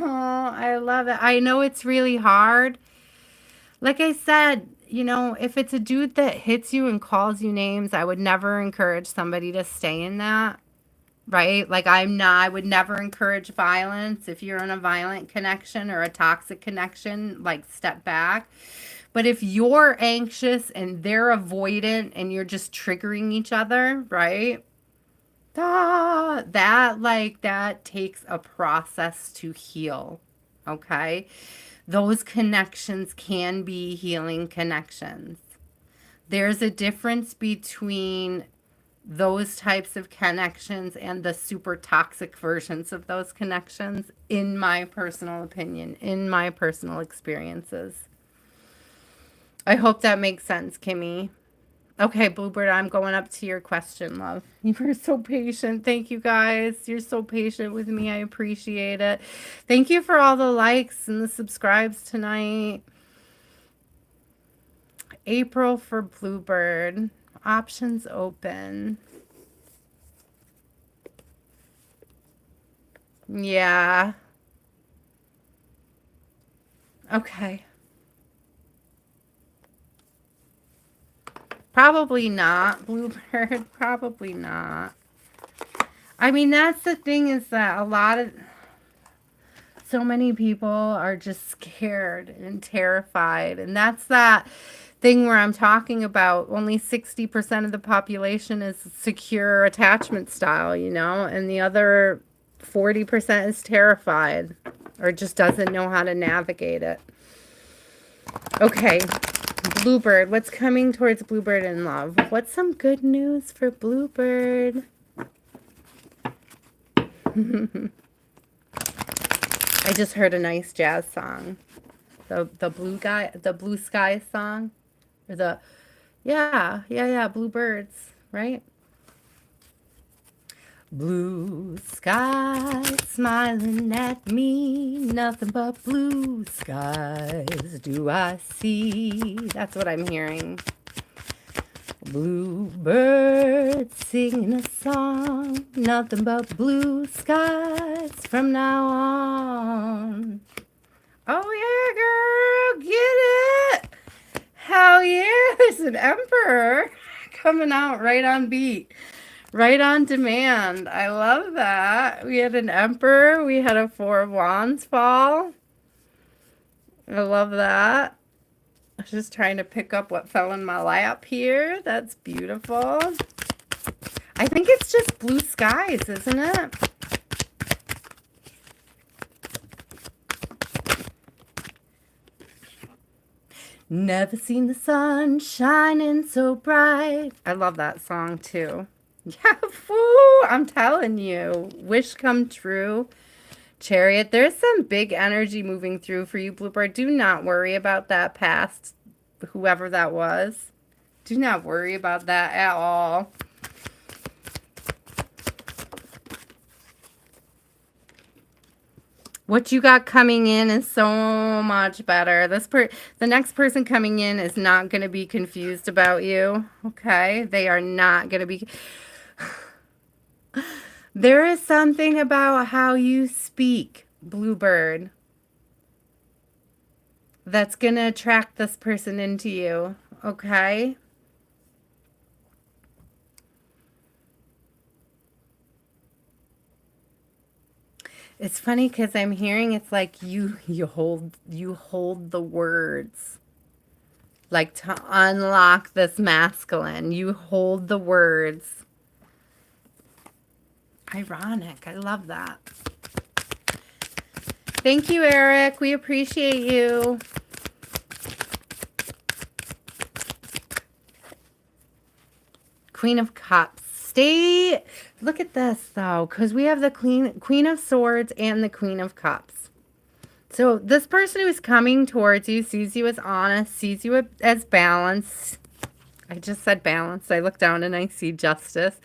Oh, I love it. I know it's really hard. Like I said, if it's a dude that hits you and calls you names, I would never encourage somebody to stay in that, right? Like I would never encourage violence. If you're in a violent connection or a toxic connection, like step back. But if you're anxious and they're avoidant and you're just triggering each other, right? That takes a process to heal. Okay? Those connections can be healing connections. There's a difference between those types of connections and the super toxic versions of those connections, in my personal opinion, in my personal experiences. I hope that makes sense, Kimmy. Okay, Bluebird, I'm going up to your question, love. You were so patient. Thank you, guys. You're so patient with me. I appreciate it. Thank you for all the likes and the subscribes tonight. April for Bluebird. Options open. Yeah. Okay. Probably not, Bluebird. Probably not. I mean, that's the thing is that so many people are just scared and terrified. And that's that thing where I'm talking about only 60% of the population is secure attachment style, and the other 40% is terrified or just doesn't know how to navigate it. Okay. Bluebird, what's coming towards Bluebird in love? What's some good news for Bluebird? I just heard a nice jazz song. The blue sky song. Or Bluebirds, right? Blue sky smiling at me, nothing but blue skies do I see. That's what I'm hearing. Bluebird singing a song, nothing but blue skies from now on. Oh yeah, girl, get it! Hell yeah, there's an emperor coming out right on beat. Right on demand. I love that. We had an emperor. We had a 4 of Wands fall. I love that. I was just trying to pick up what fell in my lap here. That's beautiful. I think it's just blue skies, isn't it? Never seen the sun shining so bright. I love that song too. Yeah, fool, I'm telling you. Wish come true. Chariot, there's some big energy moving through for you, Bluebird. Do not worry about that past, whoever that was. Do not worry about that at all. What you got coming in is so much better. The next person coming in is not going to be confused about you, okay? They are not going to be. There is something about how you speak, Bluebird, that's going to attract this person into you, okay? It's funny because I'm hearing it's like you hold the words, like to unlock this masculine. You hold the words. Ironic. I love that. Thank you, Eric. We appreciate you. Queen of Cups. Look at this, though, because we have the Queen of Swords and the Queen of Cups. So this person who's coming towards you sees you as honest, sees you as balanced. I just said balance. I look down and I see justice.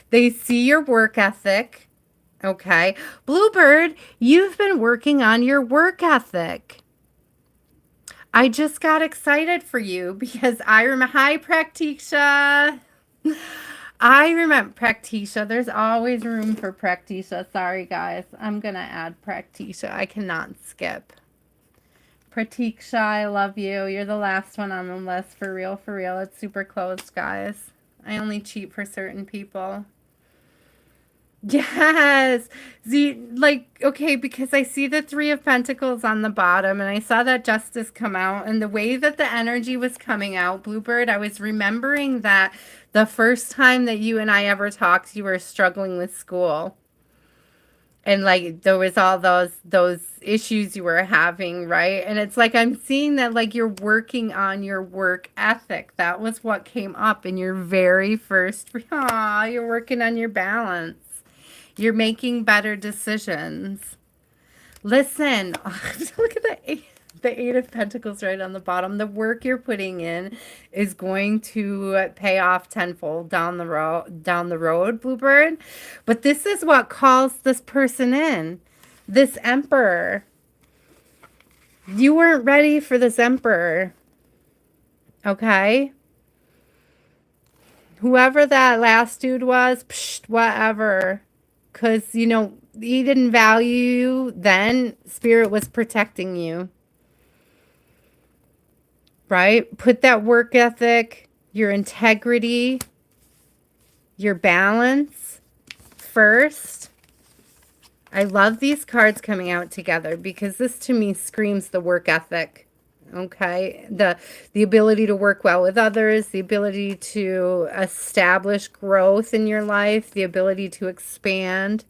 They see your work ethic. Okay. Bluebird, you've been working on your work ethic. I just got excited for you because I remember. Hi, Pratika. I remember Pratika. There's always room for Pratika. Sorry, guys. I'm going to add Pratika. I cannot skip. Pratika, I love you. You're the last one on the list. For real, for real. It's super close, guys. I only cheat for certain people. Yes. Okay, because I see the Three of Pentacles on the bottom, and I saw that Justice come out, and the way that the energy was coming out, Bluebird, I was remembering that the first time that you and I ever talked, you were struggling with school. And like there was all those issues you were having, right? And it's like I'm seeing that like you're working on your work ethic. That was what came up in your very first. You're working on your balance. You're making better decisions. Listen, look at the Eight of Pentacles right on the bottom. The work you're putting in is going to pay off tenfold down the road, Bluebird. But this is what calls this person in. This Emperor. You weren't ready for this Emperor. Okay? Whoever that last dude was, whatever. Because, you know, he didn't value you then. Spirit was protecting you. Right? Put that work ethic, your integrity, your balance first. I love these cards coming out together because this to me screams the work ethic. Okay? The ability to work well with others, the ability to establish growth in your life, the ability to expand,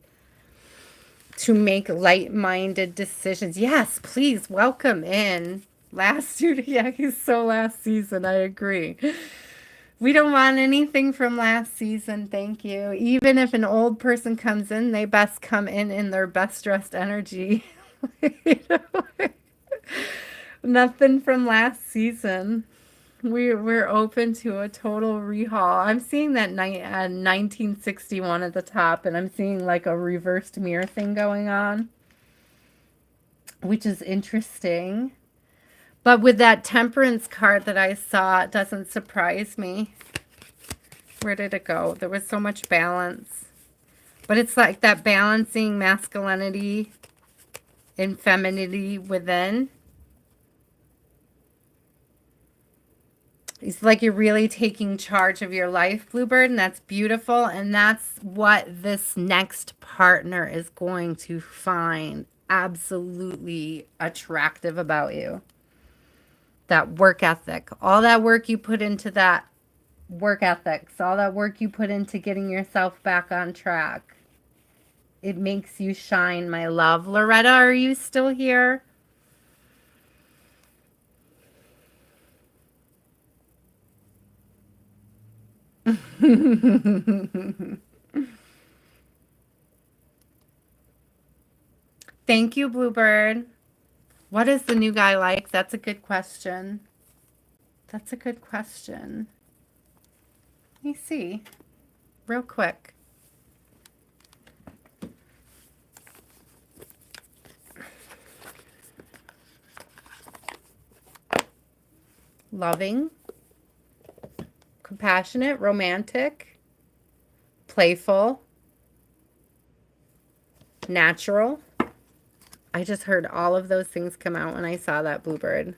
to make light-minded decisions. Yes, please welcome in. Last year, yeah, he's so last season. I agree. We don't want anything from last season. Thank you. Even if an old person comes in, they best come in their best dressed energy. You know? Nothing from last season. We're open to a total rehaul. I'm seeing that 1961 at the top, and I'm seeing like a reversed mirror thing going on, which is interesting. But with that Temperance card that I saw, it doesn't surprise me. Where did it go? There was so much balance. But it's like that balancing masculinity and femininity within. It's like you're really taking charge of your life, Bluebird, and that's beautiful. And that's what this next partner is going to find absolutely attractive about you. That work ethic. All that work you put into that work ethics. All that work you put into getting yourself back on track. It makes you shine, my love. Loretta, are you still here? Thank you, Bluebird. What is the new guy like? That's a good question. That's a good question. Let me see. Real quick. loving, compassionate, romantic, playful, natural. I just heard all of those things come out when I saw that Bluebird.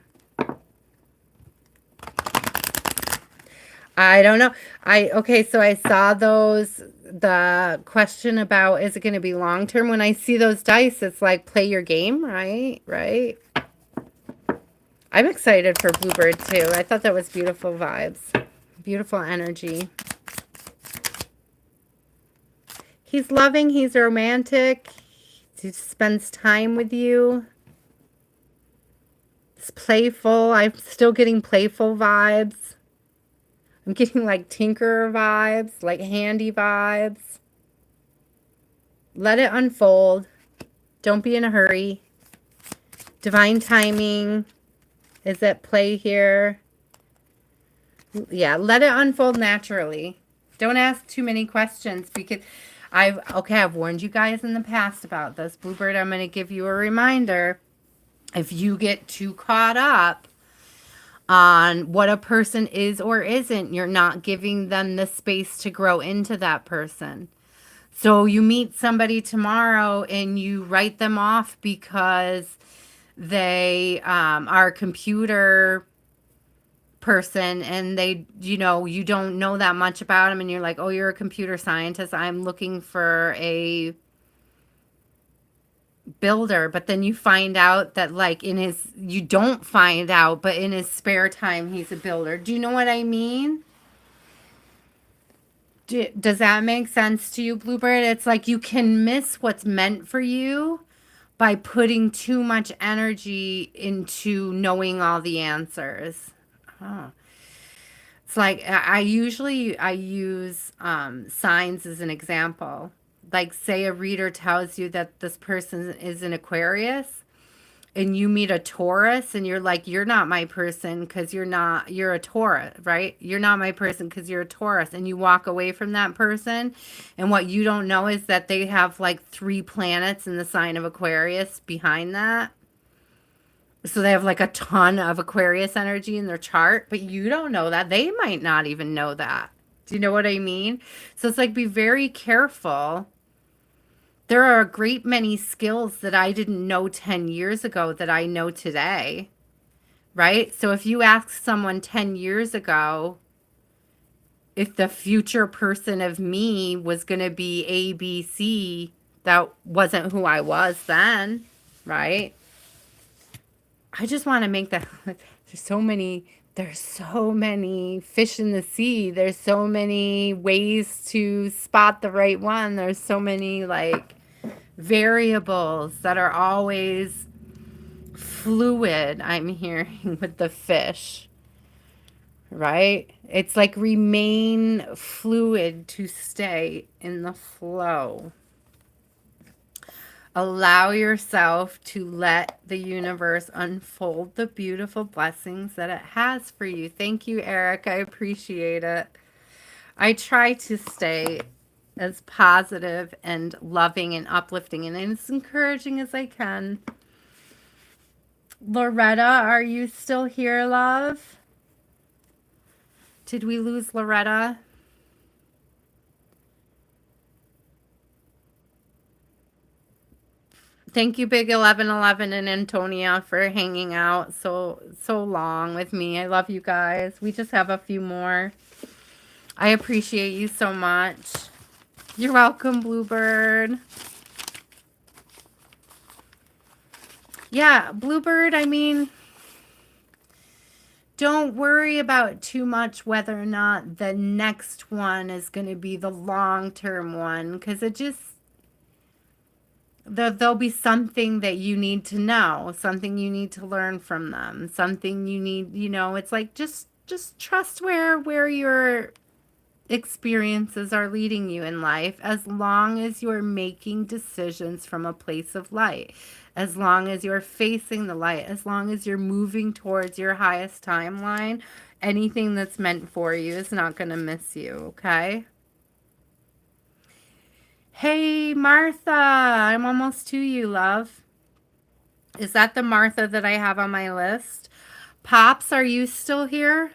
I don't know. Okay, so I saw those, the question about is it going to be long term? When I see those dice, it's like play your game, right? Right. I'm excited for Bluebird too. I thought that was beautiful vibes. Beautiful energy. He's loving, he's romantic. He spends time with you. It's playful. I'm still getting playful vibes. I'm getting like tinker vibes, like handy vibes. Let it unfold. Don't be in a hurry. Divine timing is at play here. Yeah, let it unfold naturally. Don't ask too many questions because I've warned you guys in the past about this. Bluebird, I'm going to give you a reminder. If you get too caught up on what a person is or isn't, you're not giving them the space to grow into that person. So you meet somebody tomorrow and you write them off because they are a computer person and they, you don't know that much about them and you're like, oh, you're a computer scientist. I'm looking for a builder. But then you find out that like you don't find out, but in his spare time, he's a builder. Do you know what I mean? Does that make sense to you, Bluebird? It's like you can miss what's meant for you by putting too much energy into knowing all the answers. Oh. It's like I use signs as an example. Like say a reader tells you that this person is an Aquarius and you meet a Taurus and you're like, you're not my person because you're a Taurus, right? You're not my person because you're a Taurus, and you walk away from that person. And what you don't know is that they have like 3 planets in the sign of Aquarius behind that. So they have like a ton of Aquarius energy in their chart, but you don't know that. They might not even know that. Do you know what I mean? So it's like, be very careful. There are a great many skills that I didn't know 10 years ago that I know today, right? So if you ask someone 10 years ago if the future person of me was going to be A, B, C, that wasn't who I was then, right? I just want to make that, there's so many fish in the sea. There's so many ways to spot the right one. There's so many like variables that are always fluid, I'm hearing with the fish, right? It's like remain fluid to stay in the flow. Allow yourself to let the universe unfold the beautiful blessings that it has for you. Thank you, Eric. I appreciate it. I try to stay as positive and loving and uplifting and as encouraging as I can. Loretta, are you still here, love? Did we lose Loretta? Thank you, Big 1111 and Antonia, for hanging out so long with me. I love you guys. We just have a few more. I appreciate you so much. You're welcome, Bluebird. Yeah, Bluebird, I mean, don't worry about too much whether or not the next one is going to be the long-term one, because it just, there'll be something that you need to know, something you need to learn from them, something you need, it's like just trust where your experiences are leading you in life, as long as you're making decisions from a place of light, as long as you're facing the light, as long as you're moving towards your highest timeline. Anything that's meant for you is not going to miss you, okay? Hey, Martha, I'm almost to you, love. Is that the Martha that I have on my list? Pops, are you still here?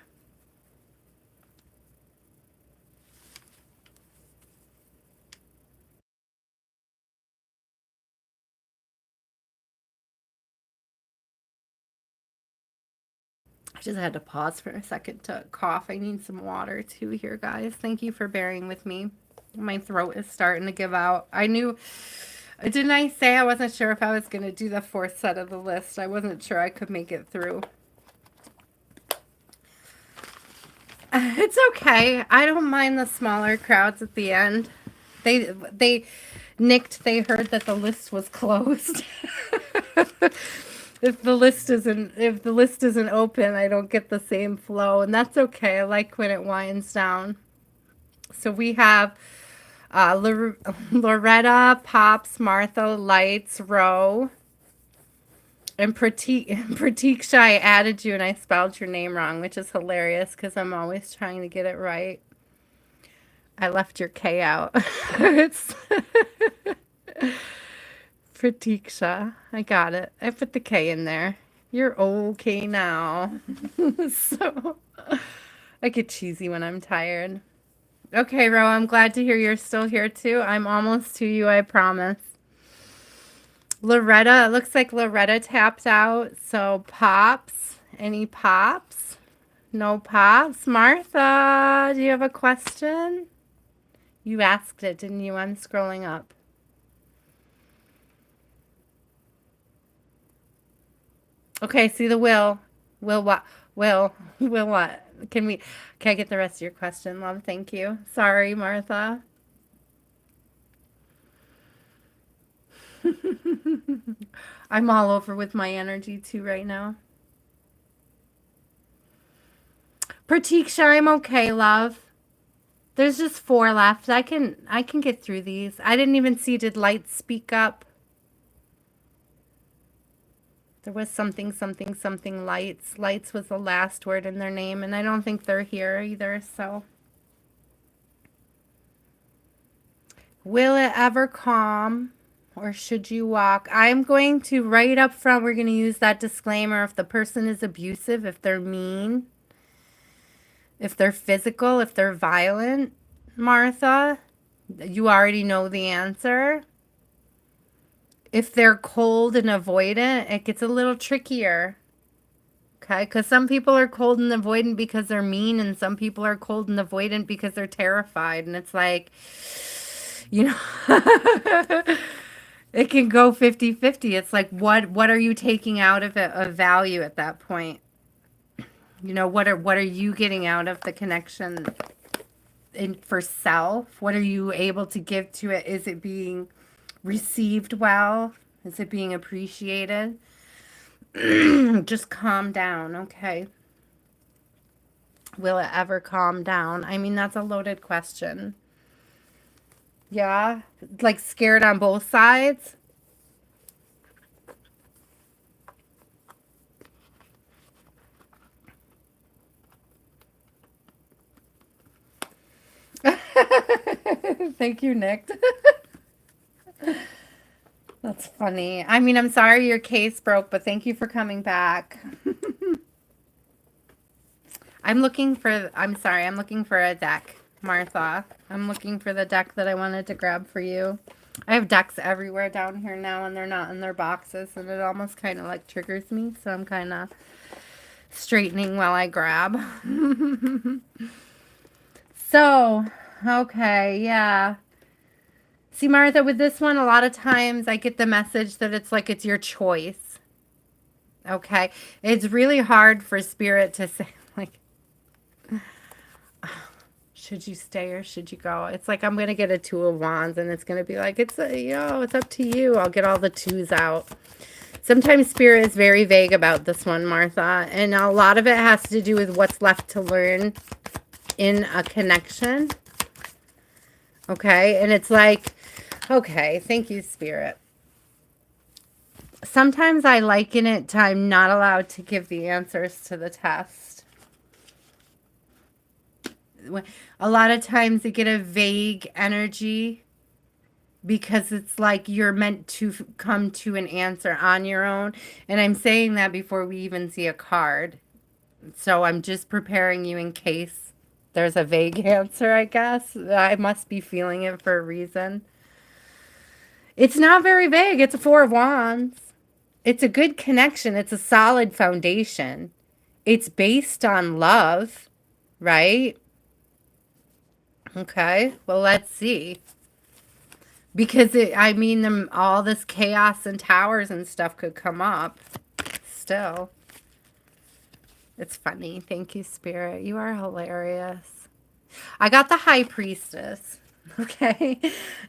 I just had to pause for a second to cough. I need some water too here, guys. Thank you for bearing with me. My throat is starting to give out. Didn't I say I wasn't sure if I was going to do the fourth set of the list? I wasn't sure I could make it through. It's okay. I don't mind the smaller crowds at the end. They heard that the list was closed. If the list isn't open, I don't get the same flow, and that's okay. I like when it winds down. So we have Loretta, Pops, Martha, Lights, Ro, and Pratiksha. I added you and I spelled your name wrong, which is hilarious because I'm always trying to get it right. I left your K out. It's Pratiksha. I got it. I put the K in there. You're okay now. So I get cheesy when I'm tired. Okay, Ro, I'm glad to hear you're still here too. I'm almost to you, I promise. Loretta, it looks like Loretta tapped out. So Pops, any Pops? No Pops. Martha, do you have a question? You asked it, didn't you? I'm scrolling up. Okay, see the will. Will what? Will what? Can I get the rest of your question, love? Thank you. Sorry, Martha. I'm all over with my energy too right now. Pratiksha, I'm okay, love. There's just 4 left. I can get through these. I didn't even see, did Lights speak up? There was something Lights. Lights was the last word in their name, and I don't think they're here either, so. Will it ever calm, or should you walk? I'm going to, right up front, we're going to use that disclaimer. If the person is abusive, if they're mean, if they're physical, if they're violent, Martha, you already know the answer. If they're cold and avoidant, it gets a little trickier. Okay, because some people are cold and avoidant because they're mean, and some people are cold and avoidant because they're terrified. And it's like, you know, it can go 50-50. It's like, what are you taking out of it of value at that point? You know, what are you getting out of the connection for self? What are you able to give to it? Is it being received well? Is it being appreciated? Just calm down, okay? Will it ever calm down? I mean, that's a loaded question. Yeah? Like scared on both sides? Thank you, Nick. That's funny. I mean, I'm sorry your case broke, but thank you for coming back. I'm looking for a deck, Martha. I'm looking for the deck that I wanted to grab for you. I have decks everywhere down here now, and they're not in their boxes, and it almost kind of like triggers me, so I'm kind of straightening while I grab. So, okay, yeah. See, Martha, with this one, a lot of times I get the message that it's like it's your choice. Okay? It's really hard for Spirit to say, like, should you stay or should you go? It's like I'm going to get a 2 of Wands, and it's going to be like, it's up to you. I'll get all the 2s out. Sometimes Spirit is very vague about this one, Martha, and a lot of it has to do with what's left to learn in a connection. Okay? And it's like, okay, thank you, Spirit. Sometimes I liken it to I'm not allowed to give the answers to the test. A lot of times they get a vague energy because it's like you're meant to come to an answer on your own. And I'm saying that before we even see a card. So I'm just preparing you in case there's a vague answer, I guess. I must be feeling it for a reason. It's not very vague. It's a Four of Wands. It's a good connection. It's a solid foundation. It's based on love, right? Okay, well, let's see. Because I mean, all this chaos and towers and stuff could come up still. It's funny. Thank you, Spirit. You are hilarious. I got the High Priestess. Okay.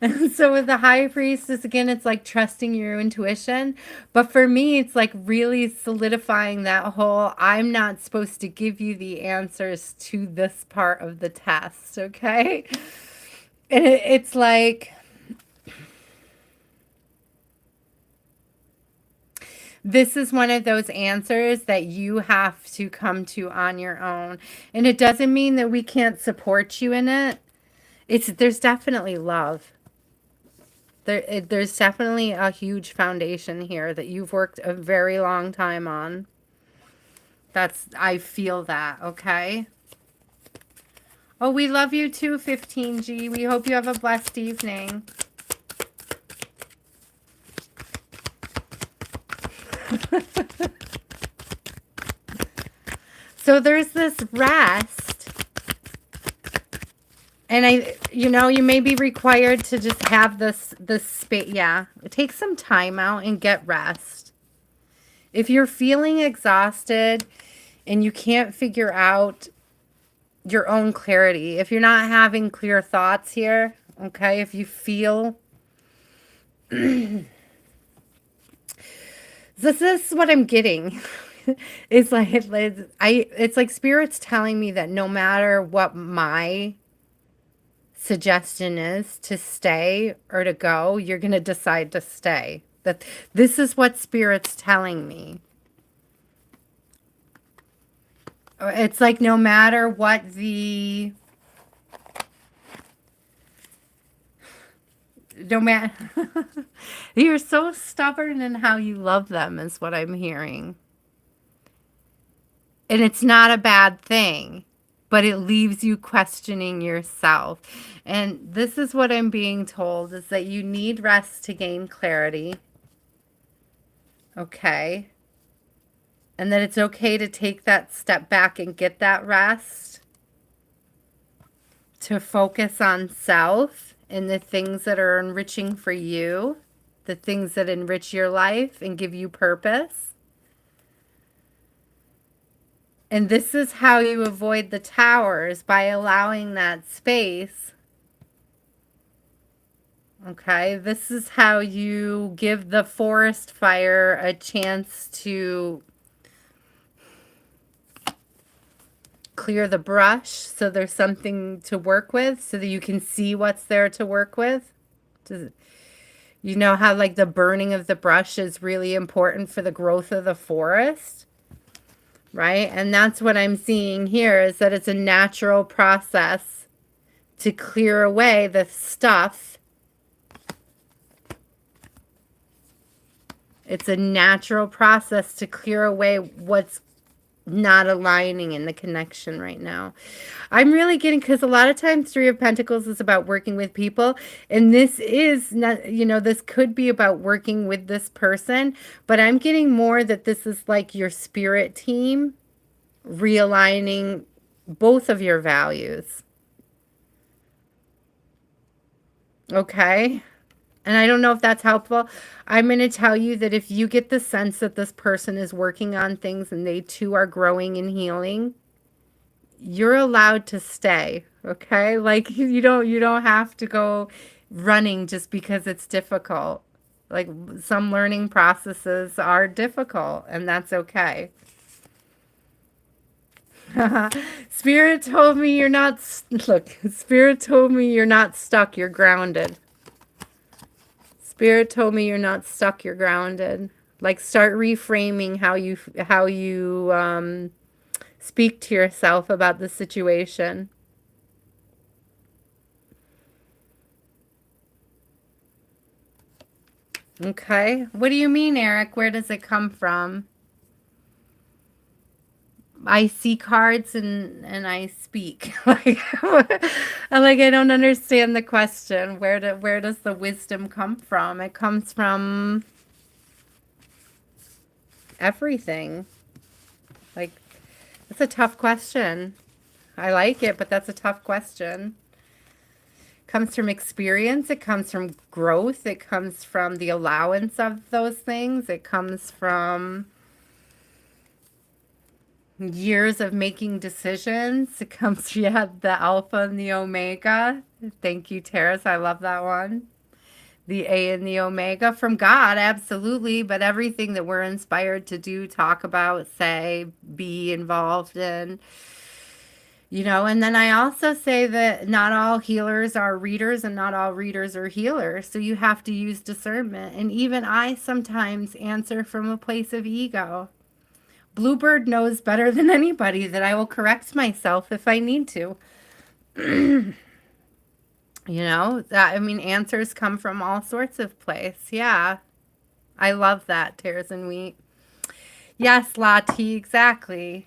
And so with the High Priestess, again, it's like trusting your intuition. But for me, it's like really solidifying that whole I'm not supposed to give you the answers to this part of the test. Okay. And it's like, this is one of those answers that you have to come to on your own. And it doesn't mean that we can't support you in it. There's definitely love. There's definitely a huge foundation here that you've worked a very long time on. I feel that, okay? Oh, we love you too, 15G. We hope you have a blessed evening. So there's this rest. And you may be required to just have this space. Yeah, take some time out and get rest. If you're feeling exhausted and you can't figure out your own clarity, if you're not having clear thoughts here, okay, if you feel this is what I'm getting. It's like Spirit's telling me that no matter what my suggestion is to stay or to go, you're going to decide to stay. That this is what Spirit's telling me. It's like no matter what no matter you're so stubborn in how you love them is what I'm hearing. And it's not a bad thing, but it leaves you questioning yourself. And this is what I'm being told, is that you need rest to gain clarity. Okay. And that it's okay to take that step back and get that rest. To focus on self and the things that are enriching for you. The things that enrich your life and give you purpose. And this is how you avoid the towers, by allowing that space. Okay, this is how you give the forest fire a chance to clear the brush so there's something to work with, so that you can see what's there to work with. You know how like the burning of the brush is really important for the growth of the forest? Right? And that's what I'm seeing here, is that it's a natural process to clear away the stuff. It's a natural process to clear away what's not aligning in the connection right now. I'm really getting, because a lot of times Three of Pentacles is about working with people, and this is not, this could be about working with this person, but I'm getting more that this is like your spirit team realigning both of your values. Okay? And I don't know if that's helpful. I'm going to tell you that if you get the sense that this person is working on things and they too are growing and healing, you're allowed to stay. Okay? Like you don't have to go running just because it's difficult. Like some learning processes are difficult, and that's okay. Spirit told me you're not, look, Spirit told me you're not stuck, you're grounded. Spirit told me you're not stuck, you're grounded. Like start reframing how you speak to yourself about the situation. Okay. What do you mean, Eric? Where does it come from? I see cards and I speak. Like, I'm like, I don't understand the question. Where does the wisdom come from? It comes from everything. Like, that's a tough question. I like it, but that's a tough question. It comes from experience. It comes from growth. It comes from the allowance of those things. It comes from years of making decisions. It comes, yeah, the alpha and the omega. Thank you, Terrace. I love that one. The A and the omega from God, absolutely. But everything that we're inspired to do, talk about, say, be involved in, and then I also say that not all healers are readers and not all readers are healers. So you have to use discernment. And even I sometimes answer from a place of ego. Bluebird knows better than anybody that I will correct myself if I need to. Answers come from all sorts of place. Yeah. I love that, Tears and Wheat. Yes, Latte, exactly.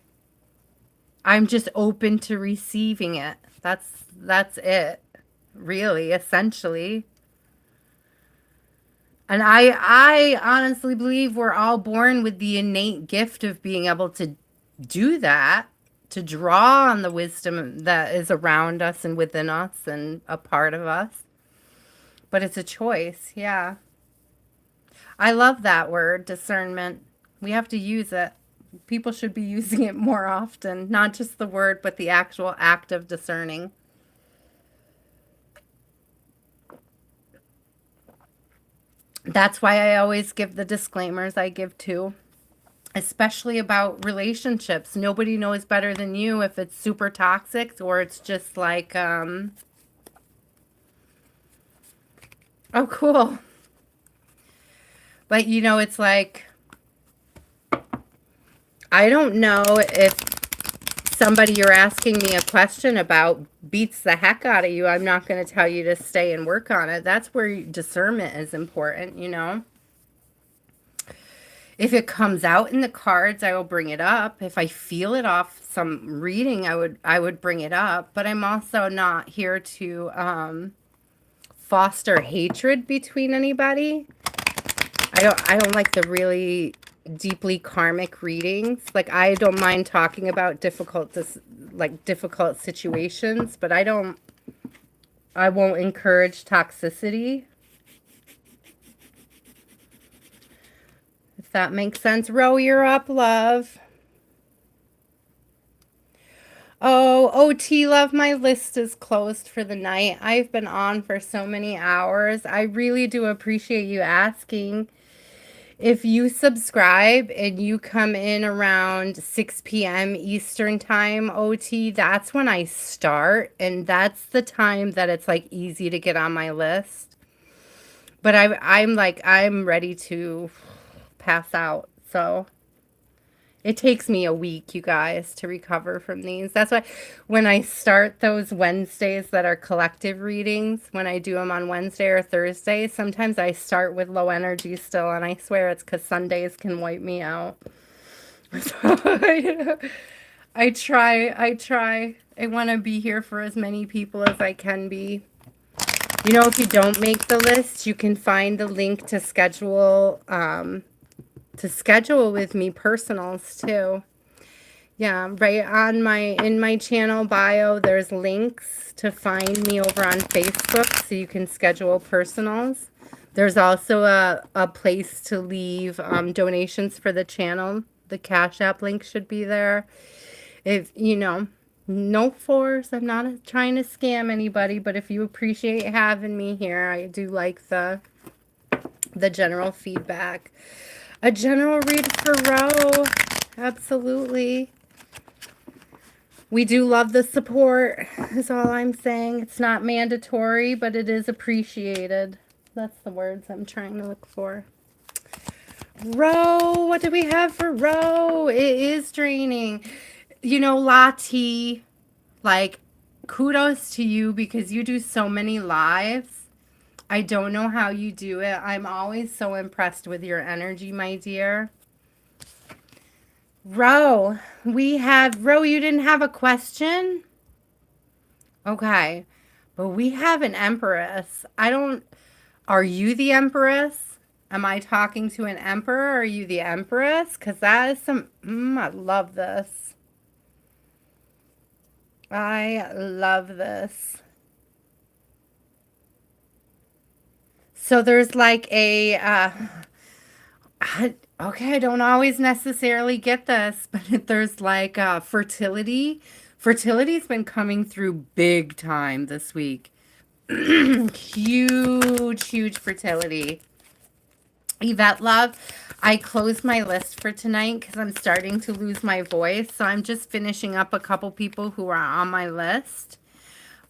I'm just open to receiving it. That's it. Really, essentially. And I honestly believe we're all born with the innate gift of being able to do that, to draw on the wisdom that is around us and within us and a part of us. But it's a choice, yeah. I love that word, discernment. We have to use it. People should be using it more often, not just the word, but the actual act of discerning. That's why I always give the disclaimers I give too, especially about relationships. Nobody knows better than you if it's super toxic or it's just like, oh, cool. But it's like, I don't know if somebody you're asking me a question about beats the heck out of you. I'm not going to tell you to stay and work on it. That's where discernment is important, If it comes out in the cards, I will bring it up. If I feel it off some reading, I would bring it up. But I'm also not here to foster hatred between anybody. I don't like the really deeply karmic readings. Like, I don't mind talking about difficult situations, but I won't encourage toxicity. If that makes sense. Ro, you're up, love. Oh, OT, love, my list is closed for the night. I've been on for so many hours. I really do appreciate you asking. If you subscribe and you come in around 6 p.m. Eastern time, OT, that's when I start. And that's the time that it's like easy to get on my list. But I'm ready to pass out. So it takes me a week, you guys, to recover from these. That's why when I start those Wednesdays that are collective readings, when I do them on Wednesday or Thursday, sometimes I start with low energy still, and I swear it's because Sundays can wipe me out. So I try. I want to be here for as many people as I can be. If you don't make the list, you can find the link to schedule with me personals too. Yeah, right on in my channel bio, there's links to find me over on Facebook so you can schedule personals. There's also a place to leave donations for the channel. The Cash App link should be there. If, no force. I'm not trying to scam anybody, but if you appreciate having me here, I do like the general feedback. A general read for Ro. Absolutely. We do love the support, is all I'm saying. It's not mandatory, but it is appreciated. That's the words I'm trying to look for. Ro, what do we have for Ro? It is draining. Latte, like, kudos to you because you do so many lives. I don't know how you do it. I'm always so impressed with your energy, my dear. Ro, Ro, you didn't have a question? Okay. But we have an empress. Are you the empress? Am I talking to an emperor? Are you the empress? Because that is I love this. I love this. So there's like okay, I don't always necessarily get this, but there's like fertility. Fertility's been coming through big time this week. Huge fertility. Yvette Love, I closed my list for tonight because I'm starting to lose my voice. So I'm just finishing up a couple people who are on my list.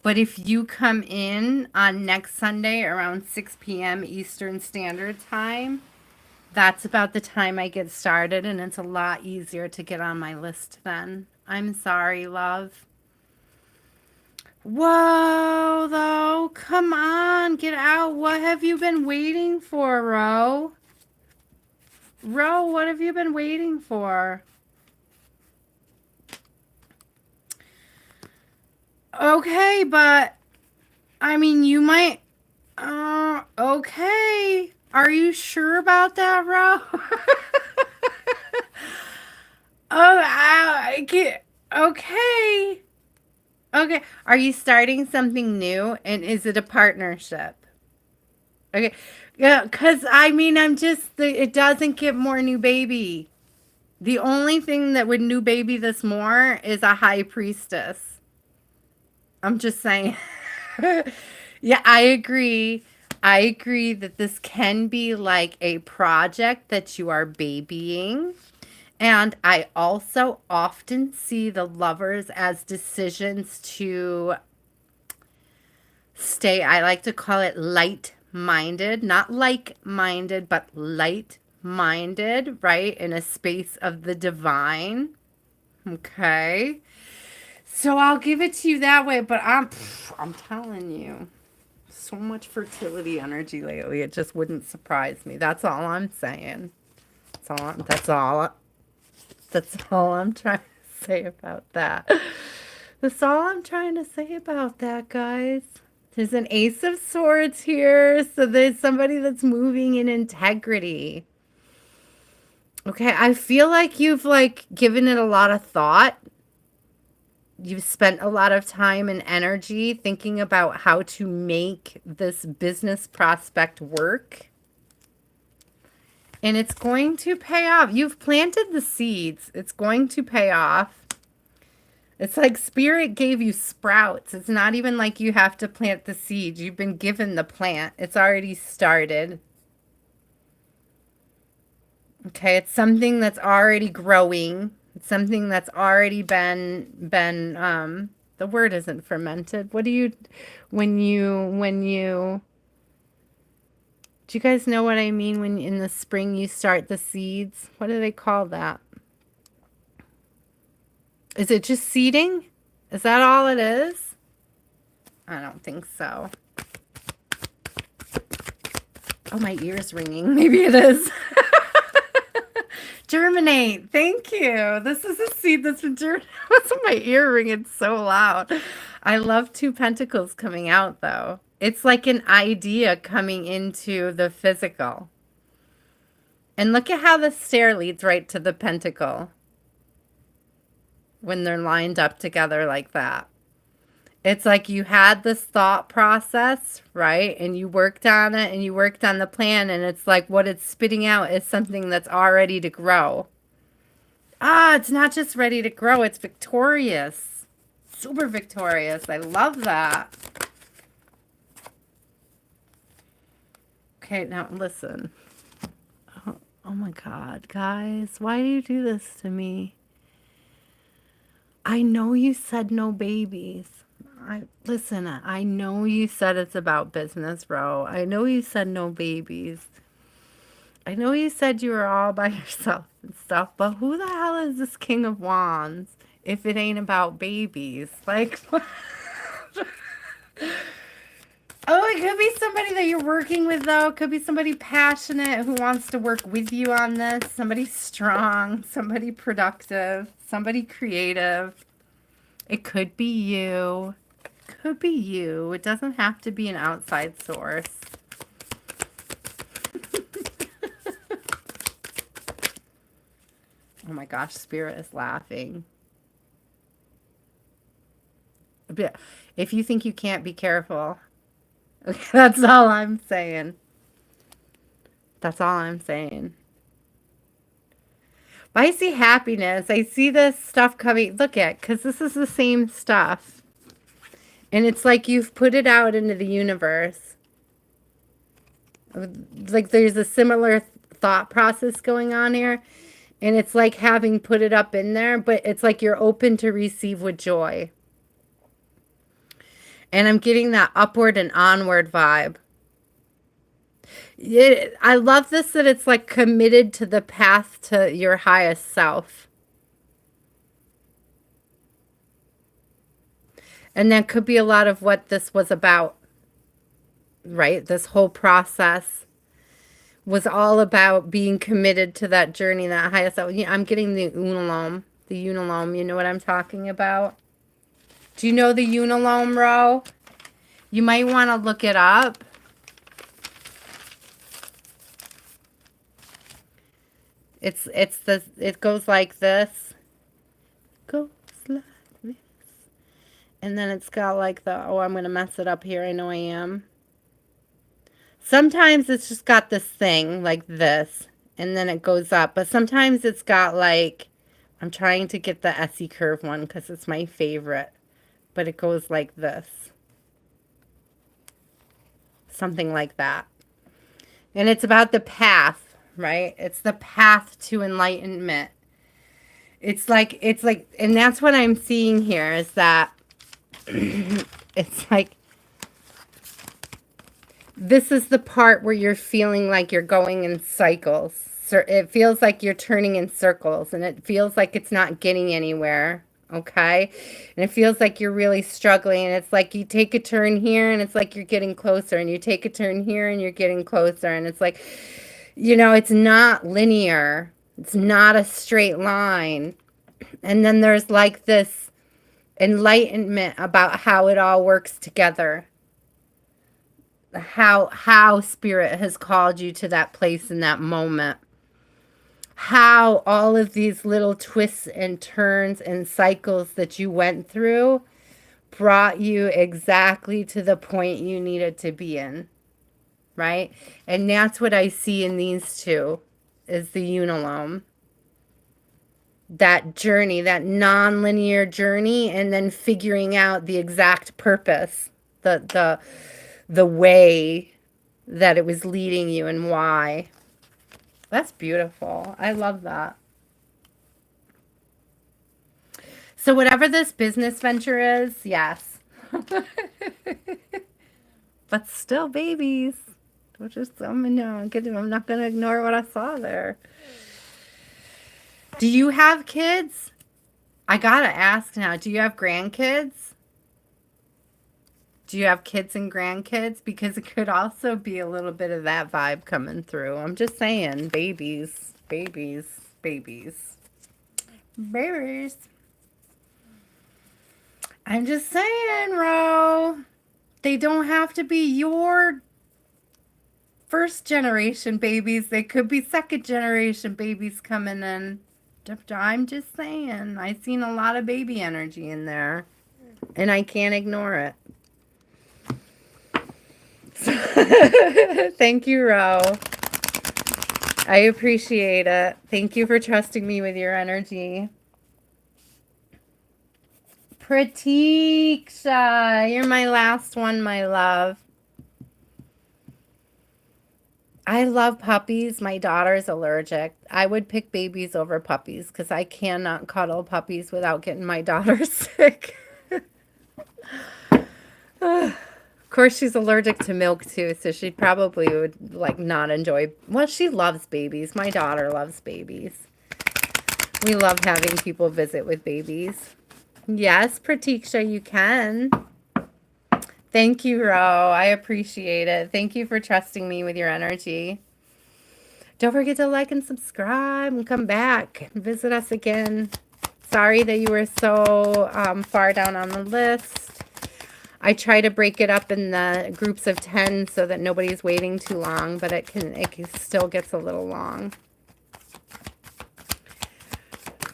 But if you come in on next Sunday around 6 p.m. Eastern Standard Time, that's about the time I get started, and it's a lot easier to get on my list then. I'm sorry, love. Whoa, though. Come on, get out. What have you been waiting for, Ro? Ro, what have you been waiting for? Okay, but I mean, you might. Okay. Are you sure about that, Ro? Oh, I can't. Okay. Okay. Are you starting something new? And is it a partnership? Okay. Yeah, because I mean, it doesn't get more new baby. The only thing that would new baby this more is a high priestess. I'm just saying. Yeah, I agree. I agree that this can be like a project that you are babying. And I also often see the lovers as decisions to stay, I like to call it light minded, not like minded, but light minded, right? In a space of the divine. Okay. So I'll give it to you that way, but I'm telling you, so much fertility energy lately. It just wouldn't surprise me. That's all I'm saying. That's all I'm trying to say about that. That's all I'm trying to say about that, guys. There's an Ace of Swords here, so there's somebody that's moving in integrity. Okay, I feel like you've like given it a lot of thought. You've spent a lot of time and energy thinking about how to make this business prospect work. And it's going to pay off. You've planted the seeds. It's going to pay off. It's like spirit gave you sprouts. It's not even like you have to plant the seeds. You've been given the plant. It's already started. Okay, it's something that's already growing. It's something that's already been the word isn't fermented. What do you when you do you guys know what I mean when in the spring you start the seeds? What do they call that? Is it just seeding? Is that all it is? I don't think so. Oh, my ear's ringing. Maybe it is. Germinate. Thank you. This is a seed that's been germinating. What's my ear ringing so loud? I love Two Pentacles coming out, though. It's like an idea coming into the physical. And look at how the stair leads right to the pentacle when they're lined up together like that. It's like you had this thought process, right? And you worked on it and you worked on the plan. And it's like what it's spitting out is something that's all ready to grow. It's not just ready to grow. It's victorious. Super victorious. I love that. Okay, now listen. Oh my God, guys. Why do you do this to me? I know you said no babies. Listen, I know you said it's about business, bro. I know you said no babies. I know you said you were all by yourself and stuff, but who the hell is this King of Wands if it ain't about babies? Like, Oh, it could be somebody that you're working with, though. It could be somebody passionate who wants to work with you on this. Somebody strong, somebody productive, somebody creative. It could be you. Could be you. It doesn't have to be an outside source. Oh my gosh, Spirit is laughing. If you think you can't, be careful. Okay, that's all I'm saying. That's all I'm saying. But I see happiness. I see this stuff coming. Look at, because this is the same stuff. And it's like you've put it out into the universe. Like there's a similar thought process going on here. And it's like having put it up in there, but it's like you're open to receive with joy. And I'm getting that upward and onward vibe. I love this, that it's like committed to the path to your highest self. And that could be a lot of what this was about, right? This whole process was all about being committed to that journey, that highest self. I'm getting the unalome. The unalome, you know what I'm talking about? Do you know the unalome, Ro? You might want to look it up. It goes like this. Goes like this. And then it's got like the, oh, I'm going to mess it up here. I know I am. Sometimes it's just got this thing like this. And then it goes up. But sometimes it's got like, I'm trying to get the SE curve one because it's my favorite. But it goes like this. Something like that. And it's about the path, right? It's the path to enlightenment. It's like, and that's what I'm seeing here is that it's like, this is the part where you're feeling like you're going in cycles. So it feels like you're turning in circles and it feels like it's not getting anywhere. Okay. And it feels like you're really struggling. And it's like you take a turn here and it's like you're getting closer. And you take a turn here and you're getting closer. And it's like, you know, it's not linear. It's not a straight line. And then there's like this enlightenment about how it all works together. How Spirit has called you to that place in that moment. How all of these little twists and turns and cycles that you went through brought you exactly to the point you needed to be in. Right? And that's what I see in these two, is the unalome. That journey, that non-linear journey, and then figuring out the exact purpose, the way that it was leading you and why. That's beautiful. I love that. So whatever this business venture is, yes. But still babies. Which is, I'm not going to ignore what I saw there. Do you have kids? I got to ask now. Do you have grandkids? Do you have kids and grandkids? Because it could also be a little bit of that vibe coming through. I'm just saying, babies, babies, babies, babies. I'm just saying, Ro. They don't have to be your first generation babies. They could be second generation babies coming in. I'm just saying. I've seen a lot of baby energy in there. And I can't ignore it. Thank you, Ro. I appreciate it. Thank you for trusting me with your energy. Pratika, you're my last one, my love. I love puppies. My daughter's allergic. I would pick babies over puppies because I cannot cuddle puppies without getting my daughter sick. Of course, she's allergic to milk, too, so she probably would, like, not enjoy... Well, she loves babies. My daughter loves babies. We love having people visit with babies. Yes, Pratika, you can. Thank you, Ro. I appreciate it. Thank you for trusting me with your energy. Don't forget to like and subscribe and come back and visit us again. Sorry that you were so far down on the list. I try to break it up in the groups of 10 so that nobody's waiting too long, but it still gets a little long.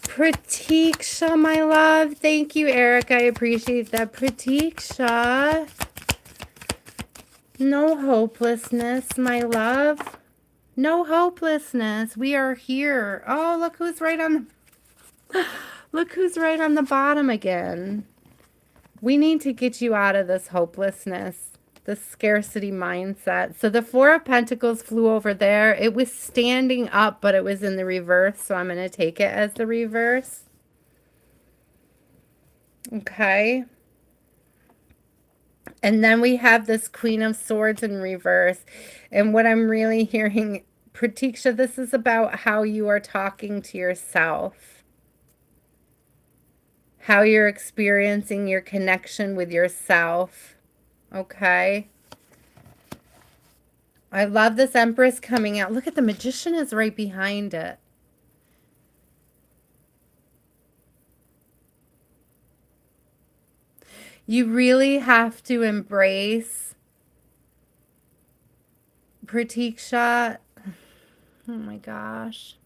Pratika, my love. Thank you, Eric. I appreciate that. Pratika. No hopelessness, my love. No hopelessness. We are here. Oh, look who's right on look who's right on the bottom again. We need to get you out of this hopelessness, this scarcity mindset. So the Four of Pentacles flew over there. It was standing up, but it was in the reverse. So I'm going to take it as the reverse. Okay. And then we have this Queen of Swords in reverse. And what I'm really hearing, Pratika, this is about how you are talking to yourself. How you're experiencing your connection with yourself. Okay. I love this Empress coming out. Look at the Magician is right behind it. You really have to embrace, Pratika. Oh my gosh.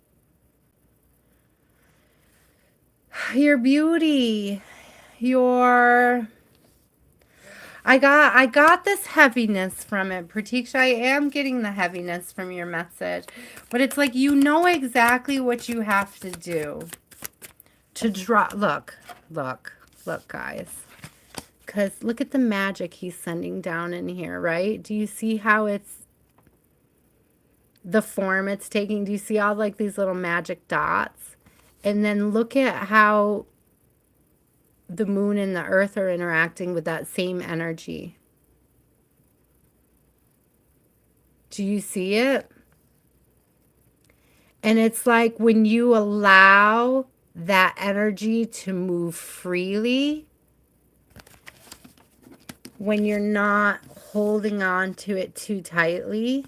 Your beauty. I got this heaviness from it, Pratika. I am getting the heaviness from your message. But it's like you know exactly what you have to do to draw. Look, guys. Because look at the magic he's sending down in here, right? Do you see how it's the form it's taking? Do you see all like these little magic dots? And then look at how the moon and the earth are interacting with that same energy. Do you see it? And it's like when you allow that energy to move freely, when you're not holding on to it too tightly,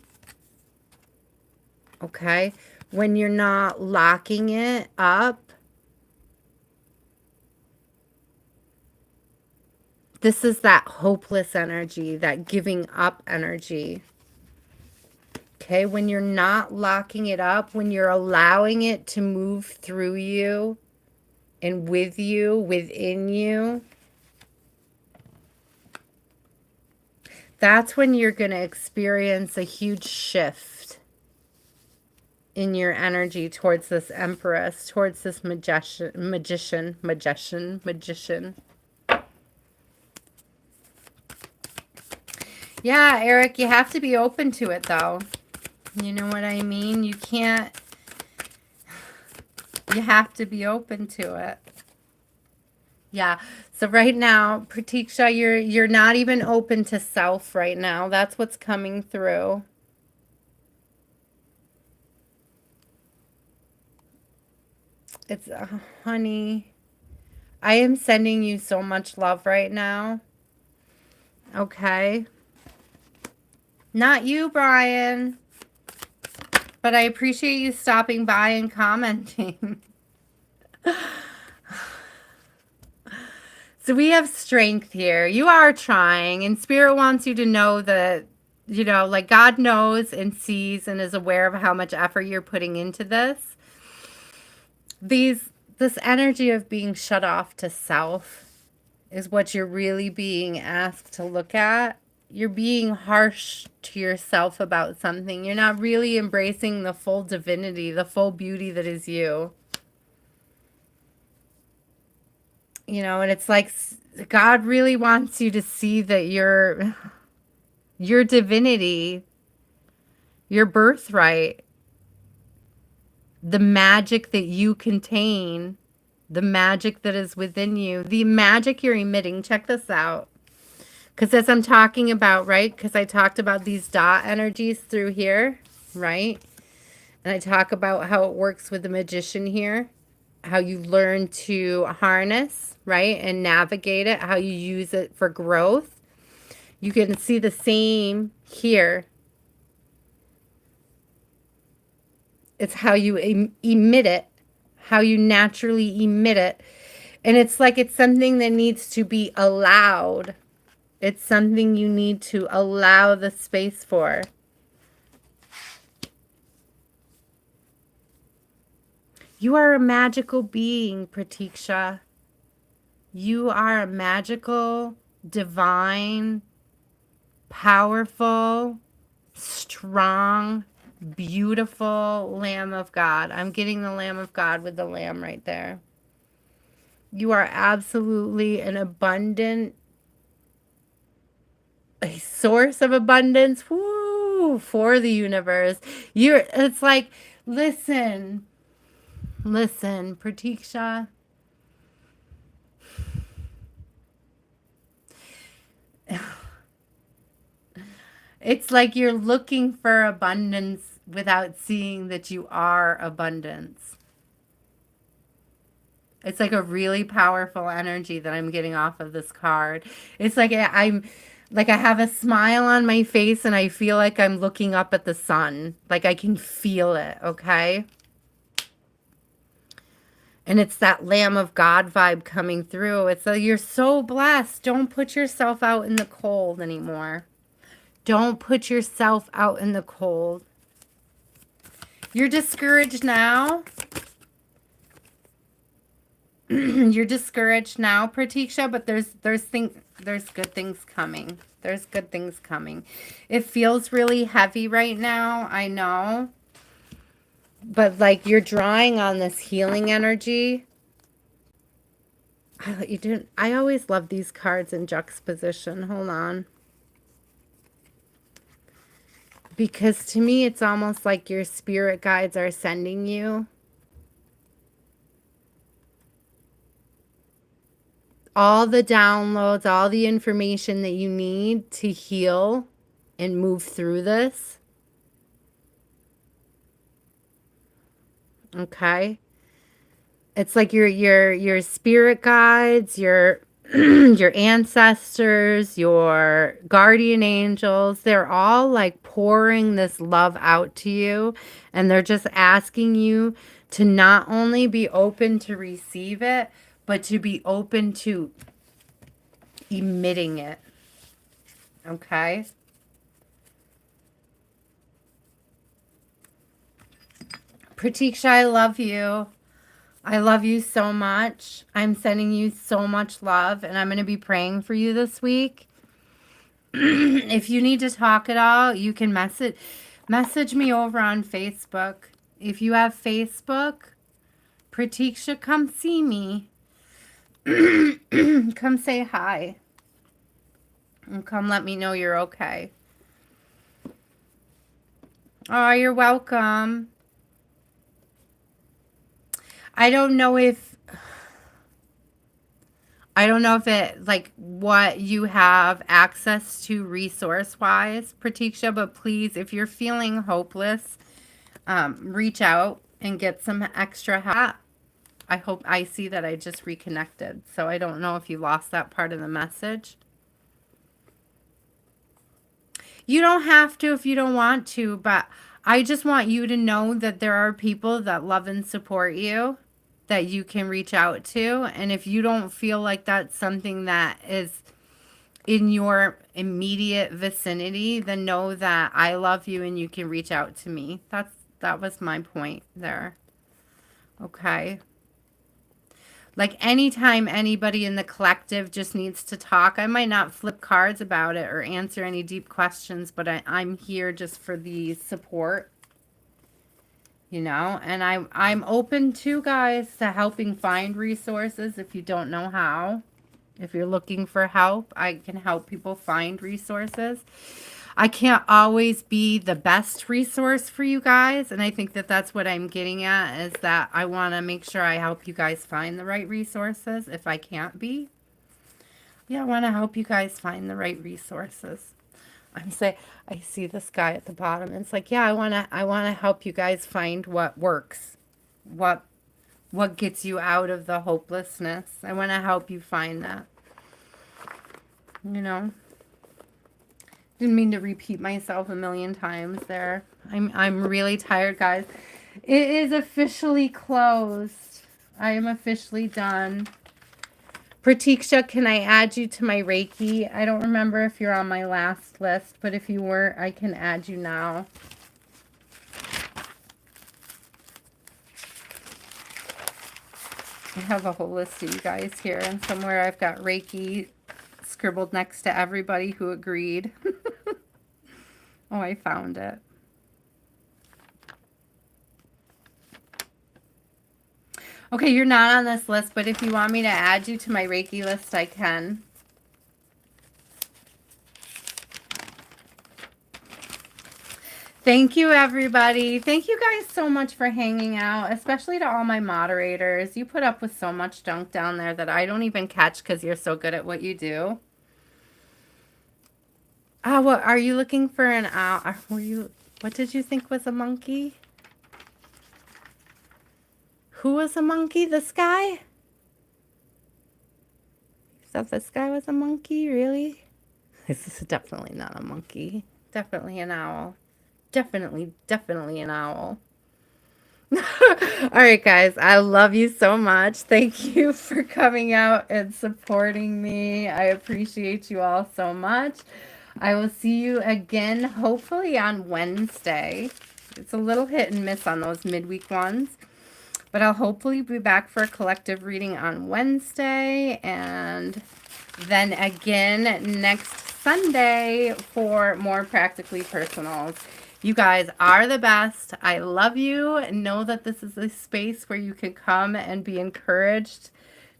okay? When you're not locking it up, this is that hopeless energy, that giving up energy. Okay, when you're not locking it up, when you're allowing it to move through you and with you, within you, that's when you're going to experience a huge shift in your energy towards this Empress, towards this magician. Yeah, Eric, you have to be open to it, though. You know what I mean? You can't... You have to be open to it. Yeah. So right now, Pratika, you're not even open to self right now. That's what's coming through. It's, honey, I am sending you so much love right now. Okay. Not you, Brian. But I appreciate you stopping by and commenting. So we have strength here. You are trying, and Spirit wants you to know that, you know, like God knows and sees and is aware of how much effort you're putting into this. This energy of being shut off to self is what you're really being asked to look at. You're being harsh to yourself about something. You're not really embracing the full divinity, the full beauty that is you. You know, and it's like God really wants you to see that your divinity, your birthright, the magic that you contain, the magic that is within you, the magic you're emitting. Check this out. Because as I'm talking about, right, because I talked about these dot energies through here, right? And I talk about how it works with the magician here, how you learn to harness, right, and navigate it, how you use it for growth. You can see the same here. It's how you emit it, how you naturally emit it. And it's like it's something that needs to be allowed. It's something you need to allow the space for. You are a magical being, Pratika. You are a magical, divine, powerful, strong, beautiful Lamb of God. I'm getting the Lamb of God with the lamb right there. You are absolutely an abundant, a source of abundance, woo, for the universe. It's like, listen, Pratika. It's like you're looking for abundance without seeing that you are abundance. It's like a really powerful energy that I'm getting off of this card. It's like I'm like I have a smile on my face and I feel like I'm looking up at the sun. Like I can feel it, okay? And it's that Lamb of God vibe coming through. It's like you're so blessed. Don't put yourself out in the cold anymore. Don't put yourself out in the cold. You're discouraged now. You're discouraged now, Pratika, but there's good things coming. There's good things coming. It feels really heavy right now, I know. But like you're drawing on this healing energy. I always love these cards in juxtaposition. Hold on. Because to me, it's almost like your spirit guides are sending you all the downloads, all the information that you need to heal and move through this. Okay? It's like your spirit guides, your your ancestors, your guardian angels, they're all like pouring this love out to you, and they're just asking you to not only be open to receive it, but to be open to emitting it. Okay? Pratika, I love you. I love you so much. I'm sending you so much love, and I'm going to be praying for you this week. If you need to talk at all, you can message me over on Facebook. If you have Facebook, Pratika, come see me. Come say hi. And come let me know you're okay. Oh, you're welcome. I don't know if it, like, what you have access to resource-wise, Pratika, but please, if you're feeling hopeless, reach out and get some extra help. I hope I see that I just reconnected, so I don't know if you lost that part of the message. You don't have to if you don't want to, but I just want you to know that there are people that love and support you that you can reach out to. And if you don't feel like that's something that is in your immediate vicinity, then know that I love you and you can reach out to me. That was my point there. Okay. Like anytime anybody in the collective just needs to talk, I might not flip cards about it or answer any deep questions, but I'm here just for the support. You know, and I'm open to, guys, to helping find resources if you don't know how. If you're looking for help, I can help people find resources. I can't always be the best resource for you guys, and I think that that's what I'm getting at, is that I want to make sure I help you guys find the right resources if I can't be. Yeah, I want to help you guys find the right resources. I see this guy at the bottom. And it's like, yeah, I wanna help you guys find what works, what gets you out of the hopelessness. I want to help you find that. You know. Didn't mean to repeat myself a million times there. I'm really tired, guys. It is officially closed. I am officially done. Pratika, can I add you to my Reiki? I don't remember if you're on my last list, but if you weren't, I can add you now. I have a whole list of you guys here, and somewhere I've got Reiki scribbled next to everybody who agreed. Oh, I found it. Okay, you're not on this list, but if you want me to add you to my Reiki list, I can. Thank you, everybody. Thank you guys so much for hanging out, especially to all my moderators. You put up with so much junk down there that I don't even catch because you're so good at what you do. What are you looking for an owl? What did you think was a monkey? Who was a monkey? This guy? You thought this guy was a monkey? Really? This is definitely not a monkey. Definitely an owl. Definitely an owl. All right, guys. I love you so much. Thank you for coming out and supporting me. I appreciate you all so much. I will see you again, hopefully on Wednesday. It's a little hit and miss on those midweek ones. But I'll hopefully be back for a collective reading on Wednesday. And then again next Sunday for more Practically Personals. You guys are the best. I love you. Know that this is a space where you can come and be encouraged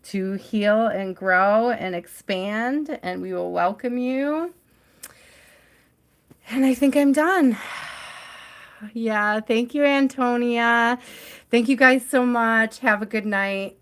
to heal and grow and expand. And we will welcome you. And I think I'm done. Yeah, thank you, Antonia. Thank you guys so much. Have a good night.